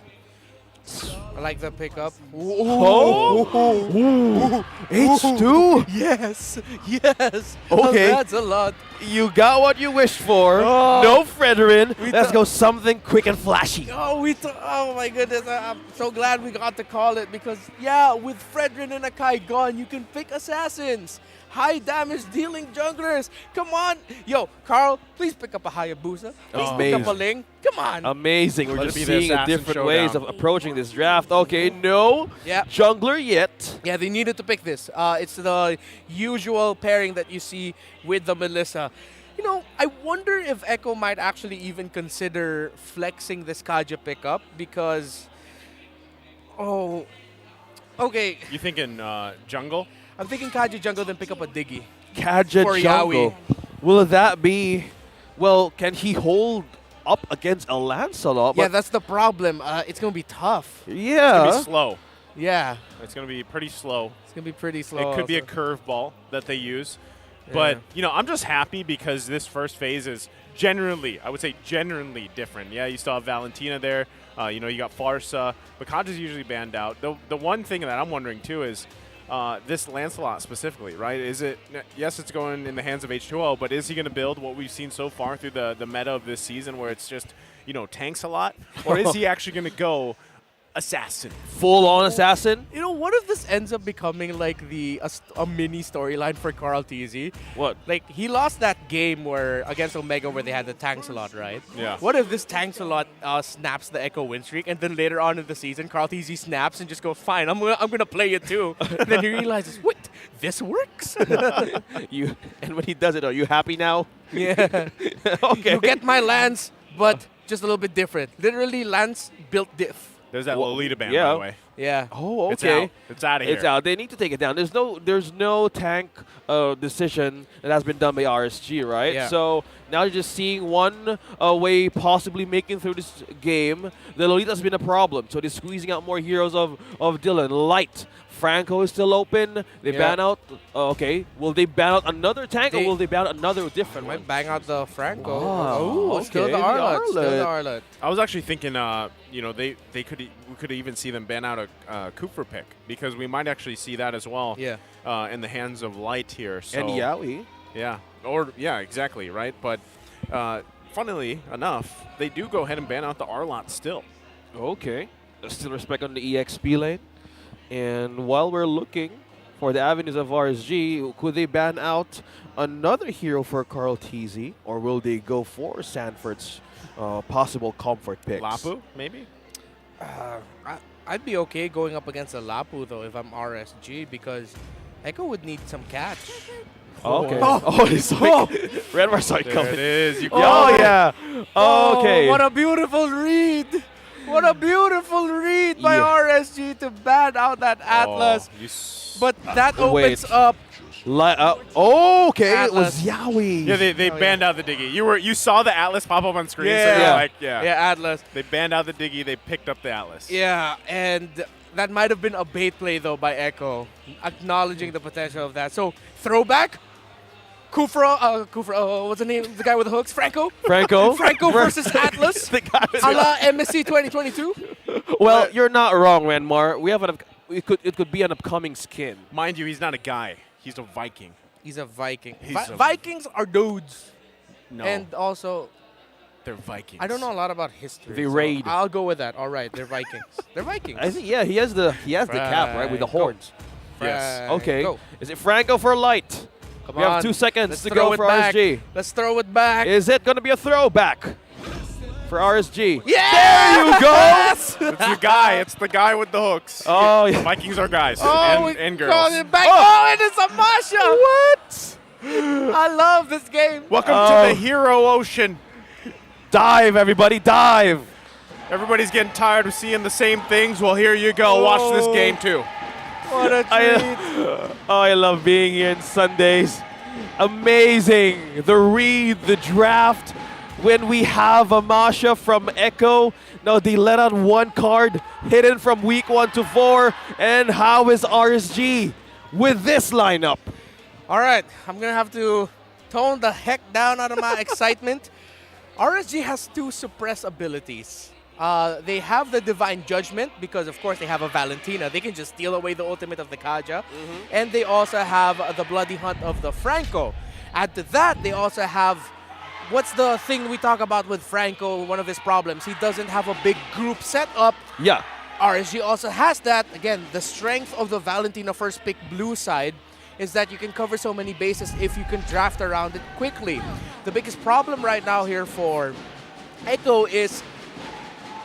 I like the pickup. H2? Yes, yes. Okay. That's a lot. You got what you wished for. No Fredrin. Let's go something quick and flashy. Oh my goodness. I'm so glad we got to call it because, yeah, with Fredrin and Akai gone, you can pick assassins. High damage dealing junglers. Come on. Yo, Carl, please pick up a Hayabusa. Please pick up a Ling. Come on. Amazing. We're just seeing different ways of approaching this draft. Okay, no jungler yet. Yeah, they needed to pick this. It's the usual pairing that you see with the Melissa. You know, I wonder if Echo might actually even consider flexing this Kaja pickup because... Oh, okay. You thinking jungle? I'm thinking Kaja jungle, then pick up a Diggy. Kaja for jungle. Yawi. Will that be... Well, can he hold up against a Lancelot? Yeah, that's the problem. It's going to be tough. Yeah. It's going to be slow. Yeah. It's going to be pretty slow. It's going to be pretty slow. It could be a curveball that they use. But, you know, I'm just happy because this first phase is generally, I would say generally different. Yeah, you still have Valentina there. You know, you got Farsa. But Kaja's usually banned out. The one thing that I'm wondering, too, is this Lancelot specifically, right? Is it, yes, it's going in the hands of H2O, but is he going to build what we've seen so far through the meta of this season where it's just, you know, tanks a lot? Or is he actually going to go assassin? Full-on assassin? You know, what if this ends up becoming like a mini storyline for Carl TZ? What? Like, he lost that game where against Omega where they had the tanks a lot, right? Yeah. What if this tanks a lot snaps the Echo win streak, and then later on in the season, Carl TZ snaps and just goes, fine, I'm gonna play it too. And then he realizes, wait, this works? And when he does it, are you happy now? Yeah. Okay. You get my Lance, but just a little bit different. Literally, Lance built diff. There's that Lolita ban, by the way. Yeah. Oh, It's okay. out. It's out of here. It's out. They need to take it down. There's no tank decision that has been done by RSG, right? Yeah. So now you're just seeing one way possibly making through this game. The Lolita's been a problem, so they're squeezing out more heroes of Dylan. Light. Franco is still open. They ban out. Okay. Will they ban out another tank or will they ban out another different one? Might bang out the Franco. Oh, okay. Still the Arlet. Still the Arlet. I was actually thinking, you know, we could even see them ban out a Cooper pick because we might actually see that as well. Yeah. In the hands of Light here. So, And Yaoi. Yeah. Exactly, right? But funnily enough, they do go ahead and ban out the Arlot still. Okay. Still respect on the EXP lane. And while we're looking for the avenues of RSG, could they ban out another hero for Carl TZ, or will they go for Sanford's possible comfort picks? Lapu, maybe? I'd be okay going up against a Lapu, though, if I'm RSG, because Echo would need some catch. Oh, okay. Oh, it's like Redmar saw it There coming. it is. You Oh, yeah. Okay. What a beautiful read. What a beautiful read by RSG to ban out that Atlas. But that opens up. Okay, Atlas. it was Yaoi. Yeah, they banned out the Diggy. You saw the Atlas pop up on screen, so you're like, yeah. Yeah, Atlas. They banned out the Diggy, they picked up the Atlas. Yeah, and that might have been a bait play, though, by Echo, acknowledging the potential of that. So, throwback. Kufra, what's the name? The guy with the hooks? Franco versus Atlas. The guy with a la MSC 2022. Well, you're not wrong, Ranmar. We have it could be an upcoming skin. Mind you, he's not a guy. He's a Viking. He's a Viking. He's a- Vikings are dudes. No. And also, they're Vikings. I don't know a lot about history. They so raid. I'll go with that. All right, they're Vikings. They're Vikings. I think he has the cap, right, with the horns. Yes. Okay. Go. Is it Franco for Light? Come We have on. 2 seconds Let's to throw go it for back. RSG. Let's throw it back. Is it going to be a throwback for RSG? Yeah! There you go! It's the guy. It's the guy with the hooks. Oh, yeah. Vikings are guys we and called girls. it back. Oh, and it's Amasha. What? I love this game. Welcome to the Hero Ocean. Dive, everybody, dive. Everybody's getting tired of seeing the same things. Well, here you go. Watch this game, too. What a treat. I love being here on Sundays. Amazing. The read, the draft. when we have a Masha from Echo. Now they let out one card, hidden from week 1 to 4. And how is RSG with this lineup? All right, I'm going to have to tone the heck down out of my excitement. RSG has 2 suppress abilities. They have the Divine Judgment because, of course, they have a Valentina. They can just steal away the ultimate of the Kaja. And they also have the Bloody Hunt of the Franco. Add to that, they also have, what's the thing we talk about with Franco, one of his problems? He doesn't have a big group setup. Yeah. RSG also has that. Again, the strength of the Valentina first pick blue side is that you can cover so many bases if you can draft around it quickly. The biggest problem right now here for Echo is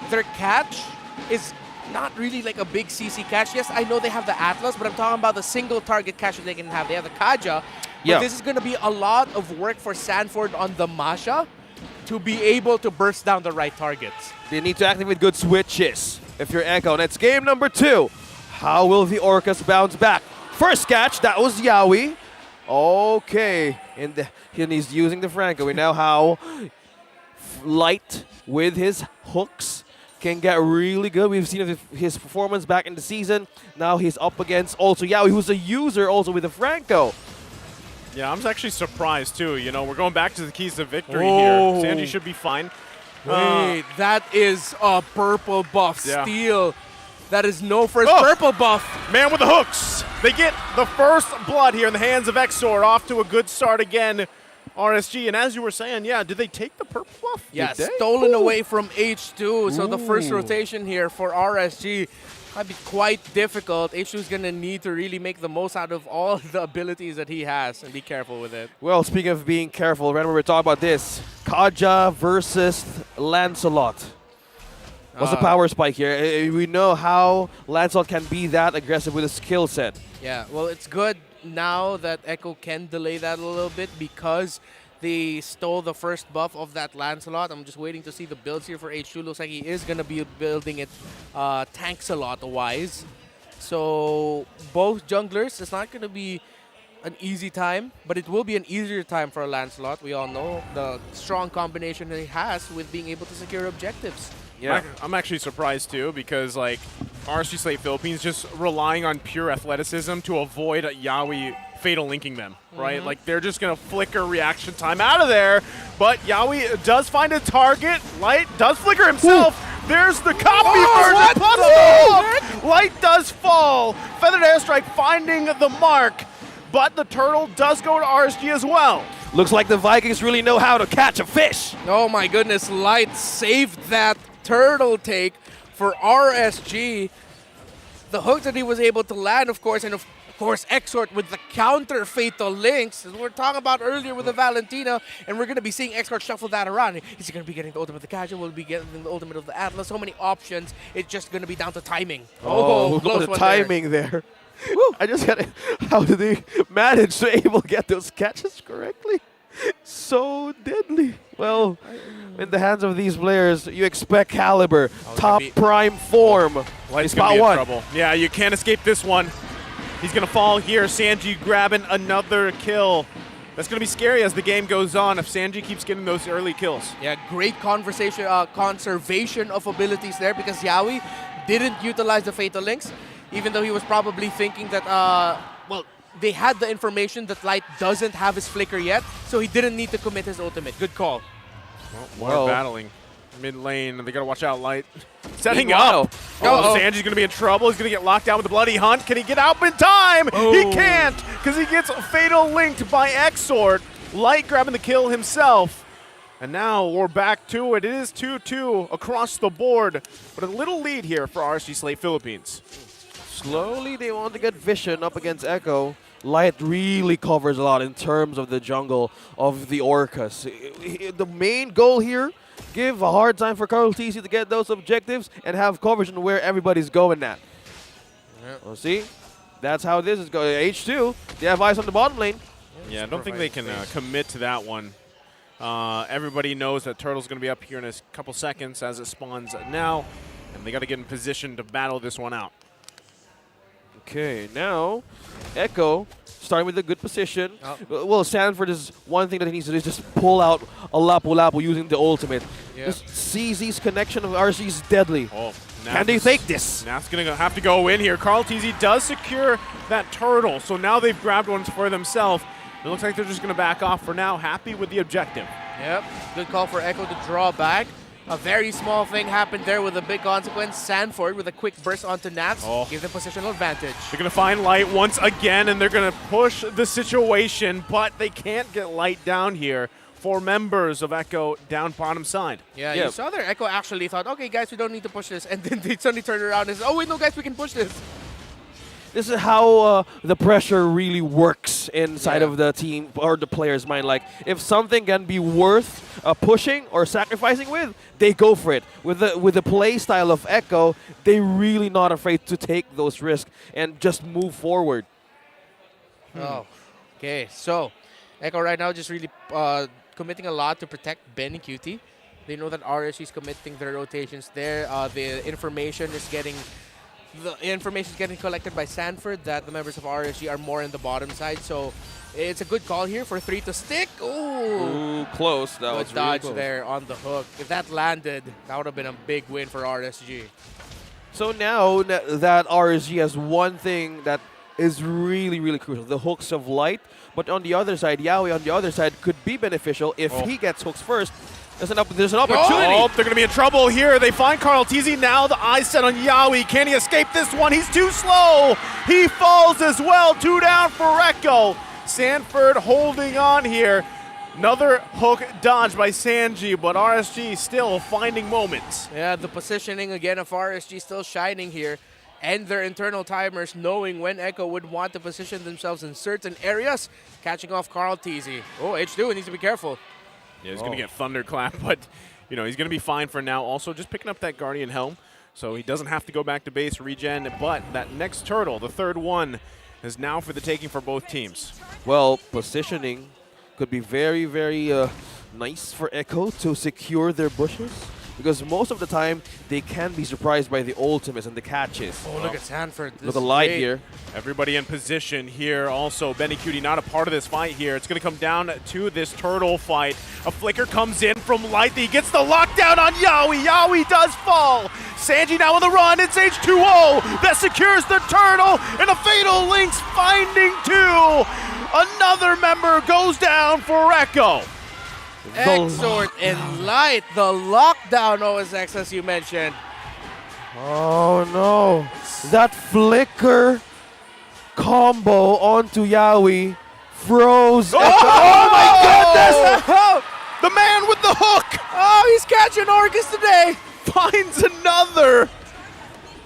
their catch is not really like a big CC catch. Yes, I know they have the Atlas, but I'm talking about the single target catch that they can have. They have the Kaja, but this is going to be a lot of work for Sanford on the Masha to be able to burst down the right targets. They need to activate good switches if you're Echo. And it's game number 2. How will the Orcas bounce back? First catch, that was Yawi. Okay, and he's using the Franco. We know how Light with his hooks can get really good. We've seen his performance back in the season. Now he's up against also Yawi, who's a user also with the Franco. Yeah, I'm actually surprised too. You know, we're going back to the keys to victory here. Sanji should be fine. Wait, that is a purple buff steal. That is no first purple buff. Man with the hooks. They get the first blood here in the hands of Exor. Off to a good start again, RSG. And as you were saying, yeah, did they take the purple buff? Yeah, stolen away from H2. So the first rotation here for RSG might be quite difficult. H2 is going to need to really make the most out of all the abilities that he has and be careful with it. Well, speaking of being careful, remember we're talking about this. Kaja versus Lancelot. What's the power spike here? We know how Lancelot can be that aggressive with a skill set. Yeah, well, it's good now that Echo can delay that a little bit because they stole the first buff of that Lancelot. I'm just waiting to see the builds here for H2. Looks like he is going to be building it Tanks-a-lot-wise. So both junglers, it's not going to be an easy time, but it will be an easier time for Lancelot. We all know the strong combination he has with being able to secure objectives. Yeah, I'm actually surprised too because like RSG Slate Philippines just relying on pure athleticism to avoid Yawi fatal linking them, right? Like they're just gonna flicker reaction time out of there, but Yawi does find a target. Light does flicker himself. There's the copy version. Light does fall. Feathered Airstrike finding the mark, but the turtle does go to RSG as well. Looks like the Vikings really know how to catch a fish. Oh my goodness, Light saved that turtle take for RSG. The hook that he was able to land, of course, and of course Exort with the counter fatal links, as we were talking about earlier with the Valentina, and we're going to be seeing Exort shuffle that around. Is he going to be getting the ultimate of the Casual? Will he be getting the ultimate of the Atlas? So many options. It's just going to be down to timing. Oh, close the timing there. I just got it. How did they manage to able to get those catches correctly? So deadly. Well, in the hands of these players, you expect caliber, top prime form. Light's gonna be in trouble. Yeah, you can't escape this one. He's gonna fall here. Sanji grabbing another kill. That's gonna be scary as the game goes on if Sanji keeps getting those early kills. Yeah, great conversation, conservation of abilities there because Yawi didn't utilize the fatal links, even though he was probably thinking that, well, they had the information that Light doesn't have his flicker yet, so he didn't need to commit his ultimate. Good call. Well, battling mid lane. They gotta watch out, Light. Setting up. Sanji's gonna be in trouble. He's gonna get locked down with the Bloody Hunt. Can he get out in time? He can't, because he gets fatal linked by Exort. Light grabbing the kill himself. And now we're back to it. It is 2-2 across the board, but a little lead here for RSG Slate Philippines. Slowly they want to get Vision up against Echo. Light really covers a lot in terms of the jungle of the Orcas. The main goal here, give a hard time for Carl TC to get those objectives and have coverage on where everybody's going at. Well, see, that's how this is going. H2, they have eyes on the bottom lane. Yeah, I don't think they can commit to that one. Everybody knows that Turtle's going to be up here in a couple seconds as it spawns now, and they got to get in position to battle this one out. Okay, now Echo starting with a good position. Well, Sanford is one thing that he needs to do is just pull out a Lapu-Lapu using the ultimate. Yeah. Just CZ's connection of RSG is deadly. Can they Nats take this? Nats going to have to go in here. Carl TZ does secure that turtle, so now they've grabbed one for themselves. It looks like they're just going to back off for now, happy with the objective. Yep, good call for Echo to draw back. A very small thing happened there with a big consequence. Sanford with a quick burst onto Nats. Give them positional advantage. They're going to find Light once again, and they're going to push the situation, but they can't get Light down here. 4 members of Echo down bottom side. Yeah, you saw there. Echo actually thought, okay, guys, we don't need to push this. And then they suddenly turned around and said, oh, wait, no, guys, we can push this. This is how the pressure really works inside of the team or the player's mind. Like, if something can be worth pushing or sacrificing with, they go for it. With the play style of Echo, they're really not afraid to take those risks and just move forward. Oh, okay. So, Echo right now just really committing a lot to protect Benny Cutie. They know that RSG is committing their rotations there. The information is getting collected by Sanford that the members of RSG are more in the bottom side. So it's a good call here for 3 to stick. Ooh, close. That was good dodge really close. there on the hook. If that landed, that would have been a big win for RSG. So now that RSG has one thing that is really, really crucial, the hooks of Light. But on the other side, Yawi on the other side could be beneficial if he gets hooks first. There's an opportunity. Oh, they're going to be in trouble here. They find Carl TZ now. The eyes set on Yawi. Can he escape this one? He's too slow. He falls as well. 2 down for Echo. Sanford holding on here. Another hook dodge by Sanji, but RSG still finding moments. Yeah, the positioning again of RSG still shining here. And their internal timers knowing when Echo would want to position themselves in certain areas. Catching off Carl TZ. Oh, H2 needs to be careful. Yeah, he's going to get thunderclap, but he's going to be fine for now. Also, just picking up that Guardian Helm, so he doesn't have to go back to base regen. But that next turtle, the third one, is now for the taking for both teams. Well, positioning could be very, very nice for Echo to secure their bushes. Because most of the time, they can be surprised by the ultimates and the catches. Oh, look at Sanford. Look at Light here. Everybody in position here. Also, Benny Cutie not a part of this fight here. It's going to come down to this turtle fight. A flicker comes in from Light. He gets the lockdown on Yawi. Yawi does fall. Sanji now on the run. It's H2O that secures the turtle. And a Fatal Links finding 2. Another member goes down for Echo. Exort and Light, the lockdown OSX as you mentioned. Oh no, that flicker combo onto Yawi froze. Oh, my goodness! The man with the hook! Oh, he's catching Orcas today. Finds another.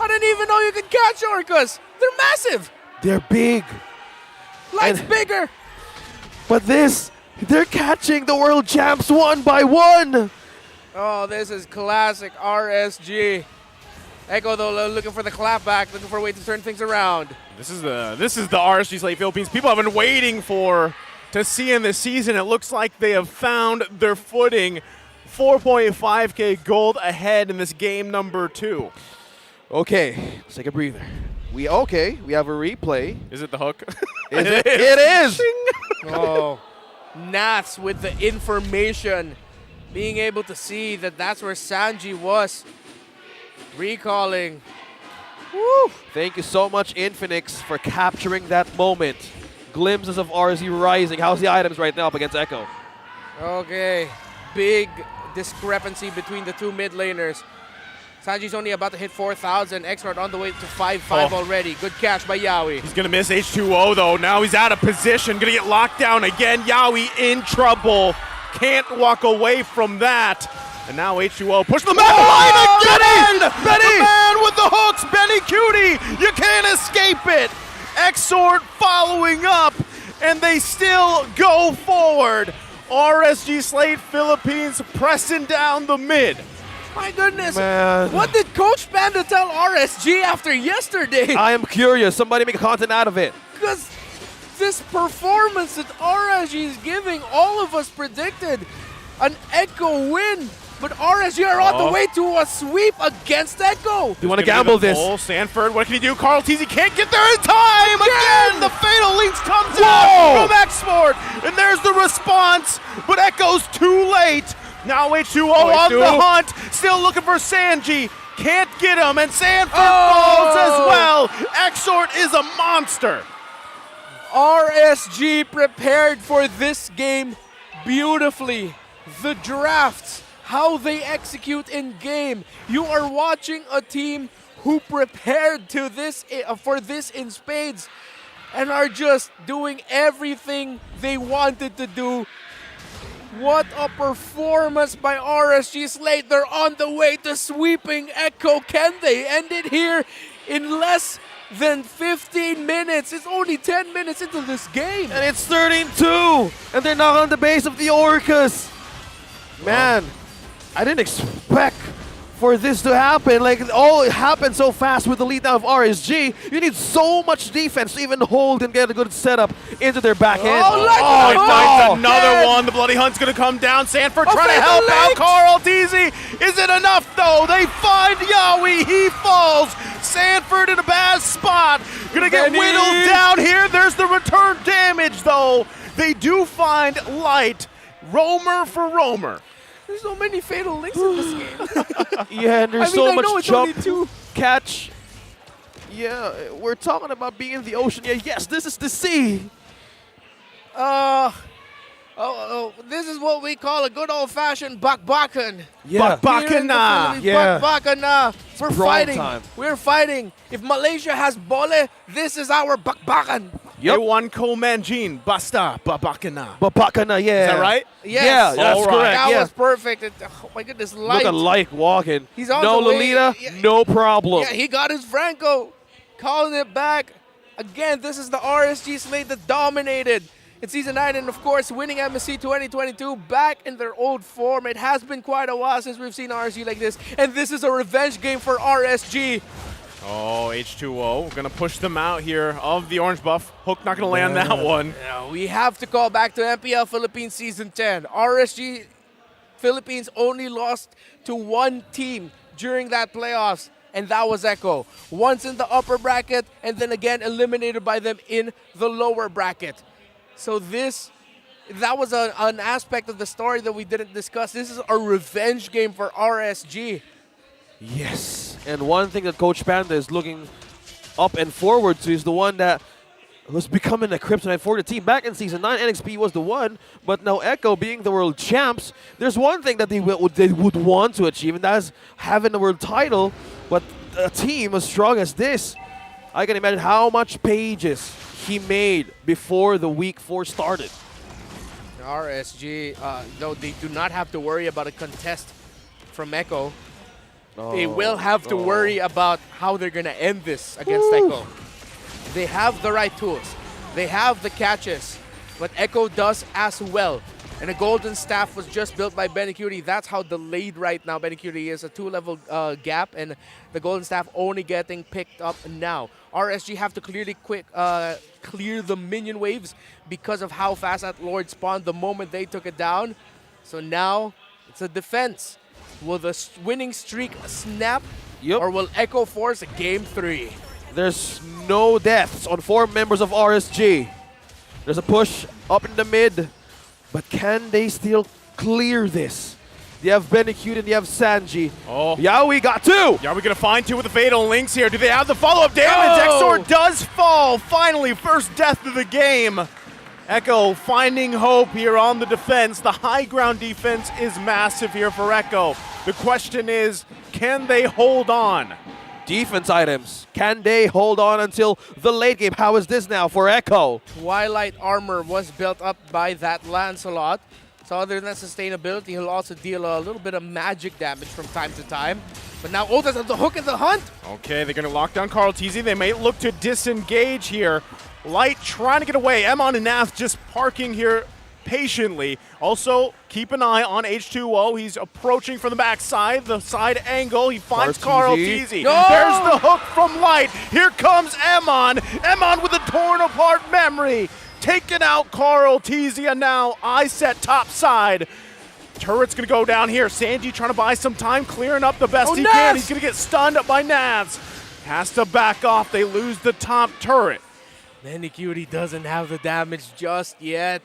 I didn't even know you could catch Orcas. They're massive. They're big. Light's bigger. But they're catching the world champs 1 by 1. Oh, this is classic RSG. Echo though looking for the clapback, looking for a way to turn things around. This is the RSG Slate Philippines people have been waiting to see in this season. It looks like they have found their footing. 4.5K gold ahead in this game number 2. Okay, let's take a breather. We have a replay. Is it the hook? Is it? It is. Oh. Nats with the information, being able to see that that's where Sanji was. Recalling. Woo! Thank you so much, Infinix, for capturing that moment. Glimpses of RSG rising. How's the items right now up against Echo? Okay, big discrepancy between the two mid laners. Sanji's only about to hit 4,000. Exort on the way to 5-5 already. Good catch by Yawi. He's going to miss H2O, though. Now he's out of position. Going to get locked down again. Yawi in trouble. Can't walk away from that. And now H2O push the map line again! Benny! The man with the hooks, Benny Cutie! You can't escape it! Exort following up, and they still go forward. RSG Slate Philippines pressing down the mid. My goodness. Man. What did Coach Panda tell RSG after yesterday? I am curious. Somebody make content out of it. Because this performance that RSG is giving, all of us predicted an Echo win. but RSG are on the way to a sweep against Echo. You want to gamble this? Sanford, what can he do? Carl Teasy can't get there in time! Again! The Fatal Links comes out from Export, and there's the response, but Echo's too late. Now H2O on the hunt, still looking for Sanji. Can't get him, and Sanford falls as well. Exort is a monster. RSG prepared for this game beautifully. The drafts, how they execute in game. You are watching a team who prepared to this for this in spades and are just doing everything they wanted to do. What a performance by RSG Slate. They're on the way to sweeping Echo. Can they end it here in less than 15 minutes? It's only 10 minutes into this game. And it's 13-2. And they're not on the base of the Orcas. Man, I didn't expect for this to happen. Like, it happened so fast with the lead now of RSG. You need so much defense to even hold and get a good setup into their back end. Finds another one. The Bloody Hunt's going to come down. Sanford trying to help out Carl Teasy. Is it enough, though? They find Yawi. He falls. Sanford in a bad spot. Going to get whittled down here. There's the return damage, though. They do find Light. Roamer for Roamer. There's so many Fatal Links in this game. Yeah, and there's so much jump, catch. Yeah, we're talking about being in the ocean. Yeah, yes, this is the sea. This is what we call a good old-fashioned bakbakan. Yeah. Bakbakana. Yeah. Bakbakana. We're fighting. Time. We're fighting. If Malaysia has bole, this is our bakbakan. Yep. One Komanjin, Basta, Babakana. Babakana, yeah. Is that right? Yes. Yeah, that's correct. That was perfect. Oh my goodness, Light. Look at Light walking. He's on no the way. Lolita, no problem. Yeah, he got his Franco. Calling it back. Again, this is the RSG Slate that dominated in Season 9 and, of course, winning MSC 2022 back in their old form. It has been quite a while since we've seen RSG like this, and this is a revenge game for RSG. Oh, H2O. We're going to push them out here of the orange buff. Hook not going to land that one. Yeah, we have to call back to MPL Philippines Season 10. RSG Philippines only lost to one team during that playoffs, and that was Echo. Once in the upper bracket, and then again eliminated by them in the lower bracket. So that was an aspect of the story that we didn't discuss. This is a revenge game for RSG. Yes. And one thing that Coach Panda is looking up and forward to is the one that was becoming a kryptonite for the team. Back in Season 9, NXPE was the one, but now Echo being the world champs, there's one thing that they would want to achieve, and that is having the world title. But a team as strong as this, I can imagine how much pages he made before the week 4 started. RSG, though they do not have to worry about a contest from Echo. They will have to worry about how they're going to end this against Echo. They have the right tools. They have the catches. But Echo does as well. And a golden staff was just built by Benicuri. That's how delayed right now Benicuri is. A 2-level gap, and the golden staff only getting picked up now. RSG have to clear the minion waves because of how fast that Lord spawned the moment they took it down. So now it's a defense. Will the winning streak snap? Yep. Or will Echo force a game 3? There's no deaths on 4 members of RSG. There's a push up in the mid. But can they still clear this? They have Benicute and they have Sanji. Oh. Yawi got 2! Yawi going to find 2 with the Fatal Links here. Do they have the follow-up damage? Exor does fall. Finally, first death of the game. Echo finding hope here on the defense. The high ground defense is massive here for Echo. The question is, can they hold on? Defense items. Can they hold on until the late game? How is this now for Echo? Twilight armor was built up by that Lancelot. So other than sustainability, he'll also deal a little bit of magic damage from time to time. But now Otis has the hook in the hunt. Okay, they're going to lock down Carl Teasy. They may look to disengage here. Light trying to get away. Emon and Nath just parking here patiently. Also, keep an eye on H2O. He's approaching from the backside, the side angle. He finds Carl Teasy. No! There's the hook from Light. Here comes Emon. Emon with a torn apart memory. Taking out Carl Teasy, and now I set top side. Turret's going to go down here. Sanji trying to buy some time, clearing up the best he Naz! can. He's going to get stunned by Naz. Has to back off. They lose the top turret. Cutie doesn't have the damage just yet.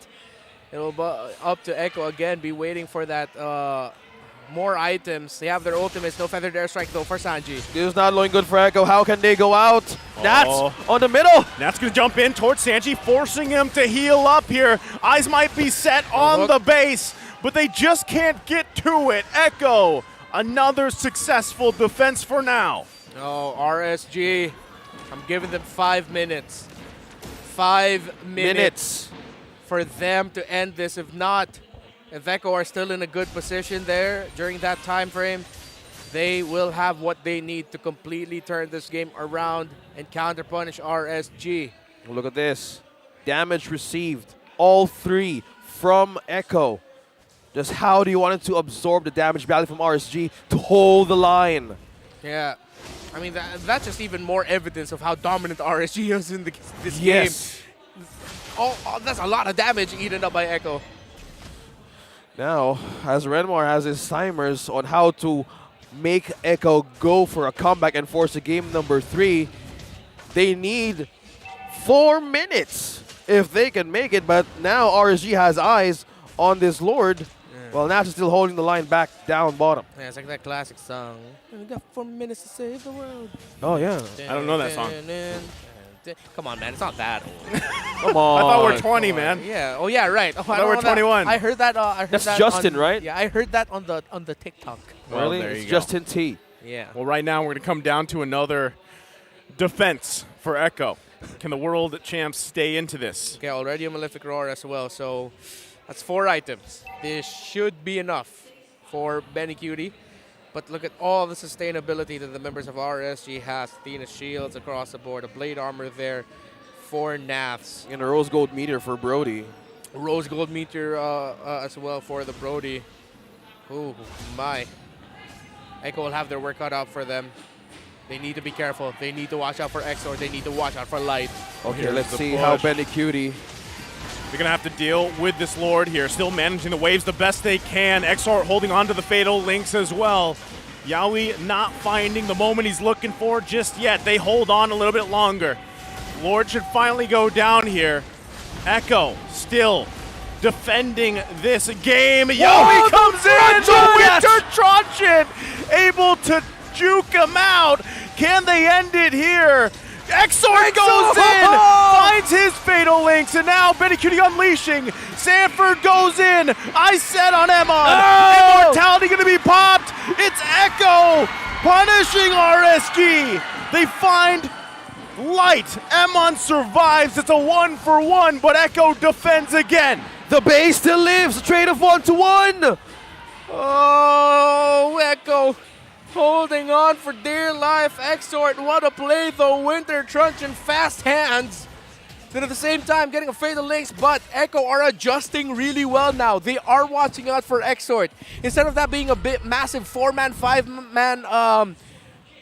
It'll be up to Echo again, be waiting for that more items. They have their ultimates. No feathered airstrike though for Sanji. This is not looking good for Echo. How can they go out? Nats on the middle. Nats going to jump in towards Sanji, forcing him to heal up here. Eyes might be set on the base, but they just can't get to it. Echo, another successful defense for now. Oh, RSG. I'm giving them 5 minutes. 5 minutes for them to end this. If not, if Echo are still in a good position there during that time frame, they will have what they need to completely turn this game around and counterpunish RSG. Look at this. Damage received. All 3 from Echo. Just how do you want it to absorb the damage value from RSG to hold the line? Yeah. I mean, that's just even more evidence of how dominant RSG is in this Yes. game. Oh, that's a lot of damage eaten up by Echo. Now, as Renmar has his timers on how to make Echo go for a comeback and force a game number 3, they need 4 minutes if they can make it. But now RSG has eyes on this Lord. Well, Nats is still holding the line back down bottom. Yeah, it's like that classic song. We got 4 minutes to save the world. Oh, yeah. I don't know that song. Come on, man. It's not that old. Come on. I thought we're 20, man. Yeah. Oh, yeah. Right. Oh, I thought we're 21. I heard that. I heard That's that Justin, on, right? Yeah, I heard that on the TikTok. Well, Really? there you It's go. Justin T. Yeah. Well, right now we're going to come down to another defense for Echo. Can the world champs stay into this? Okay, already a Malefic Roar as well. So that's 4 items. This should be enough for Benny Cutie. But look at all the sustainability that the members of RSG has. Athena shields across the board, a blade armor there for Naths. And a rose gold meter for Brody. Rose gold meter as well for the Brody. Ooh, my. Echo will have their work cut out for them. They need to be careful. They need to watch out for Exor. They need to watch out for Light. Okay, Here's let's the see push. how Benny Cutie. They're going to have to deal with this Lord here. Still managing the waves the best they can. Exor holding on to the Fatal Links as well. Yaoi not finding the moment he's looking for just yet. They hold on a little bit longer. Lord should finally go down here. Echo still defending this game. Yaoi comes in! The Winter Truncheon! Able to juke him out. Can they end it here? Exor goes in, finds his Fatal Links, and now Benny Cutie unleashing. Sanford goes in. I said on Emon. Immortality going to be popped. It's Echo punishing RSG. They find Light. Emon survives. It's a 1-for-1, but Echo defends again. The base still lives. A trade of 1-to-1. Oh, Echo holding on for dear life. Exort, what a play though. Winter Truncheon, fast hands. Then at the same time getting a Fatal Links, but Echo are adjusting really well now. They are watching out for Exort. Instead of that being a bit massive 4-man, 5-man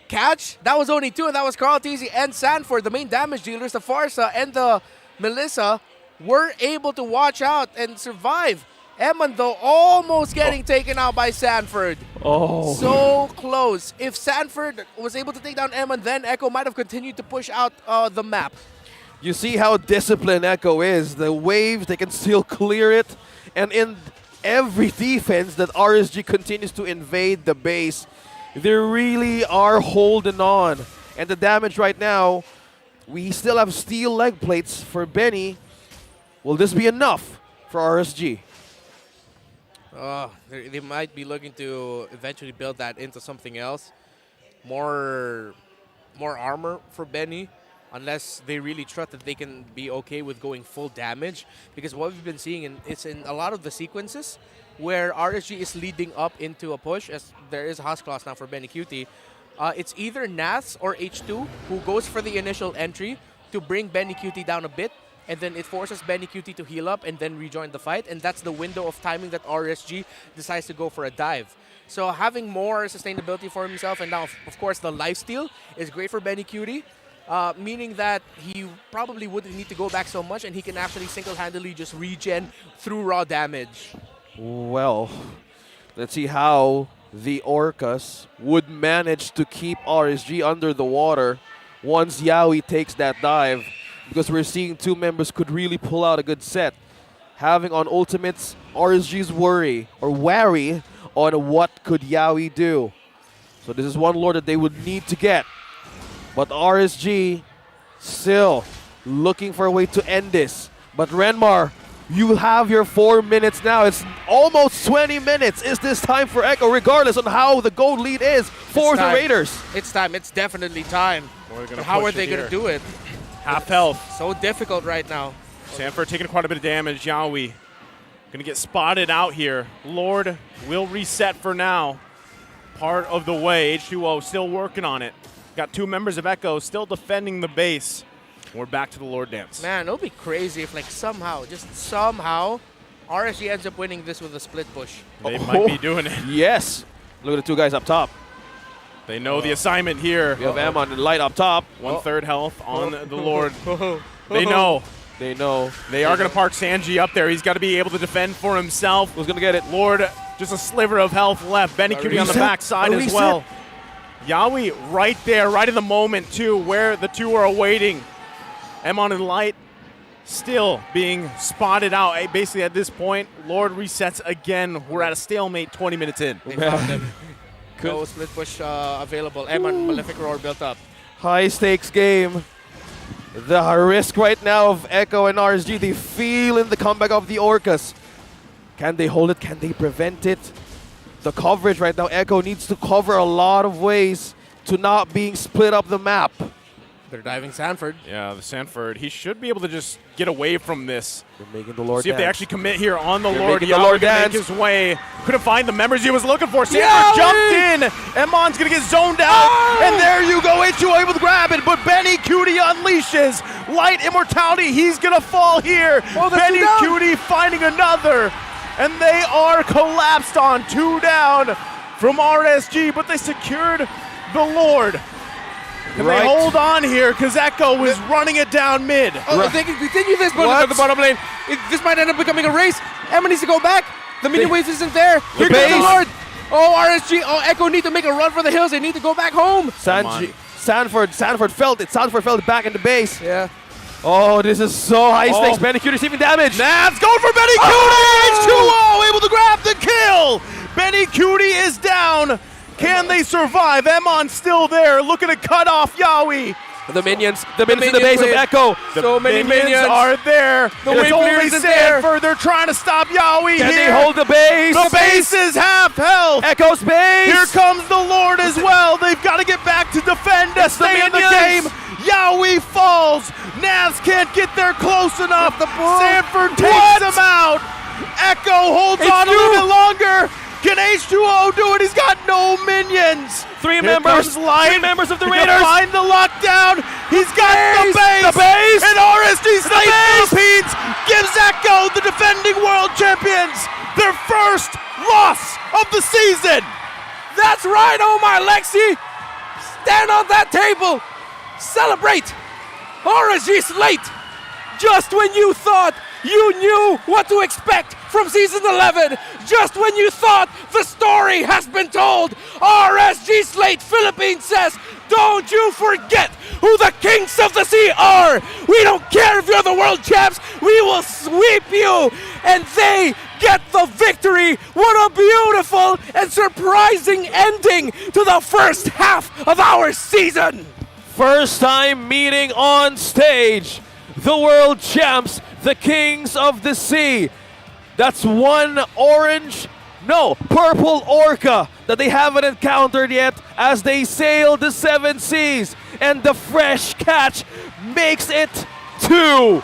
catch, that was only 2, and that was Carl Teasy and Sanford. The main damage dealers, the Farsa and the Melissa, were able to watch out and survive. Emon, though, almost getting taken out by Sanford. Oh. So close. If Sanford was able to take down Emon, then Echo might have continued to push out the map. You see how disciplined Echo is. The waves, they can still clear it. And in every defense that RSG continues to invade the base, they really are holding on. And the damage right now, we still have steel leg plates for Benny. Will this be enough for RSG? They might be looking to eventually build that into something else. More armor for Benny, unless they really trust that they can be okay with going full damage. Because what we've been seeing, it's in a lot of the sequences where RSG is leading up into a push, as there is a House Class now for Benny Cutie. It's either Naths or H2 who goes for the initial entry to bring Benny Cutie down a bit, and then it forces Benny Cutie to heal up and then rejoin the fight, and that's the window of timing that RSG decides to go for a dive. So having more sustainability for himself, and now, of course, the lifesteal is great for Benny Cutie, meaning that he probably wouldn't need to go back so much, and he can actually single-handedly just regen through raw damage. Well, Let's see how the Orcas would manage to keep RSG under the water once Yawi takes that dive, because we're seeing two members could really pull out a good set. Having on ultimates, RSG's wary on what could Yawi do. So this is one lord that they would need to get. But RSG still looking for a way to end this. But Renmar, you have your 4 minutes now. It's almost 20 minutes. Is this time for Echo, regardless on how the gold lead is for the Raiders? It's time. It's definitely time. But how are they going to do it? Half health. So difficult right now. Sanford taking quite a bit of damage. Yawi going to get spotted out here. Lord will reset for now. Part of the way. H2O still working on it. Got two members of Echo still defending the base. We're back to the Lord Dance. Man, it'll be crazy if, like, somehow, just somehow, RSG ends up winning this with a split push. They might be doing it. Yes. Look at the two guys up top. They know the assignment here. We have Amon and Light up top. 1/3 health on the Lord. They know. They know. They are going to park Sanji up there. He's got to be able to defend for himself. Who's going to get it? Lord, just a sliver of health left. Benny Cutie on the backside as well. Yawi right there, right in the moment, too, where the two are awaiting. Emon and Light still being spotted out. Basically, at this point, Lord resets again. We're at a stalemate 20 minutes in. They found him. No split push available. Emon, Malefic Roar built up. High stakes game. The risk right now of Echo and RSG, they feel in the comeback of the Orcas. Can they hold it? Can they prevent it? The coverage right now, Echo needs to cover a lot of ways to not being split up the map. They're diving Sanford. Yeah, the Sanford. He should be able to just get away from this. They're making the Lord See if they dance. actually commit here on the They're Lord. making the Lord gonna dance. make his way. Couldn't find the members he was looking for. Sanford jumped in. Emon's going to get zoned out. And there you go. H2O able to grab it. But Benny Cutie unleashes. Light Immortality. He's going to fall here. Benny Cutie finding another. And they are collapsed on 2 down from RSG. But they secured the Lord. Can they hold on here? Because Echo is running it down mid. Oh, they can continue this, but at the bottom lane, this might end up becoming a race. Emma needs to go back. The mini wave isn't there. Here comes the Lord. Oh, RSG. Oh, Echo need to make a run for the hills. They need to go back home. Sanford felt it. Sanford felt it back in the base. Yeah. Oh, this is so high stakes. Benny Cutie receiving damage. Nats going for Benny Cutie. H2O able to grab the kill. Benny Cutie is down. Can they survive? Emon's still there, looking to cut off Yawi. The minions in the base of Echo. So many minions are there. It's only Sanford. They're trying to stop Yawi Can here. they hold the base? The base is half health. Echo's base. Here comes the Lord as well. They've got to get back to defend to stay in the game. Yawi falls. Navs can't get there close enough. Sanford takes him out. Echo holds on a little bit longer. Can H2O do it? He's got no minions. Three members of the Raiders. Find the lockdown. He's got the base. And RSG Slate Philippines gives Echo, the defending world champions, their first loss of the season. That's right, Omar Lexi. Stand on that table. Celebrate. RSG Slate. Just when you thought you knew what to expect from Season 11, just when you thought the story has been told, RSG Slate Philippines says, don't you forget who the Kings of the Sea are! We don't care if you're the world champs, we will sweep you! And they get the victory! What a beautiful and surprising ending to the first half of our season! First time meeting on stage. The world champs, the Kings of the Sea. That's one purple orca that they haven't encountered yet as they sail the 7 seas. And the fresh catch makes it 2.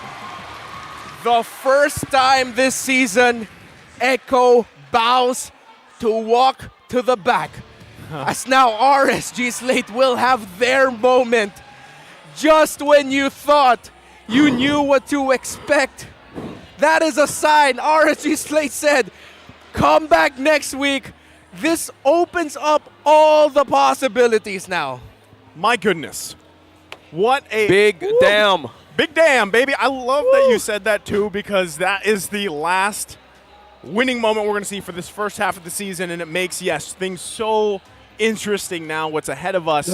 The first time this season, Echo bows to walk to the back. As now RSG Slate will have their moment. Just when you thought you knew what to expect, that is a sign. RSG Slate said, come back next week. This opens up all the possibilities now. My goodness. What a big damn. Big damn, baby. I love that you said that too, because that is the last winning moment we're going to see for this first half of the season, and it makes, yes, things so interesting now, what's ahead of us.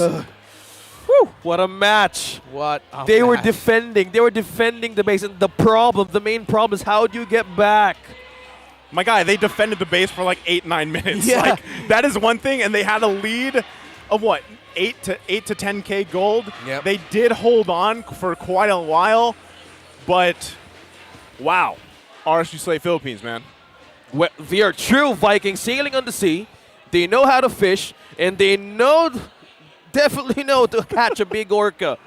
Whew, what a match. What a They were match. defending the base, and the main problem is how do you get back? My guy, they defended the base for like 8-9 minutes. Yeah. Like, that is one thing, and they had a lead of what, 8 to 10K gold. Yep. They did hold on for quite a while, but wow, RSG Slate Philippines, man. Well, they are true Vikings sailing on the sea. They know how to fish, and they definitely know to catch a big orca.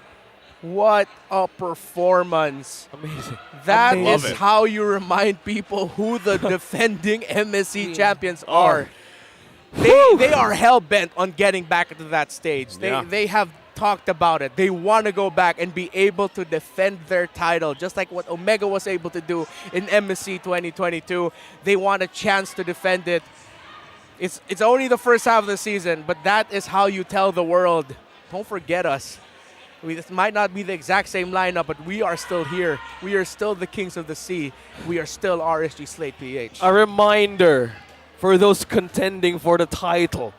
What a performance. Amazing. That Love is it. how you remind people who the defending MSC champions are. They are hell-bent on getting back into that stage. They have talked about it. They want to go back and be able to defend their title, just like what Omega was able to do in MSC 2022. They want a chance to defend it. It's only the first half of the season, but that is how you tell the world, don't forget us. This might not be the exact same lineup, but we are still here. We are still the kings of the sea. We are still RSG Slate PH. A reminder for those contending for the title.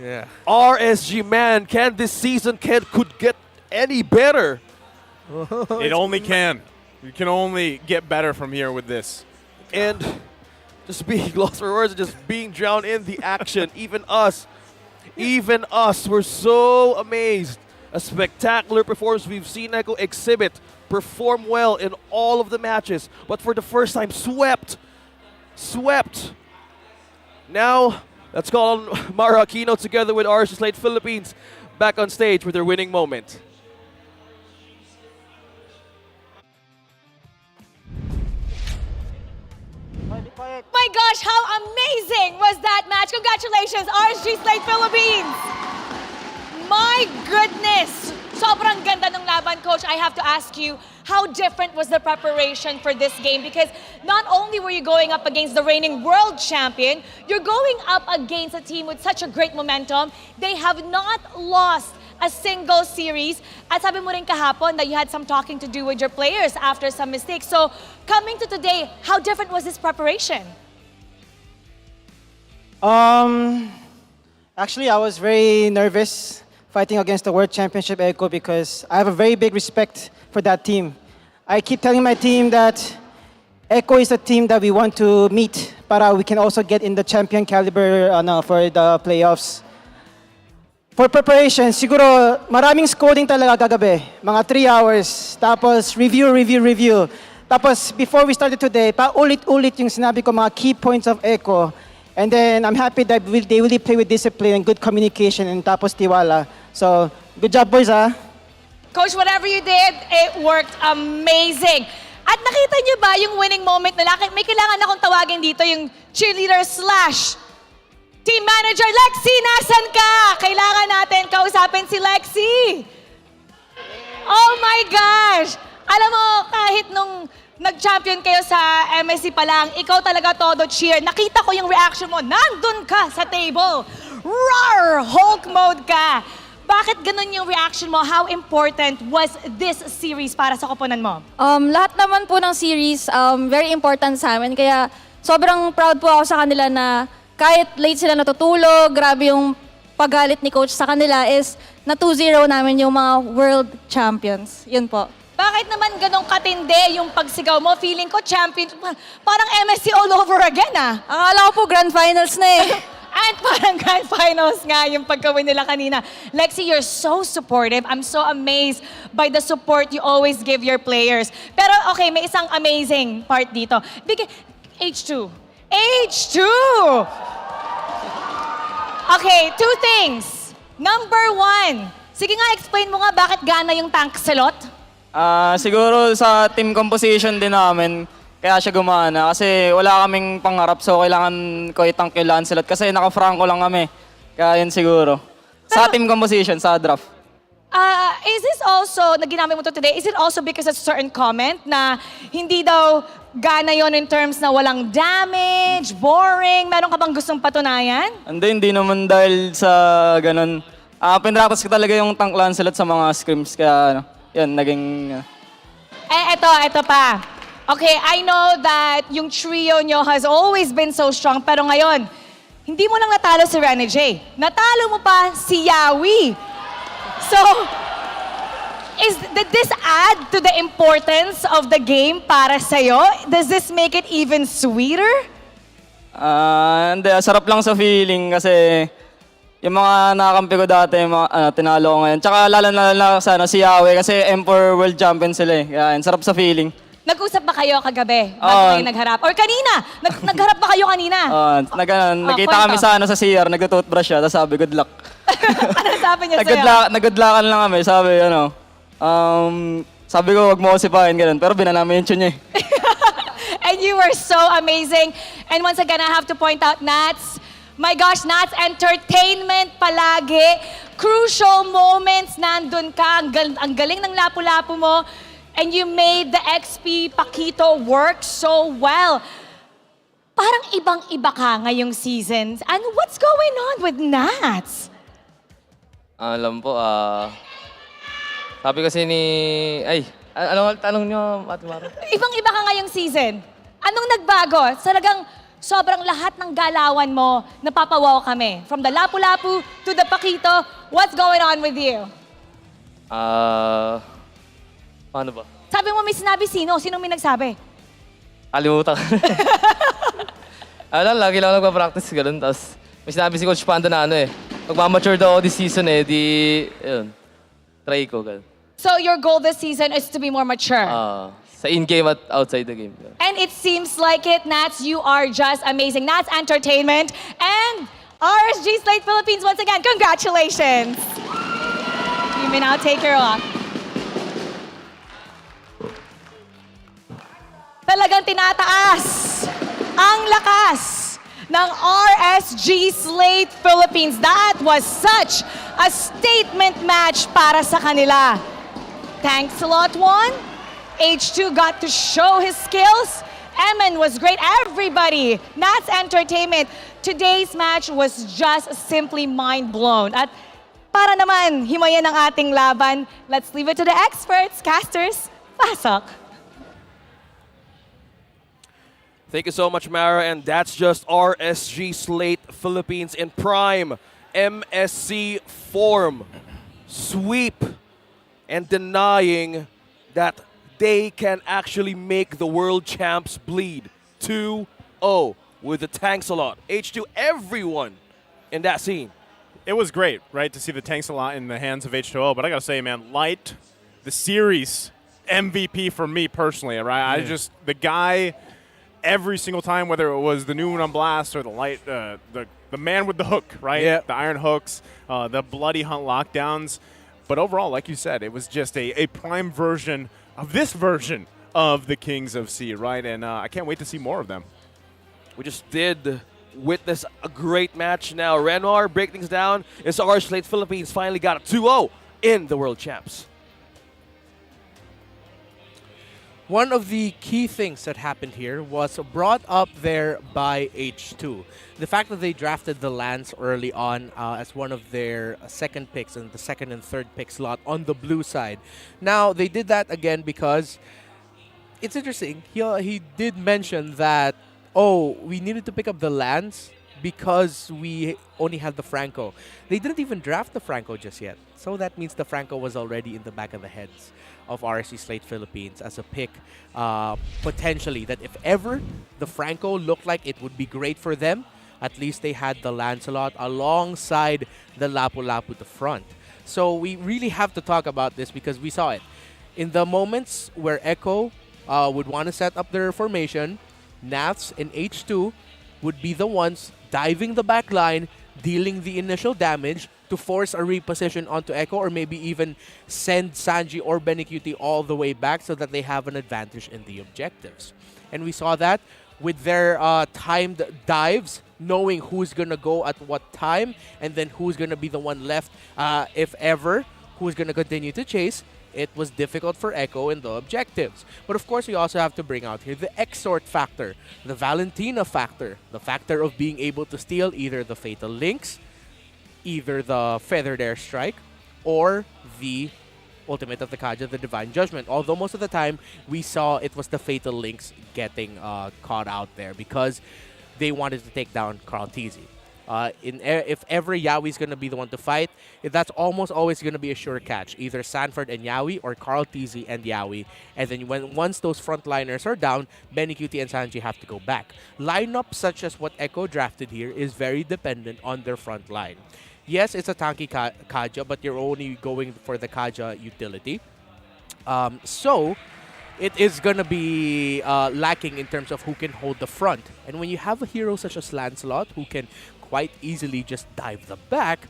Yeah. RSG, man, this season could get any better? It only can. You can only get better from here with this. And just being lost for words, just being drowned in the action. Even us, we're so amazed. A spectacular performance we've seen Echo exhibit, perform well in all of the matches, but for the first time swept. Now, let's call on Mara Aquino together with RSG Slate Philippines back on stage with their winning moment. My gosh, how amazing was that match? Congratulations, RSG Slate Philippines! My goodness! Sobrang ganda ng laban, Coach. I have to ask you, how different was the preparation for this game? Because not only were you going up against the reigning world champion, you're going up against a team with such a great momentum. They have not lost a single series. At sabi mo rin kahapon that you had some talking to do with your players after some mistakes. So, coming to today, how different was this preparation? Actually, I was very nervous fighting against the World Championship Echo because I have a very big respect for that team. I keep telling my team that Echo is a team that we want to meet para we can also get in the champion caliber for the playoffs. For preparation, siguro maraming scouting talaga kagabi. Mga 3 hours. Tapos review. Tapos before we started today, paulit-ulit yung sinabi ko mga key points of Echo. And then I'm happy that they really play with discipline and good communication and tapos tiwala. So, good job boys Coach, whatever you did, it worked amazing. At nakita niyo ba yung winning moment nila? May kailangan akong tawagin dito yung cheerleader / team manager. Lexi, nasan ka? Kailangan natin kausapin si Lexi. Oh my gosh! Alam mo, kahit nung nag-champion kayo sa MSC pa lang, ikaw talaga todo cheer. Nakita ko yung reaction mo. Nandun ka sa table. Roar! Hulk mode ka. Bakit ganun yung reaction mo? How important was this series para sa koponan mo? Lahat naman po ng series, very important sa amin. Kaya sobrang proud po ako sa kanila na kahit late sila natutulog, grabe yung paggalit ni coach sa kanila is na 2-0 namin yung mga world champions. Yun po. Bakit naman ganun katindi yung pagsigaw mo? Feeling ko champion, parang MSC all over again Akala ko po grand finals na eh. At parang grand finals nga yung pagkawin nila kanina. Lexi, you're so supportive. I'm so amazed by the support you always give your players. Pero okay, may isang amazing part dito. H2. Okay, 2 things. Number 1, sige nga, explain mo nga bakit gana yung tank slot? Siguro sa team composition din namin, kaya siya gumana. Kasi wala kaming pangarap, so kailangan ko i-tank yung Lancelot. Kasi naka-franco lang kami. Kaya yun siguro. Sa team composition, sa draft. Is this also, na ginamit mo to today, is it also because of a certain comment na hindi daw gana yon in terms na walang damage, boring? Meron ka bang gustong patunayan? Hindi naman dahil sa ganun. Pinrakas ko talaga yung tank Lancelot sa mga scrims. Kaya yan, naging... Eto pa. Okay, I know that yung trio nyo has always been so strong, pero ngayon, hindi mo lang natalo si Rene J. Natalo mo pa si Yawi. So, did this add to the importance of the game para sa'yo? Does this make it even sweeter? Hindi, sarap lang sa feeling kasi yung mga nakakampi ko dati, yung mga, tinalo ko ngayon. Tsaka lalo na sa si Yahweh kasi M4 World Champion sila eh. Kaya sarap sa feeling. Nag-usap ba kayo kagabi bago kayo nagharap? Or kanina? Nagharap ba kayo kanina? Nagkita kami sa CR, nag-toothbrush siya, tapos sabi, good luck. Ano sabi niya sa'yo? Nag-good luckan lang kami, sabi, sabi ko, wag mo ko sipahin, ganun. Pero binanami yung tune niya eh. And you were so amazing. And once again, I have to point out, Nats, my gosh, Nats, entertainment palagi. Crucial moments, nandun ka. Ang galing ng lapu-lapu mo. And you made the XP Paquito work so well. Parang ibang-iba ka ngayong seasons. And what's going on with Nats? Alam po, sabi kasi ni... ano tanong niyo, Ate Maro? Ibang-iba ka ngayong season. Anong nagbago? Talagang sobrang lahat ng galawan mo, napapawaw kami. From the lapu-lapu to the Paquito, what's going on with you? Paano ba? Sabi mo may sinabi sino? Sinong may nagsabi? Kalimutan ko. Lagi lang nagpa-practice, ganun. Tapos may sinabi si Coach Panda na magmamature daw ako this season try ko, ganun. So your goal this season is to be more mature? Sa in-game at outside the game. And it seems like it, Nats, you are just amazing. Nats Entertainment and RSG Slate Philippines, once again, congratulations! You may now take your off. Talagang tinataas ang lakas ng RSG Slate Philippines. That was such a statement match para sa kanila. Thanks a lot, Juan. H2 got to show his skills. Emin was great. Everybody, Nats Entertainment. Today's match was just simply mind-blown. At para naman himayan ang ating laban, let's leave it to the experts, casters. Pasok. Thank you so much, Mara, and that's just RSG Slate Philippines in prime MSC form. Sweep and denying that they can actually make the world champs bleed. 2-0 with the tanks a lot. H2, everyone in that scene. It was great, right, to see the tanks a lot in the hands of H2O, but I gotta say, man, Light, the series MVP for me personally, right? The guy, every single time, whether it was the new one on Blast or the Light, the man with the hook, right? Yeah. The iron hooks, the bloody hunt lockdowns. But overall, like you said, it was just a prime version of this version of the Kings of C, right? And I can't wait to see more of them. We just did witness a great match now. Renoir break things down. It's RSG Slate Philippines finally got a 2-0 in the World Champs. One of the key things that happened here was brought up there by H2. The fact that they drafted the Lance early on as one of their second picks and the second and third pick slot on the blue side. Now, they did that again because it's interesting. He did mention that, we needed to pick up the Lance because we only had the Franco. They didn't even draft the Franco just yet. So that means the Franco was already in the back of the heads of RSG Slate Philippines as a pick, potentially, that if ever the Franco looked like it would be great for them, at least they had the Lancelot alongside the Lapu-Lapu at the front. So we really have to talk about this because we saw it. In the moments where Echo would want to set up their formation, Nats and H2 would be the ones diving the back line, dealing the initial damage to force a reposition onto Echo or maybe even send Sanji or Benecuti all the way back so that they have an advantage in the objectives. And we saw that with their timed dives, knowing who's going to go at what time and then who's going to be the one left, if ever, who's going to continue to chase. It was difficult for Echo in the objectives. But of course, we also have to bring out here the Exort factor, the Valentina factor, the factor of being able to steal either the Fatal Links, either the Feathered Airstrike, or the Ultimate of the Kaja, the Divine Judgment. Although most of the time, we saw it was the Fatal Links getting caught out there because they wanted to take down Carl Teasy. If ever Yowie's going to be the one to fight, that's almost always going to be a sure catch. Either Sanford and Yowie or Carl Teasy and Yowie. And then once those frontliners are down, Benny Cutie and Sanji have to go back. Lineups such as what Echo drafted here is very dependent on their front line. Yes, it's a tanky Kaja, but you're only going for the Kaja utility. So it is going to be lacking in terms of who can hold the front. And when you have a hero such as Lancelot who can quite easily just dive the back,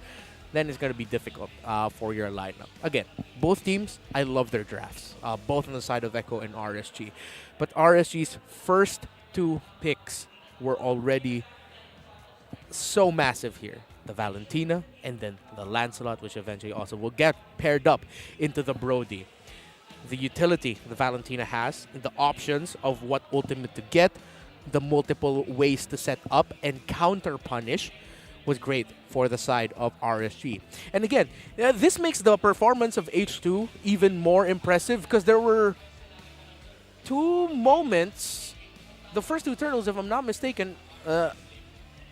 then it's going to be difficult for your lineup. Again, both teams, I love their drafts, both on the side of Echo and RSG. But RSG's first 2 picks were already so massive here. The Valentina and then the Lancelot, which eventually also will get paired up into the Brody. The utility the Valentina has, the options of what ultimate to get, the multiple ways to set up and counter punish was great for the side of RSG. And again, this makes the performance of H2 even more impressive because there were 2 moments, the first 2 turtles, if I'm not mistaken,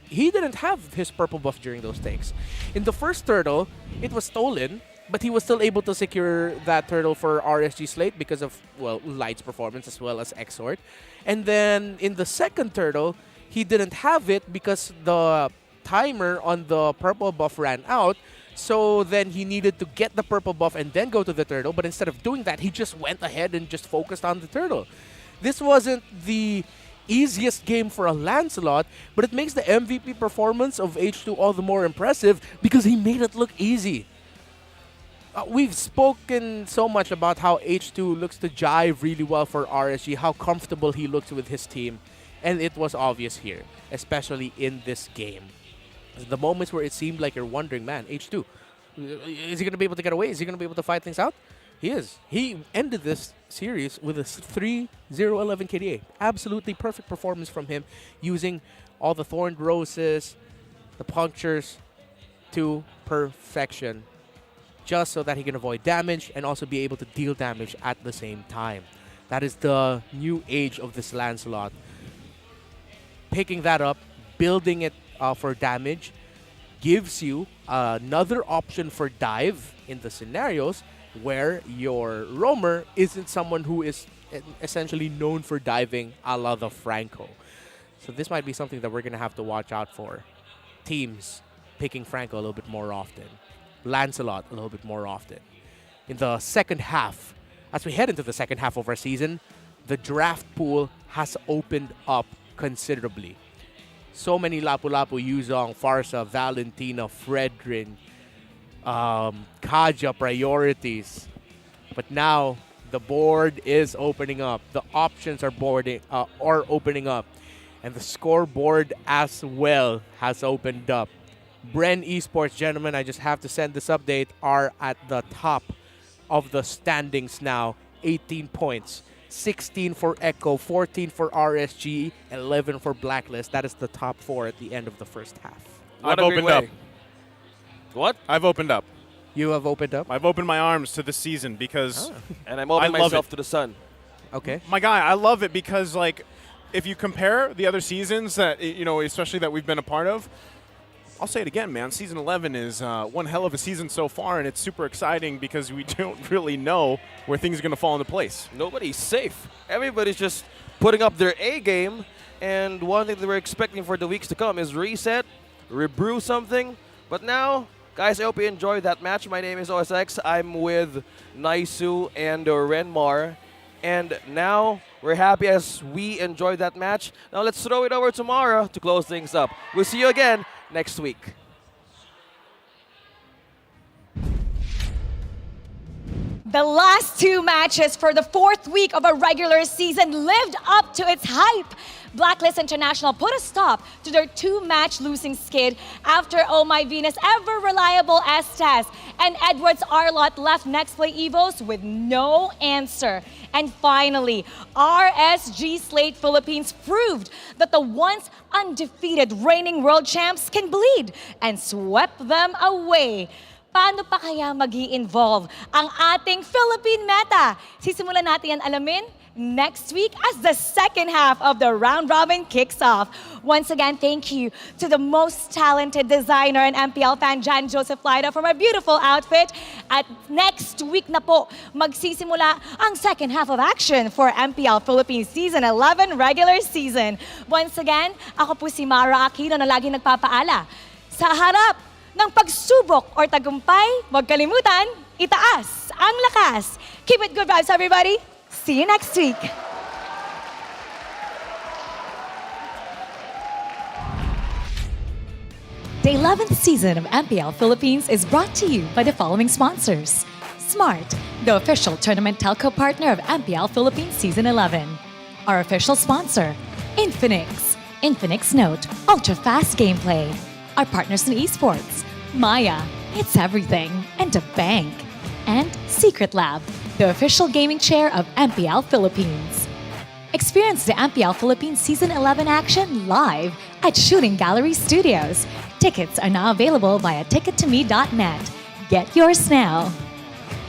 he didn't have his purple buff during those takes. In the first turtle, it was stolen, but he was still able to secure that turtle for RSG slate because of, well, Light's performance as well as Exort. And then in the second turtle, he didn't have it because the timer on the purple buff ran out. So then he needed to get the purple buff and then go to the turtle. But instead of doing that, he just went ahead and just focused on the turtle. This wasn't the easiest game for a Lancelot, but it makes the MVP performance of H2 all the more impressive because he made it look easy. We've spoken so much about how H2 looks to jive really well for RSG, how comfortable he looks with his team, and it was obvious here, especially in this game. The moments where it seemed like you're wondering, man, H2, is he going to be able to get away? Is he going to be able to fight things out? He is. He ended this series with a 3-0-11 KDA. Absolutely perfect performance from him, using all the Thorned Roses, the punctures to perfection, just so that he can avoid damage and also be able to deal damage at the same time. That is the new age of this Lancelot. Picking that up, building it for damage, gives you another option for dive in the scenarios where your roamer isn't someone who is essentially known for diving a la the Franco. So this might be something that we're going to have to watch out for. Teams picking Franco a little bit more often. Lancelot a little bit more often. In the second half, as we head into the second half of our season, the draft pool has opened up considerably. So many Lapu-Lapu, Yuzong, Farsa, Valentina, Fredrin, Kaja priorities. But now the board is opening up. The options are opening up. And the scoreboard as well has opened up. Bren Esports, gentlemen, I just have to send this update, are at the top of the standings now. 18 points. 16 for Echo, 14 for RSG, 11 for Blacklist. That is the top 4 at the end of the first half. I've opened up. What? I've opened up. You have opened up? I've opened my arms to the season because and I'm opening myself to the sun. Okay. My guy, I love it because, like, if you compare the other seasons that, you know, especially that we've been a part of, I'll say it again, man. Season 11 is one hell of a season so far, and it's super exciting because we don't really know where things are going to fall into place. Nobody's safe. Everybody's just putting up their A game, and one thing that we're expecting for the weeks to come is reset, rebrew something. But now, guys, I hope you enjoyed that match. My name is OSX. I'm with Naisu and Renmar. And now, we're happy as we enjoyed that match. Now, let's throw it over to Mara to close things up. We'll see you again next week. The last 2 matches for the 4th week of a regular season lived up to its hype. Blacklist International put a stop to their 2-match losing skid after Oh My Venus ever reliable Estes and Edwards Arlott left Nexplay EVOS with no answer. And finally, RSG Slate Philippines proved that the once undefeated reigning world champs can bleed and swept them away. paano pa kaya mag-i-involve ang ating Philippine meta? Sisimulan natin yan alamin next week as the second half of the round robin kicks off. Once again, thank you to the most talented designer and MPL fan, Jan Joseph Lida, for my beautiful outfit. At next week na po, magsisimula ang second half of action for MPL Philippines Season 11 regular season. Once again, ako po si Mara Aquino na laging nagpapaala. Sa harap ng pagsubok or tagumpay, huwag kalimutan, itaas ang lakas. Keep it good vibes, everybody. See you next week. The 11th season of MPL Philippines is brought to you by the following sponsors. Smart, the official tournament telco partner of MPL Philippines Season 11. Our official sponsor, Infinix. Infinix Note, ultra-fast gameplay. Our partners in esports, Maya, it's everything, and a bank. And Secret Lab, the official gaming chair of MPL Philippines. Experience the MPL Philippines Season 11 action live at Shooting Gallery Studios. Tickets are now available via tickettome.net. Get yours now.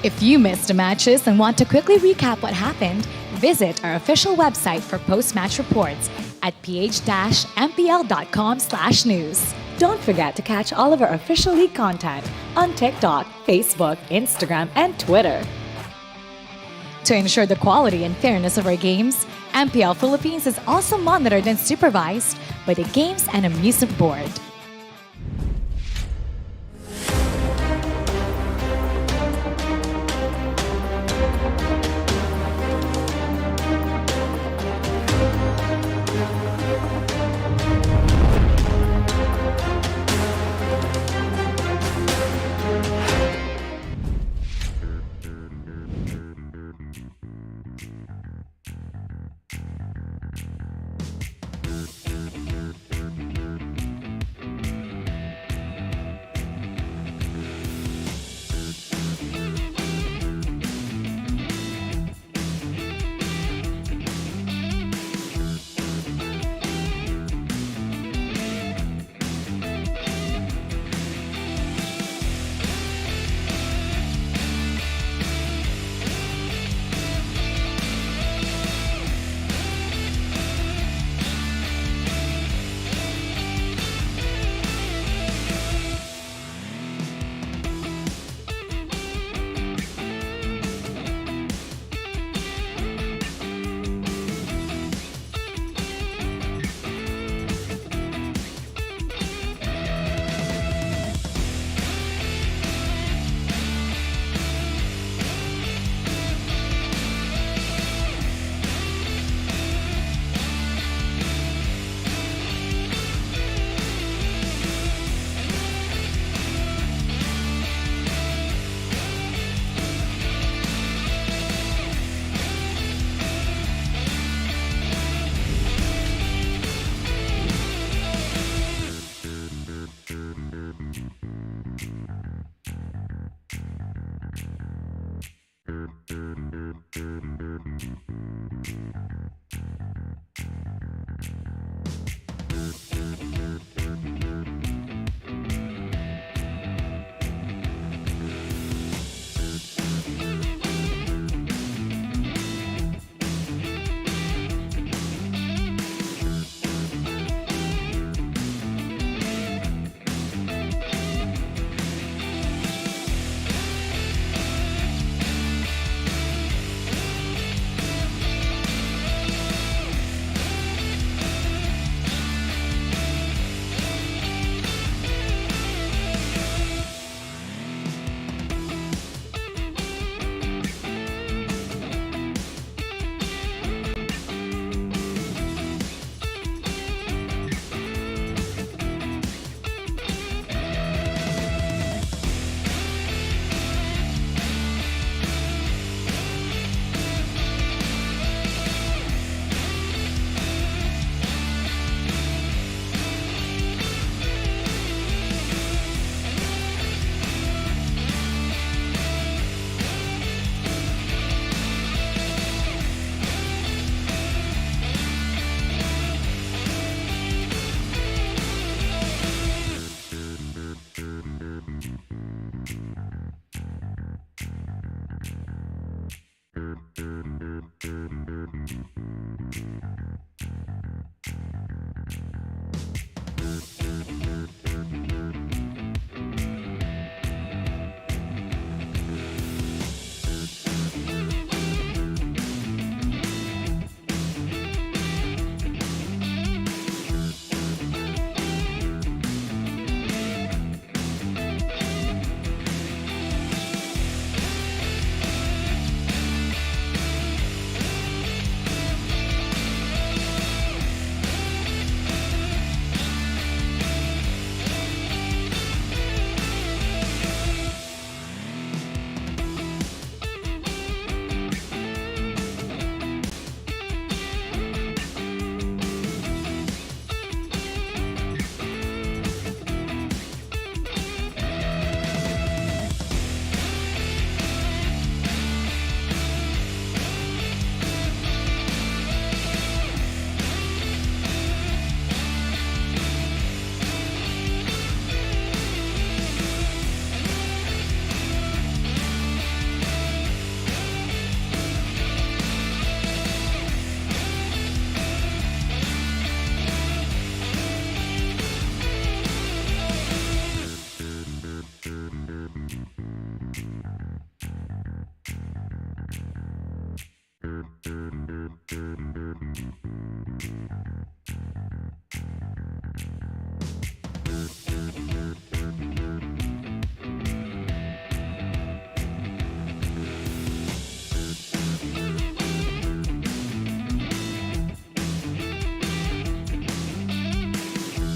If you missed the matches and want to quickly recap what happened, visit our official website for post-match reports at ph-mpl.com/news. Don't forget to catch all of our official league content on TikTok, Facebook, Instagram, and Twitter. To ensure the quality and fairness of our games, MPL Philippines is also monitored and supervised by the Games and Amusement Board.